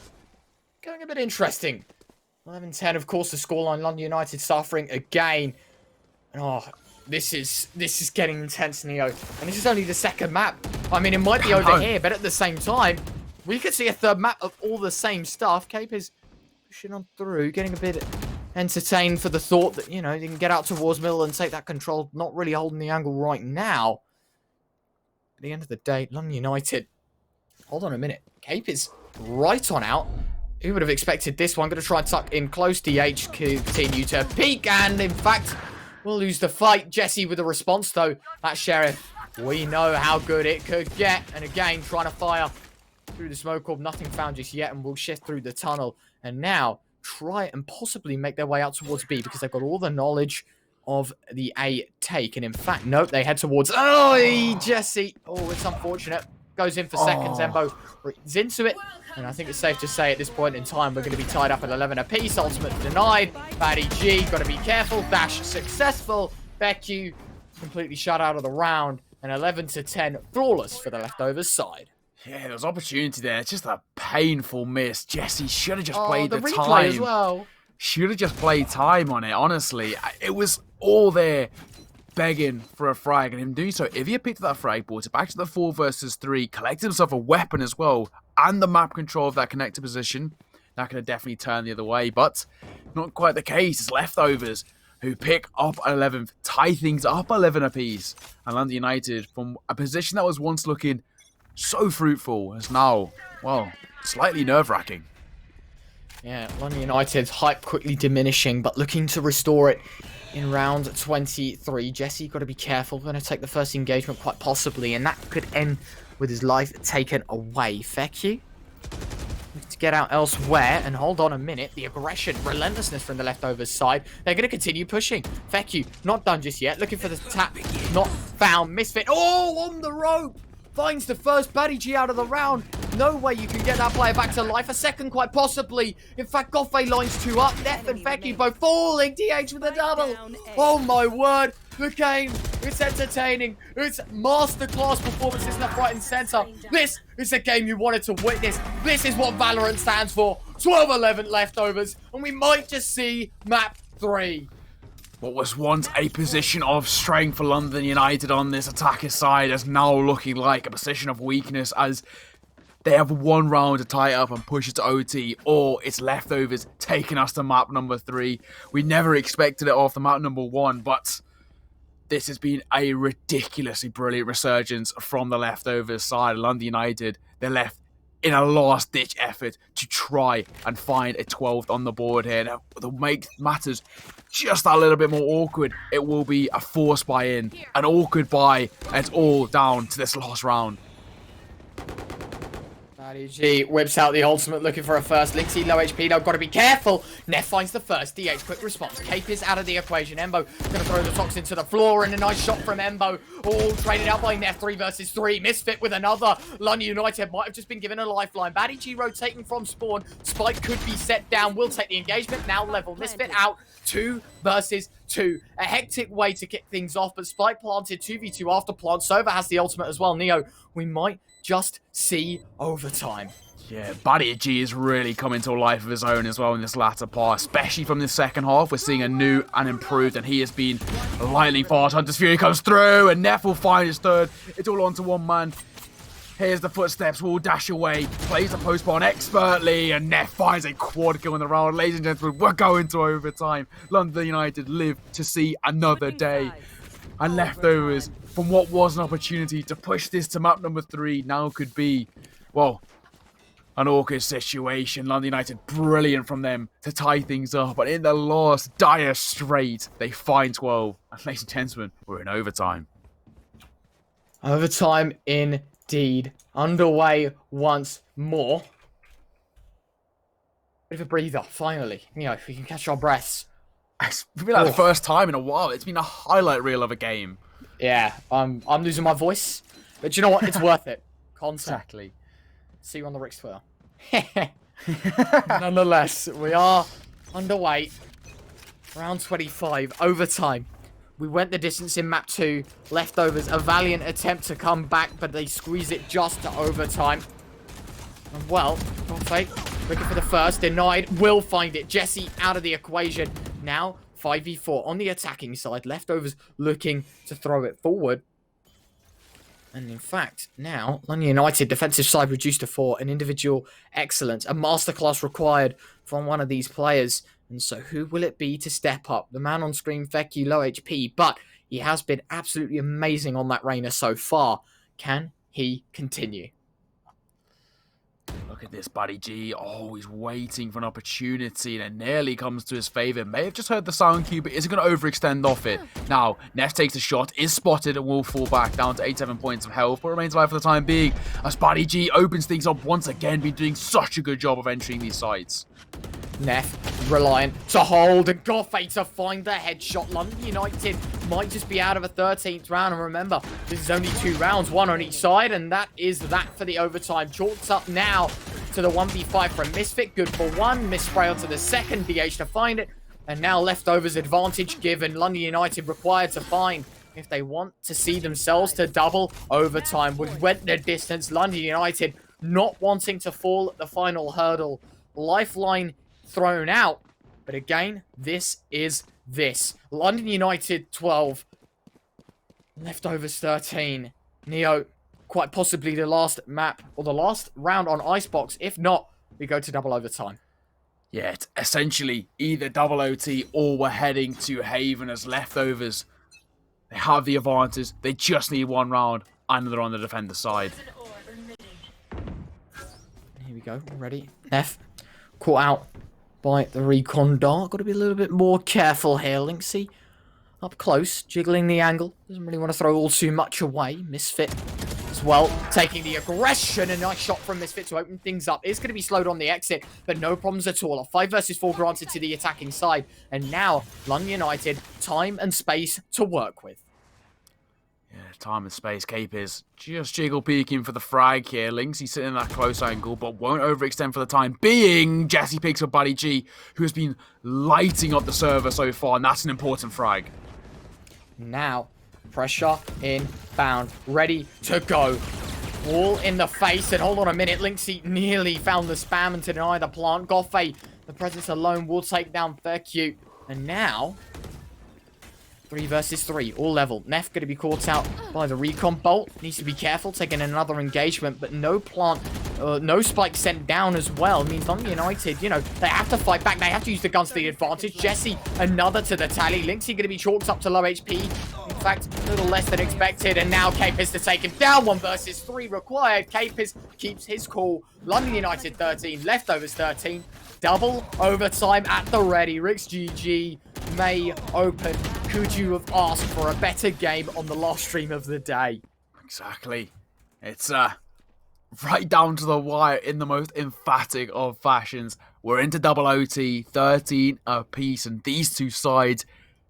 going a bit interesting. 11-10, of course, the scoreline. London United suffering again. And This is getting intense, Neo. And this is only the second map. I mean, it might be over here, but at the same time, we could see a third map of all the same stuff. Cape is pushing on through, getting a bit entertained for the thought that, you know, you can get out towards middle and take that control. Not really holding the angle right now. At the end of the day, London United. Hold on a minute. Cape is right on out. Who would have expected this one? Going to try and tuck in close. DH continue to peek, and in fact, we'll lose the fight. Jesse with a response, though. That Sheriff, we know how good it could get. And again, trying to fire through the smoke orb. Nothing found just yet, and we'll shift through the tunnel. And now, try and possibly make their way out towards B, because they've got all the knowledge of the A take. And in fact, nope, they head towards... Oh, Jesse. Oh, it's unfortunate. Goes in for seconds. Embo reads into it. And I think it's safe to say at this point in time, we're going to be tied up at 11 apiece. Ultimate denied. Batty G, got to be careful. Dash successful. Becky completely shut out of the round. And 11 to 10, flawless for the leftovers side. Yeah, there was opportunity there. It's just a painful miss. Jesse should have just played the the replay time. as well. Should have just played time on it, honestly. It was all there begging for a frag, and him doing so. If he had picked up that frag, brought it back to the 4 versus 3, collected himself a weapon as well, and the map control of that connector position, that could have definitely turned the other way, but not quite the case. It's leftovers who pick up 11th, tie things up 11 apiece, and London United, from a position that was once looking so fruitful, is now, well, slightly nerve-wracking. Yeah, London United's hype quickly diminishing, but looking to restore it in round 23. Jesse, got to be careful. Going to take the first engagement quite possibly, and that could end with his life taken away. Feku to get out elsewhere, and hold on a minute. The aggression, relentlessness from the leftovers side. They're going to continue pushing. Feku, not done just yet. Looking for the tap. Not found. Misfit. Oh, on the rope. Finds the first Batty G out of the round. No way you can get that player back to life. A second, quite possibly. In fact, Goffe lines 2 up. Neff and Feku both falling. DH with a double. Oh my word. The game, it's entertaining. It's masterclass performances left, right, and center. This is a game you wanted to witness. This is what Valorant stands for. 12-11 leftovers. And we might just see map 3. What was once a position of strength for London United on this attacker side is now looking like a position of weakness, as they have one round to tie it up and push it to OT, or it's leftovers taking us to map number 3. We never expected it off the map number 1, but this has been a ridiculously brilliant resurgence from the leftovers side. London United, they're left in a last-ditch effort to try and find a 12th on the board here. Now, to make matters just a little bit more awkward, it will be a forced buy-in, an awkward buy, and it's all down to this last round. Batty G whips out the ultimate, looking for a first. Lixie, low HP, though, got to be careful. Neff finds the first. DH, quick response. Cape is out of the equation. Embo going to throw the toxin to the floor, and a nice shot from Embo. All traded out by Neff, 3 versus 3. Misfit with another. London United might have just been given a lifeline. Batty G rotating from spawn. Spike could be set down. Will take the engagement. Now level. Misfit out. 2 versus 2. A hectic way to kick things off, but Spike planted 2v2 after plant. Sova has the ultimate as well. Neo, we might just see overtime. Yeah, Batty G is really coming to a life of his own as well in this latter part, especially from this second half. We're seeing a new and improved, and he has been lightning fast. Hunter's Fury comes through, and Neff will find his third. It's all onto one man. Here's the footsteps, will dash away, plays the post-spawn expertly, and Neff finds a quad kill in the round. Ladies and gentlemen, we're going to overtime. London United live to see another day. And leftovers, from what was an opportunity to push this to map number 3, now could be, well, an awkward situation. London United, brilliant from them to tie things up. But in the last dire strait, they find 12. And ladies and gentlemen, we're in overtime. Overtime indeed. Underway once more. Bit of a breather, finally. You know, if we can catch our breaths. It's been like the first time in a while. It's been a highlight reel of a game. Yeah, I'm losing my voice. But you know what? It's worth it. Exactly. See you on the Rick's Twitter. Nonetheless, we are underway. Round 25, overtime. We went the distance in map 2. Leftovers, a valiant attempt to come back, but they squeeze it just to overtime. And well, Goffe looking for the first, denied, will find it. Jesse out of the equation. Now, 5v4 on the attacking side. Leftovers looking to throw it forward. And in fact, now, London United defensive side reduced to 4. An individual excellence. A masterclass required from one of these players. And so who will it be to step up? The man on screen, Vecchi, low HP. But he has been absolutely amazing on that Reyna so far. Can he continue? Look at this, Buddy G. Oh, he's waiting for an opportunity, and it nearly comes to his favour. May have just heard the sound cue, but isn't going to overextend off it. Now, Neff takes a shot, is spotted, and will fall back down to 87 points of health, but remains alive for the time being. As Buddy G opens things up once again, been doing such a good job of entering these sites. Neff reliant to hold and Goffey to find the headshot. London United might just be out of a 13th round. And remember, this is only 2 rounds, 1 on each side. And that is that for the overtime. Chalks up now to the 1v5 from Misfit. Good for 1. Misspray onto the second. DH to find it. And now leftovers advantage given. London United required to find if they want to see themselves to double overtime. We went the distance. London United not wanting to fall at the final hurdle. Lifeline thrown out, but again, this is this. London United 12, leftovers 13. Neo, quite possibly the last map or the last round on Icebox. If not, we go to double overtime. Yeah, it's essentially either double OT or we're heading to Haven as leftovers. They have the advantage. They just need 1 round, and they're on the defender side. Here we go. Ready? Neff caught out by the recon dart. Got to be a little bit more careful here. Linksy up close, jiggling the angle. Doesn't really want to throw all too much away. Misfit as well, taking the aggression. A nice shot from Misfit to open things up. It's going to be slowed on the exit, but no problems at all. A 5 versus 4 granted to the attacking side. And now, London United, time and space to work with. Yeah, time and space. Cape is just jiggle peeking for the frag here. Links, he's sitting in that close angle, but won't overextend for the time being. Jesse picks up Buddy G, who has been lighting up the server so far, and that's an important frag. Now, pressure inbound, ready to go. All in the face, and hold on a minute, Linksy nearly found the spam and to deny the plant. Goffey, the presence alone will take down Faircute. And now, 3 versus 3, all level. Neff going to be caught out by the recon bolt. Needs to be careful, taking another engagement, but no plant, no spike sent down as well. Means London United, you know, they have to fight back. They have to use the guns to the advantage. Jesse, another to the tally. Linksy going to be chalked up to low HP. In fact, a little less than expected. And now Capers to take him down. 1 versus 3 required. Capers keeps his cool. London United 13, leftovers 13. Double overtime at the ready. Rick's GG may open. Could you have asked for a better game on the last stream of the day? Exactly. It's right down to the wire in the most emphatic of fashions. We're into double OT, 13 apiece, and these two sides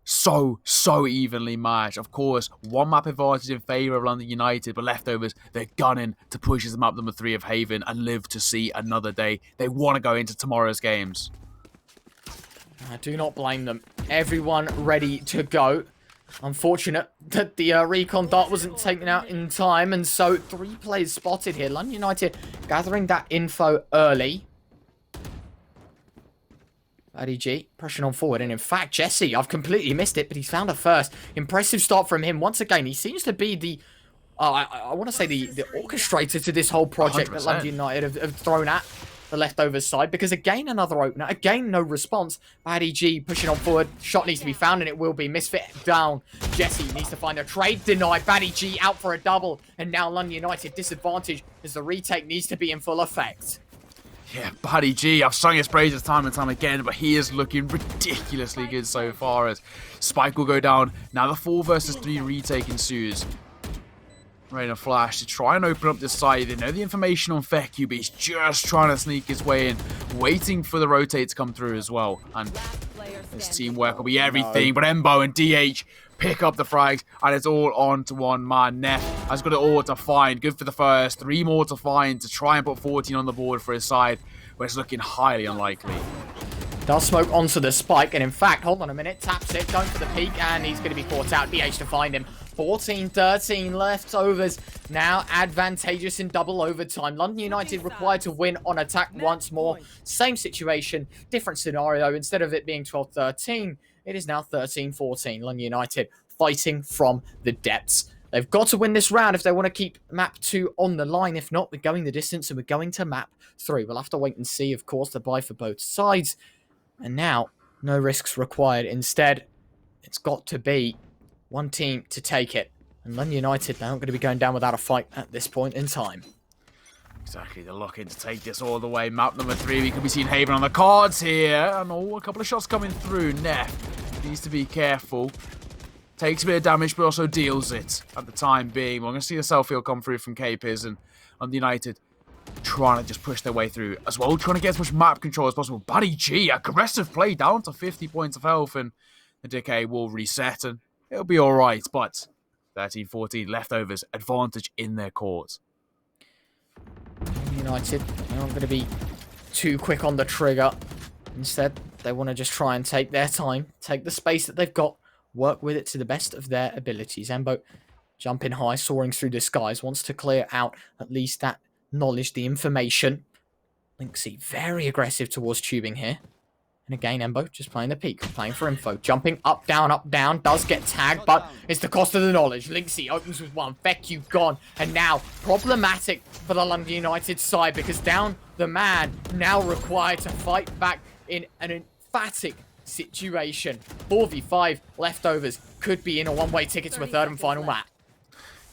so evenly matched. Of course, 1 map advantage in favour of London United, but leftovers, they're gunning to push as map number 3 of Haven and live to see another day. They want to go into tomorrow's games. I do not blame them. Everyone ready to go. Unfortunate that the recon dart wasn't taken out in time, and so 3 players spotted here. London United gathering that info early. IDG pushing on forward, and in fact, Jesse, I've completely missed it, but he's found a first. Impressive start from him. Once again, he seems to be the, I want to say the orchestrator to this whole project 100%. That London United have thrown at the leftovers side, because again, another opener, again, no response. IDG pushing on forward, shot needs to be found, and it will be. Misfit down. Jesse needs to find a trade, denied. Buddy G out for a double, and now London United disadvantage as the retake needs to be in full effect. Yeah, Buddy G, I've sung his praises time and time again, but he is looking ridiculously good so far as Spike will go down. Now the 4 versus 3 retake ensues. Reyna Flash to try and open up this side. They know the information on Feku, but he's just trying to sneak his way in, waiting for the rotate to come through as well. And this teamwork will be everything, but Embo and DH pick up the frags, and it's all on to one man. Neff has got it all to find. Good for the first. 3 more to find to try and put 14 on the board for his side, but it's looking highly unlikely. Does smoke onto the spike, and in fact, hold on a minute, taps it, going for the peak, and he's going to be caught out. BH to find him. 14-13 leftovers. Now advantageous in double overtime. London United required to win on attack once more. Same situation, different scenario. Instead of it being 12-13, it is now 13-14. London United fighting from the depths. They've got to win this round if they want to keep map 2 on the line. If not, we're going the distance and we're going to map 3. We'll have to wait and see, of course, the buy for both sides. And now, no risks required. Instead, it's got to be one team to take it. And London United, they're not going to be going down without a fight at this point in time. Exactly, they're looking to take this all the way. Map number 3, we could be seeing Haven on the cards here. And a couple of shots coming through. Neff needs to be careful. Takes a bit of damage, but also deals it at the time being. We're going to see the self-field come through from Capers and London United trying to just push their way through as well, trying to get as much map control as possible. Buddy G, aggressive play down to 50 points of health, and the decay will reset, and it'll be alright, but 13-14 leftovers, advantage in their court. United, they're not going to be too quick on the trigger. Instead, they want to just try and take their time, take the space that they've got, work with it to the best of their abilities. Embo jumping high, soaring through the skies, wants to clear out at least that knowledge, the information. Linksy very aggressive towards tubing here. And again, Embo just playing the peak, playing for info. Jumping up, down, does get tagged, but it's the cost of the knowledge. Linksy opens with one, Feck, you gone. And now, problematic for the London United side, because down the man, now required to fight back in an emphatic situation. 4v5 leftovers could be in a one-way ticket to a third and final map.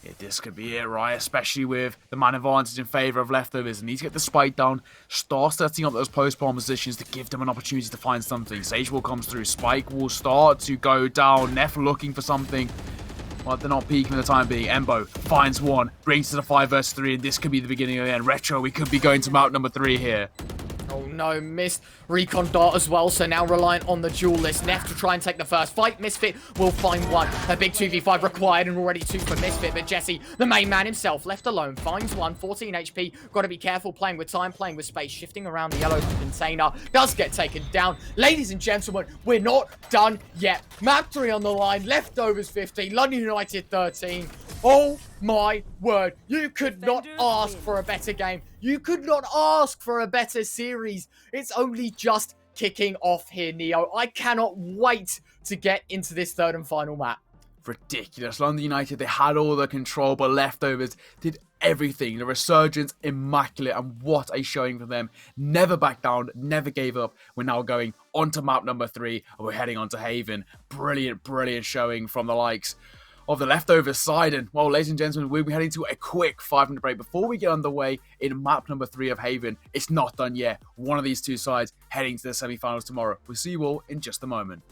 Yeah, this could be it, right? Especially with the man advantage in favour of leftovers. Need to get the spike down. Start setting up those post-bomb positions to give them an opportunity to find something. Sage Wall comes through. Spike will start to go down. Neff looking for something. Well, they're not peaking for the time being. Embo finds one. Brings to the 5 vs 3. And this could be the beginning of the end. Retro, we could be going to mount number 3 here. Oh no, missed recon dart as well, so now reliant on the duelist. Neff to try and take the first fight. Misfit will find one. A big 2v5 required and already 2 for Misfit, but Jesse, the main man himself, left alone, finds one. 14 HP. Got to be careful playing with time, playing with space, shifting around the yellow container. Does get taken down. Ladies and gentlemen, we're not done yet. Map 3 on the line. Leftovers 15. London United 13. Oh my word. You could not ask for a better game. You could not ask for a better series. It's only just kicking off here, Neo. I cannot wait to get into this third and final map. Ridiculous. London United, they had all the control, but leftovers did everything. The resurgence, immaculate, and what a showing from them. Never backed down, never gave up. We're now going on to map number 3, and we're heading on to Haven. Brilliant, brilliant showing from the likes of the leftovers side. And, well, ladies and gentlemen, we'll be heading to a quick 5-minute break before we get underway in map number 3 of Haven. It's not done yet. One of these two sides heading to the semi-finals tomorrow. We'll see you all in just a moment.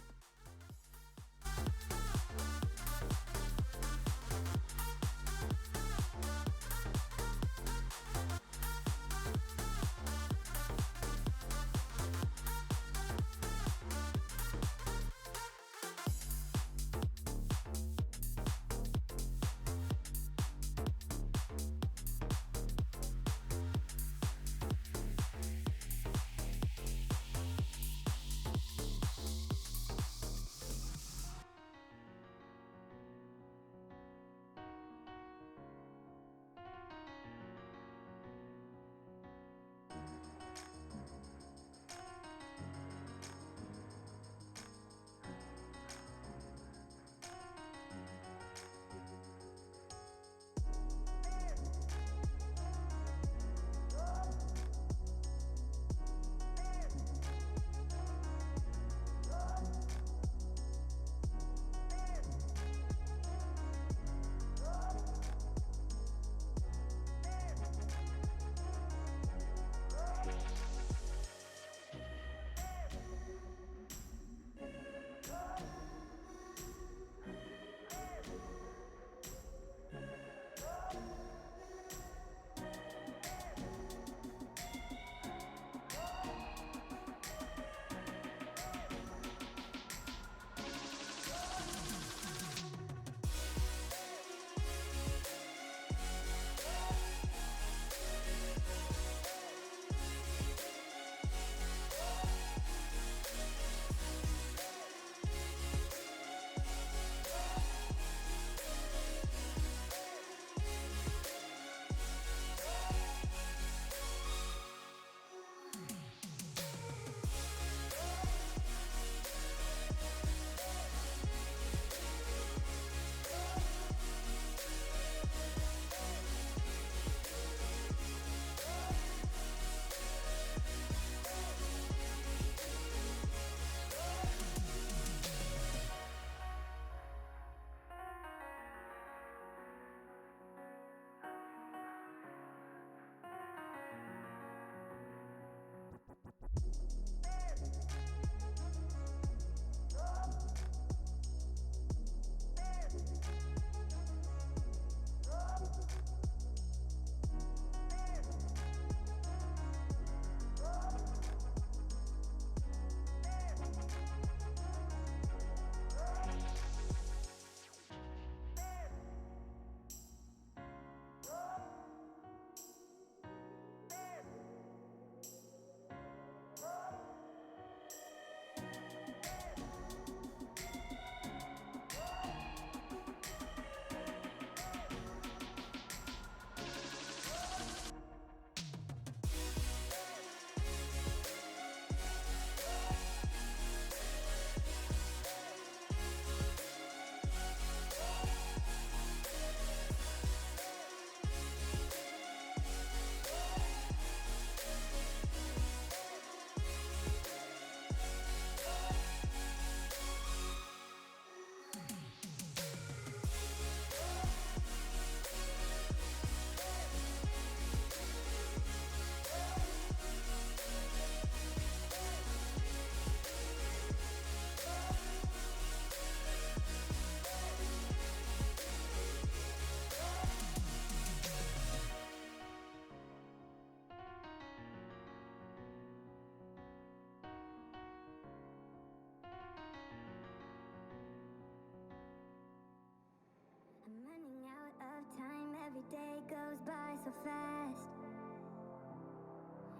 so fast.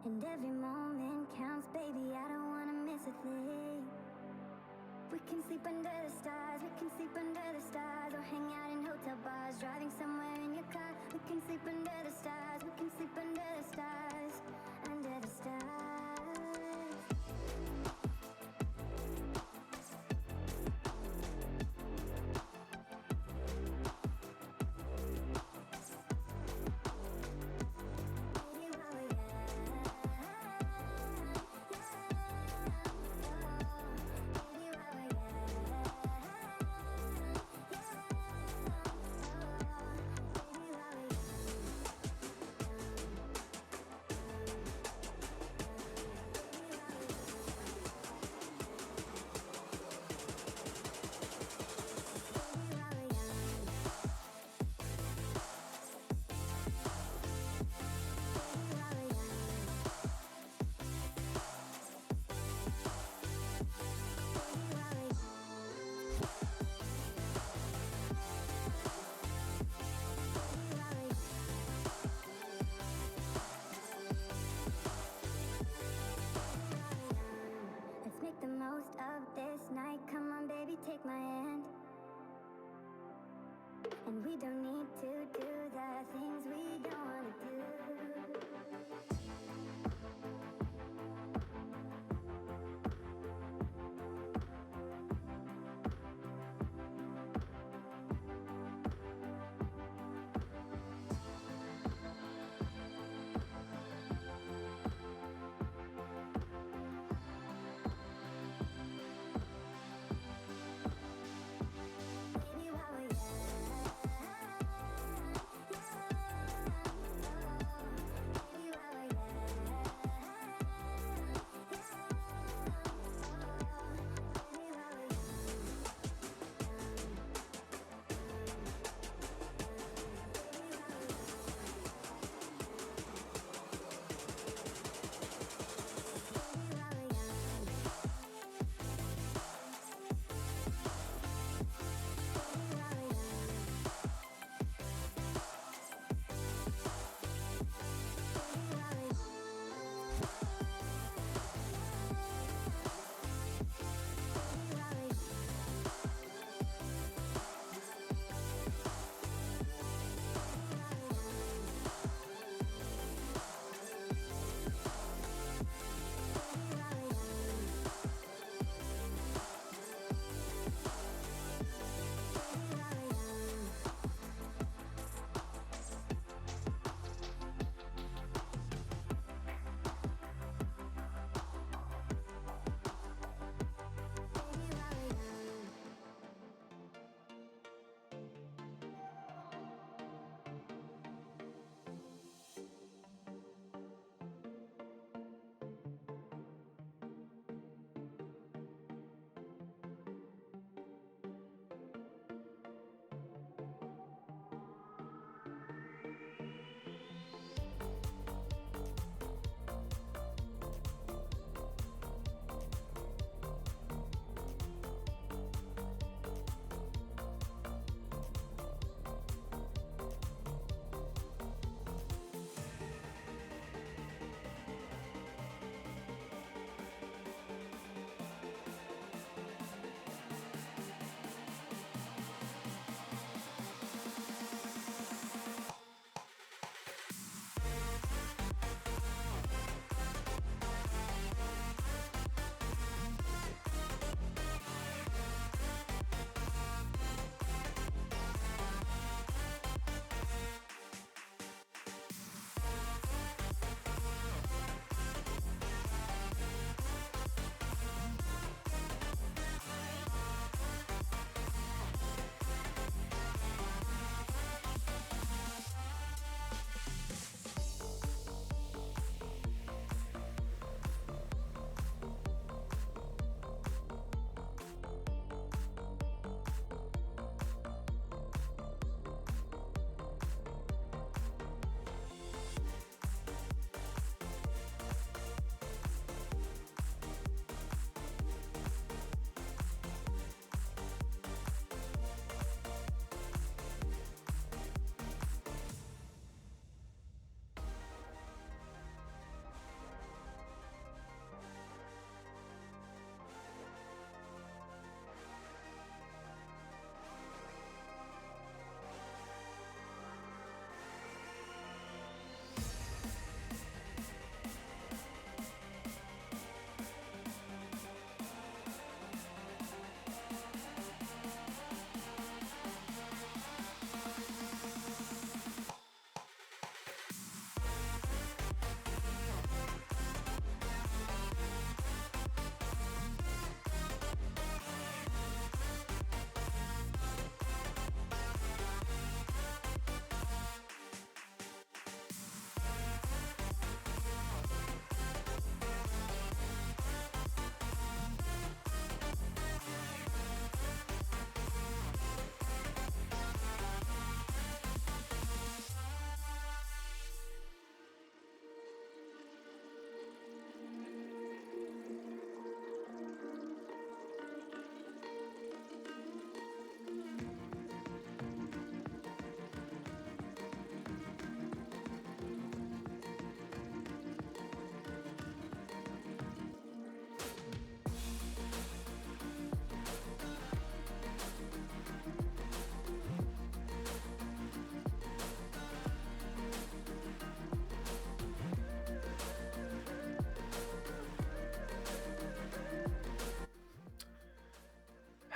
And every moment counts, baby, I don't wanna miss a thing. We can sleep under the stars, we can sleep under the stars, or hang out in hotel bars, driving somewhere in your car. We can sleep under the stars, we can sleep under the stars, under the stars.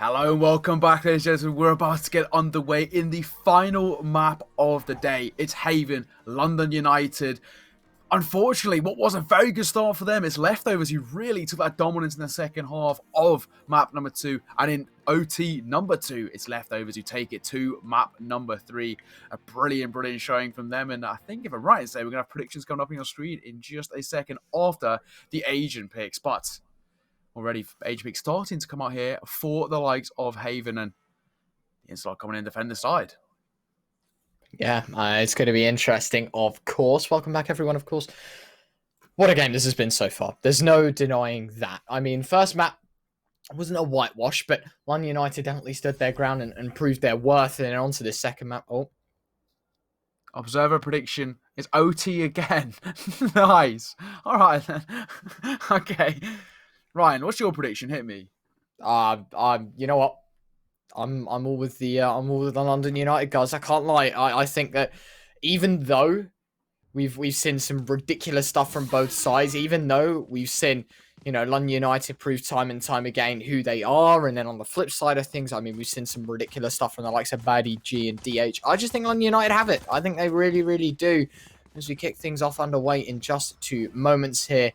Hello and welcome back, ladies and gentlemen. We're about to get underway in the final map of the day. It's Haven, London United. Unfortunately, what was a very good start for them is Leftovers, who really took that dominance in the second half of map number 2. And in OT number 2, it's Leftovers who take it to map number 3. A brilliant showing from them. And I think, if I'm right in saying, we're going to have predictions coming up on your screen in just a second after the Asian picks. But already Asian picks starting to come out here for the likes of Haven, and the Insular coming in defend the side. Yeah, it's going to be interesting, of course. Welcome back, everyone, of course. What a game this has been so far. There's no denying that. I mean, first map wasn't a whitewash, but London United definitely stood their ground and proved their worth. And then on to this second map. Oh. Observer prediction is OT again. Nice. All right, then. Okay. Ryan, what's your prediction? Hit me. You know what? I'm all with the London United guys. I can't lie. I think that even though we've seen some ridiculous stuff from both sides, even though we've seen, London United prove time and time again who they are, and then on the flip side of things, I mean, we've seen some ridiculous stuff from the likes of Baddie G and DH. I just think London United have it. I think they really, really do. As we kick things off underway in just 2 moments here.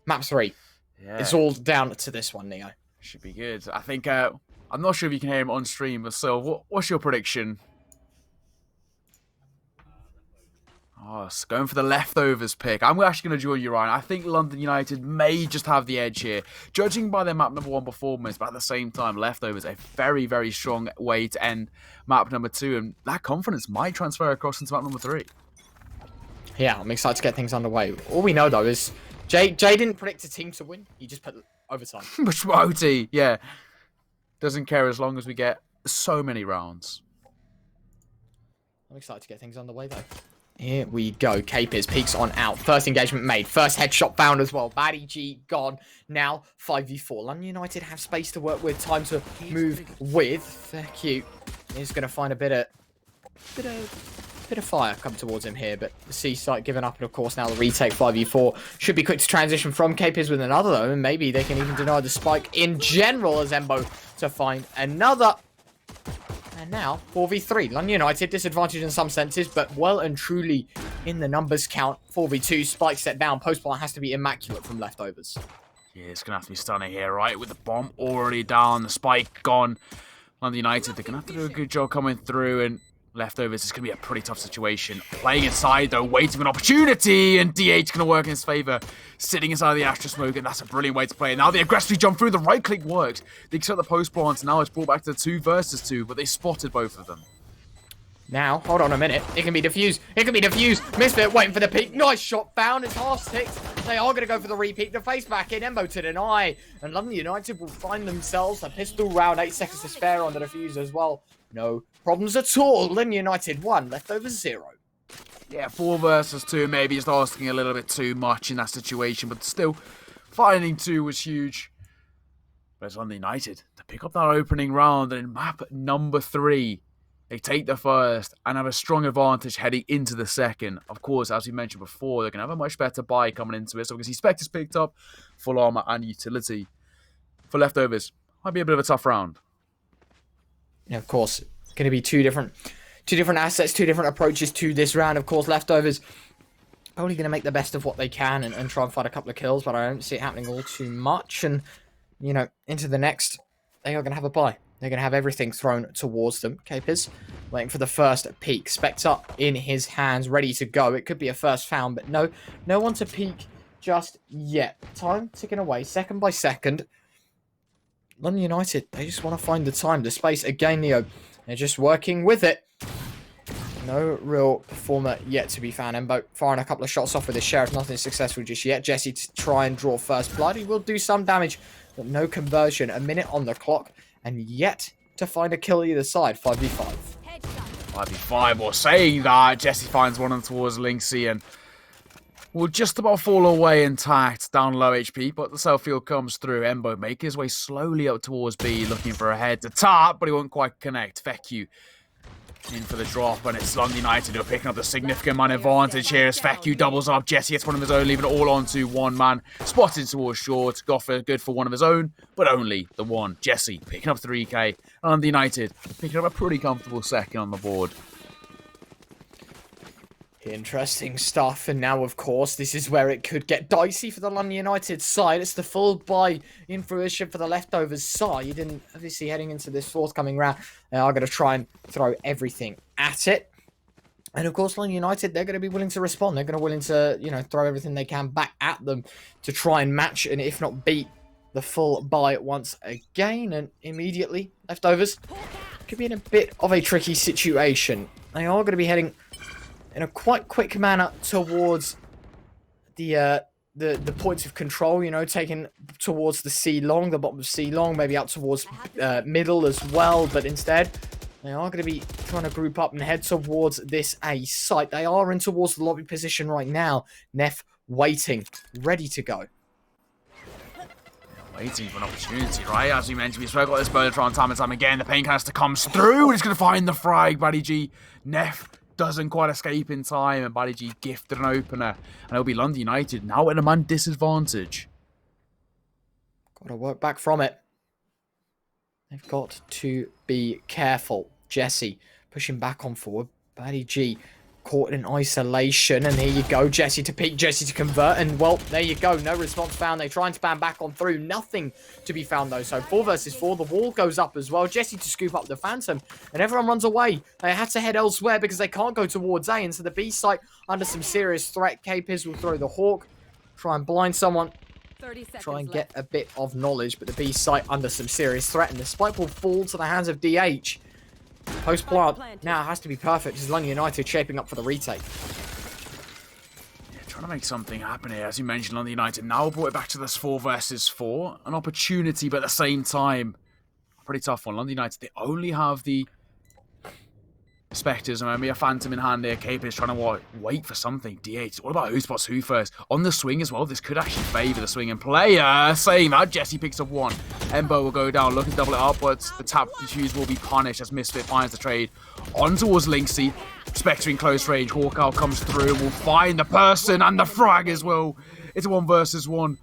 Map 3. Yeah. It's all down to this one, Neo. Should be good. I think, I'm not sure if you can hear him on stream, but still, what's your prediction? Oh, it's going for the Leftovers pick. I'm actually going to join you, Ryan. I think London United may just have the edge here. Judging by their map number 1 performance, but at the same time, Leftovers, a very, very strong way to end map number 2. And that confidence might transfer across into map number 3. Yeah, I'm excited to get things underway. All we know, though, is Jay didn't predict a team to win. He just put overtime. Which OT, yeah. Doesn't care as long as we get so many rounds. I'm excited to get things underway, though. Here we go. Capers peeks on out. First engagement made. First headshot found as well. Baddie G gone. Now 5v4. London United have space to work with. Time to move with. They're cute. He's going to find a bit of fire come towards him here, but the C site giving up, and of course now the retake 5v4 should be quick to transition from Capers with another, though, and maybe they can even deny the spike in general as Embo to find another. And now 4v3. London United disadvantaged in some senses, but well and truly in the numbers count. 4v2, spike set down. Post plant has to be immaculate from Leftovers. Yeah, it's going to have to be stunning here, right? With the bomb already down, the spike gone. London United, they're going to have to do a good job coming through, and Leftovers is going to be a pretty tough situation. Playing inside, though, waiting for an opportunity, and DH going to work in his favour. Sitting inside the Astra Smoke, and that's a brilliant way to play it. Now the aggressively jump through, the right click works. They accept the post plant, now it's brought back to 2 versus 2, but they spotted both of them. Now, hold on a minute. It can be defused. It can be defused. Misfit waiting for the peak. Nice shot found. It's half ticked. They are going to go for the repeat. The face back in. Embo to deny. And London United will find themselves a pistol round. 8 seconds to spare on the defuse as well. No problems at all. London United 1. Leftovers 0. Yeah, 4 versus 2. Maybe just asking a little bit too much in that situation. But still, finding 2 was huge. But it's London United to pick up that opening round. And in map number 3, they take the first and have a strong advantage heading into the second. Of course, as we mentioned before, they're going to have a much better buy coming into it. So we can see Spectre's picked up, full armor and utility. For Leftovers, might be a bit of a tough round. Yeah, of course, going to be two different assets, 2 different approaches to this round. Of course, Leftovers probably going to make the best of what they can and try and find a couple of kills, but I don't see it happening all too much. And, into the next, they are going to have a buy. They're going to have everything thrown towards them. Capers waiting for the first peek. Spectre in his hands, ready to go. It could be a first found, but no one to peek just yet. Time ticking away, second by second. London United, they just want to find the time, the space. Again, Neo, they're just working with it. No real performer yet to be found. Embo firing a couple of shots off with his Sheriff. Nothing successful just yet. Jesse to try and draw first blood. He will do some damage, but no conversion. A minute on the clock. And yet to find a kill either side. 5v5. 5v5, or saying that, Jesse finds one towards Linksy and will just about fall away intact, down low HP, but the self-field comes through. Embo make his way slowly up towards B, looking for a head to tap, but he won't quite connect. Feku In for the drop, and it's London United who are picking up the significant man advantage here as Feku doubles up. Jesse gets one of his own, leaving it all on to one man. Spotted towards short. Goffer good for one of his own, but only the one. Jesse picking up 3k. London United picking up a pretty comfortable second on the board. Interesting stuff, and now, of course, this is where it could get dicey for the London United side. It's the full buy in fruition for the leftovers side, and obviously heading into this forthcoming round, they are going to try and throw everything at it. And, of course, London United, they're going to be willing to respond. They're going to be willing to, you know, throw everything they can back at them to try and match, and if not beat, the full buy once again. And immediately, leftovers could be in a bit of a tricky situation. They are going to be heading in a quite quick manner towards the points of control, you know, taking towards the C long, the bottom of C long, maybe out towards middle as well, but instead they are going to be trying to group up and head towards this A site. They are in towards the lobby position right now. Neff waiting, ready to go. Waiting for an opportunity, right? As we mentioned, we spoke about this Volorant time and time again. The pain canister comes through, and it's going to find the frag. Buddy G, Neff doesn't quite escape in time, and Buddy G gifted an opener, and it'll be London United now at a man disadvantage. Got to work back from it. They've got to be careful. Jesse pushing back on forward. Buddy G caught in isolation, and here you go. Jesse to peek, Jesse to convert, and well, there you go. No response found. They try and spam back on through. Nothing to be found, though. So 4 versus 4. The wall goes up as well. Jesse to scoop up the Phantom, and everyone runs away. They had to head elsewhere because they can't go towards A, and so the B site under some serious threat. K-Piz will throw the Hawk, try and blind someone, try and get a bit of knowledge, but the B site under some serious threat, and the spike will fall to the hands of DH. Post plant now has to be perfect as London United shaping up for the retake. Yeah, trying to make something happen here. As you mentioned, London United now brought it back to this 4 versus 4. An opportunity, but at the same time, a pretty tough one. London United, they only have the Spectres, and maybe a Phantom in hand there. Cape is trying to wait for something. DH, what about who spots who first? On the swing as well. This could actually favour the swinging player. Saying that, Jesse picks up one. Embo will go down, looking to double it up, but the tap issues will be punished as Misfit finds the trade. On towards Linksy. Spectre in close range. Hawkout comes through, will find the person and the frag as well. It's a 1 versus 1.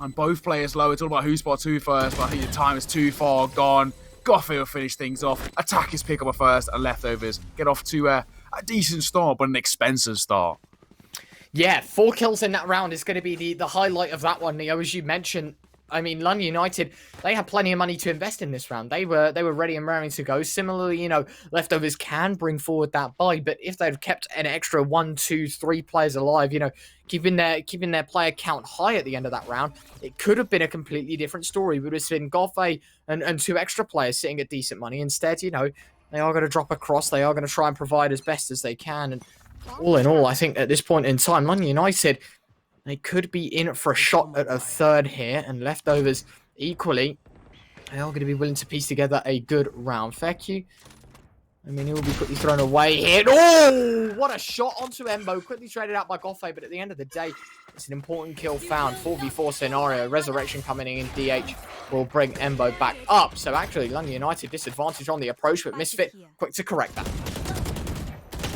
And both players low. It's all about who spots who first, but I think the time is too far gone. Goffey will finish things off. Attackers pick up a first, and leftovers get off to a decent start, but an expensive start. Yeah, 4 kills in that round is going to be the highlight of that one, Neo. As you mentioned, I mean, London United, they had plenty of money to invest in this round. They were ready and raring to go. Similarly, you know, leftovers can bring forward that buy, but if they'd kept an extra 1, 2, 3 players alive, you know, keeping their player count high at the end of that round, it could have been a completely different story. It would have been Goffey and 2 extra players sitting at decent money. Instead, you know, they are going to drop across. They are going to try and provide as best as they can. And all in all, I think at this point in time, London United, they could be in for a shot at a third here, and leftovers equally, they are going to be willing to piece together a good round. Feku, I mean, he will be quickly thrown away here. Oh, what a shot onto Embo. Quickly traded out by Goffey, but at the end of the day, it's an important kill found. 4v4 scenario. Resurrection coming in. DH will bring Embo back up. So actually, London United disadvantage on the approach, but Misfit quick to correct that.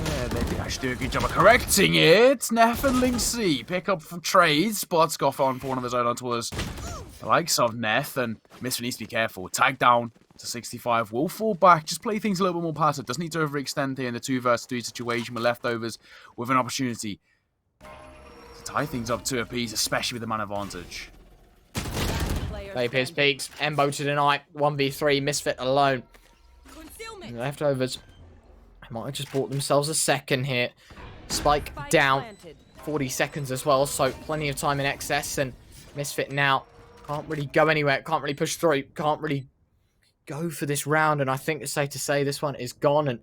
Yeah, they did actually do a good job of correcting it. Neff and Linksy pick up from trades. Spots Goff on for one of his own onto us. The likes of Neff, and Misfit needs to be careful. Tag down to 65. Will fall back. Just play things a little bit more passive. Doesn't need to overextend here in the 2 versus 3 situation with leftovers with an opportunity to tie things up to a piece, especially with the man advantage. Pierce peaks. Embo to deny. 1v3. Misfit alone. And leftovers might have just bought themselves a second here. Spike down. 40 seconds as well, so plenty of time in excess. And Misfit now can't really go anywhere. Can't really push through. Can't really go for this round. And I think it's safe to say this one is gone. And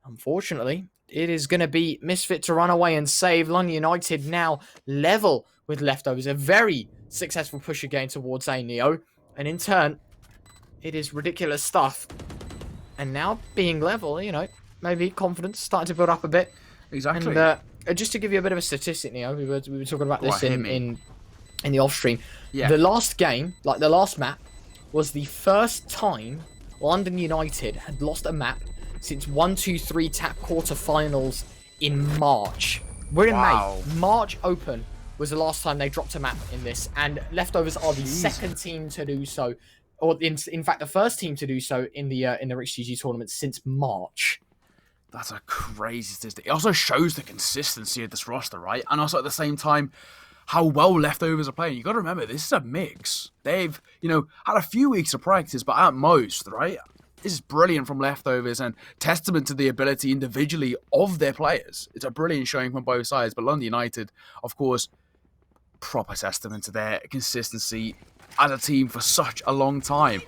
unfortunately, it is going to be Misfit to run away and save. London United now level with leftovers. A very successful push again towards A Neo. And in turn, it is ridiculous stuff. And now being level, you know, maybe confidence starting to build up a bit. Exactly. And just to give you a bit of a statistic, Neo, we were talking about this in the off stream. Yeah. The last game, like the last map, was the first time London United had lost a map since 1-2-3 tap quarterfinals in March. We're in Wow. May. March Open was the last time they dropped a map in this, and Leftovers are the Jeez. second team to do so, or in fact the first team to do so in the Rich GG tournament since March. That's a crazy statistic. It also shows the consistency of this roster, right? And also at the same time, how well Leftovers are playing. You got to remember, this is a mix. They've, had a few weeks of practice, but at most, right? This is brilliant from Leftovers and testament to the ability individually of their players. It's a brilliant showing from both sides. But London United, of course, proper testament to their consistency as a team for such a long time.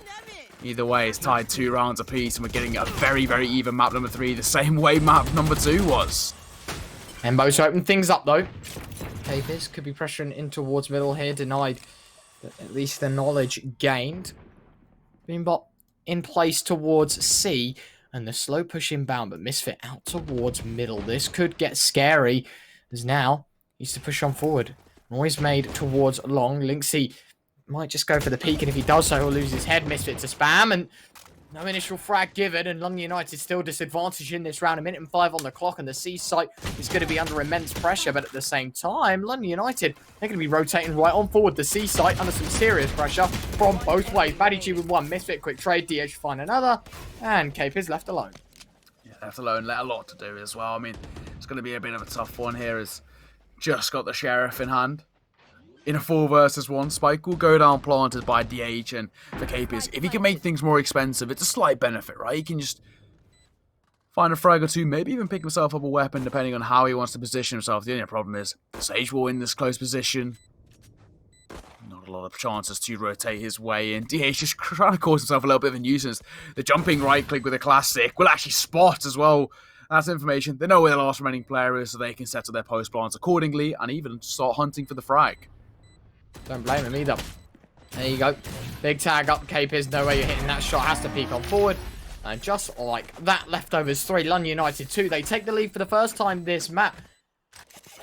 Either way, it's tied 2 rounds apiece, and we're getting a very, very even map number 3, the same way map number 2 was. Embo's open things up, though. Capers could be pressuring in towards middle here, denied at least the knowledge gained. Beanbot in place towards C, and the slow push inbound, but Misfit out towards middle. This could get scary, as now he's to push on forward. Noise made towards long. Linksy might just go for the peak, and if he does so, he'll lose his head. Misfit to spam, and no initial frag given, and London United still disadvantaged in this round. 1 minute and 5 on the clock, and the C site is going to be under immense pressure, but at the same time, London United, they're going to be rotating right on forward. The C site under some serious pressure from both ways. Baddy G with 1, Misfit quick trade, DH find another, and Cape is left alone. Yeah, left alone, let a lot to do as well. I mean, it's going to be a bit of a tough one here, as just got the Sheriff in hand. In a 4 versus 1, Spike will go down planted by DH, and for Capers, if he can make things more expensive, it's a slight benefit, right? He can just find a frag or 2, maybe even pick himself up a weapon, depending on how he wants to position himself. The only problem is, Sage will in this close position. Not a lot of chances to rotate his way in. DH just trying to cause himself a little bit of a nuisance. The jumping right click with a classic will actually spot as well. That's information. They know where the last remaining player is, so they can settle their post plans accordingly, and even start hunting for the frag. Don't blame him either. There you go. Big tag up. Capers, no way you're hitting that shot. Has to peek on forward. And just like that, Leftovers 3, London United 2. They take the lead for the first time this map.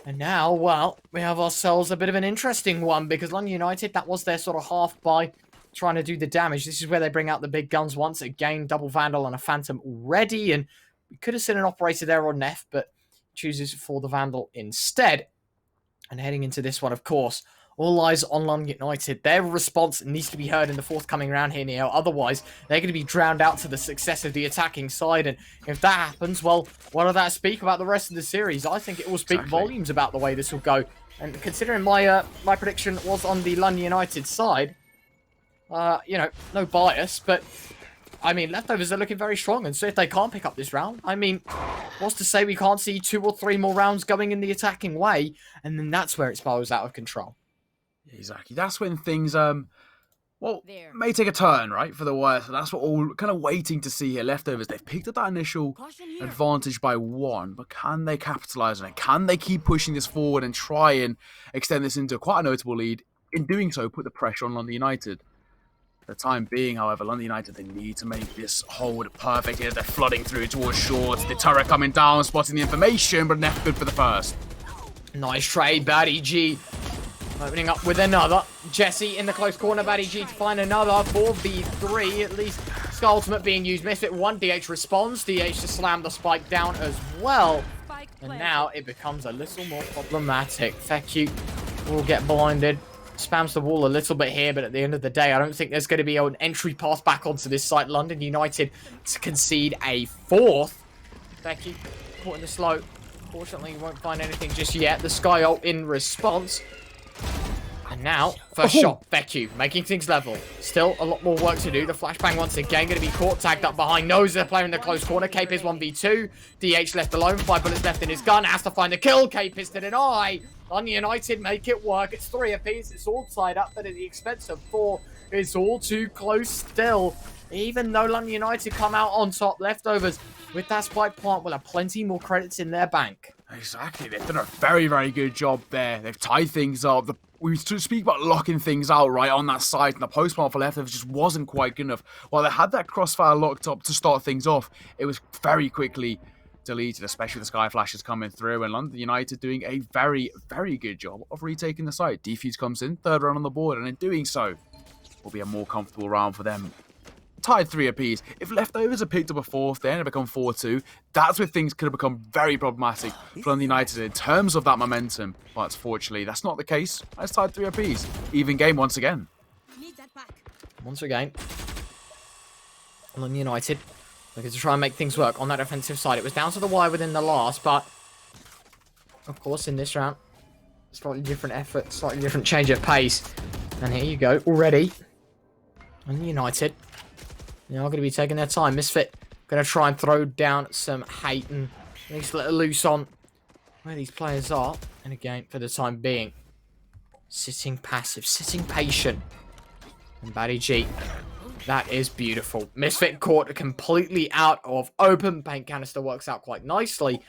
And now, well, we have ourselves a bit of an interesting one, because London United, that was their sort of half by trying to do the damage. This is where they bring out the big guns once again. Double Vandal and a Phantom already. And we could have seen an operator there on Neff, but chooses for the Vandal instead. And heading into this one, of course, all eyes on London United. Their response needs to be heard in the forthcoming round here, Neo. Otherwise, they're going to be drowned out to the success of the attacking side. And if that happens, well, what does that speak about the rest of the series? I think it will speak volumes about the way this will go. And considering my my prediction was on the London United side, no bias, but I mean, Leftovers are looking very strong. And so if they can't pick up this round, I mean, what's to say we can't see 2 or 3 more rounds going in the attacking way? And then that's where it spirals out of control. Exactly. That's when things, may take a turn, right, for the worse. So that's what we're kind of waiting to see here. Leftovers, they've picked up that initial advantage by 1, but can they capitalize on it? Can they keep pushing this forward and try and extend this into quite a notable lead? In doing so, put the pressure on London United. For the time being, however, London United, they need to make this hold perfect here. They're flooding through towards short. The turret coming down, spotting the information, but Neff good for the first. Nice trade, Baddy G. Opening up with another. Jesse in the close corner. Baddy G to find another 4v3. At least Skull Ultimate being used. Misfit 1. DH responds. DH to slam the spike down as well. And now it becomes a little more problematic. Feku will get blinded. Spams the wall a little bit here, but at the end of the day, I don't think there's going to be an entry path back onto this site. London United to concede a 4th. Feku caught in the slow. Fortunately, you won't find anything just yet. The Sky Ult in response. And now, first shot, Feku, making things level. Still a lot more work to do. The flashbang once again going to be caught, tagged up behind. Knows they're playing in the close corner. Cape is 1v2. DH left alone. 5 bullets left in his gun. Has to find the kill. Cape is to deny. London United make it work. It's 3 apiece. It's all tied up, but at the expense of 4, it's all too close still. Even though London United come out on top, Leftovers with that spike plant will have plenty more credits in their bank. Exactly. They've done a very, very good job there. They've tied things up. We speak about locking things out right on that side, and the post plant for Leftovers just wasn't quite good enough. While they had that crossfire locked up to start things off, it was very quickly deleted, especially the Sky Flashes coming through, and London United doing a very, very good job of retaking the site. Defuse comes in, 3rd round on the board, and in doing so, will be a more comfortable round for them. tied 3 apiece. If leftovers had picked up a fourth, then it become 4-2. That's where things could have become very problematic for London United in terms of that momentum. But fortunately, that's not the case. It's tied 3 apiece. Even game once again. Once again, London United looking to try and make things work on that offensive side. It was down to the wire within the last, but of course in this round, slightly different effort, slightly different change of pace. And here you go, already. London United, they are going to be taking their time. Misfit going to try and throw down some hate and at least let it loose on where these players are. And again, for the time being, sitting passive, sitting patient. And Batty G, that is beautiful. Misfit caught completely out of open. Paint canister works out quite nicely.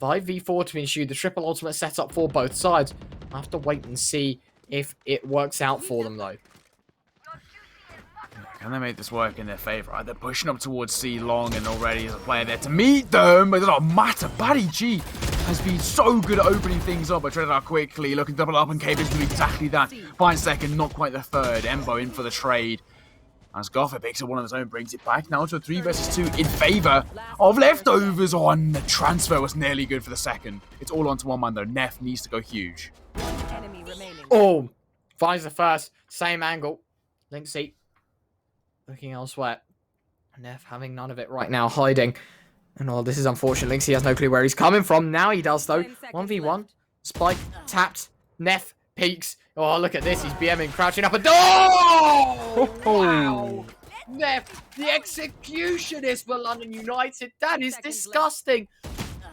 5v4 to ensure the triple ultimate setup for both sides. I'll have to wait and see if it works out for them, though. Can they make this work in their favour? Right? They're pushing up towards C long and already there's a player there to meet them, but it does not matter. Batty G has been so good at opening things up. I traded out quickly, looking double up, and Caven's doing exactly that. Finds second, not quite the third. Embo in for the trade. As Goffer picks up one of his own, brings it back now to a 3 versus 2 in favour of leftovers. On the transfer was nearly good for the second. It's all onto one man though. Neff needs to go huge. Oh, finds the first, same angle. Link seat. Looking elsewhere. Neff having none of it right now, hiding. And oh, this is unfortunate. Linksy has no clue where he's coming from. Now he does, though. 1v1. Spike tapped. Neff peeks. Oh, look at this. He's BMing, crouching up a door. Oh, wow. Neff, the executionist for London United. That is disgusting.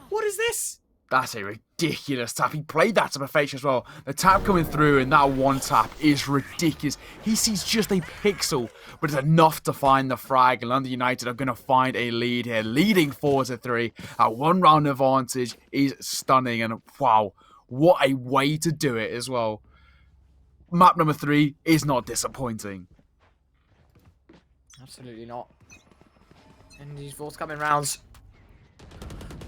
What is this? That's a ridiculous tap. He played that to perfection as well. The tap coming through and that one tap is ridiculous. He sees just a pixel, but it's enough to find the frag. And London United are going to find a lead here, leading 4-3. A 1 round advantage is stunning. And wow, what a way to do it as well. Map number 3 is not disappointing. Absolutely not. In these forthcoming rounds,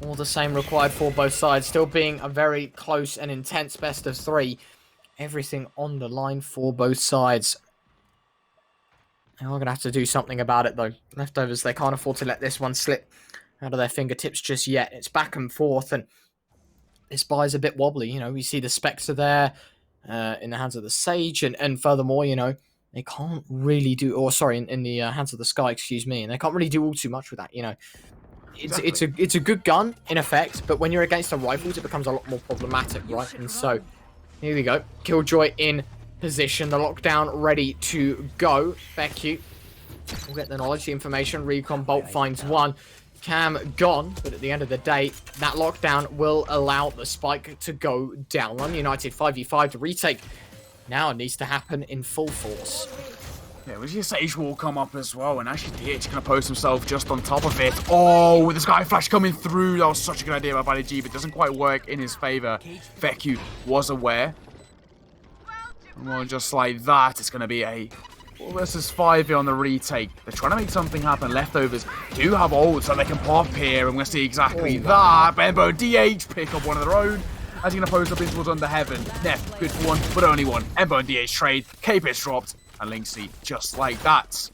all the same required for both sides. Still being a very close and intense best of 3. Everything on the line for both sides. They are going to have to do something about it, though. Leftovers, they can't afford to let this one slip out of their fingertips just yet. It's back and forth, and this buy's a bit wobbly. You know, we see the Spectre there in the hands of the Sage, and furthermore, you know, they can't really do... Or, sorry, in the hands of the Sky, excuse me. And they can't really do all too much with that, you know. It's a good gun, in effect, but when you're against the rifles, it becomes a lot more problematic, right? And so, here we go. Killjoy in position. The lockdown ready to go. Becky will get the knowledge, the information. Recon Bolt finds one. Cam gone, but at the end of the day, that lockdown will allow the spike to go down. London United 5v5 to retake. Now it needs to happen in full force. Yeah, was your Sage Wall come up as well, and actually DH going to post himself just on top of it. Oh, with the Sky Flash coming through, that was such a good idea by Batty G, but it doesn't quite work in his favour. Veku was aware. And well, just like that, it's going to be a 4 versus 5 here on the retake. They're trying to make something happen. Leftovers do have ult, so they can pop here, and we're going to see exactly that. Bembo, DH pick up one of their own. As he's going to post up in towards Under Heaven. Neff, good for one, but only one. Embo and DH trade. K-Pit's dropped. And Linksy, just like that.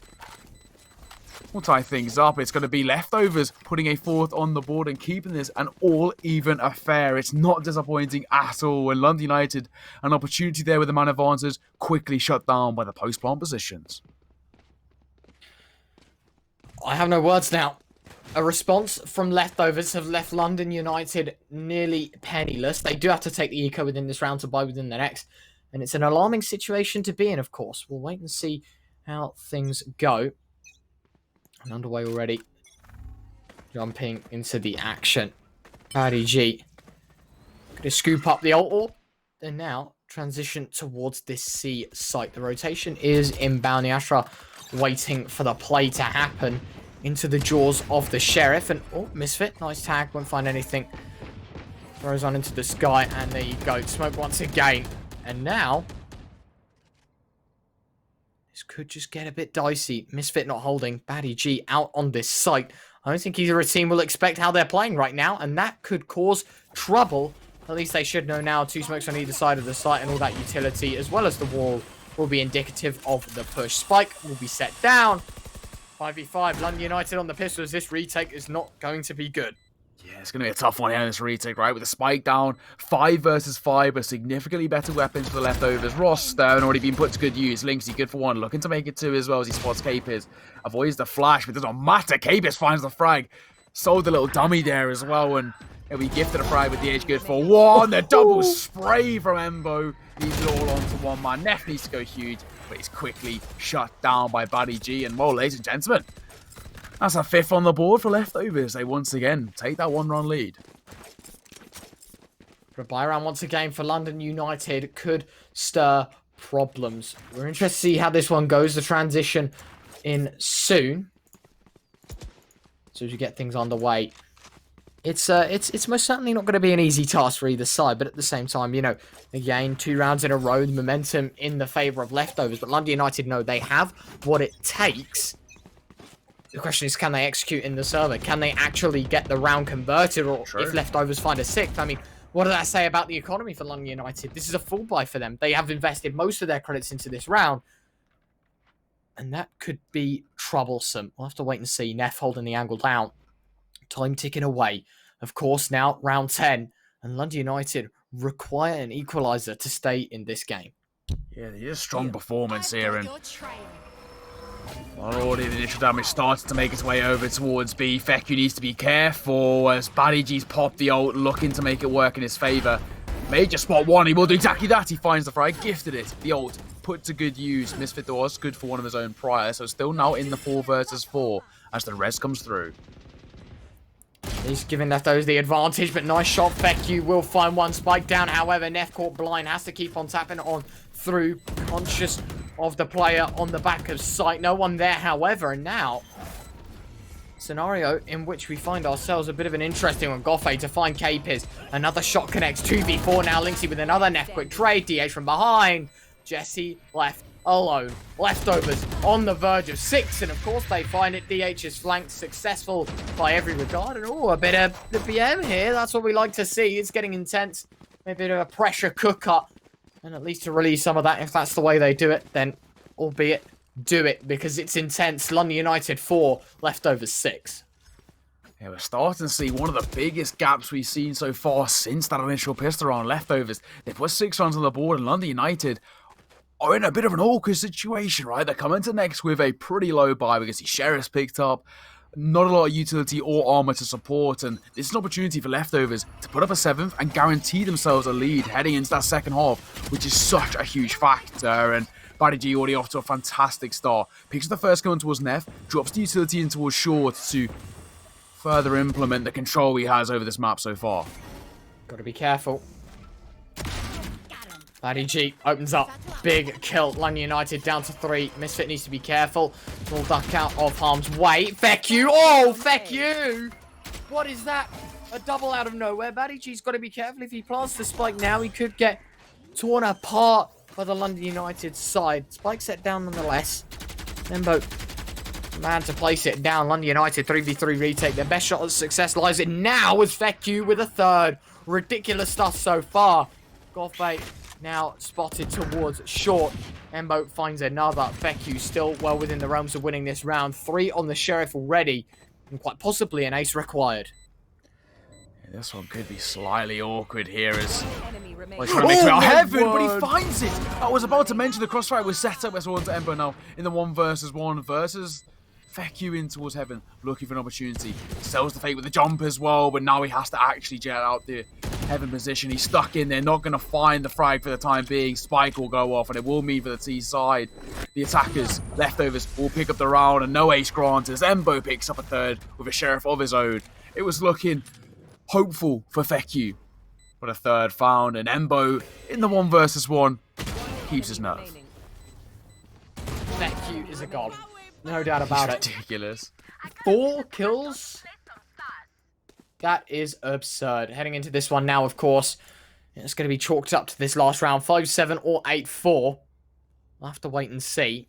We'll tie things up. It's going to be Leftovers putting a 4th on the board and keeping this an all-even affair. It's not disappointing at all. When London United, an opportunity there with the man advances, quickly shut down by the post-plant positions. I have no words now. A response from Leftovers have left London United nearly penniless. They do have to take the eco within this round to buy within the next. And it's an alarming situation to be in, of course. We'll wait and see how things go. And underway already. Jumping into the action. Batty G. Going to scoop up the ult orb. And now transition towards this C site. The rotation is inbound. The Astra waiting for the play to happen. Into the jaws of the Sheriff. And, oh, Misfit. Nice tag. Won't find anything. Throws on into the sky. And there you go. Smoke once again. And now, this could just get a bit dicey. Misfit not holding. Batty G out on this site. I don't think either team will expect how they're playing right now, and that could cause trouble. At least they should know now. 2 smokes on either side of the site, and all that utility, as well as the wall, will be indicative of the push. Spike will be set down. 5v5, London United on the pistols. This retake is not going to be good. Yeah, it's going to be a tough one here in this retake, right? With the spike down, 5 versus 5, but significantly better weapons for the leftovers. Ross Stone already been put to good use. Linksy good for 1, looking to make it 2 as well as he spots Capers. Avoids the flash, but it doesn't matter. Capers finds the frag. Sold the little dummy there as well, and he'll be gifted a frag with DH good for 1. The double spray from Embo. Leaves it all onto 1 man. Neff needs to go huge, but he's quickly shut down by Buddy G. And well, ladies and gentlemen, that's a 5th on the board for leftovers. They once again take that 1-run lead. A buy round once again for London United could stir problems. We're interested to see how this one goes. The transition in soon. As soon as you get things underway. It's most certainly not going to be an easy task for either side, but at the same time, you know, again, 2 rounds in a row, the momentum in the favour of leftovers. But London United know they have what it takes. The question is, can they execute in the server? Can they actually get the round converted? Or if leftovers find a 6th, I mean, what does that say about the economy for London United? This is a full buy for them. They have invested most of their credits into this round. And that could be troublesome. We'll have to wait and see. Neff holding the angle down. Time ticking away. Of course, now round 10. And London United require an equaliser to stay in this game. Yeah, they a strong performance here. And already the initial damage starts to make its way over towards B. Feku needs to be careful as Buddy G's popped the ult, looking to make it work in his favour. Major spot 1, he will do exactly that. He finds the frag, gifted it. The ult put to good use. Misfit was good for one of his own prior, so still now in the 4 versus 4 as the res comes through. He's giving leftovers the advantage, but nice shot. Feku will find one spike down. However, Neff caught blind, has to keep on tapping on through, conscious of the player on the back of sight. No one there, however, and now scenario in which we find ourselves a bit of an interesting one. Goffey to find Capers. Another shot connects. 2v4 now. Linksy with another Neff quick trade. DH from behind. Jesse left alone. Leftovers on the verge of 6, and of course they find it. DH is flanked, successful by every regard, and a bit of the BM here. That's what we like to see. It's getting intense. A bit of a pressure cooker, and at least to release some of that, if that's the way they do it, then albeit do it, because it's intense. London United 4, leftovers 6. Yeah, we're starting to see one of the biggest gaps we've seen so far since that initial pistol round. Leftovers, they put 6 runs on the board, and London United are in a bit of an awkward situation, right? They're coming to next with a pretty low buy because the Sheriff's picked up. Not a lot of utility or armor to support, and this is an opportunity for leftovers to put up a 7th and guarantee themselves a lead heading into that second half, which is such a huge factor. And Buddy G already off to a fantastic start. Picks the first gun towards Neff, drops the utility in towards Short to further implement the control he has over this map so far. Got to be careful. Buddy G opens up. Big kill. London United down to 3. Misfit needs to be careful. Will duck out of harm's way. Feku. Oh, Feku. What is that? A double out of nowhere. Buddy G's got to be careful. If he plants the spike now, he could get torn apart by the London United side. Spike set down nonetheless. Nembo, man to place it down. London United 3v3 retake. Their best shot at success lies in now as Feku with a 3rd. Ridiculous stuff so far. Goffey now spotted towards Short. Embo finds another. Feku still well within the realms of winning this round. 3 on the Sheriff already, and quite possibly an ace required. Yeah, this one could be slightly awkward here as well, he's trying to make it out heaven, but he finds it. I was about to mention the crossfire was set up as well to Embo now in the 1 versus 1 versus Feku in towards heaven, looking for an opportunity. Sells the fake with the jump as well, but now he has to actually jet out the heaven position. He's stuck in there, not going to find the frag for the time being. Spike will go off, and it will mean for the T side. The attackers, leftovers, will pick up the round, and no ace granted as Embo picks up a 3rd with a Sheriff of his own. It was looking hopeful for Feku, but a 3rd found, and Embo in the 1 versus 1 keeps his nerve. Feku is a god. No doubt about it. Ridiculous. 4 kills? That is absurd. Heading into this one now, of course, it's going to be chalked up to this last round. 5-7 or 8-4. We'll have to wait and see.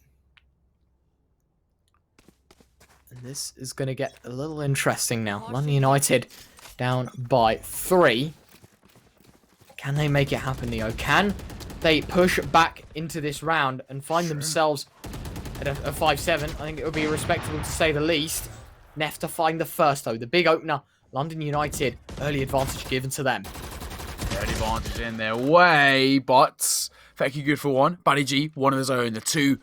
And this is going to get a little interesting now. London United down by 3. Can they make it happen, Neo? Can they push back into this round and find themselves at a 5-7. I think it would be respectable to say the least. Neff to find the first, though. The big opener, London United. Early advantage given to them. Early advantage in their way, but Feck you good for one. Buddy G, one of his own. The two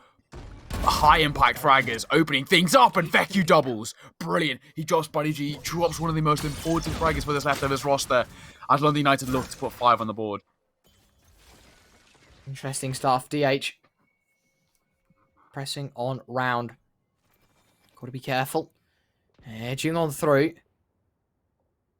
high-impact fraggers opening things up, and Feck you doubles. Brilliant. He drops Buddy G, drops one of the most important fraggers for this leftovers roster, as London United look to put 5 on the board. Interesting stuff. DH pressing on round. Got to be careful. Edging on through.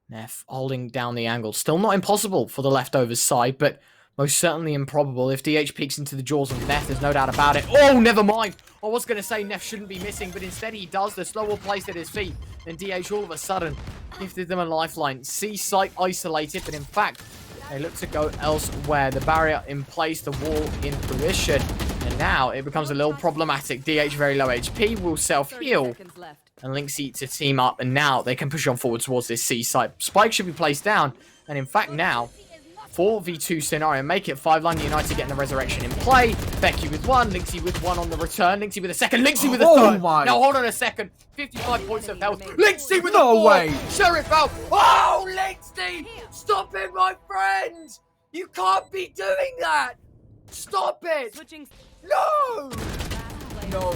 Neff holding down the angle. Still not impossible for the leftovers side, but most certainly improbable. If DH peeks into the jaws of Neff, there's no doubt about it. Oh, never mind. I was going to say Neff shouldn't be missing, but instead he does. The slow ball placed at his feet. Then DH all of a sudden gifted them a lifeline. C site isolated, but in fact, they look to go elsewhere. The barrier in place, the wall in position. And now it becomes a little problematic. DH very low HP, will self-heal. And Lynxy to team up. And now they can push on forward towards this C site. Spike should be placed down. And in fact now, 4v2 scenario. Make it 5. London United getting the resurrection in play. Becky with 1. Lynxy with 1 on the return. Lynxy with a second. Lynxy with a third. My. Now hold on a second. 55 points of health. Lynxy with a No 4. way. Sheriff out. Oh, Lynxy! Stop it, my friend! You can't be doing that! Stop it! No! No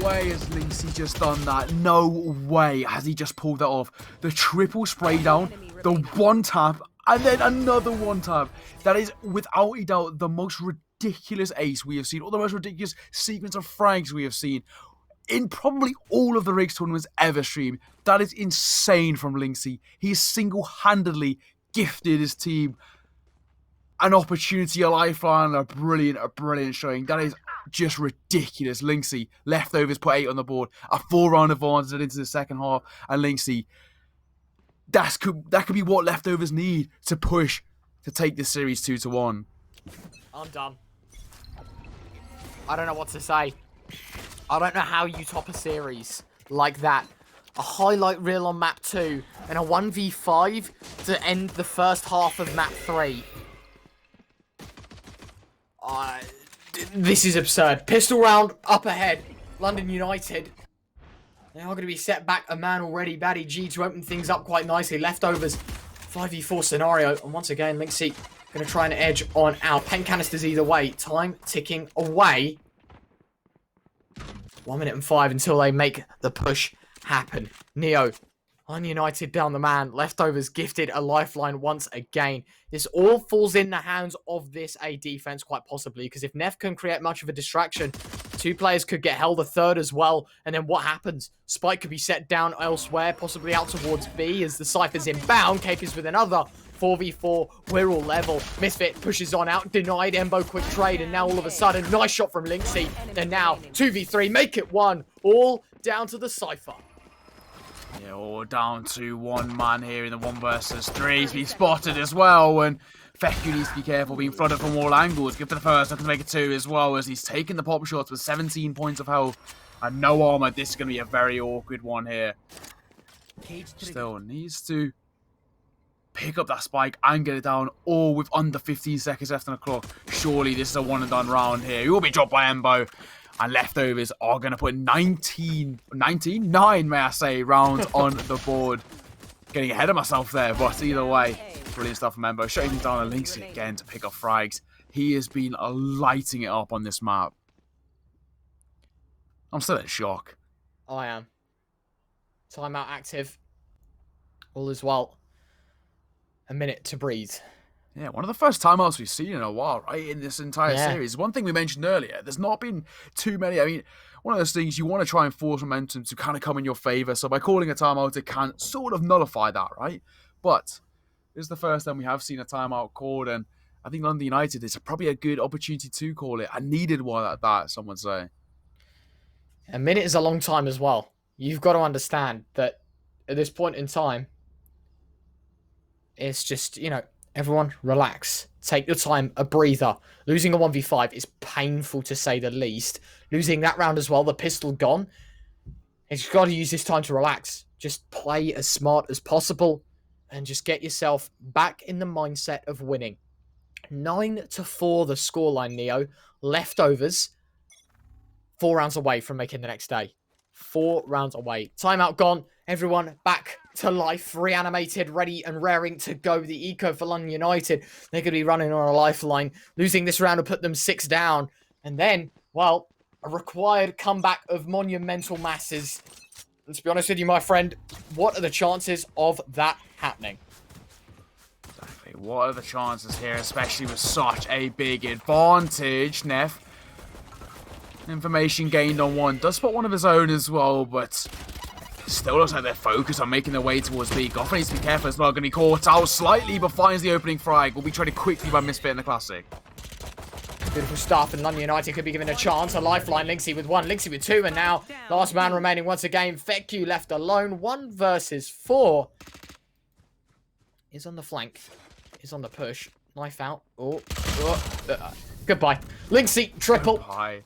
way has Lynxy just done that. No way has he just pulled that off. The triple spray down, the one tap, and then another one tap. That is, without a doubt, the most ridiculous ace we have seen, or the most ridiculous sequence of frags we have seen in probably all of the Rigs tournaments ever streamed. That is insane from Lynxy. He has single-handedly gifted his team an opportunity, a lifeline, a brilliant showing. That is just ridiculous. Lynxy, leftovers put 8 on the board, a 4-round advantage into the second half, and Lynxy, that could be what leftovers need to push to take this series 2-1. I'm done. I don't know what to say. I don't know how you top a series like that. A highlight reel on map 2 and a 1v5 to end the first half of map 3. This is absurd. Pistol round up ahead. London United. They are going to be set back a man already. Batty G to open things up quite nicely. Leftovers. 5v4 scenario. And once again, Lynxy going to try and edge on out. Pen canisters either way. Time ticking away. 1 minute and 5 until they make the push happen. Neo. United down the man. Leftovers gifted a lifeline once again. This all falls in the hands of this A defense quite possibly, because if Neff can create much of a distraction, 2 players could get held, a third as well, and then what happens? Spike could be set down elsewhere, possibly out towards B as the Cypher's inbound. Cape is with another 4v4. We're all level. Misfit pushes on out, denied. Embo quick trade, and now all of a sudden, nice shot from Lynxy. And now 2v3, make it 1. All down to the Cypher. Yeah, all down to 1 man here in the 1 versus 3. He's been spotted as well, and Feku needs to be careful, being flooded from all angles. Good for the first, looking to make it 2 as well, as he's taking the pop shots with 17 points of health and no armor. This is going to be a very awkward one here. Still needs to pick up that spike and get it down, all with under 15 seconds left on the clock. Surely this is a one and done round here. He will be dropped by Embo. And leftovers are going to put 9 may I say, rounds on the board. Getting ahead of myself there, but either way, brilliant stuff from Embo. Shutting him down and Lynxy again to pick up frags. He has been lighting it up on this map. I'm still in shock. I am. Timeout active. All is well. A minute to breathe. Yeah, one of the first timeouts we've seen in a while, right, in this entire series. One thing we mentioned earlier, there's not been too many. I mean, one of those things, you want to try and force momentum to kind of come in your favour. So by calling a timeout, it can sort of nullify that, right? But this is the first time we have seen a timeout called, and I think London United is probably a good opportunity to call it. I needed one at that, some would say. A minute is a long time as well. You've got to understand that at this point in time, it's just, you know, everyone relax. Take your time, a breather. Losing a 1v5 is painful to say the least. Losing that round as well, the pistol gone. You've got to use this time to relax. Just play as smart as possible and just get yourself back in the mindset of winning. 9-4 the scoreline, Neo. Leftovers 4 rounds away from making the next day. 4 rounds away. Timeout gone. Everyone back to life. Reanimated, ready and raring to go. The eco for London United. They're going to be running on a lifeline. Losing this round will put them 6 down. And then, well, a required comeback of monumental masses. And to be honest with you, my friend, what are the chances of that happening? Exactly. What are the chances here, especially with such a big advantage? Neff. Information gained on one. Does spot one of his own as well, but still looks like they're focused on making their way towards B. Goff needs to be careful as well. Going to be caught out slightly, but finds the opening frag. Will be traded quickly by Misfit in the Classic. Beautiful stuff, and London United could be given a chance. A lifeline. Linksy with 1, Linksy with 2, and now last man remaining once again. Feku left alone. 1 versus 4. Is on the flank. Is on the push. Knife out. Goodbye. Linksy, triple.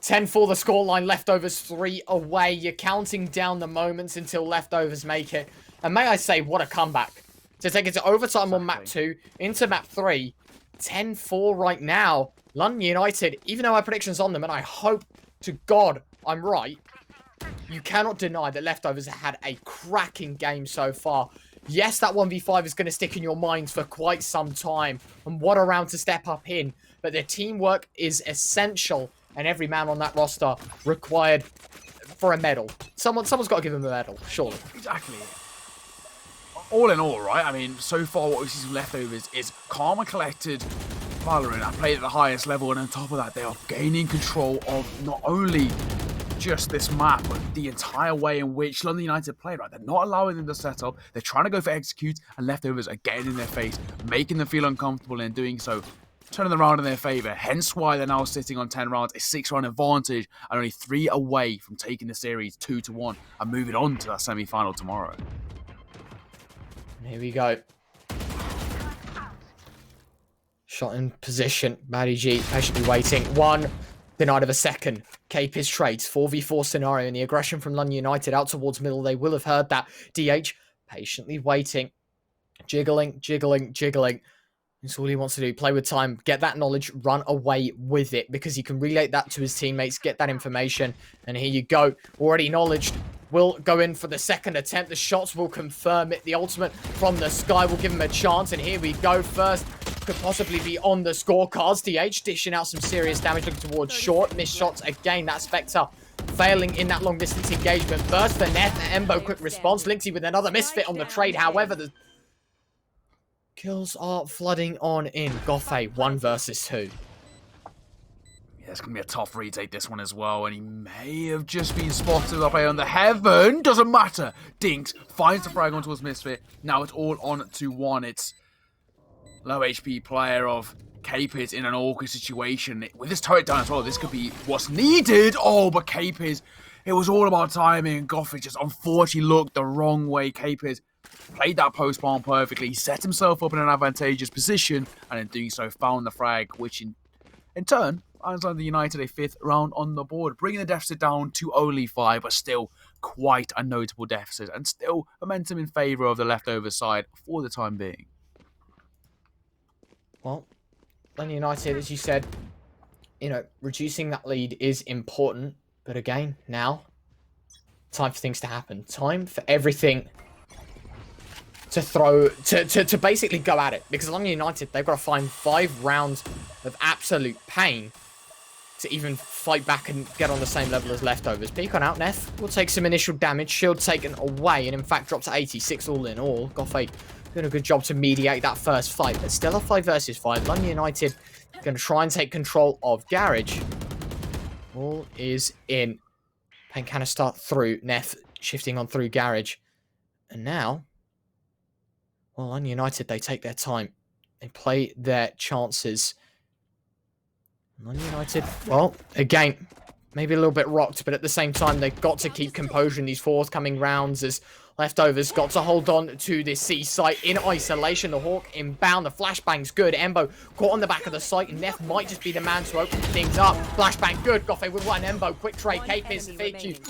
10 for the scoreline. Leftovers 3 away. You're counting down the moments until leftovers make it. And may I say, what a comeback. To take it to overtime on map 2, into map 3. 10-4 right now. London United, even though my prediction's on them, and I hope to God I'm right, you cannot deny that leftovers have had a cracking game so far. Yes, that 1v5 is going to stick in your minds for quite some time. And what a round to step up in. But their teamwork is essential. And every man on that roster required for a medal. Someone's got to give them a medal, surely. Exactly. All in all, right? I mean, so far what we see from leftovers is calm and collected VALORANT and played at the highest level. And on top of that, they are gaining control of not only just this map, but the entire way in which London United play, right? They're not allowing them to set up. They're trying to go for execute, and leftovers are getting in their face, making them feel uncomfortable, and doing so, turning the round in their favour. Hence why they're now sitting on 10 rounds, a 6-round advantage, and only 3 away from taking the series 2-1 and moving on to that semi-final tomorrow. Here we go. Shot in position. Maddie G patiently waiting. 1. Denied of a second. Cape his trades. 4v4 scenario and the aggression from London United out towards middle. They will have heard that. DH patiently waiting. Jiggling, jiggling, jiggling. That's all he wants to do. Play with time. Get that knowledge. Run away with it. Because he can relay that to his teammates. Get that information. And here you go. Already acknowledged. Will go in for the second attempt. The shots will confirm it. The ultimate from the sky will give him a chance. And here we go. First could possibly be on the scorecards. DH dishing out some serious damage. Looking towards short. Missed shots again. That Spectre failing in that long distance engagement. Burst for Neff. Embo quick response. Linksy with another misfit on the trade. However, the kills are flooding on in. Goffe 1 versus 2. Yeah, it's going to be a tough retake this one as well, and he may have just been spotted up on the heaven. Doesn't matter. Dinks finds the frag onto his misfit. Now it's all on to 1. It's low HP player of Capers in an awkward situation. With this turret down as well, this could be what's needed. Oh, but Capers, it was all about timing. Goffe just unfortunately looked the wrong way. Capers played that post bomb perfectly. He set himself up in an advantageous position, and in doing so found the frag, which in turn lands London United a 5th round on the board, bringing the deficit down to only 5, but still quite a notable deficit, and still momentum in favour of the leftover side for the time being. Well, London United, as you said, reducing that lead is important, but again, now, time for things to happen. Time for everything to basically go at it. Because London United, they've got to find 5 rounds of absolute pain to even fight back and get on the same level as leftovers. Beacon out, Neff will take some initial damage. Shield taken away, and in fact dropped to 86 all in all. Goffe doing a good job to mediate that first fight, but still a 5 versus 5. London United going to try and take control of Garage. All is in. Paint canister through. Neff shifting on through Garage. And now, well, London United, they take their time. They play their chances. London United, well, again, maybe a little bit rocked, but at the same time, they've got to keep composure in these forthcoming rounds as leftovers got to hold on to this C site in isolation. The Hawk inbound, the flashbang's good. Embo caught on the back of the site, and Neff might just be the man to open things up. Flashbang good. Goffe with 1. Embo, quick trade. Capers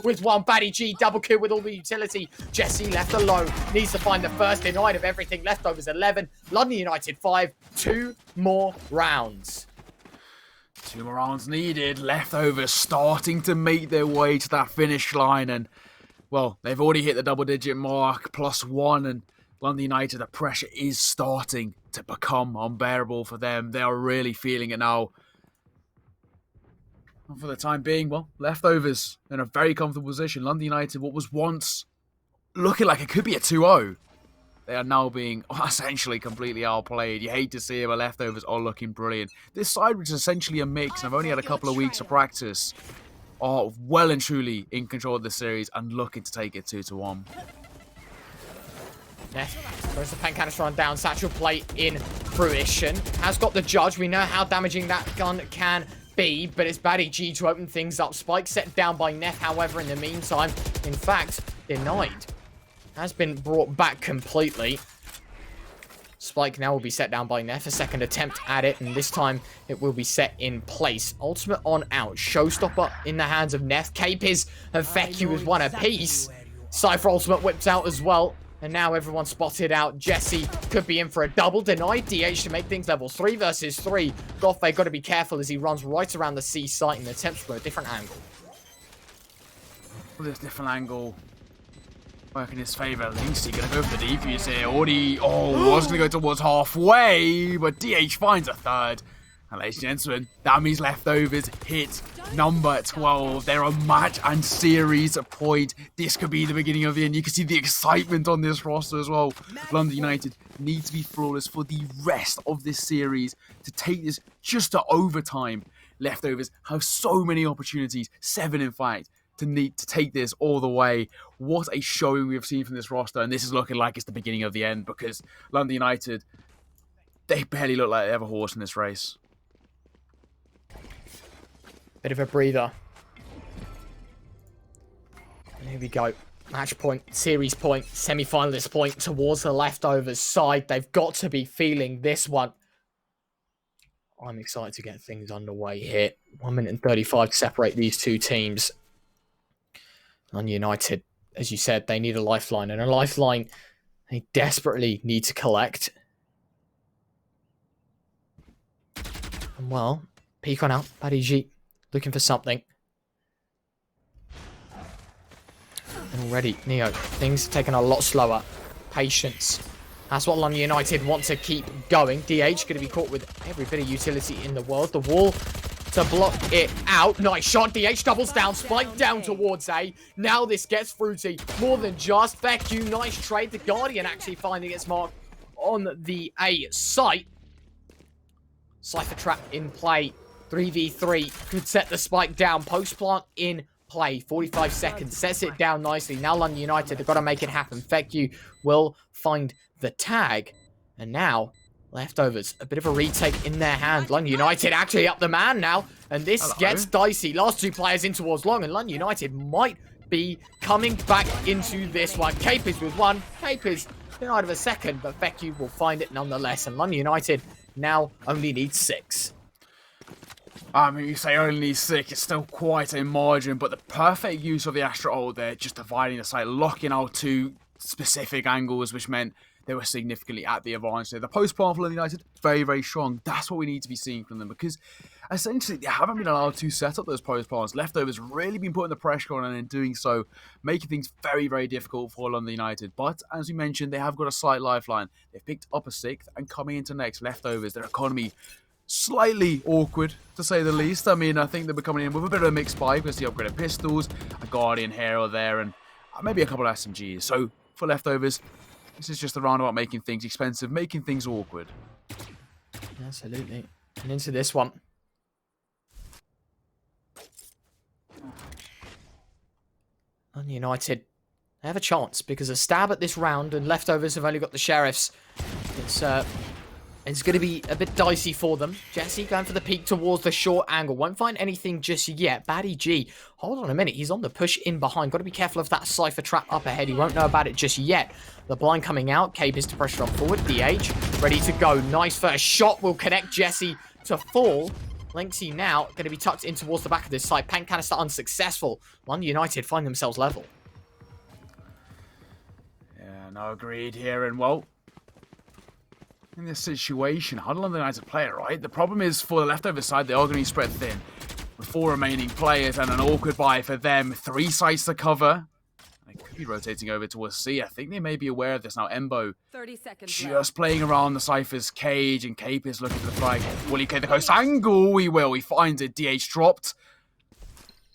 with 1. Baddie G, double kill with all the utility. Jesse left alone. Needs to find the first denied of everything. Leftovers 11. London United 5. 2 more rounds. 2 more rounds needed. Leftovers starting to make their way to that finish line. And, well, they've already hit the double-digit mark, +1. And London United, the pressure is starting to become unbearable for them. They are really feeling it now. And for the time being, well, Leftovers in a very comfortable position. London United, what was once looking like it could be a 2-0. They are now being essentially completely outplayed. You hate to see it, but Leftovers are looking brilliant. This side, which is essentially a mix, and I've only had a couple of weeks of practice, are well and truly in control of the series and looking to take it 2-1. Neff goes the pen canister on down. Satchel plate in fruition. Has got the judge. We know how damaging that gun can be, but it's Batty G to open things up. Spike set down by Neff, however, in the meantime, in fact, denied. Has been brought back completely. Spike now will be set down by Neff. A second attempt at it, and this time it will be set in place. Ultimate on out. Showstopper in the hands of Neff. Capiz and Feku with one apiece. Cypher ultimate whipped out as well. And now everyone spotted out. Jesse could be in for a double. Denied DH to make things level. 3 versus 3. Goffey got to be careful as he runs right around the C site and attempts from a different angle. Well, this different angle work in his favour. Linksy gonna go for the defuse here. Already, was gonna go towards halfway, but DH finds a third. And ladies and gentlemen, that means Leftovers hit number 12. They're a match and series point. This could be the beginning of the end. You can see the excitement on this roster as well. London United need to be flawless for the rest of this series to take this just to overtime. Leftovers have so many opportunities, 7 in fact, to take this all the way. What a showing we have seen from this roster, and this is looking like it's the beginning of the end because London United, they barely look like they have a horse in this race. Bit of a breather. And here we go. Match point, series point, semi-finalist point towards the Leftovers side. They've got to be feeling this one. I'm excited to get things underway here. 1 minute and 35 to separate these two teams. London United, as you said, they need a lifeline. And a lifeline they desperately need to collect. And well, peek on out. Batty G looking for something. And already, Neo, things are taking a lot slower. Patience. That's what London United want to keep going. DH going to be caught with every bit of utility in the world. The wall to block it out. Nice shot. DH doubles down. Spike down towards A. Now this gets fruity. More than just. Feku, nice trade. The Guardian actually finding its mark on the A site. Cypher trap in play. 3v3 could set the spike down. Post plant in play. 45 seconds. Sets it down nicely. Now London United have got to make it happen. Feku will find the tag. And now, Leftovers, a bit of a retake in their hand. London United actually up the man now. And this gets dicey. Last 2 players in towards long. And London United might be coming back into this one. Capiz with 1. Capiz denied of a second. But Feku will find it nonetheless. And London United now only needs 6. I mean, you say only 6, it's still quite a margin, but the perfect use of the Astra ult there, just dividing the site, locking out 2 specific angles, which meant they were significantly at the advantage there. The post-plant for London United, very, very strong. That's what we need to be seeing from them, because essentially they haven't been allowed to set up those post-plants. Leftovers really been putting the pressure on, and in doing so, making things very, very difficult for London United. But, as we mentioned, they have got a slight lifeline. They've picked up a 6th, and coming into next, Leftovers, their economy slightly awkward, to say the least. I mean, I think they're coming in with a bit of a mixed vibe because the upgraded pistols, a Guardian here or there, and maybe a couple of SMGs. So, for Leftovers, this is just a roundabout making things expensive, making things awkward. Absolutely. And into this one. London United, they have a chance because a stab at this round and Leftovers have only got the Sheriffs. It's going to be a bit dicey for them. Jesse going for the peek towards the short angle. Won't find anything just yet. Batty G, hold on a minute. He's on the push in behind. Got to be careful of that Cypher trap up ahead. He won't know about it just yet. The blind coming out. Capiz to pressure on forward. DH ready to go. Nice first shot will connect Jesse to fall. Linksy now going to be tucked in towards the back of this side. Pan canister unsuccessful. London United find themselves level. Yeah, no, agreed here. And, well, in this situation, how do London United play it, right? The problem is for the leftover side, they are going to be spread thin. With 4 remaining players and an awkward buy for them. 3 sites to cover. They could be rotating over towards C. I think they may be aware of this now. Embo 30 seconds just left. playing around the Cypher's cage, and Cape is looking for the flag. Will he clear the coast angle? He will. He finds it. DH dropped.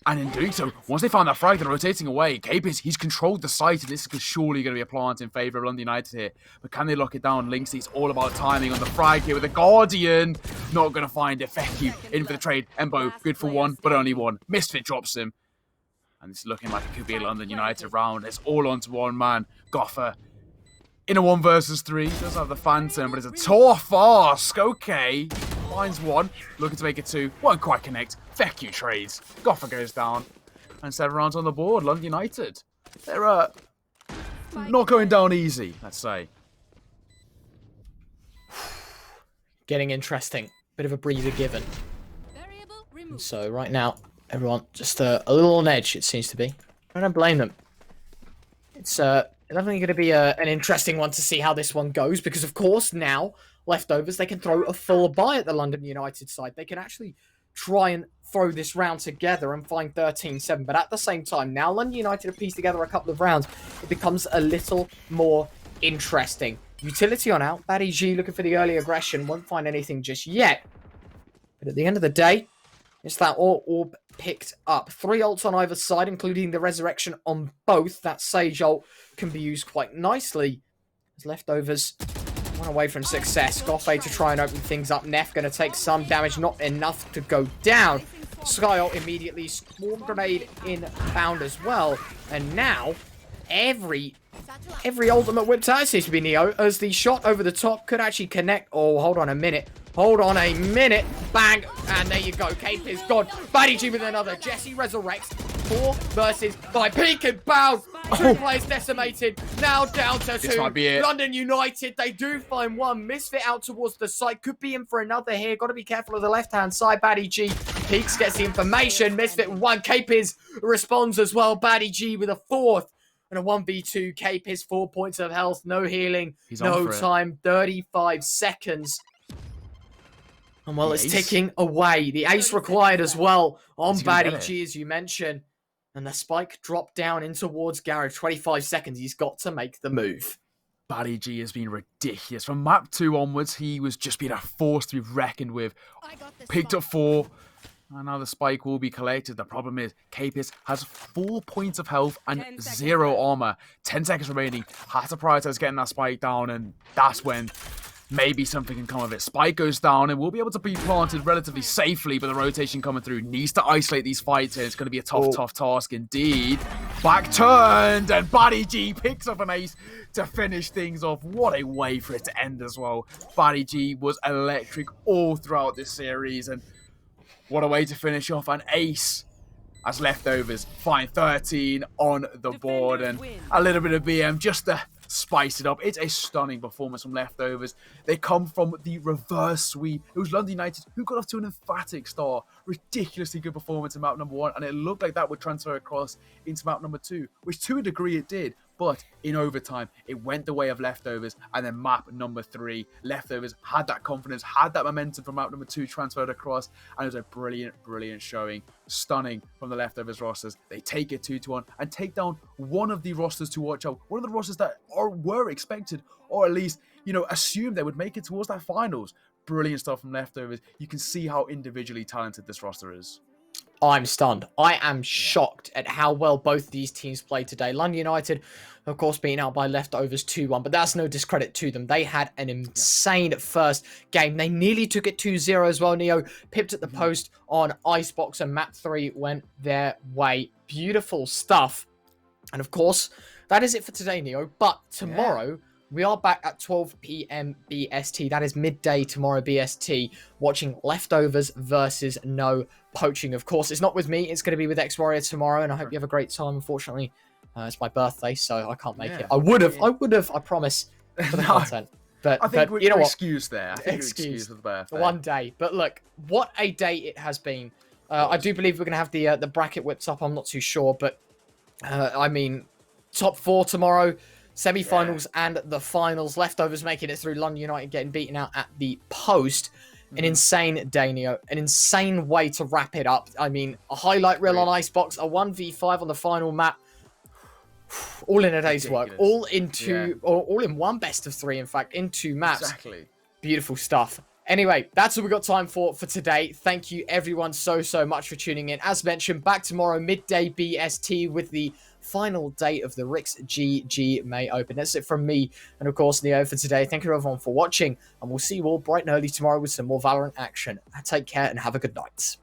And in doing so, once they find that frag, they're rotating away. He's controlled the site, and this is surely going to be a plant in favour of London United here. But can they lock it down? Linksy, it's all about timing on the frag here with the Guardian. Not going to find it. Feku in for the trade. Embo, good for 1, but only 1. Misfit drops him. And it's looking like it could be a London United round. It's all on to 1 man. Goffer in a 1 versus 3. Does have the Phantom, but it's a tough ask. Okay. Finds 1. Looking to make it 2. Won't quite connect. Feku trades. Goffer goes down. And 7 rounds on the board. London United. They're not going down easy, let's say. Getting interesting. Bit of a breather given. And so right now, everyone just a little on edge, it seems to be. I don't blame them. It's definitely going to be an interesting one to see how this one goes, because of course now, leftovers, they can throw a full buy at the London United side. They can actually try and throw this round together and find 13-7. But at the same time, now London United have pieced together a couple of rounds. It becomes a little more interesting. Utility on out. Batty G looking for the early aggression. Won't find anything just yet. But at the end of the day, it's that orb picked up. 3 ults on either side, including the resurrection on both. That Sage ult can be used quite nicely. As leftovers one away from success. Goffey to try and open things up. Neff going to take some damage, not enough to go down. Sky ult immediately. Swarm grenade inbound as well. And now, every ultimate whipped out seems to be Neo, as the shot over the top could actually connect. Oh, hold on a minute. Hold on a minute. Bang. And there you go. Cape is gone. Batty G with another. Jesse resurrects. 4 versus 5. Peak and bound. 2 players decimated. Now down to 2. This might be it. London United, they do find 1. Misfit out towards the side. Could be in for another here. Got to be careful of the left-hand side. Batty G. Peaks gets the information. Misfit 1. Cape is responds as well. Batty G with a 4th. And a 1v2. Cape is 4 points of health. No healing. No time. 35 seconds. And well, it's ticking away. The ace required as well on Batty G, as you mentioned. And the spike dropped down in towards Gareth. 25 seconds. He's got to make the move. Batty G has been ridiculous. From map 2 onwards, he was just being a force to be reckoned with. Picked up 4. And now the spike will be collected. The problem is, Capis has 4 points of health and 0 armor. 10 seconds remaining. Has to prioritize getting that spike down, and that's when maybe something can come of it. Spike goes down and will be able to be planted relatively safely, but the rotation coming through needs to isolate these fights, and it's going to be a tough task indeed. Back turned, and Batty G picks up an ace to finish things off. What a way for it to end as well. Batty G was electric all throughout this series, and what a way to finish off. An ace as leftovers find 13 on the board, and a little bit of BM just to spice it up. It's a stunning performance from leftovers. They come from the reverse sweep. It was London United who got off to an emphatic start. Ridiculously good performance in map number 1, and it looked like that would transfer across into map number 2, which to a degree it did. But in overtime, it went the way of leftovers, and then map number 3, leftovers had that confidence, had that momentum from map number 2 transferred across, and it was a brilliant showing. Stunning from the leftovers rosters. They take it 2-1 and take down one of the rosters to watch out, one of the rosters that were expected, or at least, assumed they would make it towards that finals. Brilliant stuff from leftovers. You can see how individually talented this roster is. I'm stunned. I am shocked at how well both these teams played today. London United, of course, being out by leftovers 2-1, but that's no discredit to them. They had an insane first game. They nearly took it 2-0 as well. Neo pipped at the post on Icebox, and map 3 went their way. Beautiful stuff. And of course, that is it for today, Neo. But tomorrow, we are back at 12 p.m. BST. That is midday tomorrow BST, watching Leftovers versus No Poaching. Of course, it's not with me. It's going to be with X-Warrior tomorrow, and I hope you have a great time. Unfortunately, it's my birthday, so I can't make it. I would have, I promise, for the content. But I think you know what? Excuse there. I think excuse for the birthday. One day. But look, what a day it has been. I do believe we're going to have the bracket whipped up. I'm not too sure, but I mean, top 4 tomorrow. semi-finals and the finals. Leftovers making it through, London United getting beaten out at the post. An insane day, Neo. An insane way to wrap it up. I mean, a highlight reel on Icebox, a 1v5 on the final map. All in a day's work. All in one best of 3, in fact, in 2 maps. Exactly. Beautiful stuff. Anyway, that's all we got time for today. Thank you, everyone, so much for tuning in. As mentioned, back tomorrow, midday BST, with the final day of the Rix GG May Open. That's it from me and, of course, Neo for today. Thank you, everyone, for watching, and we'll see you all bright and early tomorrow with some more Valorant action. Take care and have a good night.